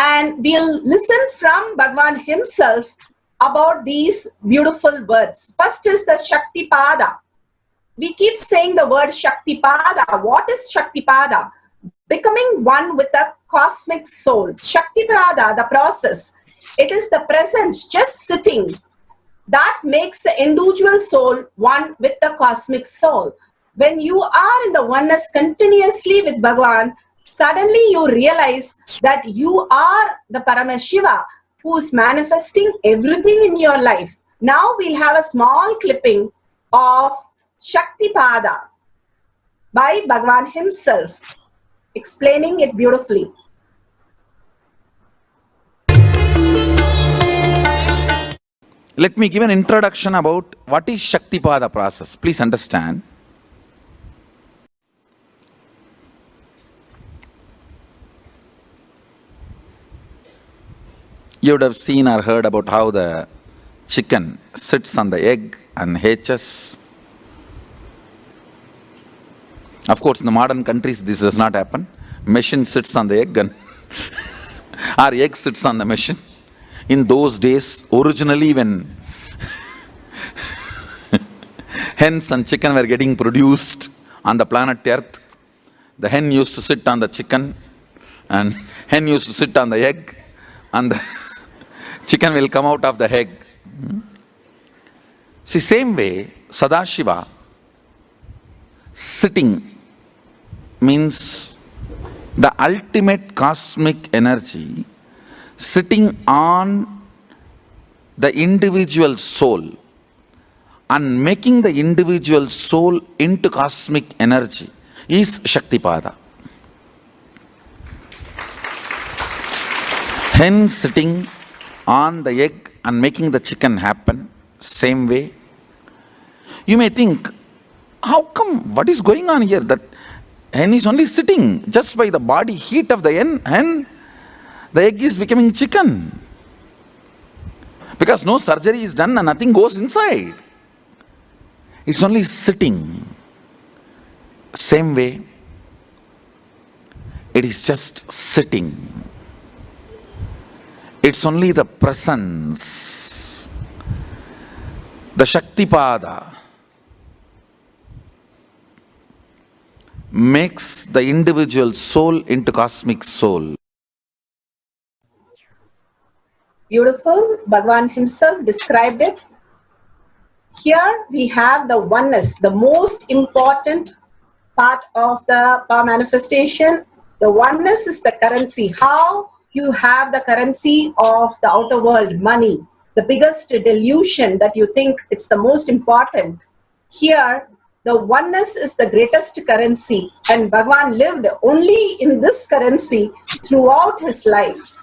And we'll listen from Bhagavan himself about these beautiful words. First is the Shaktipada. We keep saying the word Shaktipada. What is Shaktipada? Becoming one with the cosmic soul. Shaktipada, the process. It is the presence just sitting that makes the individual soul one with the cosmic soul. When you are in the oneness continuously with Bhagavan, suddenly you realize that you are the Paramashiva who is manifesting everything in your life. Now we'll have a small clipping of Shaktipada by Bhagavan himself, explaining it beautifully. Let me give an introduction about what is Shaktipada process. Please understand. You would have seen or heard about how the chicken sits on the egg and hatches. Of course, in the modern countries, this does not happen. Machine sits on the egg and our egg sits on the machine. In those days, originally when hens and chicken were getting produced on the planet Earth, the hen used to sit on the chicken and hen used to sit on the egg, and the chicken will come out of the egg. See, same way, Sadashiva sitting means the ultimate cosmic energy sitting on the individual soul and making the individual soul into cosmic energy is Shaktipada. Hen sitting on the egg and making the chicken happen, same way. You may think, how come, what is going on here? That hen is only sitting just by the body heat of the hen, the egg is becoming chicken. Because no surgery is done and nothing goes inside. It's only sitting. Same way, it is just sitting. It's only the presence, the Shaktipada makes the individual soul into cosmic soul. Beautiful. Bhagavan himself described it. Here we have the oneness, the most important part of the power manifestation. The oneness is the currency. How you have the currency of the outer world, money, the biggest delusion that you think it's the most important. Here, the oneness is the greatest currency, and Bhagavan lived only in this currency throughout his life.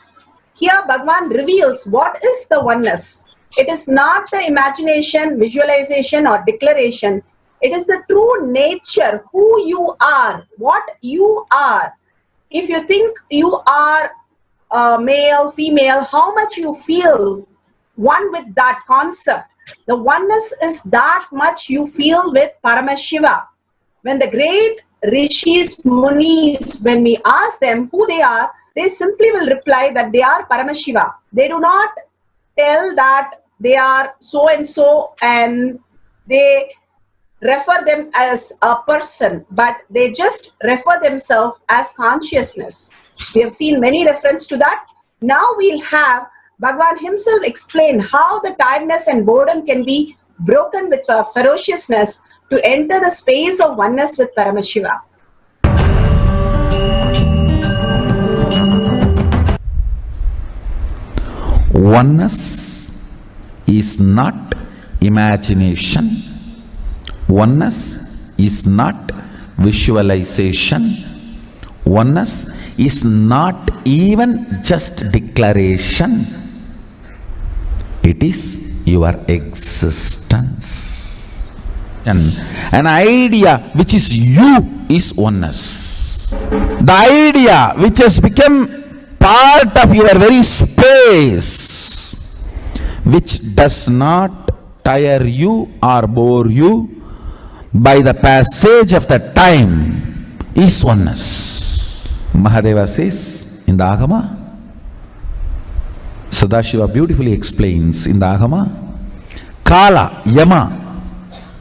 Here, Bhagavan reveals what is the oneness. It is not the imagination, visualization, or declaration. It is the true nature, who you are, what you are. If you think you are male, female, how much you feel one with that concept. The oneness is that much you feel with Paramashiva. When the great rishis, munis, when we ask them who they are, they simply will reply that they are Paramashiva. They do not tell that they are so and so and they refer them as a person, but they just refer themselves as consciousness. We have seen many references to that. Now we'll have Bhagavan himself explain how the tiredness and boredom can be broken with ferociousness to enter the space of oneness with Paramashiva. Oneness is not imagination. Oneness is not visualization. Oneness is not even just declaration. It is your existence. And an idea which is you is oneness. The idea which has become part of your very space, which does not tire you or bore you by the passage of the time, is oneness. Mahadeva says in the Agama, Sadashiva beautifully explains in the Agama, Kala, Yama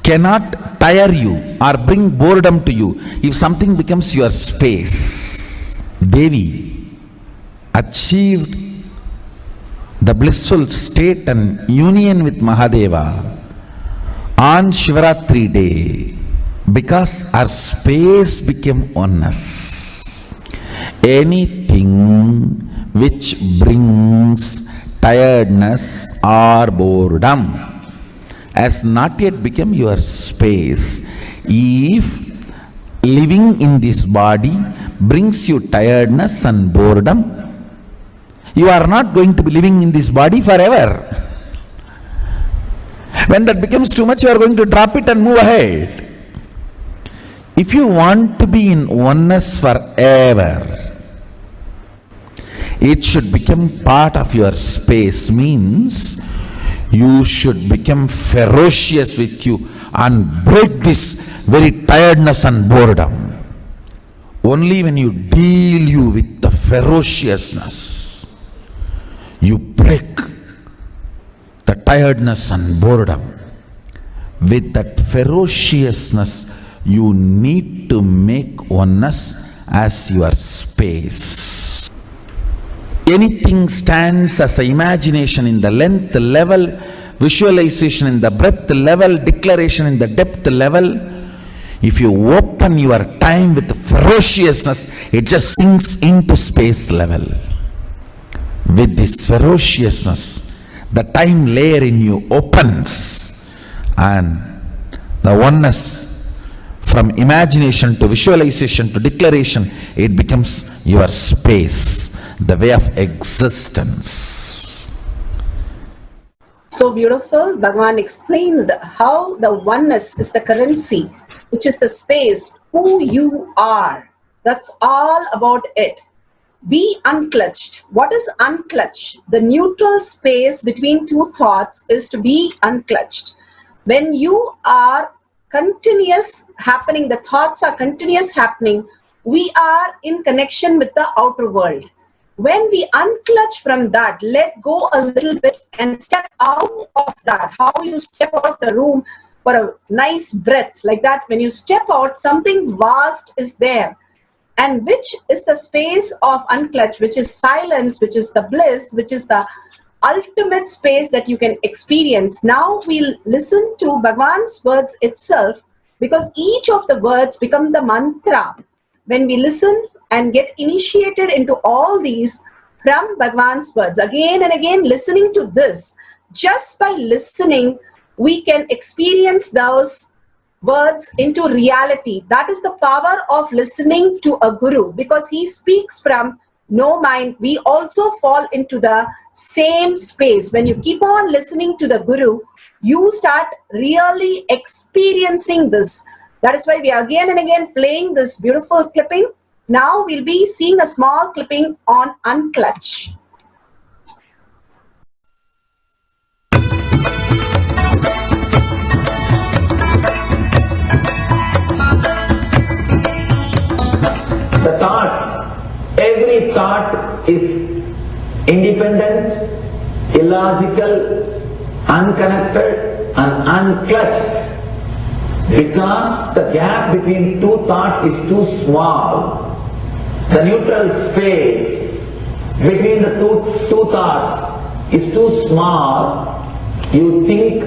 cannot tire you or bring boredom to you if something becomes your space. Devi achieved the blissful state and union with Mahadeva on Shivaratri day because her space became oneness. Anything which brings tiredness or boredom has not yet become your space. If living in this body brings you tiredness and boredom, you are not going to be living in this body forever. When that becomes too much, you are going to drop it and move ahead. If you want to be in oneness forever, it should become part of your space, means you should become ferocious with you and break this very tiredness and boredom. Only when you deal you with the ferociousness, you break the tiredness and boredom. With that ferociousness, you need to make oneness as your space. Anything stands as an imagination in the length level, visualization in the breadth level, declaration in the depth level. If you open your time with ferociousness, it just sinks into space level. With this ferociousness, the time layer in you opens, and the oneness from imagination to visualization to declaration, it becomes your space, the way of existence. So beautiful. Bhagavan explained how the oneness is the currency, which is the space, who you are. That's all about it. Be unclutched. What is unclutched? The neutral space between two thoughts is to be unclutched. When you are continuous happening, the thoughts are continuous happening, we are in connection with the outer world. When we unclutch from that, let go a little bit and step out of that, how you step out of the room for a nice breath, like that, when you step out, something vast is there. And which is the space of unclutch, which is silence, which is the bliss, which is the ultimate space that you can experience. Now we'll listen to Bhagavan's words itself, because each of the words become the mantra. When we listen and get initiated into all these from Bhagavan's words, again and again listening to this, just by listening, we can experience those words into reality. That is the power of listening to a guru, because he speaks from no mind. We also fall into the same space. When you keep on listening to the guru, you start really experiencing this. That is why we are again and again playing this beautiful clipping. Now we'll be seeing a small clipping on unclutch. The thoughts, every thought is independent, illogical, unconnected and unclutched. Because the gap between two thoughts is too small, the neutral space between the two thoughts is too small, you think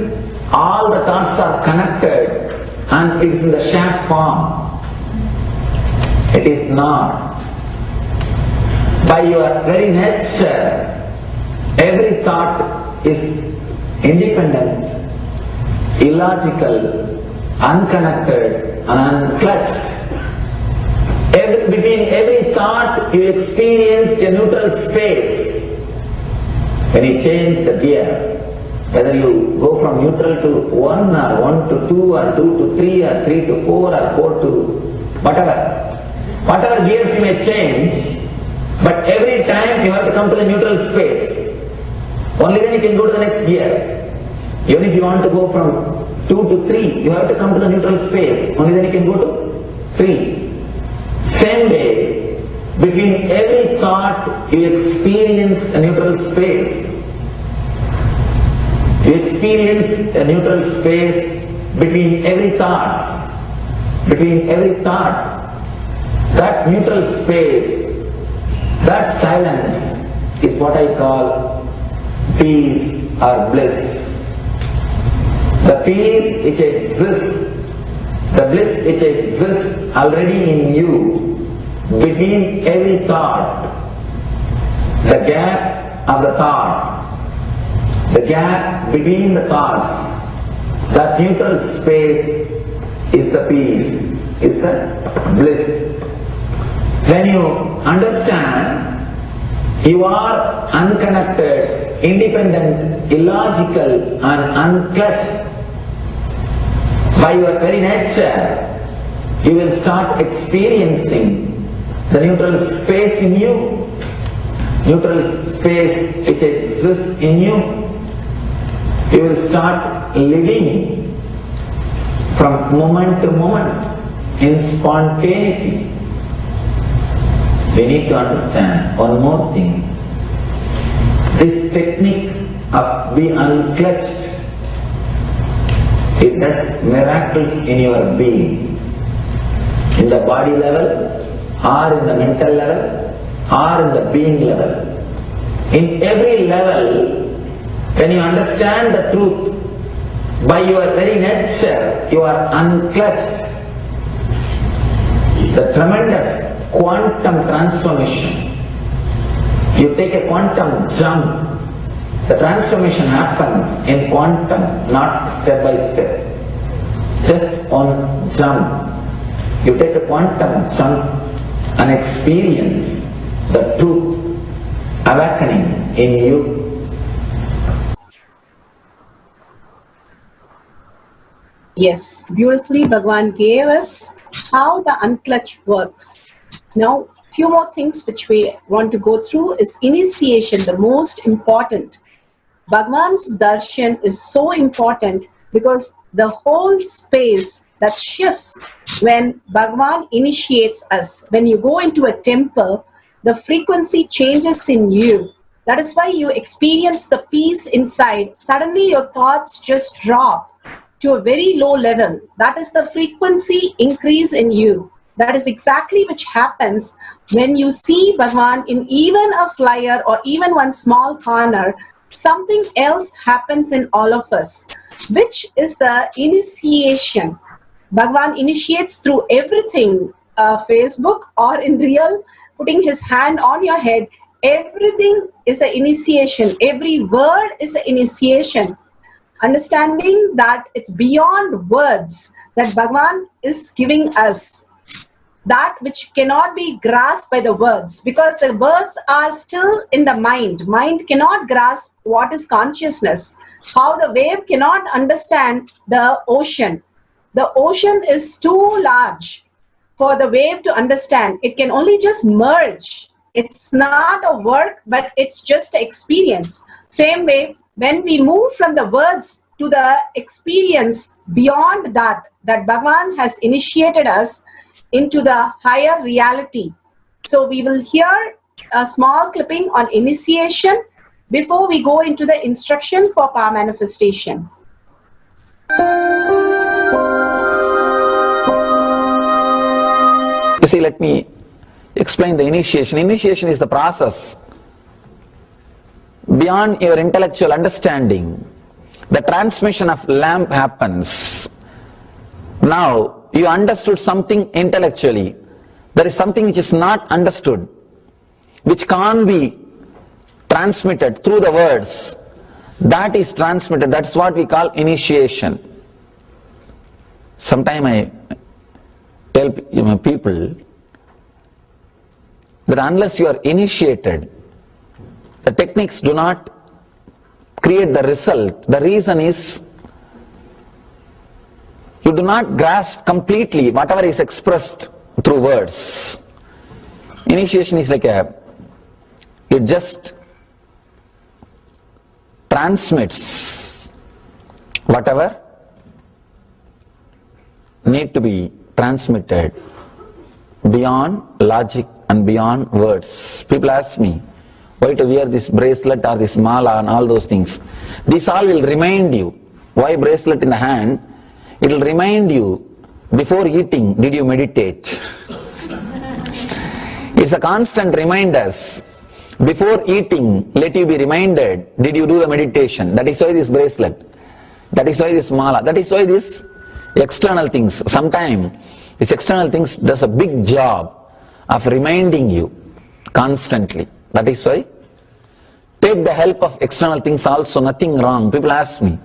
all the thoughts are connected and it is in the shape form. It is not. By your very nature, every thought is independent, illogical, unconnected and unclutched. Between every thought you experience a neutral space. When you change the gear, whether you go from neutral to 1 or 1 to 2 or 2 to 3 or 3 to 4 or 4 to whatever gears you may change, but every time you have to come to the neutral space. Only then you can go to the next gear. Even if you want to go from 2 to 3, you have to come to the neutral space. Only then you can go to 3. Same way, between every thought you experience a neutral space. You experience a neutral space between every thoughts. Between every thought. That neutral space, that silence is what I call peace or bliss. The peace which exists, the bliss which exists already in you, between every thought, the gap of the thought, the gap between the thoughts, that neutral space is the peace, is the bliss. When you understand you are unconnected, independent, illogical and unclutched, by your very nature, you will start experiencing the neutral space in you, neutral space which exists in you. You will start living from moment to moment in spontaneity. We need to understand one more thing. This technique of being unclutched, it does miracles in your being, in the body level, or in the mental level, or in the being level. In every level, when you understand the truth, by your very nature, you are unclutched. The tremendous quantum transformation. You take a quantum jump. The transformation happens in quantum, not step by step. Just on jump. You take a quantum jump and experience the truth awakening in you. Yes, beautifully Bhagavan gave us how the unclutch works. Now, few more things which we want to go through is initiation, the most important. Bhagavan's darshan is so important because the whole space that shifts when Bhagavan initiates us. When you go into a temple, the frequency changes in you. That is why you experience the peace inside. Suddenly your thoughts just drop to a very low level. That is the frequency increase in you. That is exactly which happens when you see Bhagavan in even a flyer or even one small corner. Something else happens in all of us, which is the initiation. Bhagavan initiates through everything, Facebook or in real, putting his hand on your head. Everything is an initiation. Every word is an initiation. Understanding that it's beyond words that Bhagavan is giving us. That which cannot be grasped by the words, because the words are still in the mind. Mind cannot grasp what is consciousness. How the wave cannot understand the ocean. The ocean is too large for the wave to understand. It can only just merge. It's not a work, but it's just an experience. Same way, when we move from the words to the experience beyond that Bhagavan has initiated us into the higher reality. So we will hear a small clipping on initiation before we go into the instruction for power manifestation. You see, let me explain the initiation. Initiation is the process beyond your intellectual understanding. The transmission of lamp happens. Now, you understood something intellectually. There is something which is not understood, which can't be transmitted through the words. That is transmitted. That's what we call initiation. Sometimes I tell people that unless you are initiated, the techniques do not create the result. The reason is you do not grasp completely whatever is expressed through words. Initiation is like it just transmits whatever need to be transmitted beyond logic and beyond words. People ask me why to wear this bracelet or this mala and all those things. This all will remind you. Why bracelet in the hand? It will remind you, before eating, did you meditate? It's a constant reminder. Before eating, let you be reminded, did you do the meditation? That is why this bracelet. That is why this mala. That is why this external things. Sometimes this external things does a big job of reminding you constantly. That is why take the help of external things also, nothing wrong. People ask me,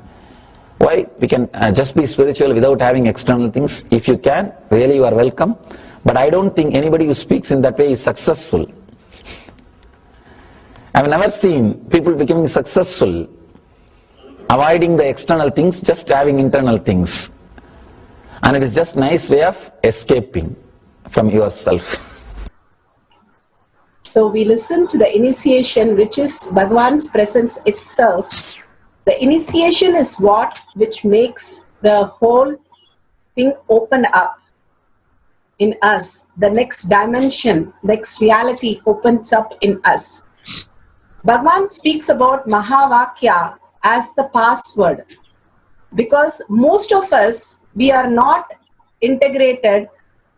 why we can just be spiritual without having external things? If you can, really you are welcome. But I don't think anybody who speaks in that way is successful. I've never seen people becoming successful avoiding the external things, just having internal things. And it is just a nice way of escaping from yourself. So we listen to the initiation, which is Bhagavan's presence itself. The initiation is what which makes the whole thing open up in us. The next dimension, next reality opens up in us. Bhagavan speaks about Mahavakya as the password, because most of us, we are not integrated.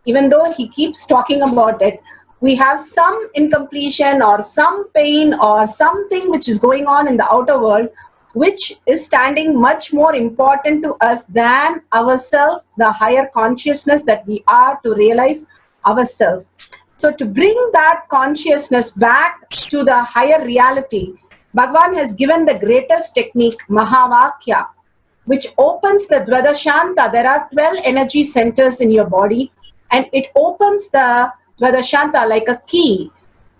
Even though he keeps talking about it, we have some incompletion or some pain or something which is going on in the outer world, which is standing much more important to us than ourselves, the higher consciousness that we are to realize ourselves. So to bring that consciousness back to the higher reality, Bhagavan has given the greatest technique, Mahavakya, which opens the Dvadashanta. There are 12 energy centers in your body, and it opens the Dvadashanta like a key,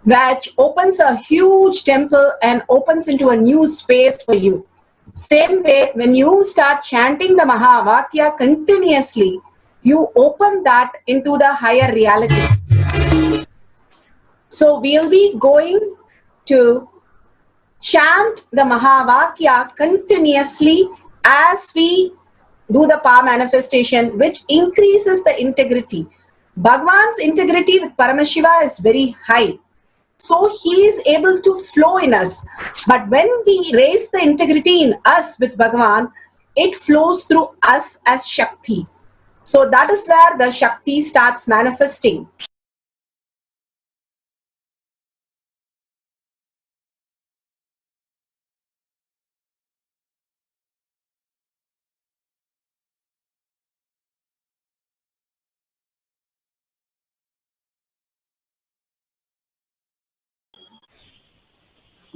which opens a huge temple and opens into a new space for you. Same way, when you start chanting the Mahavakya continuously, you open that into the higher reality. So we'll be going to chant the Mahavakya continuously as we do the power manifestation, which increases the integrity. Bhagavan's integrity with Paramashiva is very high. So he is able to flow in us. But when we raise the integrity in us with Bhagavan, it flows through us as Shakti. So that is where the Shakti starts manifesting.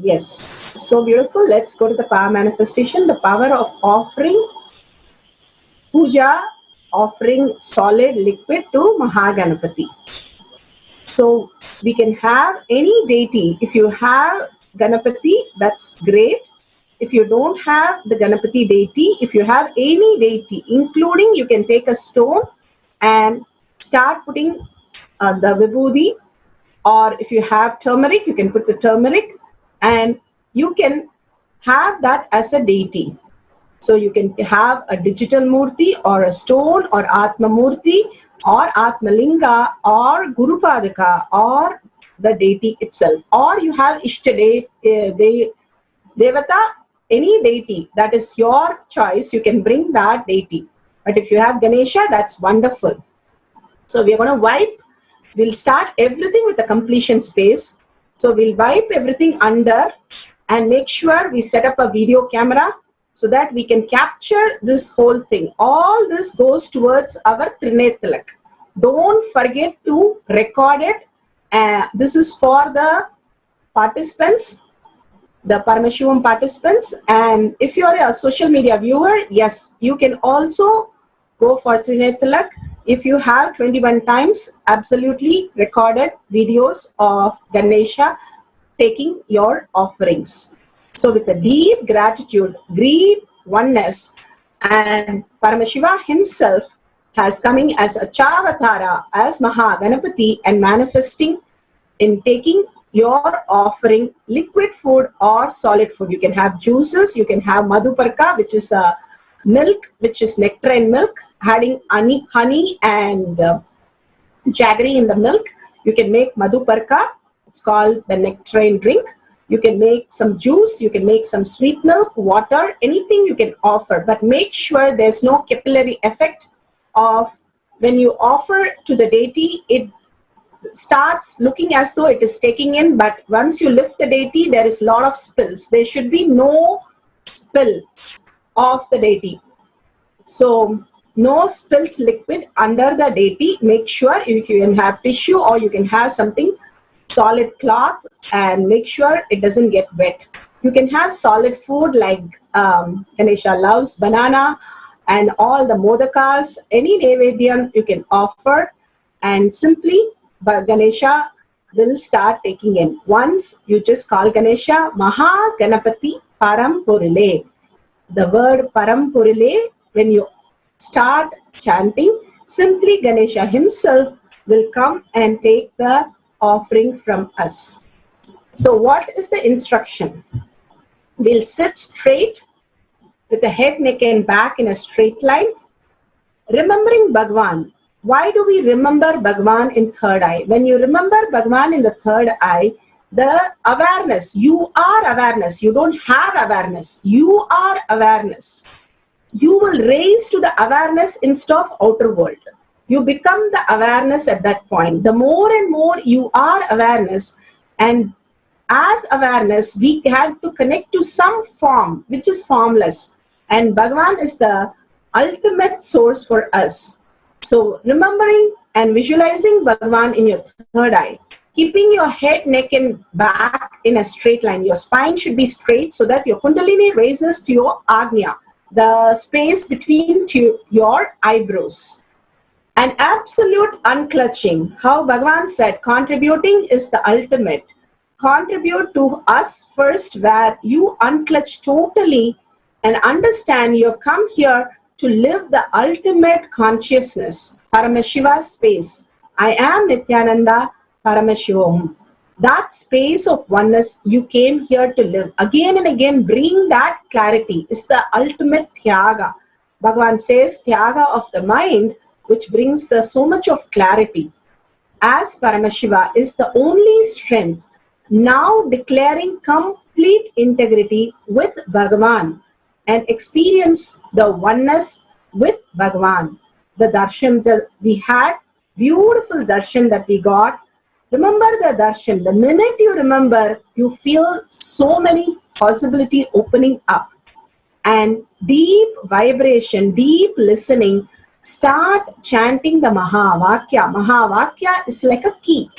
Yes, so beautiful. Let's go to the power manifestation. The power of offering puja, offering solid liquid to Mahaganapati. So we can have any deity. If you have Ganapati, that's great. If you don't have the Ganapati deity, if you have any deity, including you can take a stone and start putting the vibhuti, or if you have turmeric, you can put the turmeric, and you can have that as a deity. So you can have a digital murti or a stone or Atma Murti or Atma Linga or Guru Padaka or the deity itself. Or you have Ishta Devata, any deity, that is your choice. You can bring that deity. But if you have Ganesha, that's wonderful. So we are going to wipe. We'll start everything with a completion space. So we'll wipe everything under and make sure we set up a video camera so that we can capture this whole thing. All this goes towards our Trinetalak. Don't forget to record it. This is for the participants, the Paramashivam participants. And if you're a social media viewer, yes, you can also go for Trinetalak. If you have 21 times absolutely recorded videos of Ganesha taking your offerings. So with a deep gratitude, greed, oneness, and Paramashiva himself has coming as a Chavatara, as Mahaganapati, and manifesting in taking your offering, liquid food or solid food. You can have juices, you can have Madhuparka, which is a milk, which is nectarine milk, adding honey and jaggery in the milk. You can make Madhuparka, it's called the nectarine drink. You can make some juice, you can make some sweet milk, water, anything you can offer. But make sure there's no capillary effect of when you offer to the deity, it starts looking as though it is taking in, but once you lift the deity, there is a lot of spills. There should be no spill of the deity. So no spilt liquid under the deity. Make sure you can have tissue or you can have something solid cloth and make sure it doesn't get wet. You can have solid food like Ganesha loves banana and all the modakas, any Nevedyam you can offer, and simply Ganesha will start taking in. Once you just call Ganesha Maha Ganapati Param Purile. The word Param Purile, when you start chanting, simply Ganesha himself will come and take the offering from us. So what is the instruction? We'll sit straight with the head, neck and back in a straight line, remembering Bhagavan. Why do we remember Bhagavan in third eye? When you remember Bhagavan in the third eye, the awareness, you are awareness, you don't have awareness, you are awareness. You will raise to the awareness instead of outer world. You become the awareness at that point. The more and more you are awareness, and as awareness, we have to connect to some form, which is formless. And Bhagavan is the ultimate source for us. So remembering and visualizing Bhagavan in your third eye, keeping your head, neck and back in a straight line. Your spine should be straight so that your Kundalini raises to your Agnya, the space between your eyebrows. An absolute unclutching. How Bhagavan said, contributing is the ultimate. Contribute to us first, where you unclutch totally and understand you have come here to live the ultimate consciousness, Paramashiva space. I am Nithyananda, Paramashivam. that space of oneness you came here to live. Again and again, bring that clarity is the ultimate Tyaga. Bhagavan says Tyaga of the mind, which brings so much of clarity. As Paramashiva is the only strength, now declaring complete integrity with Bhagavan and experience the oneness with Bhagavan. The darshan that we had, beautiful darshan that we got. Remember the darshan. The minute you remember, you feel so many possibilities opening up. And deep vibration, deep listening, start chanting the Mahavakya. Mahavakya is like a key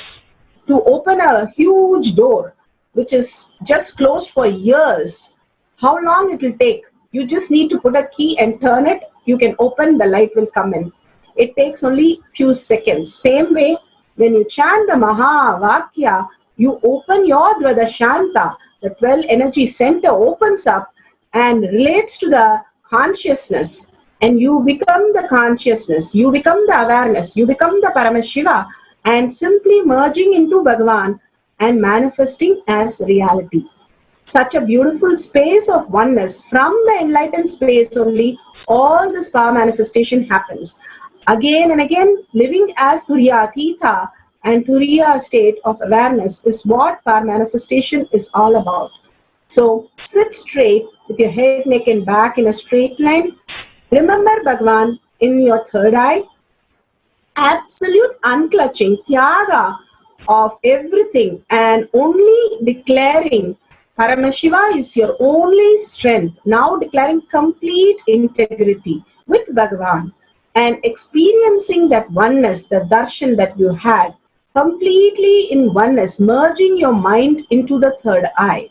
to open a huge door, which is just closed for years. How long it will take? You just need to put a key and turn it. You can open, the light will come in. It takes only few seconds. Same way, when you chant the Mahavakya, you open your Dvadashanta. The 12 energy center opens up and relates to the consciousness. And you become the consciousness. You become the awareness. You become the Paramashiva. And simply merging into Bhagavan and manifesting as reality. Such a beautiful space of oneness. From the enlightened space only, all this power manifestation happens. Again and again, living as Turiya Thita and Turiya state of awareness is what power manifestation is all about. So sit straight with your head, neck and back in a straight line. Remember Bhagavan in your third eye. Absolute unclutching, Tyaga of everything and only declaring Paramashiva is your only strength. Now declaring complete integrity with Bhagavan and experiencing that oneness, the darshan that you had, completely in oneness, merging your mind into the third eye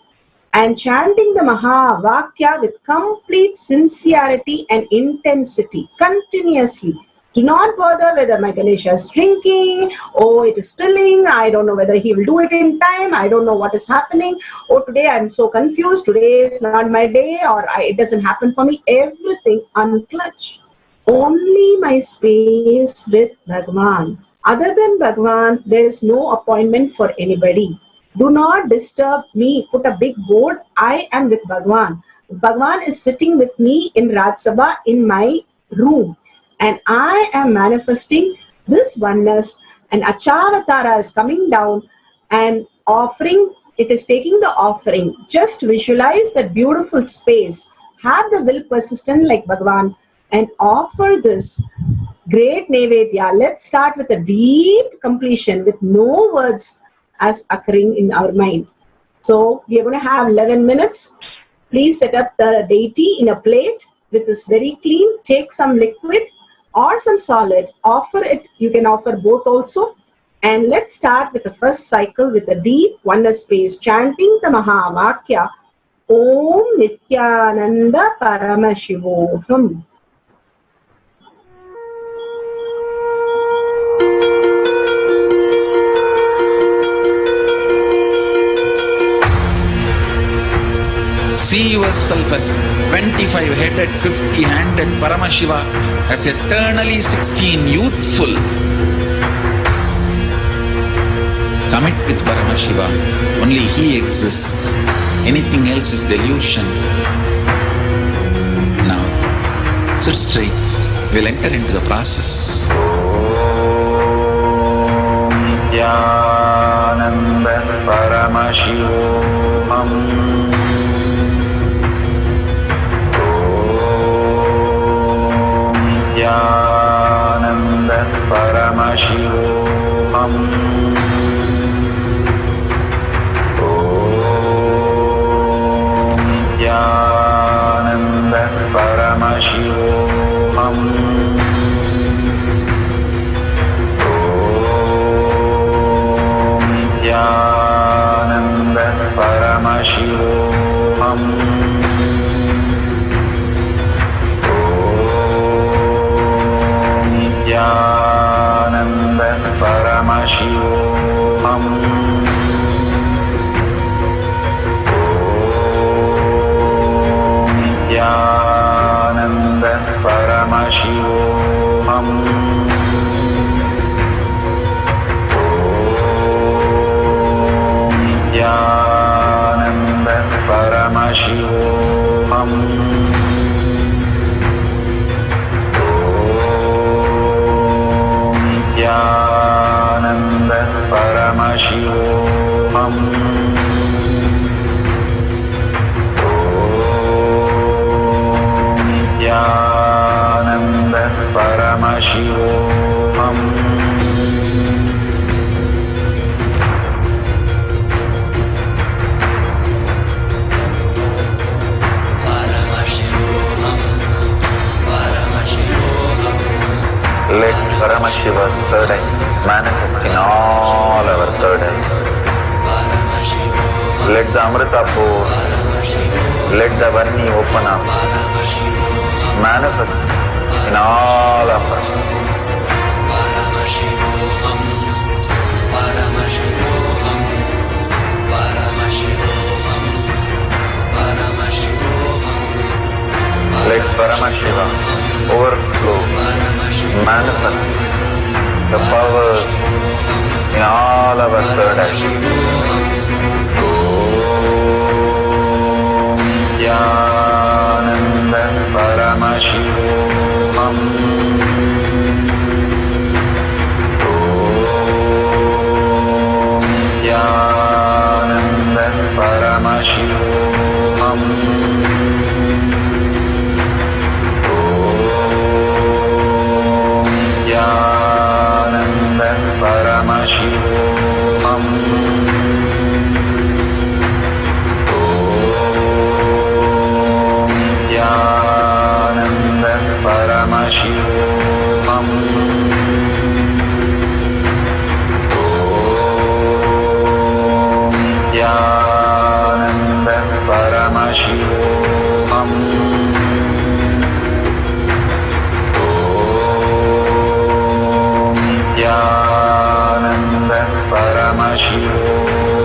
and chanting the Mahavakya with complete sincerity and intensity continuously. Do not bother whether my Ganesha is drinking, oh it is spilling, I don't know whether he will do it in time, I don't know what is happening, oh today I'm so confused, today is not my day, or it doesn't happen for me. Everything unclutch. Only my space with Bhagavan. Other than Bhagavan, there is no appointment for anybody. Do not disturb me. Put a big board, I am with Bhagavan. Bhagavan is sitting with me in Raj Sabha in my room. And I am manifesting this oneness, and Achavatara is coming down and offering, it is taking the offering. Just visualize that beautiful space. Have the will persistent like Bhagavan and offer this great Nevedya. Let's start with a deep completion with no words as occurring in our mind. So we are going to have 11 minutes. Please set up the deity in a plate with this very clean. Take some liquid or some solid, offer it, you can offer both also. And let's start with the first cycle with a deep oneness space, chanting the Mahavakya, Om Nithyananda Paramashivoham. See yourself as 25-headed, 50-handed Paramashiva, as eternally 16, youthful. Commit with Paramashiva. Only He exists. Anything else is delusion. Now, sit straight. We'll enter into the process. Om Nithyananda Paramashivam. Nithyananda Paramashivam. Om Nithyananda Paramashivam. Om Nithyananda Paramashivam. Nithyananda Paramashivam. Om Nithyananda Paramashivam. Om Paramashivam. Let Paramashiva's third eye manifest in all our third eyes. Let the Amrita pour, let the Varni open up, manifest in all of us. Let Paramashiva overflow, manifest the powers in all our third eyes. Om Nithyananda Paramashivam. Om Nithyananda Paramashivam. Paramashivam. Om Nithyananda Paramashivam. Om Nithyananda Paramashivam. Paramashivam.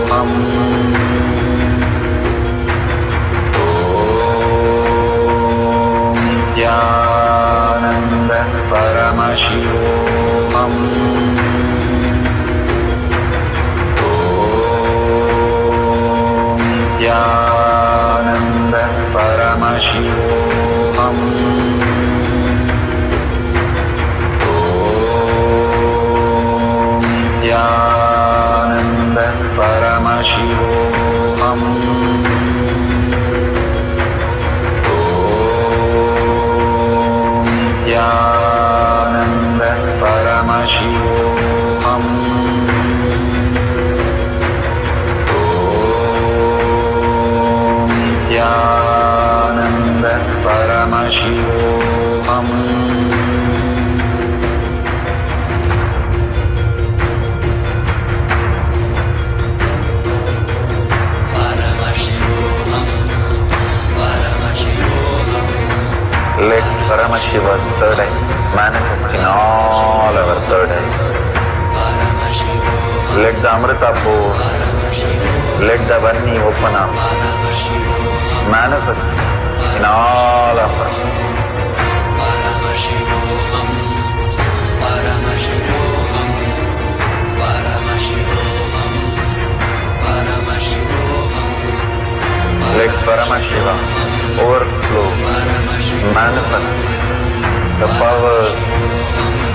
Om Nithyananda Paramashivam. Om Nithyananda Paramashivam. Paramashivam. Om Nithyananda Paramashivam. Om Nithyananda Paramashivam. Let Paramashiva's third eye manifest in all our third eyes. Let the Amrita pour, let the Varni open up, manifest in all of us. Let Paramashiva overflow, manifest the powers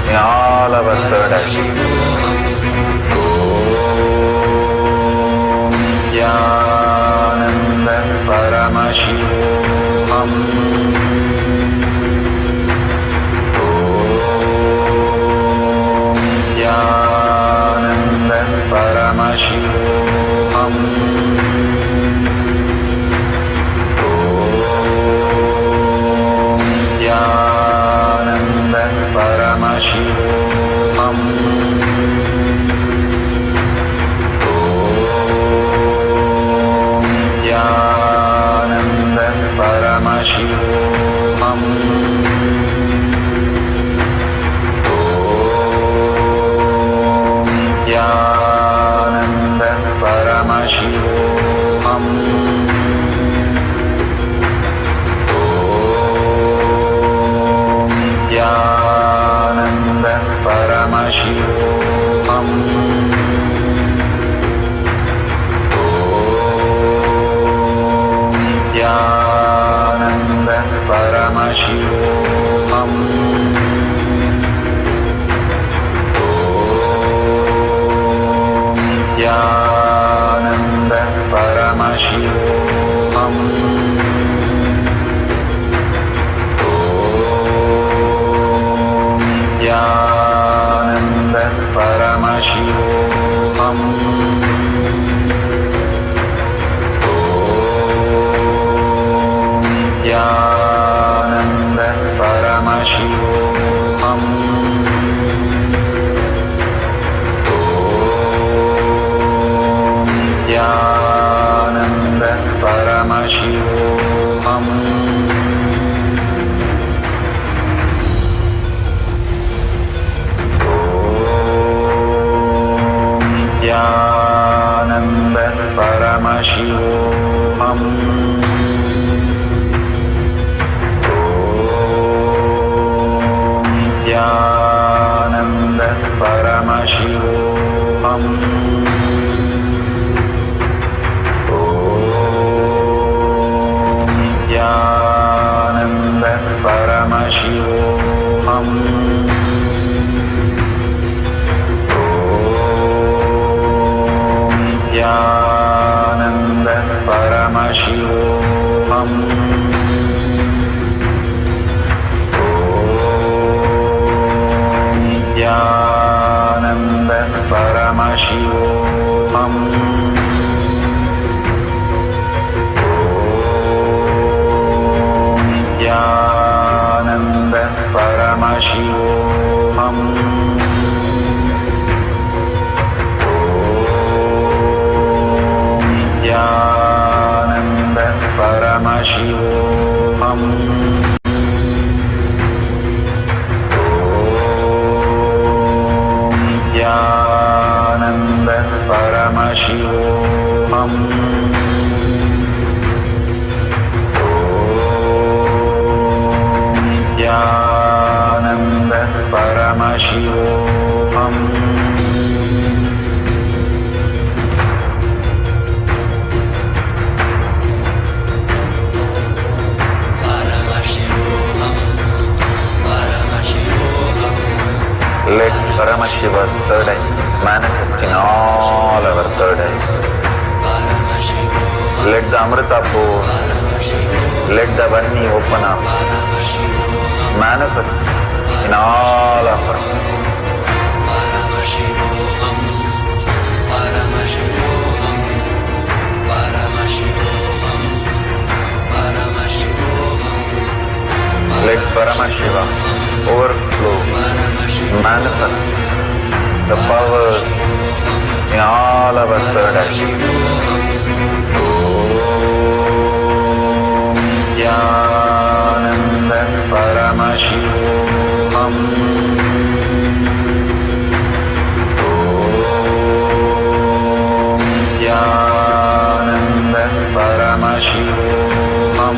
in all our third eyes. Om Nithyananda Paramashivam. Om Nithyananda Paramashivam. Nithyananda Paramashivam. Om Nithyananda Paramashivam. Om Nithyananda Paramashivam. Nithyananda Paramashivam. Om Nithyananda Paramashivam. Om Nithyananda Paramashivam. Om Nithyananda Paramashivam. Nithyananda Paramashivam. Nithyananda Paramashivam. Nithyananda Paramashivam. Nithyananda Paramashivam. Nithyananda Paramashivam. Nithyananda Paramashivam. Nithyananda Paramashivam. Nithyananda Paramashivam. Nithyananda Paramashivam. Nithyananda Paramashivam. Let Paramashiva's third eye manifest in all our third eyes. Let the Amrita pour, let the Vani open up, manifest in all of us. Let Paramashiva overflow, manifest the powers in all our third eyes. Nithyananda Paramashivam. Nithyananda Paramashivam.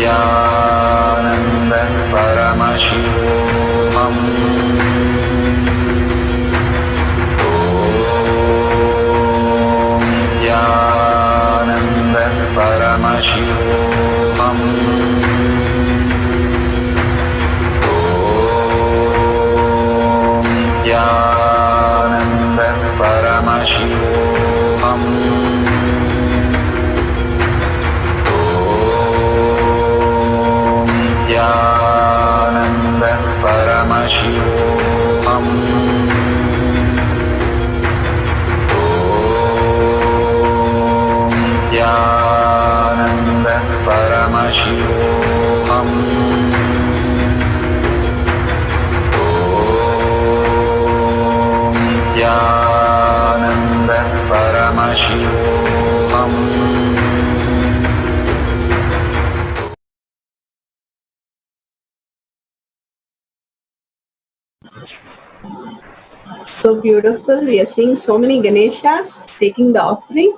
Nithyananda Paramashivam. Nithyananda Paramashivam. Nithyananda Paramashivam. Nithyananda Paramashivam. Nithyananda Paramashivam. Nithyananda Paramashivam. So beautiful. We are seeing so many Ganeshas taking the offering.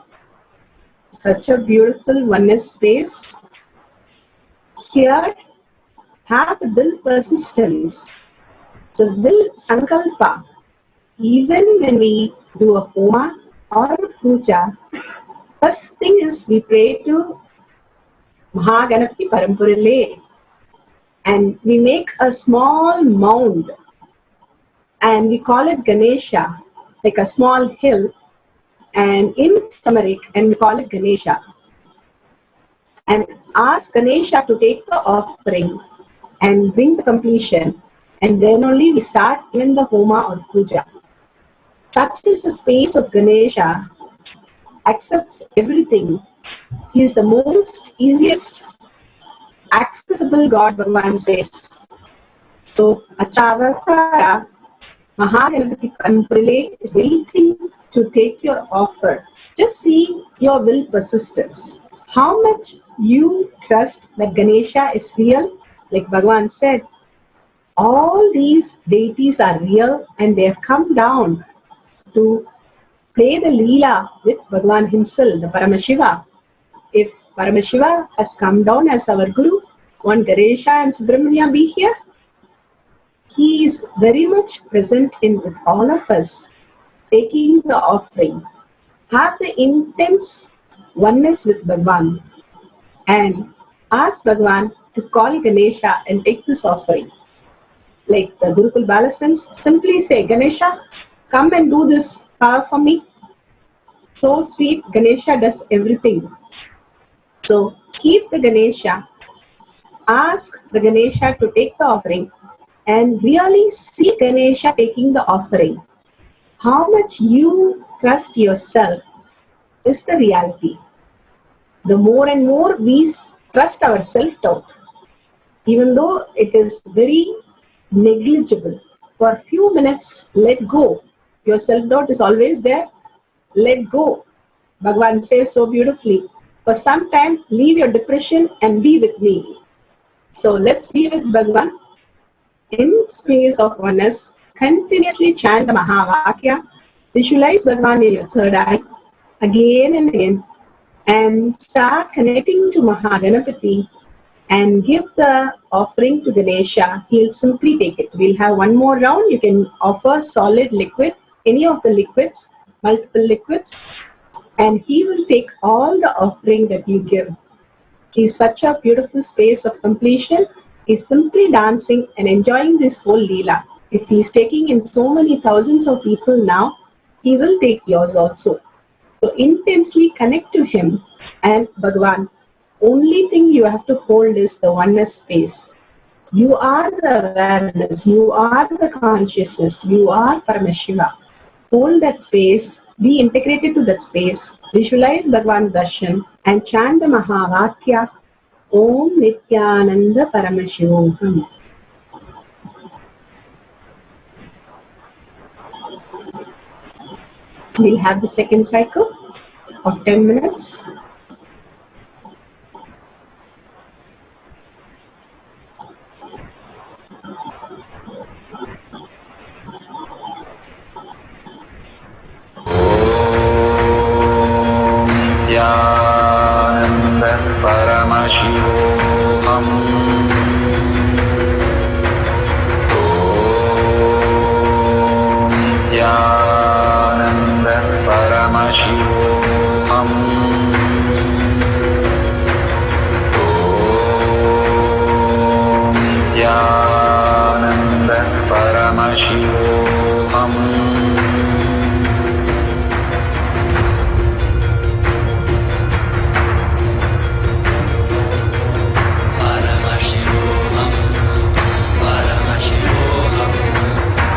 Such a beautiful oneness space. Here, have the will persistence. So will sankalpa. Even when we do a homa or a puja, first thing is we pray to Mahaganapati Parampurale. And we make a small mound. And we call it Ganesha, like a small hill, and in turmeric, and we call it Ganesha. And ask Ganesha to take the offering and bring the completion, and then only we start even the homa or puja. That is the space of Ganesha accepts everything. He is the most easiest accessible God, Bhagavan says. So, Achavatara Mahaganapati Pamprile is waiting to take your offer. Just see your will persistence. How much you trust that Ganesha is real. Like Bhagavan said, all these deities are real and they have come down to play the Leela with Bhagavan himself, the Paramashiva. If Paramashiva has come down as our Guru, won't Ganesha and Subramanya be here? He is very much present in with all of us, taking the offering. Have the intense oneness with Bhagavan and ask Bhagavan to call Ganesha and take this offering. Like the Gurukul Balasans, simply say, Ganesha, come and do this power for me. So sweet, Ganesha does everything. So keep the Ganesha, ask the Ganesha to take the offering and really see Ganesha taking the offering. How much you trust yourself is the reality. The more and more we trust our self-doubt, even though it is very negligible, for a few minutes, let go. Your self-doubt is always there. Let go. Bhagavan says so beautifully, for some time, leave your depression and be with me. So let's be with Bhagavan in space of oneness. Continuously chant the Mahavakya. Visualize Bhagavan in your third eye again and again. And start connecting to Mahaganapati and give the offering to Ganesha. He'll simply take it. We'll have one more round. You can offer solid liquid, any of the liquids, multiple liquids, and he will take all the offering that you give. He's such a beautiful space of completion. He's simply dancing and enjoying this whole Leela. If he's taking in so many thousands of people now, he will take yours also. So intensely connect to him and Bhagavan. Only thing you have to hold is the oneness space. You are the awareness, you are the consciousness, you are Paramashiva. Hold that space, be integrated to that space, visualize Bhagavan Darshan and chant the Mahavakya Om Nithyananda Paramashivam. We'll have the second cycle of 10 minutes. Nithyananda Paramashivam. Nithyananda Paramashivam. Nithyananda Paramashivam.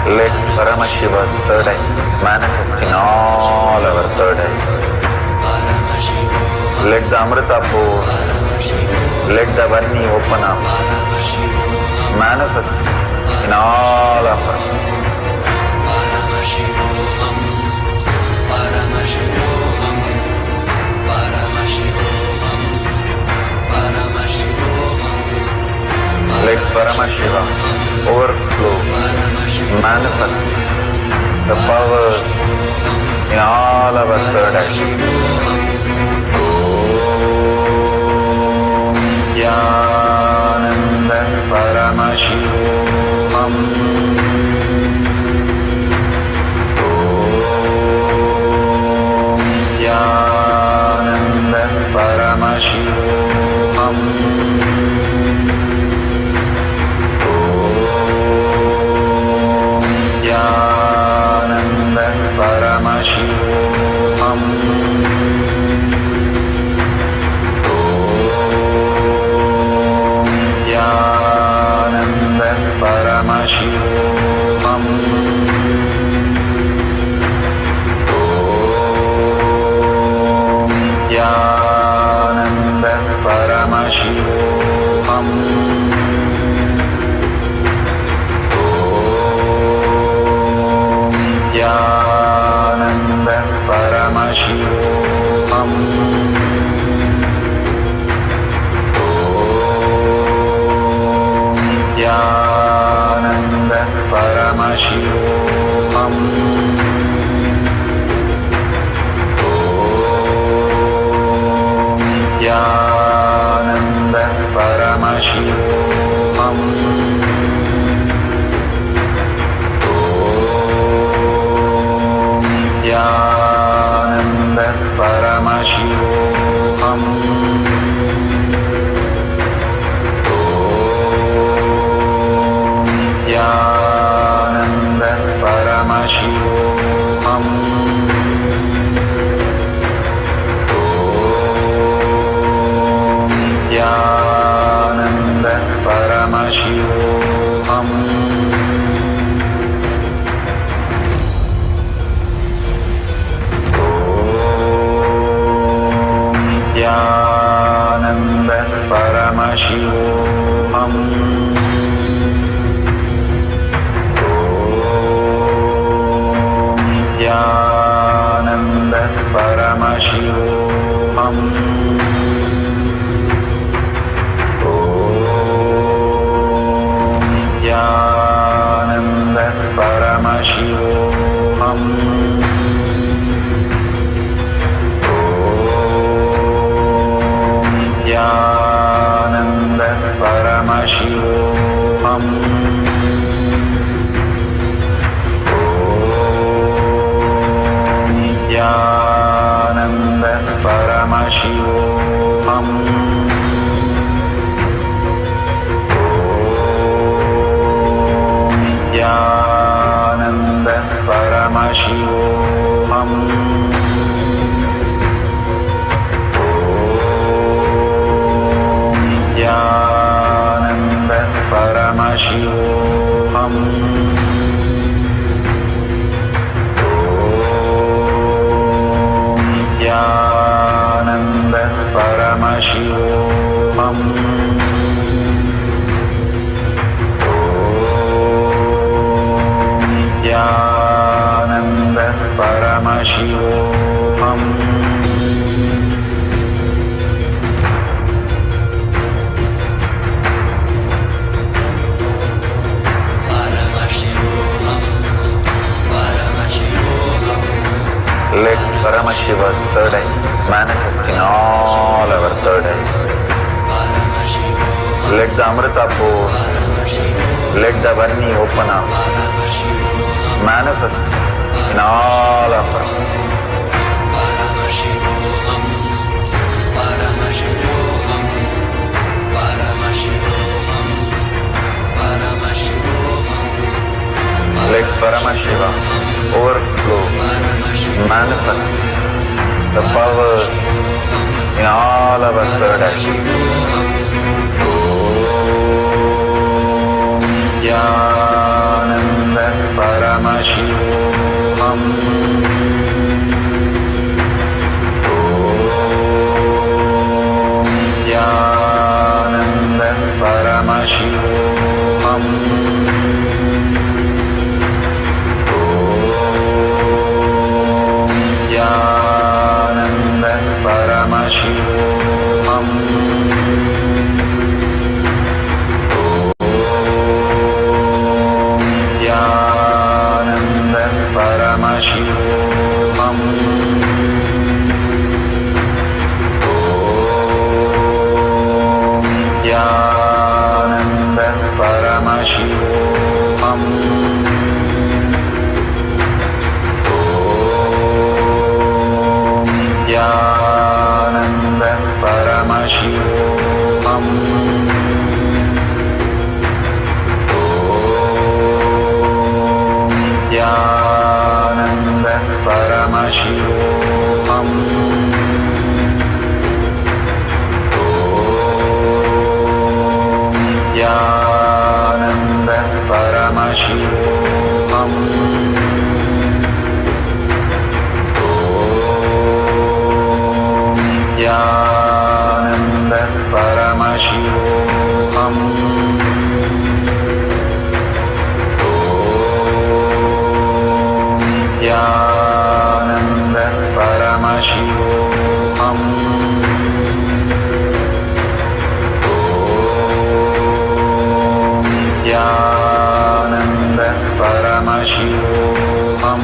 Let Paramashiva's third eye manifest in all our third eyes. Let the Amrita pour, let the Varni open up, manifest in all of us. Let Paramashiva overflow, manifest the powers in all our third eyes. Om Nithyananda Paramashivam. Om Nithyananda Paramashivam. Paramashivam. Om Nithyananda Paramashivam. Om Nithyananda Paramashivam. Nithyananda Paramashivam. Nithyananda Paramashivam. Nithyananda Paramashivam. Nithyananda Paramashivam. Nithyananda Paramashivam. Nithyananda Paramashivam. Nithyananda Paramashivam. Nithyananda Paramashivam. Nithyananda Paramashivam. Nithyananda Paramashivam. Nithyananda Paramashivam. Nithyananda Paramashivam. Nithyananda Paramashivam. Let Paramashiva's third eye manifest in all our third eyes. Let the Amrita pour, let the Varni open up, manifest in all of us. Let Paramashiva overflow, manifest the powers in all our third eyes. Nithyananda Paramashivam. Nithyananda Paramashivam. Nithyananda Paramashivam. Nithyananda Paramashivam. Nithyananda Paramashivam. Nithyananda Paramashivam. Nithyananda Paramashivam. Nithyananda Paramashivam. Nithyananda Paramashivam. Nithyananda Paramashivam. Nithyananda Paramashivam.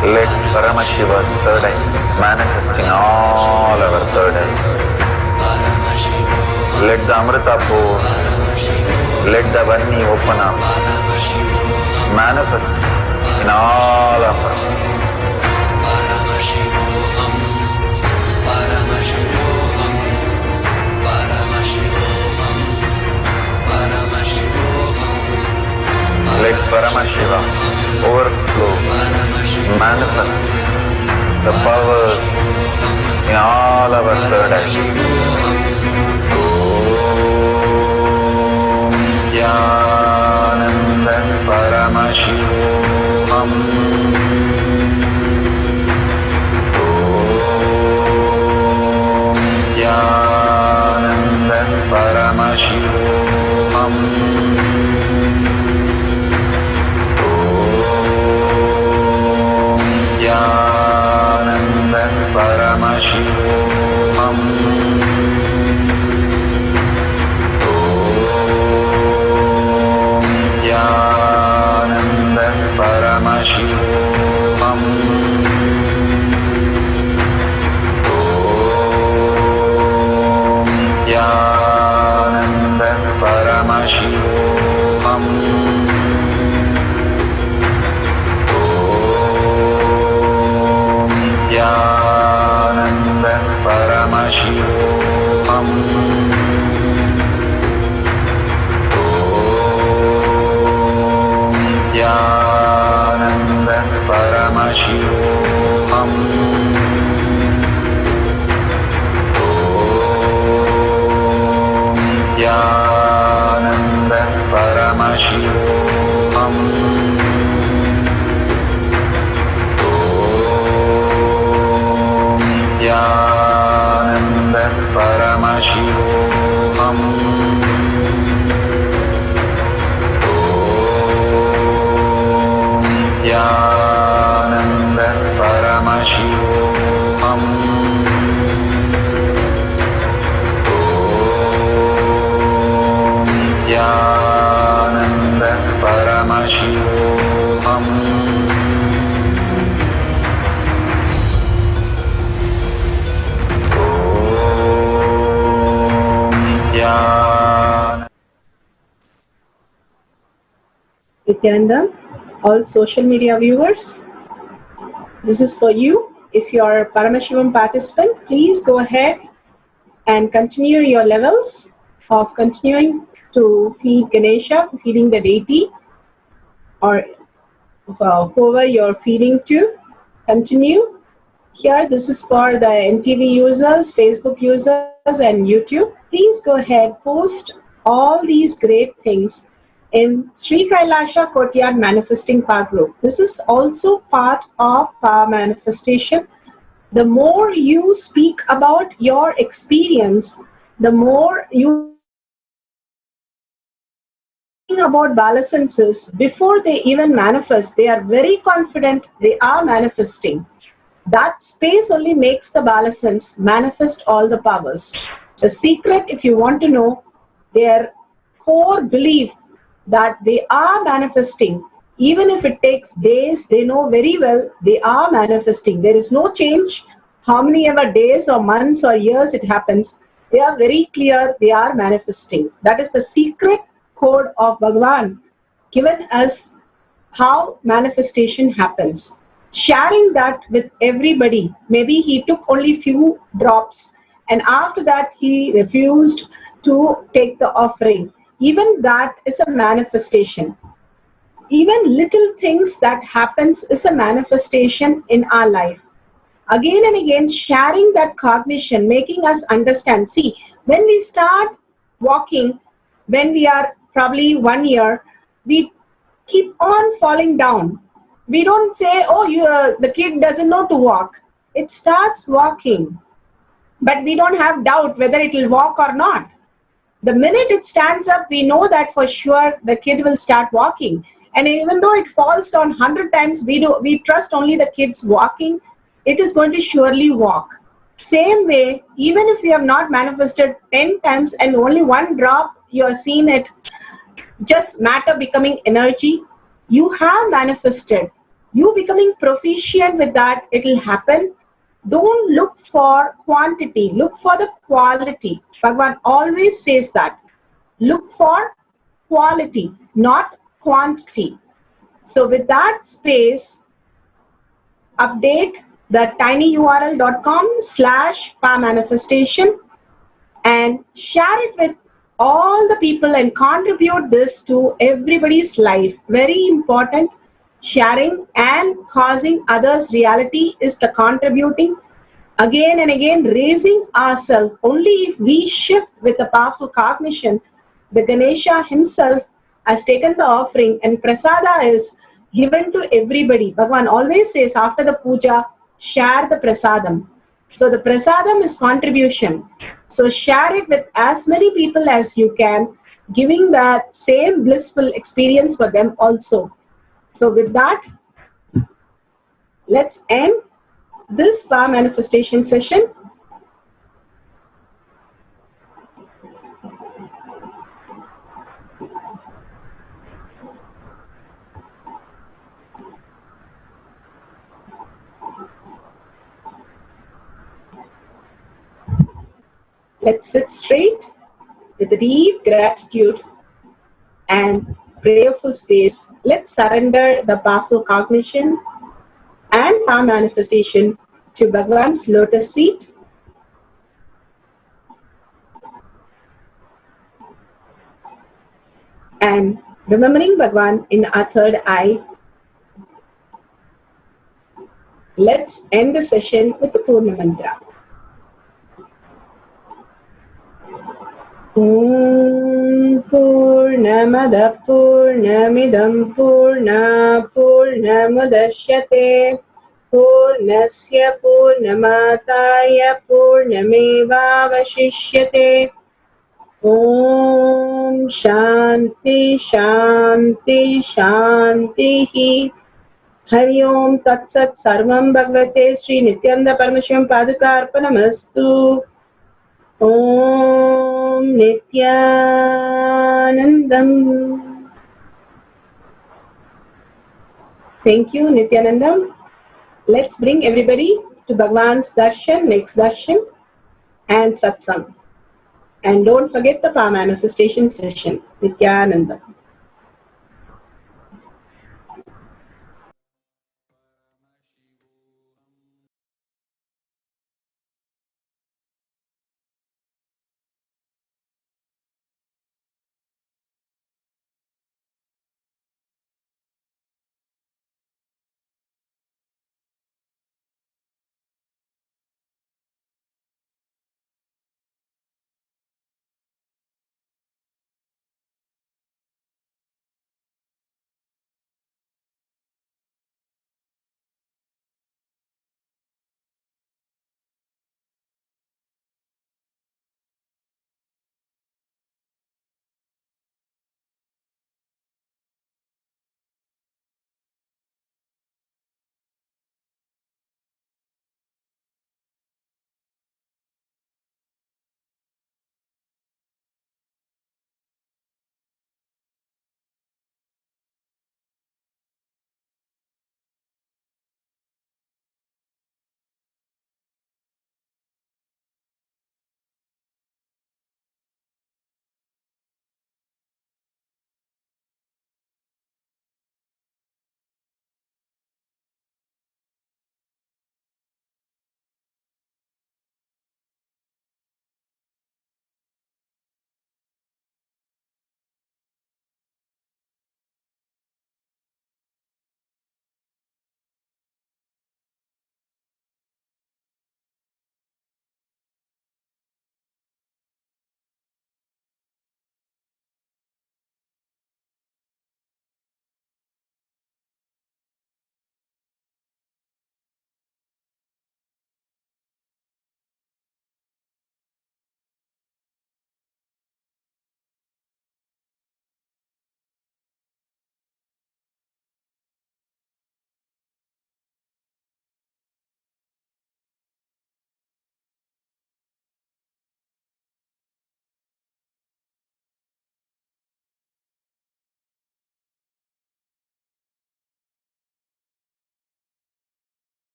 Let Paramashiva's third eye manifest in all our third eyes. Let the Amrita pour, let the Vanni open up, manifest in all of us. Let Paramashiva overflow, manifest the powers in all our third eyes. Nithyananda Paramashivam. Nithyananda Paramashivam. Nithyananda Paramashivam. Nithyananda Paramashivam. Nithyananda Paramashivam. Nithyananda Paramashivam. Nithyananda Paramashivam. Nithyananda Paramashivam. Nithyananda Paramashivam. Nithyananda Paramashivam. Nithyananda Paramashivam. Nithyananda, all social media viewers, this is for you. If you are a Paramashivam participant, please go ahead and continue your levels of continuing to feed Ganesha, feeding the deity, or whoever you're feeding to. Continue. Here, this is for the NTV users, Facebook users, and YouTube. Please go ahead, post all these great things in Sri Kailasha Courtyard Manifesting Power Group. This is also part of Power Manifestation. The more you speak about your experience, the more you about balasances, before they even manifest, they are very confident they are manifesting. That space only makes the balasans manifest all the powers. The secret, if you want to know, their core belief that they are manifesting, even if it takes days, they know very well they are manifesting. There is no change. How many ever days or months or years it happens, they are very clear they are manifesting. That is the secret code of Bhagavan, given us how manifestation happens. Sharing that with everybody. Maybe he took only few drops and after that he refused to take the offering. Even that is a manifestation. Even little things that happens is a manifestation in our life. Again and again, sharing that cognition, making us understand. See, when we start walking, when we are probably 1 year, we keep on falling down. We don't say, oh, the kid doesn't know to walk. It starts walking. but we don't have doubt whether it will walk or not. The minute it stands up, we know that for sure the kid will start walking. And even though it falls down 100 times, we trust only the kid's walking, it is going to surely walk. Same way, even if you have not manifested 10 times and only one drop, you have seen it, just matter becoming energy, you have manifested. You becoming proficient with that, it will happen. Don't look for quantity, look for the quality. Bhagavan always says that. Look for quality, not quantity. So with that space, update the tinyurl.com/powermanifestation and share it with all the people and contribute this to everybody's life. Very important. Sharing and causing others' reality is the contributing. Again and again, raising ourselves. Only if we shift with a powerful cognition, the Ganesha himself has taken the offering and prasada is given to everybody. Bhagavan always says after the puja, share the prasadam. So the prasadam is contribution. So share it with as many people as you can, giving that same blissful experience for them also. So with that, let's end this power manifestation session. Let's sit straight with a deep gratitude and prayerful space. Let's surrender the powerful cognition and power manifestation to Bhagavan's lotus feet. And remembering Bhagavan in our third eye, let's end the session with the Purna Mantra. Om Purnamada Purnamidam Purna Purnamudashyate Purnasya Purnamataya Purnamevavashishyate. Om Shanti Shanti Shanti. Hari Om Tat Sat Sarvam Bhagavate Sri Nithyananda Paramashivam Padukarpanamastu. Om Nithyanandam. Thank you, Nithyanandam. Let's bring everybody to Bhagavan's darshan, next darshan, and satsang. And don't forget the power manifestation session, Nithyanandam.